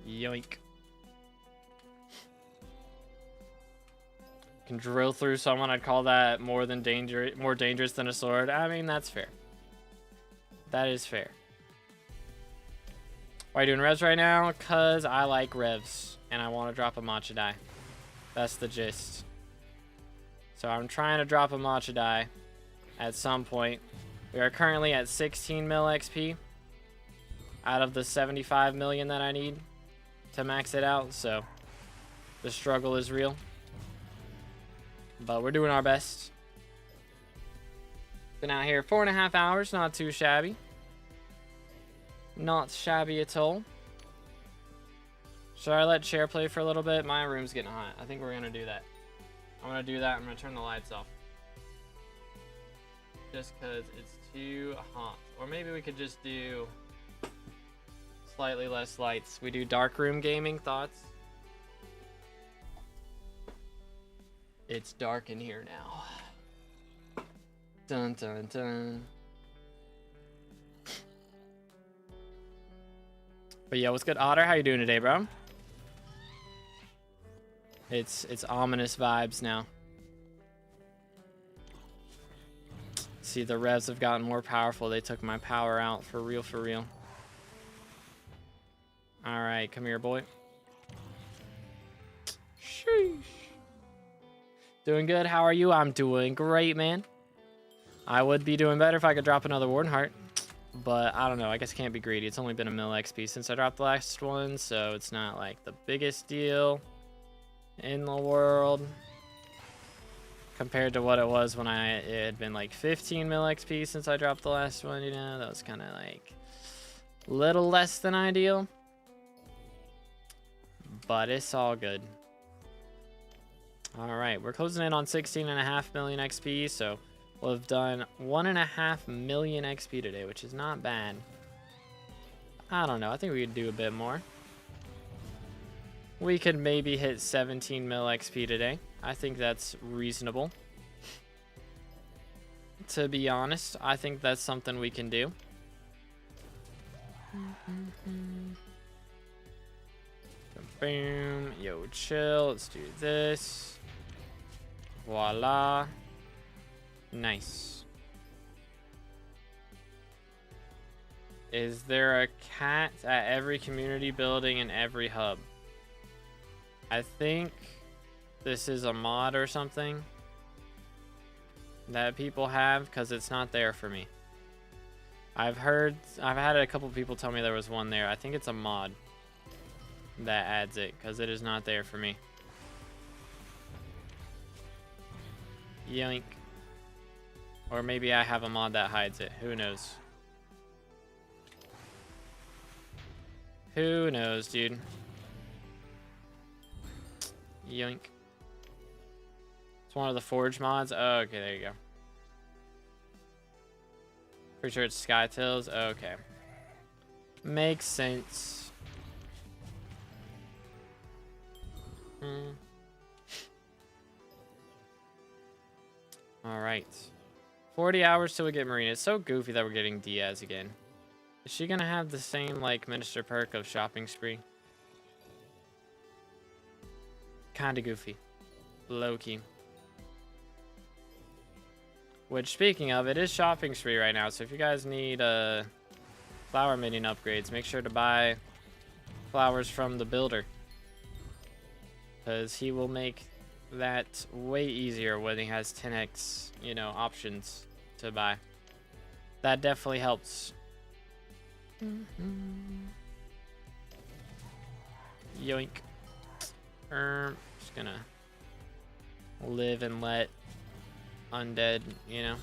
Yoink. Can drill through someone, I'd call that more dangerous than a sword. I mean, that's fair. That is fair. Why are you doing Revs right now? Because I like Revs, and I want to drop a Matcha Die. That's the gist. So I'm trying to drop a Matcha Die at some point. We are currently at 16 mil XP out of the 75 million that I need to max it out, so the struggle is real. But we're doing our best. Been out here 4.5 hours, not too shabby. Not shabby at all. Should I let Chair play for a little bit? My room's getting hot. I think we're gonna do that. I'm gonna do that. I'm gonna turn the lights off. Just because it's too hot. Or maybe we could just do slightly less lights. We do dark room gaming. Thoughts? It's dark in here now. Dun dun dun. But yeah, what's good, Otter? How you doing today, bro? It's ominous vibes now. See, the Revs have gotten more powerful. They took my power out for real, for real. All right, come here, boy. Sheesh. Doing good. How are you? I'm doing great, man. I would be doing better if I could drop another Warden Heart. But I don't know. I guess I can't be greedy. It's only been a mil XP since I dropped the last one. So it's not like the biggest deal in the world. Compared to what it was when it had been like 15 mil XP since I dropped the last one. You know, that was kind of like a little less than ideal. But it's all good. All right, we're closing in on 16.5 million XP, so we'll have done 1.5 million XP today, which is not bad. I don't know, I think we could do a bit more. We could maybe hit 17 mil XP today. I think that's reasonable. To be honest, I think that's something we can do. Boom. Yo, chill. Let's do this. Voila. Nice. Is there a cat at every community building and every hub? I think this is a mod or something that people have because it's not there for me. I've had a couple people tell me there was one there. I think it's a mod that adds it because it is not there for me. Yoink. Or maybe I have a mod that hides it. Who knows? Who knows, dude? Yoink. It's one of the Forge mods. Oh, okay, there you go. Pretty sure it's Skytills. Oh, okay. Makes sense. All right. 40 hours till we get Marina. It's so goofy that we're getting Diaz again. Is she gonna have the same like minister perk of shopping spree? Kinda goofy. Low-key. Which, speaking of, it is shopping spree right now. So if you guys need flower minion upgrades, make sure to buy flowers from the builder. Because he will make that way easier when he has 10x, you know, options to buy. That definitely helps. Yoink. Just gonna live and let undead, you know.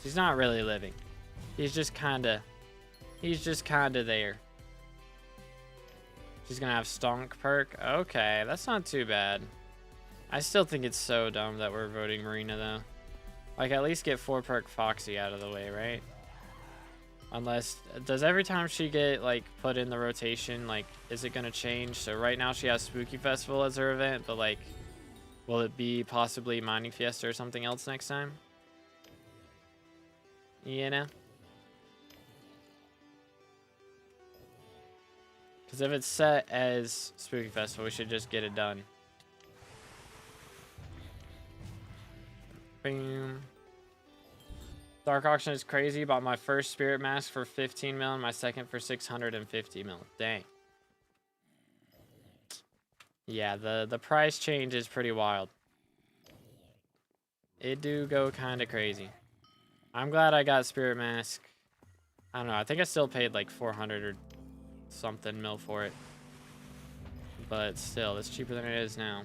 He's not really living. He's just kinda there. She's gonna have Stonk perk. Okay, that's not too bad. I still think it's so dumb that we're voting Marina though. Like, at least get 4 perk Foxy out of the way, right? Unless, does every time she get like put in the rotation, like, is it gonna change? So right now she has Spooky Festival as her event, but like, will it be possibly Mining Fiesta or something else next time? You know? Because if it's set as Spooky Festival, we should just get it done. Boom. Dark Auction is crazy. Bought my first Spirit Mask for 15 mil and my second for 650 mil. Dang. Yeah, the price change is pretty wild. It do go kind of crazy. I'm glad I got Spirit Mask. I don't know. I think I still paid like 400 or something mil for it. But still, it's cheaper than it is now.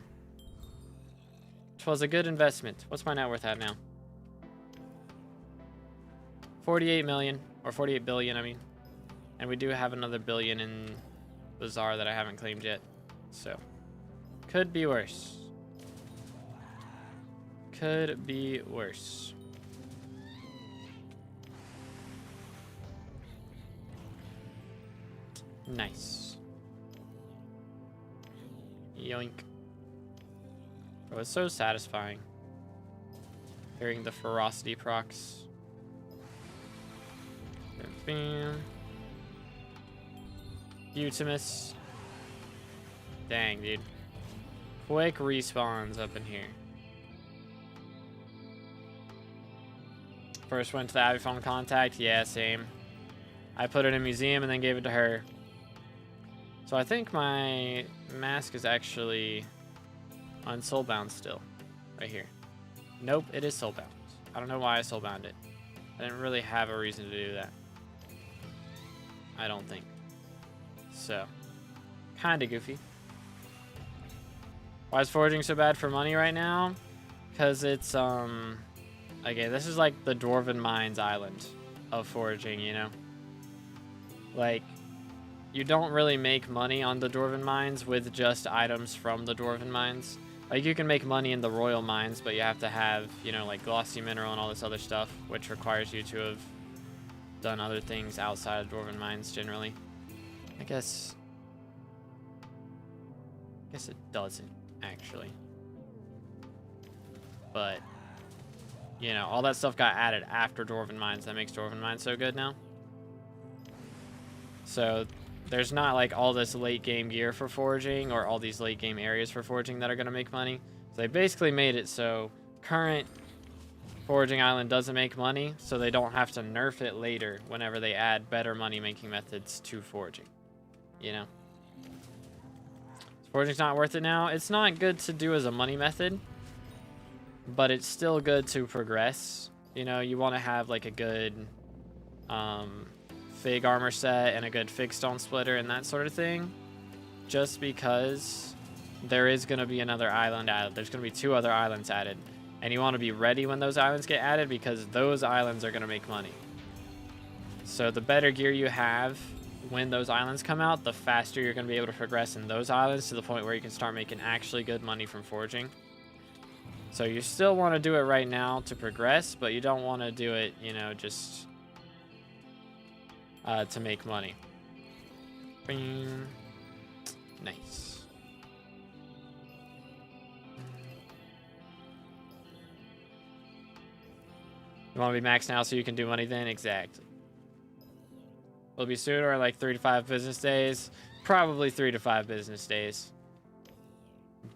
Which was a good investment. What's my net worth at now? 48 million. Or 48 billion, I mean. And we do have another billion in Bazaar that I haven't claimed yet. So, could be worse. Could be worse. Nice. Yoink. It was so satisfying hearing the ferocity procs. Bam. Utimus. Dang, dude. Quick respawns up in here. First went to the Abby phone contact. Yeah, same. I put it in museum and then gave it to her. So I think my mask is actually On soulbound still. Right here. Nope, it is soulbound. I don't know why I soulbound it. I didn't really have a reason to do that. I don't think. So, kind of goofy. Why is foraging so bad for money right now? Because it's, okay, this is like the Dwarven Mines island of foraging, you know? Like, you don't really make money on the Dwarven Mines with just items from the Dwarven Mines. Like, you can make money in the Royal Mines, but you have to have, you know, like glossy mineral and all this other stuff, which requires you to have done other things outside of Dwarven Mines generally. I guess it doesn't, actually. But, you know, all that stuff got added after Dwarven Mines. That makes Dwarven Mines so good now. So, there's not like all this late game gear for foraging or all these late game areas for foraging that are going to make money. So they basically made it so current foraging island doesn't make money, so they don't have to nerf it later whenever they add better money making methods to foraging. You know? Foraging's not worth it now. It's not good to do as a money method, but it's still good to progress. You know, you want to have like a good Fig armor set and a good Fig stone splitter and that sort of thing, just because there is going to be another island added. There's going to be 2 other islands added, and you want to be ready when those islands get added, because those islands are going to make money. So the better gear you have when those islands come out, the faster you're going to be able to progress in those islands to the point where you can start making actually good money from foraging. So you still want to do it right now to progress, but you don't want to do it, you know, just to make money. Bing. Nice. You want to be maxed now so you can do money then? Exactly. Will it be sooner, like 3 to 5 business days? Probably 3 to 5 business days.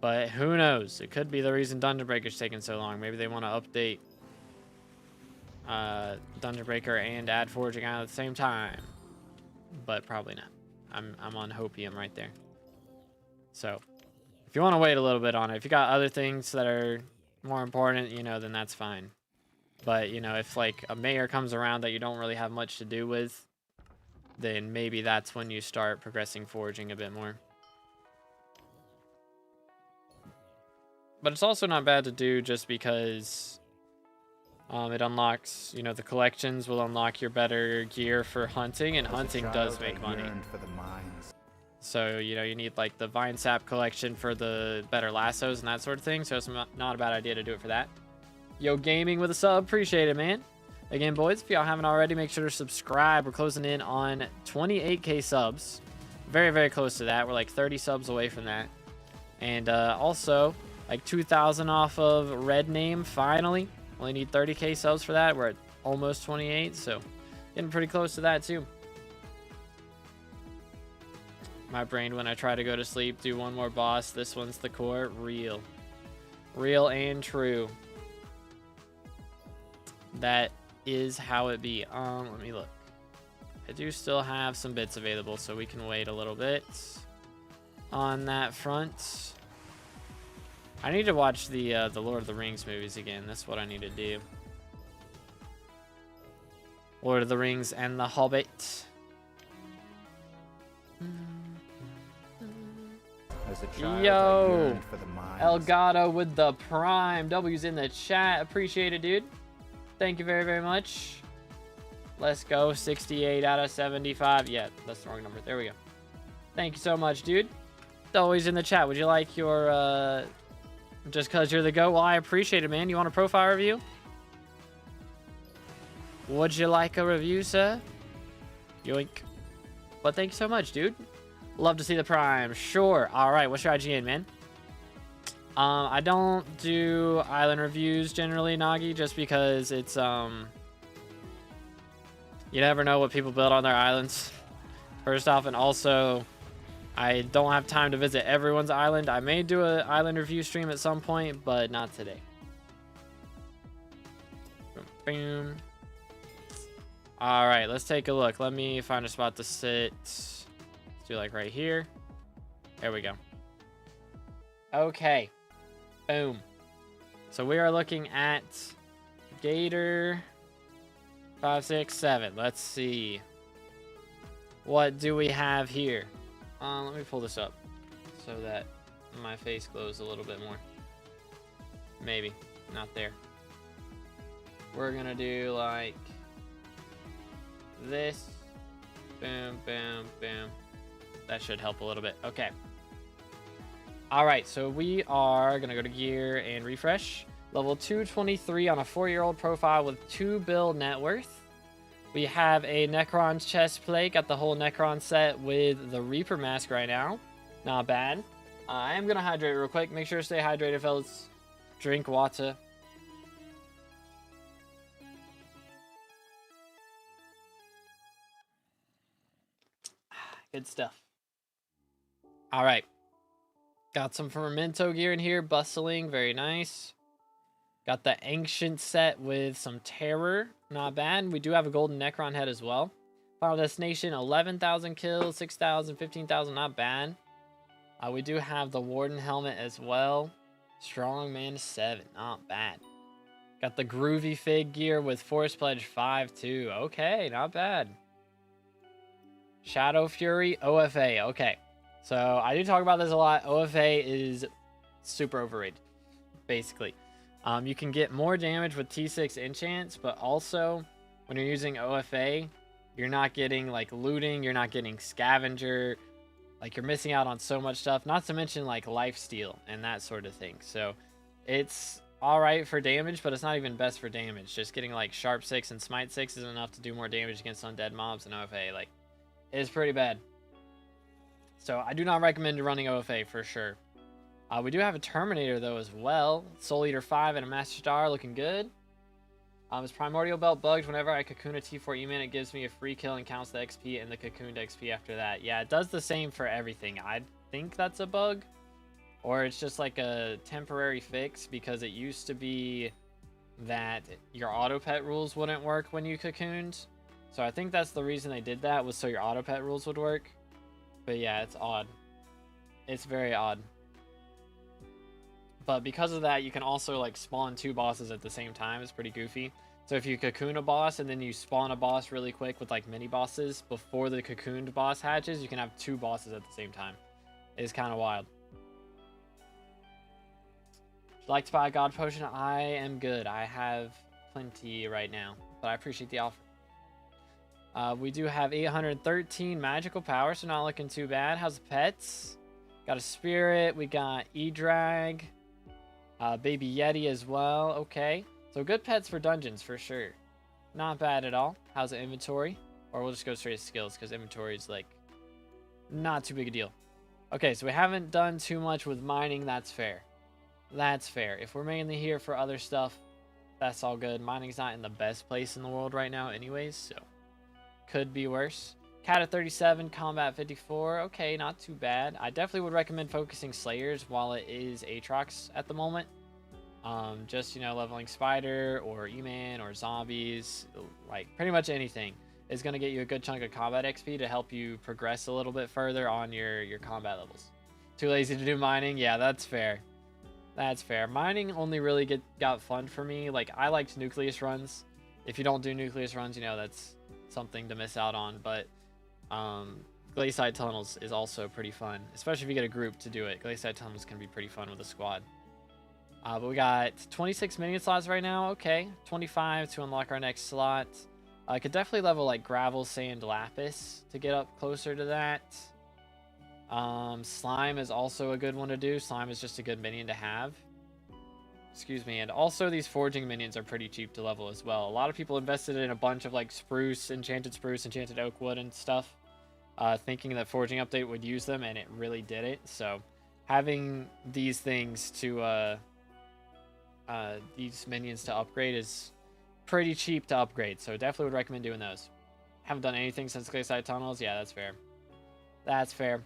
But who knows? It could be the reason Dungeon Breaker's taking so long. Maybe they want to update Dungeon Breaker and add Foraging Island at the same time. But probably not. I'm on Hopium right there. So, if you want to wait a little bit on it, if you got other things that are more important, you know, then that's fine. But, you know, if like a mayor comes around that you don't really have much to do with, then maybe that's when you start progressing foraging a bit more. But it's also not bad to do just because it unlocks, you know, the collections will unlock your better gear for hunting, and hunting does make money. So, you know, you need like the Vine Sap collection for the better lassos and that sort of thing. So it's not a bad idea to do it for that. Yo Gaming with a sub, appreciate it, man. Again, boys, if y'all haven't already, make sure to subscribe. We're closing in on 28k subs. Very, very close to that. We're like 30 subs away from that. And also, like 2,000 off of Red Name, finally. Only need 30k subs for that. We're at almost 28, so getting pretty close to that too. My brain, when I try to go to sleep, do one more boss. This one's the core. Real. Real and true. That is how it be. Let me look. I do still have some bits available, so we can wait a little bit on that front. I need to watch the Lord of the Rings movies again. That's what I need to do. Lord of the Rings and The Hobbit. Yo, Elgato with the Prime. W's in the chat. Appreciate it, dude. Thank you very, very much. Let's go. 68 out of 75. Yeah, that's the wrong number. There we go. Thank you so much, dude. Always in the chat. Would you like your just because you're the GOAT? Well, I appreciate it, man. You want a profile review? Would you like a review, sir? Yoink. But thank you so much, dude. Love to see the Prime. Sure. All right. What's your IGN, man? I don't do island reviews generally, Nagi, just because it's, you never know what people build on their islands, first off, and also, I don't have time to visit everyone's island. I may do an island review stream at some point, but not today. Boom. All right, let's take a look. Let me find a spot to sit. Let's do like right here. There we go. Okay. Boom. So we are looking at Gator 5, 6, 7. Let's see. What do we have here? Let me pull this up so that my face glows a little bit more. Maybe. Not there. We're gonna do like this. Boom, boom, boom. That should help a little bit. Okay. Alright, so we are gonna go to gear and refresh. Level 223 on a 4-year-old profile with 2 bill net worth. We have a Necron's chest plate. Got the whole Necron set with the Reaper mask right now. Not bad. I am gonna hydrate real quick. Make sure to stay hydrated, fellas. Drink water. Good stuff. All right. Got some Fermento gear in here. Bustling. Very nice. Got the Ancient set with some Terror. Not bad. We do have a Golden Necron head as well. Final Destination, 11,000 kills, 6,000, 15,000. Not bad. We do have the Warden helmet as well. Strong Man 7. Not bad. Got the Groovy Fig gear with Force Pledge 5 too. Okay, not bad. Shadow Fury, OFA. Okay. So I do talk about this a lot. OFA is super overrated, basically. You can get more damage with T6 enchants, but also when you're using OFA, you're not getting like looting, you're not getting scavenger, like you're missing out on so much stuff, not to mention like lifesteal and that sort of thing. So it's all right for damage, but it's not even best for damage. Just getting like Sharp 6 and Smite 6 is enough to do more damage against undead mobs, and OFA like is pretty bad. So I do not recommend running OFA for sure. We do have a Terminator though as well. Soul Eater 5 and a Master Star looking good. His Primordial Belt bugged. Whenever I cocoon a T4 E-Man, it gives me a free kill and counts the XP and the cocooned XP after that. Yeah, it does the same for everything. I think that's a bug. Or it's just like a temporary fix, because it used to be that your auto pet rules wouldn't work when you cocooned. So I think that's the reason they did that, was so your auto pet rules would work. But yeah, it's odd. It's very odd. But because of that, you can also like spawn 2 bosses at the same time. It's pretty goofy. So if you cocoon a boss and then you spawn a boss really quick with like mini bosses before the cocooned boss hatches, you can have 2 bosses at the same time. It's kind of wild. Would you like to buy a God Potion? I am good. I have plenty right now, but I appreciate the offer. We do have 813 magical power, so not looking too bad. How's the pets? Got a Spirit. We got E-Drag. Baby Yeti as well. Okay. So good pets for dungeons for sure. Not bad at all. How's the inventory? Or we'll just go straight to skills, because inventory is like not too big a deal. Okay, so we haven't done too much with mining. That's fair. That's fair. If we're mainly here for other stuff, that's all good. Mining's not in the best place in the world right now anyways, so could be worse. Cat at 37, combat 54. Okay, not too bad. I definitely would recommend focusing Slayers while it is Aatrox at the moment. Just, you know, leveling Spider or E-Man or Zombies, like pretty much anything is going to get you a good chunk of combat XP to help you progress a little bit further on your combat levels. Too lazy to do mining? Yeah, that's fair. That's fair. Mining only really got fun for me. Like, I liked Nucleus runs. If you don't do Nucleus runs, you know, that's something to miss out on, but Glaciide Tunnels is also pretty fun, especially if you get a group to do it. Glaciide Tunnels can be pretty fun with a squad. But we got 26 minion slots right now. Okay, 25 to unlock our next slot. I could definitely level like Gravel, Sand, Lapis to get up closer to that. Slime is also a good one to do. Slime is just a good minion to have. Excuse me. And also these forging minions are pretty cheap to level as well. A lot of people invested in a bunch of like spruce, enchanted oak wood and stuff, thinking that forging update would use them, and it really didn't. So having these things to these minions to upgrade is pretty cheap to upgrade, so definitely would recommend doing those. Haven't done anything since Glaciide Tunnels. Yeah, that's fair. That's fair.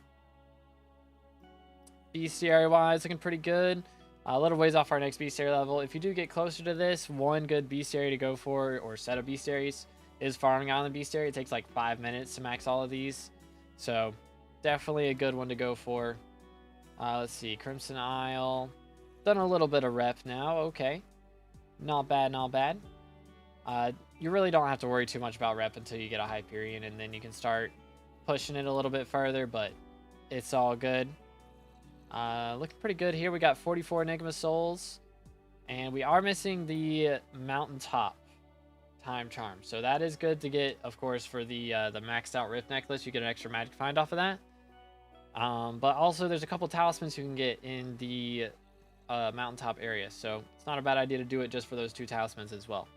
Bestiary wise, looking pretty good. A little ways off our next bestiary level. If you do get closer to this, one good bestiary to go for, or set of bestiaries, is Farming Island Bestiary. It takes like 5 minutes to max all of these, so definitely a good one to go for. Let's see, Crimson Isle, Done a little bit of rep now. Okay. Not bad, not bad. You really don't have to worry too much about rep until you get a Hyperion, and then you can start pushing it a little bit further, but it's all good. Looking pretty good here. We got 44 Enigma Souls, and we are missing the Mountaintop Time Charm. So that is good to get, of course, for the maxed out Rift Necklace. You get an extra magic find off of that. But also there's a couple talismans you can get in the mountaintop area, so it's not a bad idea to do it just for those 2 talismans as well.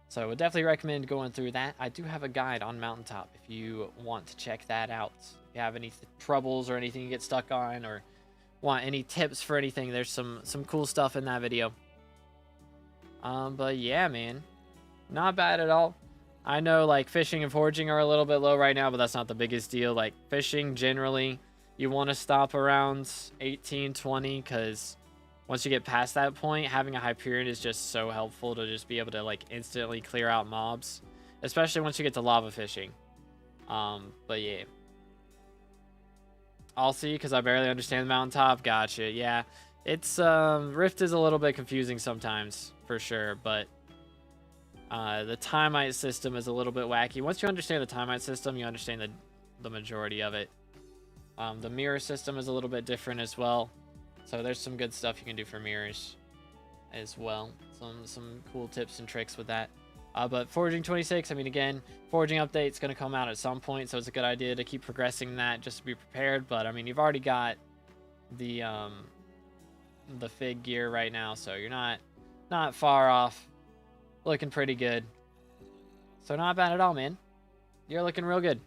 So I would definitely recommend going through that. I do have a guide on Mountaintop if you want to check that out. If you have any troubles or anything you get stuck on, or want any tips for anything, there's some cool stuff in that video. But yeah, man, not bad at all. I know like fishing and foraging are a little bit low right now, but that's not the biggest deal. Like fishing, generally you want to stop around 18, 20, because once you get past that point, having a Hyperion is just so helpful to just be able to like instantly clear out mobs, especially once you get to lava fishing. But yeah, I'll see, because I barely understand the Mountaintop. Gotcha. Yeah, it's Rift is a little bit confusing sometimes for sure, but the Timite system is a little bit wacky. Once you understand the Timite system, you understand the majority of it. The mirror system is a little bit different as well. So there's some good stuff you can do for mirrors as well. Some cool tips and tricks with that. But Foraging 26, I mean, again, Foraging update's going to come out at some point, so it's a good idea to keep progressing that just to be prepared. But, I mean, you've already got the Fig gear right now, so you're not far off. Looking pretty good. So not bad at all, man. You're looking real good.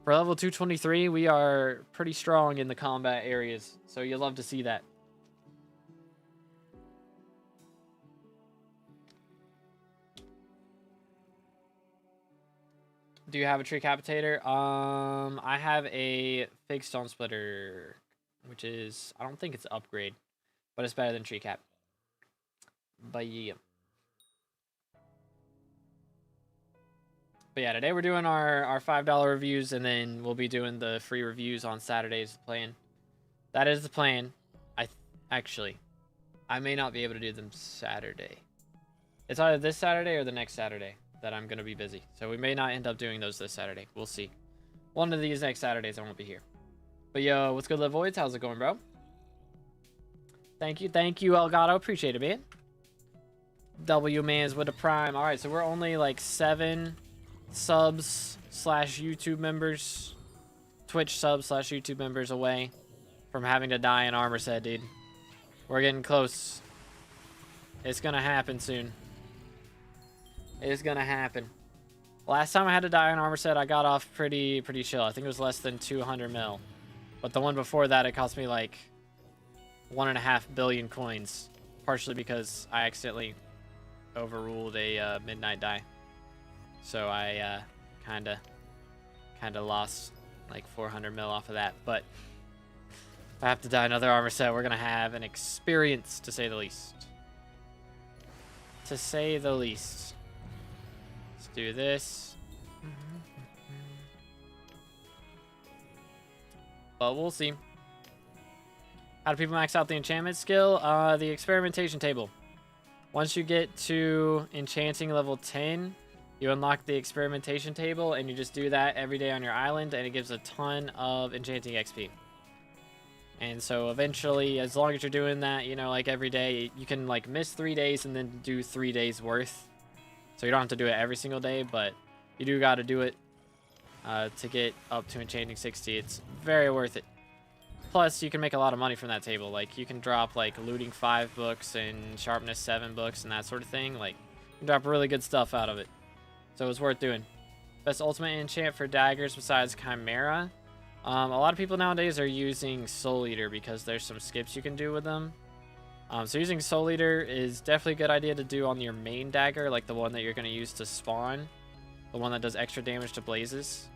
For level 223, we are pretty strong in the combat areas, so you'll love to see that. Do you have a tree capitator? I have a Fig Stone Splitter, which is, I don't think it's an upgrade, but it's better than tree cap. But yeah. But yeah, today we're doing our $5 reviews, and then we'll be doing the free reviews on Saturdays. The plan. That is the plan. Actually, I may not be able to do them Saturday. It's either this Saturday or the next Saturday that I'm going to be busy. So we may not end up doing those this Saturday. We'll see. One of these next Saturdays I won't be here. But yo, what's good, Live Voids? How's it going, bro? Thank you, Elgato. Appreciate it, man. W Mans with a prime. All right, so we're only like 7 subs / YouTube members, Twitch subs / YouTube members away from having to die in armor set, dude. We're getting close. It's gonna happen soon. It's gonna happen. Last time I had to die in armor set, I got off pretty chill. I think it was less than 200 mil. But the one before that, it cost me like 1.5 billion coins, partially because I accidentally overruled a midnight die. So I kind of lost like 400 mil off of that. But if I have to die another armor set, we're gonna have an experience, to say the least. To say the least. Let's do this. But we'll see. How do people max out the enchantment skill? The experimentation table. Once you get to enchanting level 10, you unlock the experimentation table, and you just do that every day on your island, and it gives a ton of enchanting XP. And so eventually, as long as you're doing that, you know, like every day, you can like miss 3 days and then do 3 days worth. So you don't have to do it every single day, but you do got to do it to get up to enchanting 60. It's very worth it. Plus, you can make a lot of money from that table. Like, you can drop like looting 5 books and sharpness 7 books and that sort of thing. Like, you can drop really good stuff out of it. So it's worth doing. Best ultimate enchant for daggers besides Chimera. A lot of people nowadays are using Soul Eater because there's some skips you can do with them. So using Soul Eater is definitely a good idea to do on your main dagger, like the one that you're going to use to spawn. The one that does extra damage to blazes.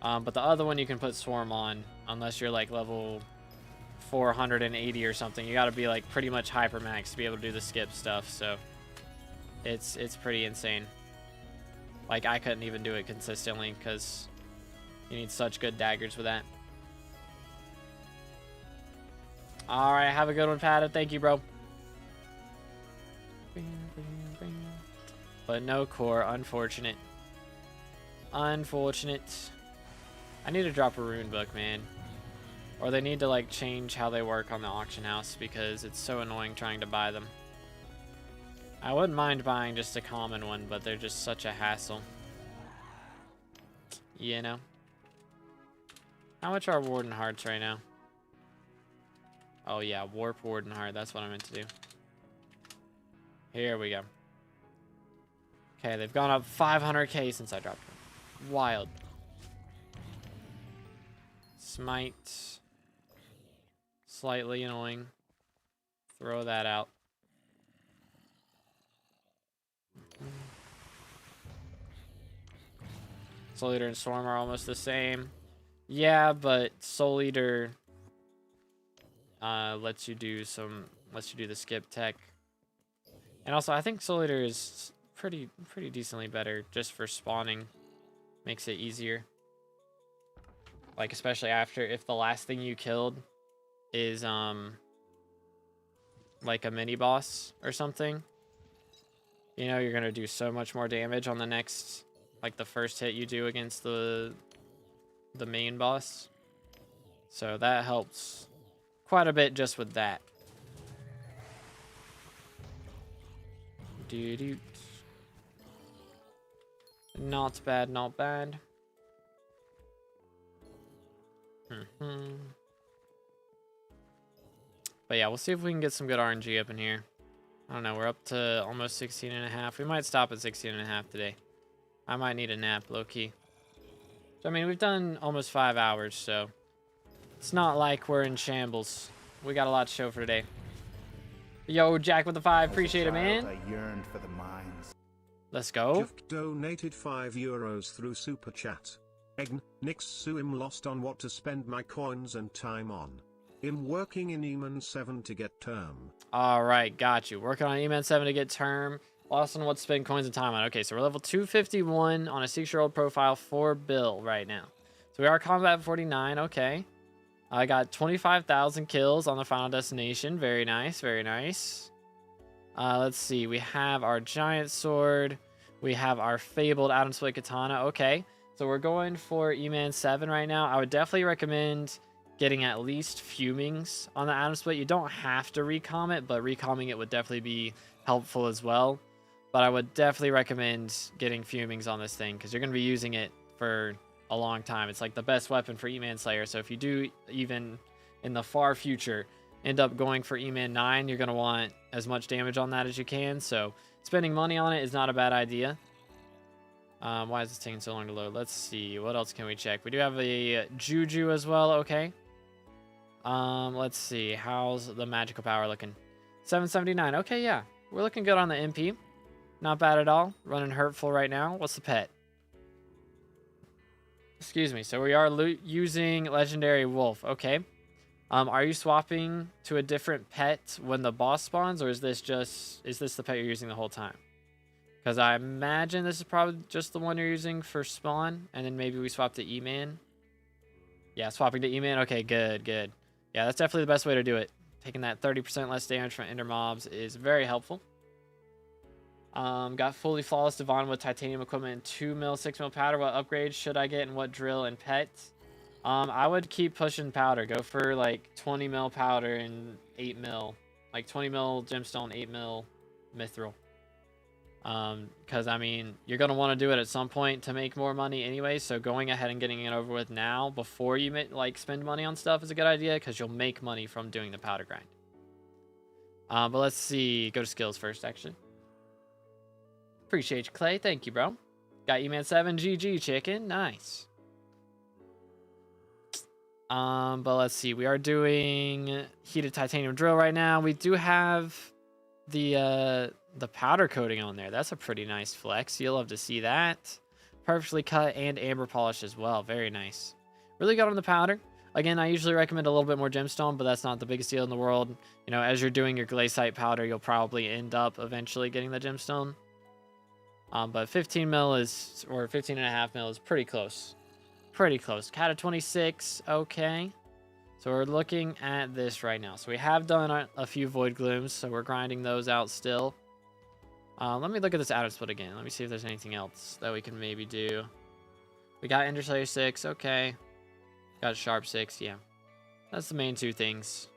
But the other one you can put Swarm on, unless you're like level 480 or something. You got to be like pretty much hypermax to be able to do the skip stuff. So it's pretty insane. Like, I couldn't even do it consistently because you need such good daggers with that. Alright, have a good one, Pat. Thank you, bro. But no core, unfortunate. Unfortunate. I need to drop a rune book, man. Or they need to like change how they work on the auction house because it's so annoying trying to buy them. I wouldn't mind buying just a common one, but they're just such a hassle. You know? How much are Warden Hearts right now? Oh yeah, Warp Warden Heart, that's what I meant to do. Here we go. Okay, they've gone up 500k since I dropped them. Wild. Smite. Slightly annoying. Throw that out. Soul Eater and Storm are almost the same. Yeah, but Soul Eater lets you do the skip tech. And also I think Soul Eater is pretty decently better just for spawning. Makes it easier. Like especially after if the last thing you killed is like a mini boss or something. You know, you're gonna do so much more damage on the next, like the first hit you do against the main boss. So that helps quite a bit just with that. Doo-doo. Not bad, not bad. But yeah, we'll see if we can get some good RNG up in here. I don't know, we're up to almost 16 and a half. We might stop at 16 and a half today. I might need a nap, low-key. So, I mean, we've done almost 5 hours, so it's not like we're in shambles. We got a lot to show for today. Yo, Jack with the 5, appreciate it, man. I yearned for the mines. Let's go. Jeff donated €5 through Super Chat. Egn, Nix Suim lost on what to spend my coins and time on. I'm working in Eman 7 to get term. Alright, got you. Working on Eman 7 to get term. Lost on what to spend coins and time on. Okay, so we're level 251 on a 6-year-old profile for Bill right now. So we are combat 49, okay. I got 25,000 kills on the Final Destination. Very nice, very nice. Let's see. We have our Giant Sword. We have our Fabled Atom Split Katana. Okay, so we're going for Eman 7 right now. I would definitely recommend getting at least Fumings on the Atom Split. You don't have to recom it, but recalming it would definitely be helpful as well. But I would definitely recommend getting Fumings on this thing because you're going to be using it for a long time. It's like the best weapon for E-Man Slayer. So if you do, even in the far future, end up going for E-Man 9, you're going to want as much damage on that as you can. So spending money on it is not a bad idea. Why is this taking so long to load? Let's see. What else can we check? We do have a Juju as well. Okay. Let's see. How's the magical power looking? 779. Okay, yeah. We're looking good on the MP. Not bad at all. Running Hurtful right now. What's the pet? Excuse me. So we are using Legendary Wolf. Okay. Are you swapping to a different pet when the boss spawns, or is this the pet you're using the whole time? Because I imagine this is probably just the one you're using for spawn, and then maybe we swap to E-Man. Yeah, swapping to E-Man. Okay, good, good. Yeah, that's definitely the best way to do it. Taking that 30% less damage from Ender Mobs is very helpful. Got fully flawless Devon with titanium equipment and 2 mil, 6 mil powder. What upgrades should I get and what drill and pet? I would keep pushing powder. Go for like 20 mil powder and 8 mil. Like 20 mil gemstone, 8 mil mithril. Because I mean, you're going to want to do it at some point to make more money anyway. So going ahead and getting it over with now before you spend money on stuff is a good idea because you'll make money from doing the powder grind. But let's see. Go to skills first, actually. Appreciate you, Clay. Thank you, bro. Got E-Man 7. GG, chicken. Nice. But let's see. We are doing heated titanium drill right now. We do have the powder coating on there. That's a pretty nice flex. You'll love to see that. Perfectly cut and amber polish as well. Very nice. Really good on the powder. Again, I usually recommend a little bit more gemstone, but that's not the biggest deal in the world. You know, as you're doing your glaciite powder, you'll probably end up eventually getting the gemstone. But 15 mil is, or 15 and a half mil is pretty close. Pretty close. Cat of 26. Okay. So we're looking at this right now. So we have done a few Void Glooms, so we're grinding those out still. Let me look at this outer split again. Let me see if there's anything else that we can maybe do. We got Interslayer 6, okay. Got Sharp 6, yeah. That's the main two things.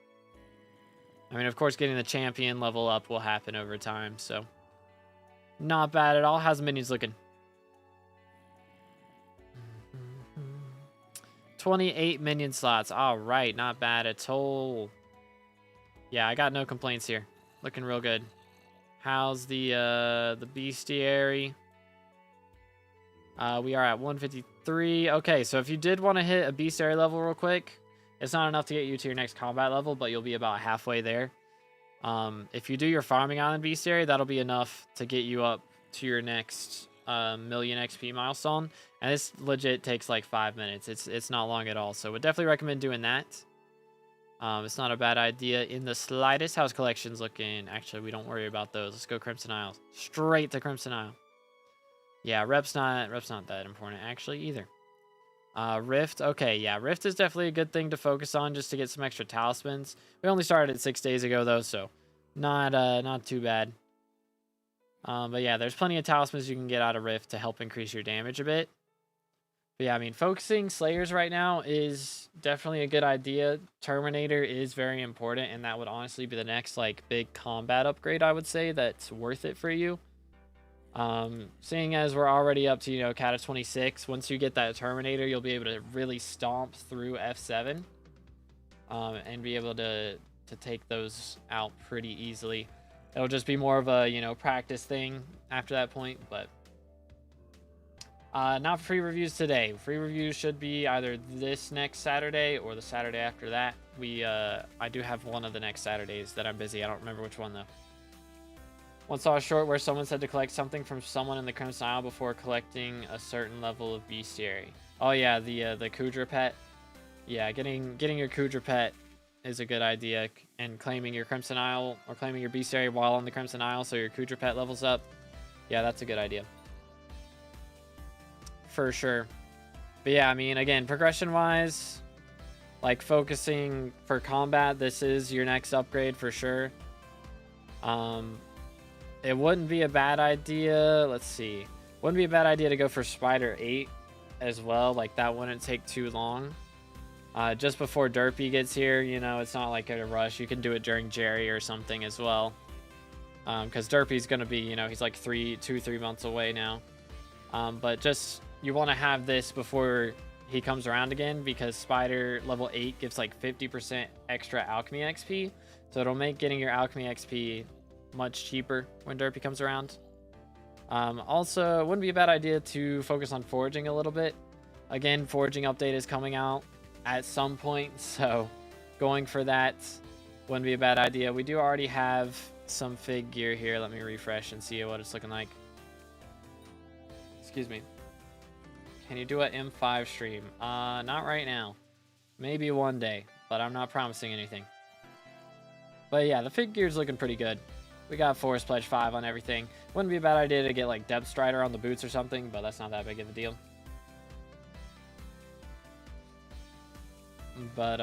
I mean, of course, getting the champion level up will happen over time, so. Not bad at all. How's the minions looking? 28 minion slots. All right, not bad at all. Yeah, I got no complaints here. Looking real good. How's the bestiary? We are at 153. Okay, so if you did want to hit a bestiary level real quick, it's not enough to get you to your next combat level, but you'll be about halfway there. If you do your farming on bestiary, that'll be enough to get you up to your next million XP milestone. And this legit takes like 5 minutes. It's not long at all, so would definitely recommend doing that. It's not a bad idea in the slightest. How's collections looking? Actually, we don't worry about those. Let's go Crimson Isles. Straight to Crimson Isle. Yeah, rep's not that important actually either. Rift. Okay, yeah, Rift is definitely a good thing to focus on just to get some extra talismans. We only started it 6 days ago though, so not too bad. But yeah, there's plenty of talismans you can get out of Rift to help increase your damage a bit. But yeah, I mean, focusing Slayers right now is definitely a good idea. Terminator is very important, and that would honestly be the next like big combat upgrade, I would say, that's worth it for you. Seeing as we're already up to, you know, Cat of 26, once you get that Terminator, you'll be able to really stomp through F7 and be able to take those out pretty easily. It'll just be more of a, you know, practice thing after that point, but not free reviews today. Free reviews should be either this next Saturday or the Saturday after that. I do have one of the next Saturdays that I'm busy. I don't remember which one though. Once saw a short where someone said to collect something from someone in the Crimson Isle before collecting a certain level of bestiary. Oh yeah, the Kudra pet. Yeah, getting your Kudra pet is a good idea, and claiming your Crimson Isle or claiming your bestiary while on the Crimson Isle so your Kudra pet levels up. Yeah, that's a good idea. For sure. But yeah, I mean, again, progression wise, like focusing for combat, this is your next upgrade for sure. It wouldn't be a bad idea. Let's see. Wouldn't be a bad idea to go for Spider 8 as well. Like, that wouldn't take too long. Just before Derpy gets here, you know, it's not like a rush. You can do it during Jerry or something as well. Because Derpy's going to be, you know, he's like 2-3 months away now. But just, you want to have this before he comes around again, because Spider level 8 gives like 50% extra alchemy XP. So it'll make getting your alchemy XP much cheaper when Derpy comes around. Also, it wouldn't be a bad idea to focus on foraging a little bit. Again, foraging update is coming out at some point, so going for that wouldn't be a bad idea. We do already have some fig gear here. Let me refresh and see what it's looking like. Excuse me. Can you do an M5 stream? Not right now. Maybe one day, but I'm not promising anything. But yeah, the fig gear's looking pretty good. We got Forest Pledge 5 on everything. Wouldn't be a bad idea to get like Depth Strider on the boots or something, but that's not that big of a deal. But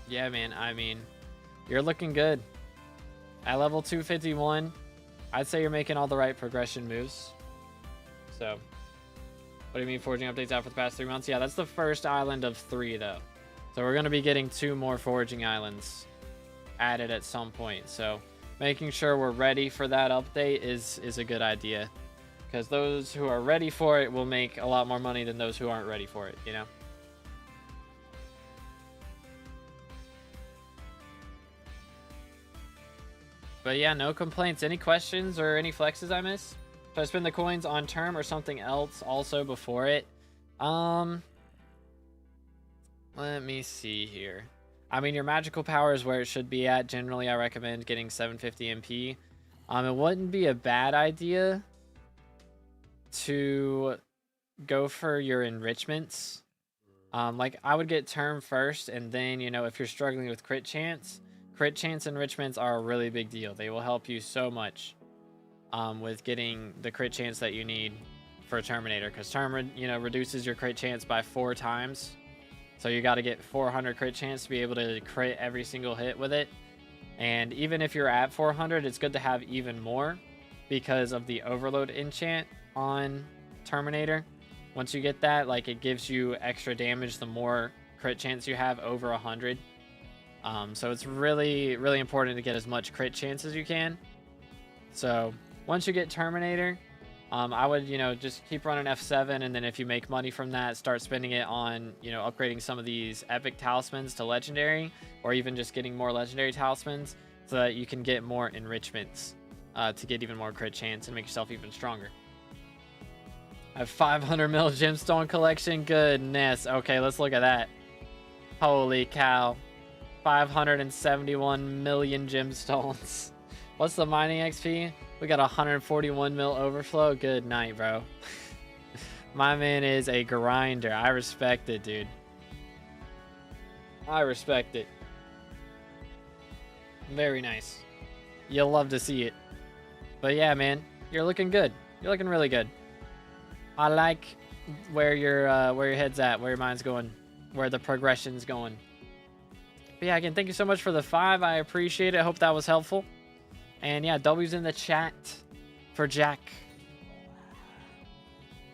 yeah, man, I mean, you're looking good. At level 251, I'd say you're making all the right progression moves. So, what do you mean foraging updates out for the past 3 months? Yeah, that's the first island of 3 though. So we're going to be getting 2 more foraging islands added at some point. So making sure we're ready for that update is a good idea, because those who are ready for it will make a lot more money than those who aren't ready for it, you know? But yeah, no complaints. Any questions or any flexes I miss? Should I spend the coins on term or something else also before it? Let me see here. I mean, your magical power is where it should be at. Generally, I recommend getting 750 MP. It wouldn't be a bad idea to go for your enrichments. Like, I would get term first, and then, you know, if you're struggling with crit chance enrichments are a really big deal. They will help you so much with getting the crit chance that you need for Terminator, because term, you know, reduces your crit chance by 4 times. So you got to get 400 crit chance to be able to crit every single hit with it. And even if you're at 400, it's good to have even more because of the overload enchant on Terminator. Once you get that, like, it gives you extra damage the more crit chance you have over 100. So it's really, really important to get as much crit chance as you can. So once you get Terminator, I would, just keep running F7, and then if you make money from that, start spending it on, upgrading some of these epic talismans to legendary, or even just getting more legendary talismans so that you can get more enrichments to get even more crit chance and make yourself even stronger. I have 500 mil gemstone collection. Goodness. Okay, let's look at that. Holy cow. 571 million gemstones. What's the mining XP? We got 141 mil overflow. Good night, bro. My man is a grinder. I respect it, dude. I respect it. Very nice. You'll love to see it. But yeah, man, you're looking good. You're looking really good. I like where your head's at, where your mind's going, where the progression's going. But yeah, again, thank you so much for the 5. I appreciate it. I hope that was helpful. And yeah, W's in the chat for Jack.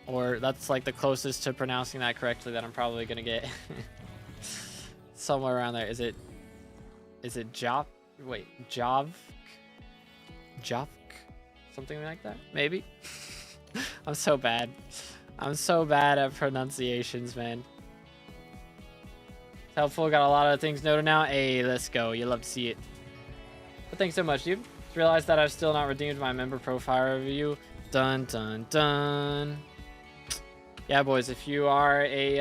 Or that's like the closest to pronouncing that correctly that I'm probably gonna get. Somewhere around there. Is it Jop? Wait, Javk? Javk? Something like that? Maybe? I'm so bad. I'm so bad at pronunciations, man. It's helpful. Got a lot of things noted now. Hey, let's go. You love to see it. But thanks so much, dude. Just realized that I've still not redeemed my member profile review. Dun, dun, dun. Yeah, boys, if you are a...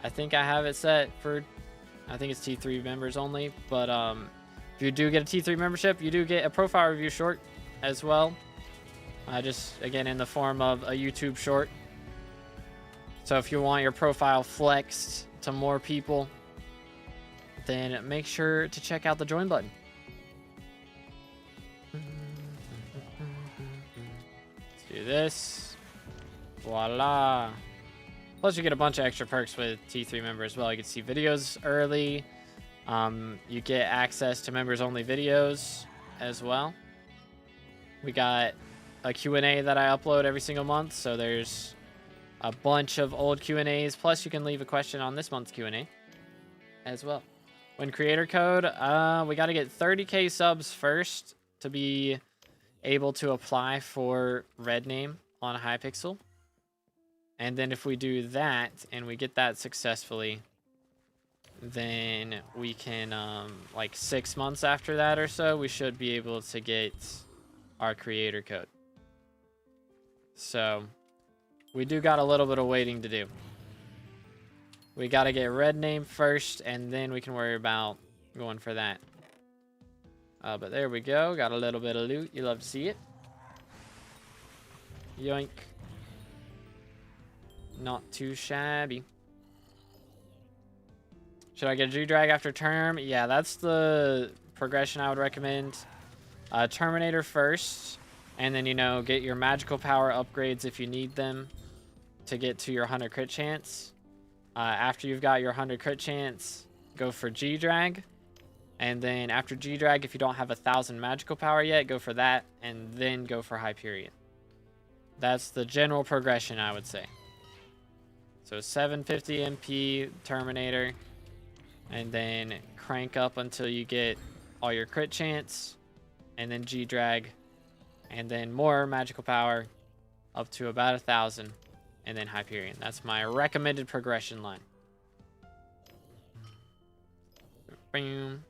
I think I have it set for... I think it's T3 members only. But if you do get a T3 membership, you do get a profile review short as well. Just, again, in the form of a YouTube short. So if you want your profile flexed to more people, then make sure to check out the join button. Let's do this. Voila. Plus, you get a bunch of extra perks with T3 members as well. You can see videos early. You get access to members-only videos as well. We got a Q&A that I upload every single month, so there's a bunch of old Q&As, plus you can leave a question on this month's Q&A as well. When creator code, we got to get 30k subs first to be able to apply for red name on Hypixel. And then if we do that and we get that successfully, then we can, like 6 months after that or so, we should be able to get our creator code. So we do got a little bit of waiting to do. We got to get red name first, and then we can worry about going for that. But there we go. Got a little bit of loot. You love to see it. Yoink. Not too shabby. Should I get a G-Drag after term? Yeah, that's the progression I would recommend. Terminator first. And then, get your magical power upgrades if you need them to get to your 100 crit chance. After you've got your 100 crit chance, go for G-Drag. And then after G-Drag, if you don't have 1,000 magical power yet, go for that. And then go for Hyperion. That's the general progression, I would say. So 750 MP Terminator. And then crank up until you get all your crit chance. And then G-Drag. And then more magical power up to about 1,000. And then Hyperion. That's my recommended progression line. Boom.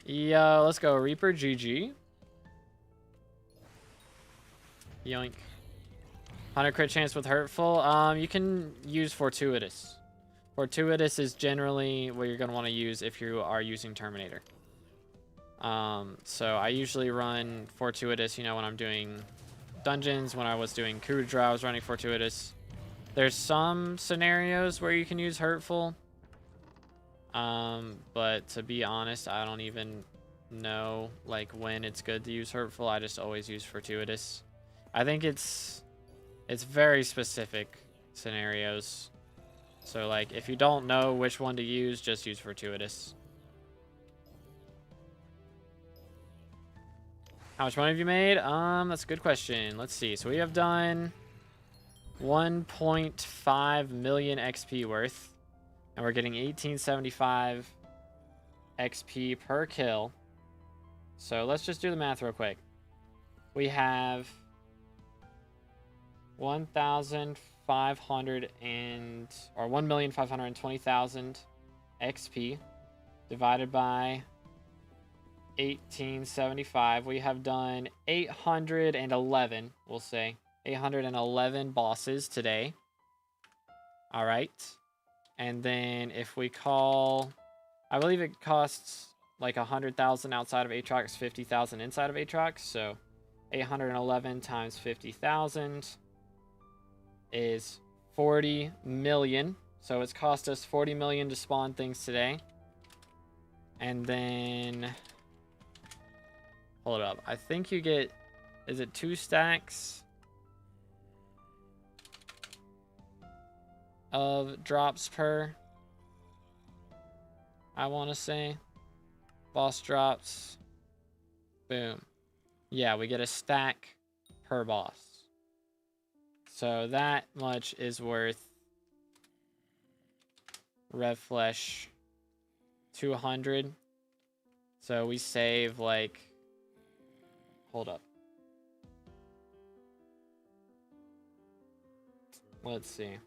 Yeah, let's go. Reaper GG. Yoink. 100 crit chance with Hurtful. You can use Fortuitous. Fortuitous is generally what you're going to want to use if you are using Terminator. So I usually run Fortuitous, when I'm doing dungeons. When I was doing Coup de Jour, I was running Fortuitous. There's some scenarios where you can use Hurtful. But to be honest, I don't even know when it's good to use Hurtful. I just always use Fortuitous. I think it's very specific scenarios. So if you don't know which one to use, just use Fortuitous. How much money have you made? That's a good question. Let's see. So we have done 1.5 million XP worth, and we're getting 1875 XP per kill. So let's just do the math real quick. We have 1,520,000 XP divided by 1875. We have done 811, we'll say 811 bosses today. All right. And then if we call, I believe it costs like 100,000 outside of Aatrox, 50,000 inside of Aatrox. So 811 times 50,000 is 40 million. So it's cost us 40 million to spawn things today. And then, hold up. I think you get, is it 2 stacks of drops per? I want to say. Boss drops. Boom. Yeah, we get a stack per boss. So that much is worth Rev Flesh 200. So we save like, hold up. Let's see.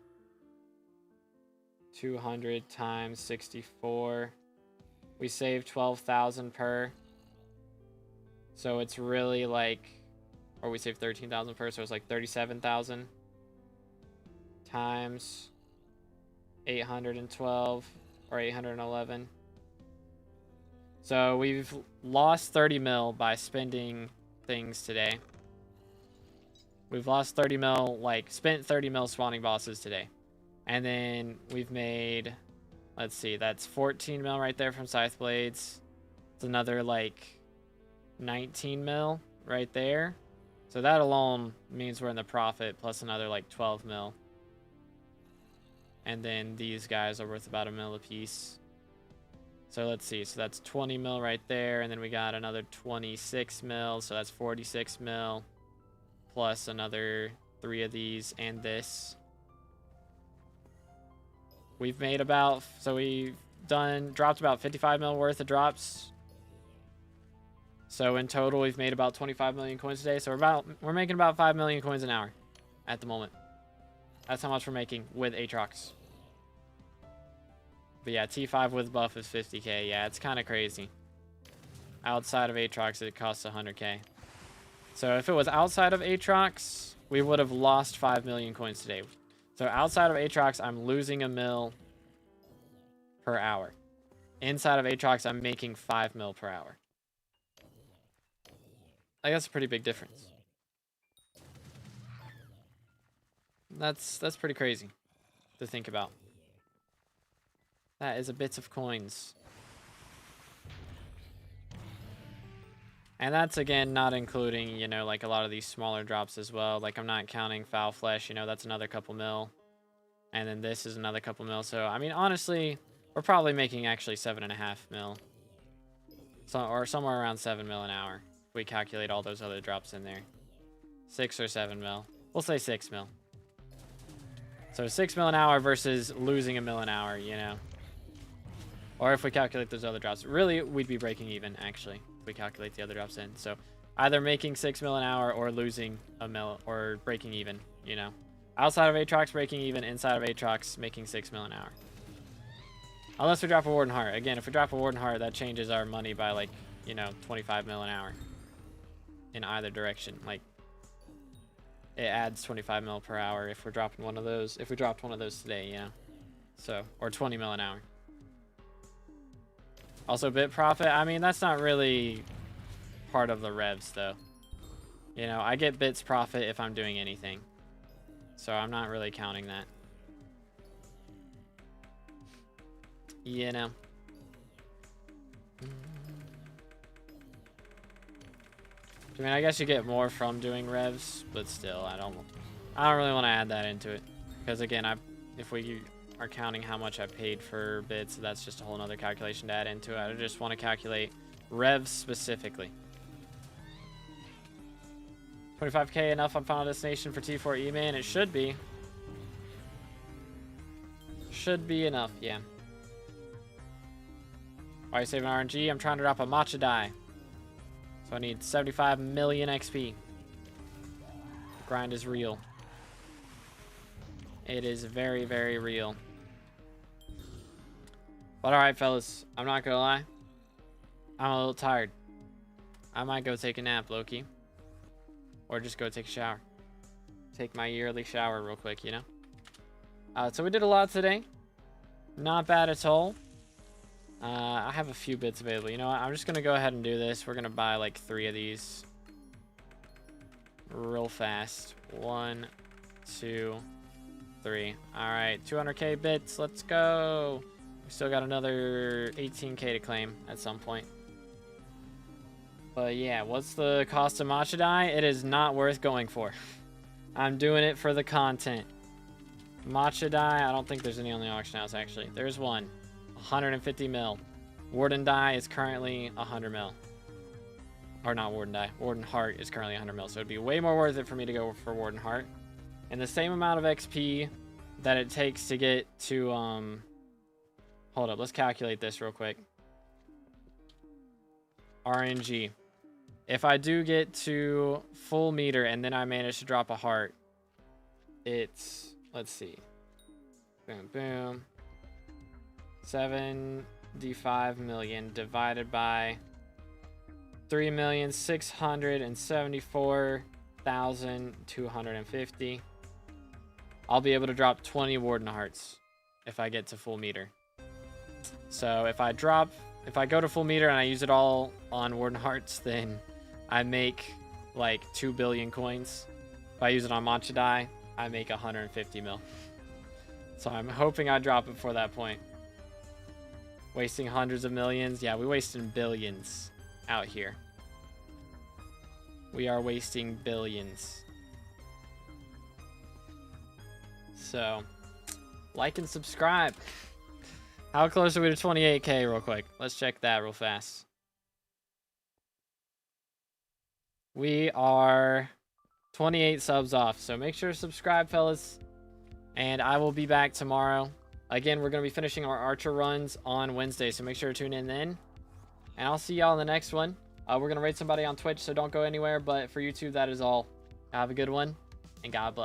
200 times 64. We save 12,000 per. So it's really like, or we save 13,000 per, so it's like 37,000 times 812 or 811. So we've lost 30 mil by spending things today. We've lost 30 mil, like spent 30 mil spawning bosses today. And then we've made, let's see, that's 14 mil right there from Scythe Blades. It's another like 19 mil right there. So that alone means we're in the profit, plus another like 12 mil. And then these guys are worth about $1 mil a piece. So let's see, so that's 20 mil right there, and then we got another 26 mil, so that's 46 mil, plus another 3 of these and this. We've made about, so we've dropped about 55 mil worth of drops. So in total, we've made about 25 million coins today. So we're making about 5 million coins an hour at the moment. That's how much we're making with Aatrox. But yeah, T5 with buff is 50k. Yeah, it's kind of crazy. Outside of Aatrox, it costs 100k. So if it was outside of Aatrox, we would have lost 5 million coins today. So outside of Aatrox, I'm losing $1 mil per hour. Inside of Aatrox, I'm making 5 mil per hour. Like, that's a pretty big difference. That's pretty crazy to think about. That is a bit of coins. And that's, again, not including, you know, like a lot of these smaller drops as well. Like, I'm not counting Foul Flesh, you know, that's another couple mil. And then this is another couple mil. So, I mean, honestly, we're probably making actually 7.5 mil. So, or somewhere around 7 mil an hour. If we calculate all those other drops in there. 6 or 7 mil. We'll say 6 mil. So 6 mil an hour versus losing $1 mil an hour, you know. Or if we calculate those other drops. Really, we'd be breaking even, actually, if we calculate the other drops in. So either making 6 mil an hour or losing $1 mil or breaking even, you know. Outside of Aatrox, breaking even. Inside of Aatrox, making 6 mil an hour. Unless we drop a Warden Heart. Again, if we drop a Warden Heart, that changes our money by, like, you know, 25 mil an hour. In either direction. Like, it adds 25 mil per hour if we're dropping one of those. If we dropped one of those today, you know. So, or 20 mil an hour. Also, bit profit. I mean, that's not really part of the revs, though. You know, I get bits profit if I'm doing anything. So, I'm not really counting that. You know. I mean, I guess you get more from doing revs, but still, I don't really want to add that into it. Because again, if we are counting how much I paid for bits, that's just a whole nother calculation to add into it. I just want to calculate revs specifically. 25k enough on Final Destination for T4 E-Man? It should be. Should be enough, yeah. Why are you saving RNG? I'm trying to drop a matcha die. So I need 75 million XP. The grind is real. It is very, very real. But alright, fellas. I'm not gonna lie. I'm a little tired. I might go take a nap, Loki. Or just go take a shower. Take my yearly shower real quick, you know? So we did a lot today. Not bad at all. I have a few bits available. You know what? I'm just going to go ahead and do this. We're going to buy like 3 of these. Real fast. 1, 2, 3. Alright, 200k bits. Let's go. We still got another 18k to claim at some point. But yeah, what's the cost of matcha dye? It is not worth going for. I'm doing it for the content. Matcha dye, I don't think there's any on the auction house actually. There's one. 150 mil. Warden dye is currently 100 mil. Or not Warden dye. Warden heart is currently 100 mil. So it'd be way more worth it for me to go for Warden heart. And the same amount of XP that it takes to get to hold up, let's calculate this real quick. RNG. If I do get to full meter and then I manage to drop a heart, it's, let's see. Boom, boom. 75 million divided by 3,674,250. I'll be able to drop 20 Warden hearts if I get to full meter. So if I go to full meter and I use it all on Warden hearts, then I make like 2 billion coins. If I use it on matcha dye, I make 150 mil. So I'm hoping I drop it before that point. Wasting hundreds of millions. Yeah, we're wasting billions out here. We are wasting billions. So, like and subscribe. How close are we to 28k real quick? Let's check that real fast. We are 28 subs off. So make sure to subscribe, fellas. And I will be back tomorrow. Again, we're going to be finishing our Archer runs on Wednesday. So make sure to tune in then. And I'll see y'all in the next one. We're going to raid somebody on Twitch, so don't go anywhere. But for YouTube, that is all. Have a good one. And God bless.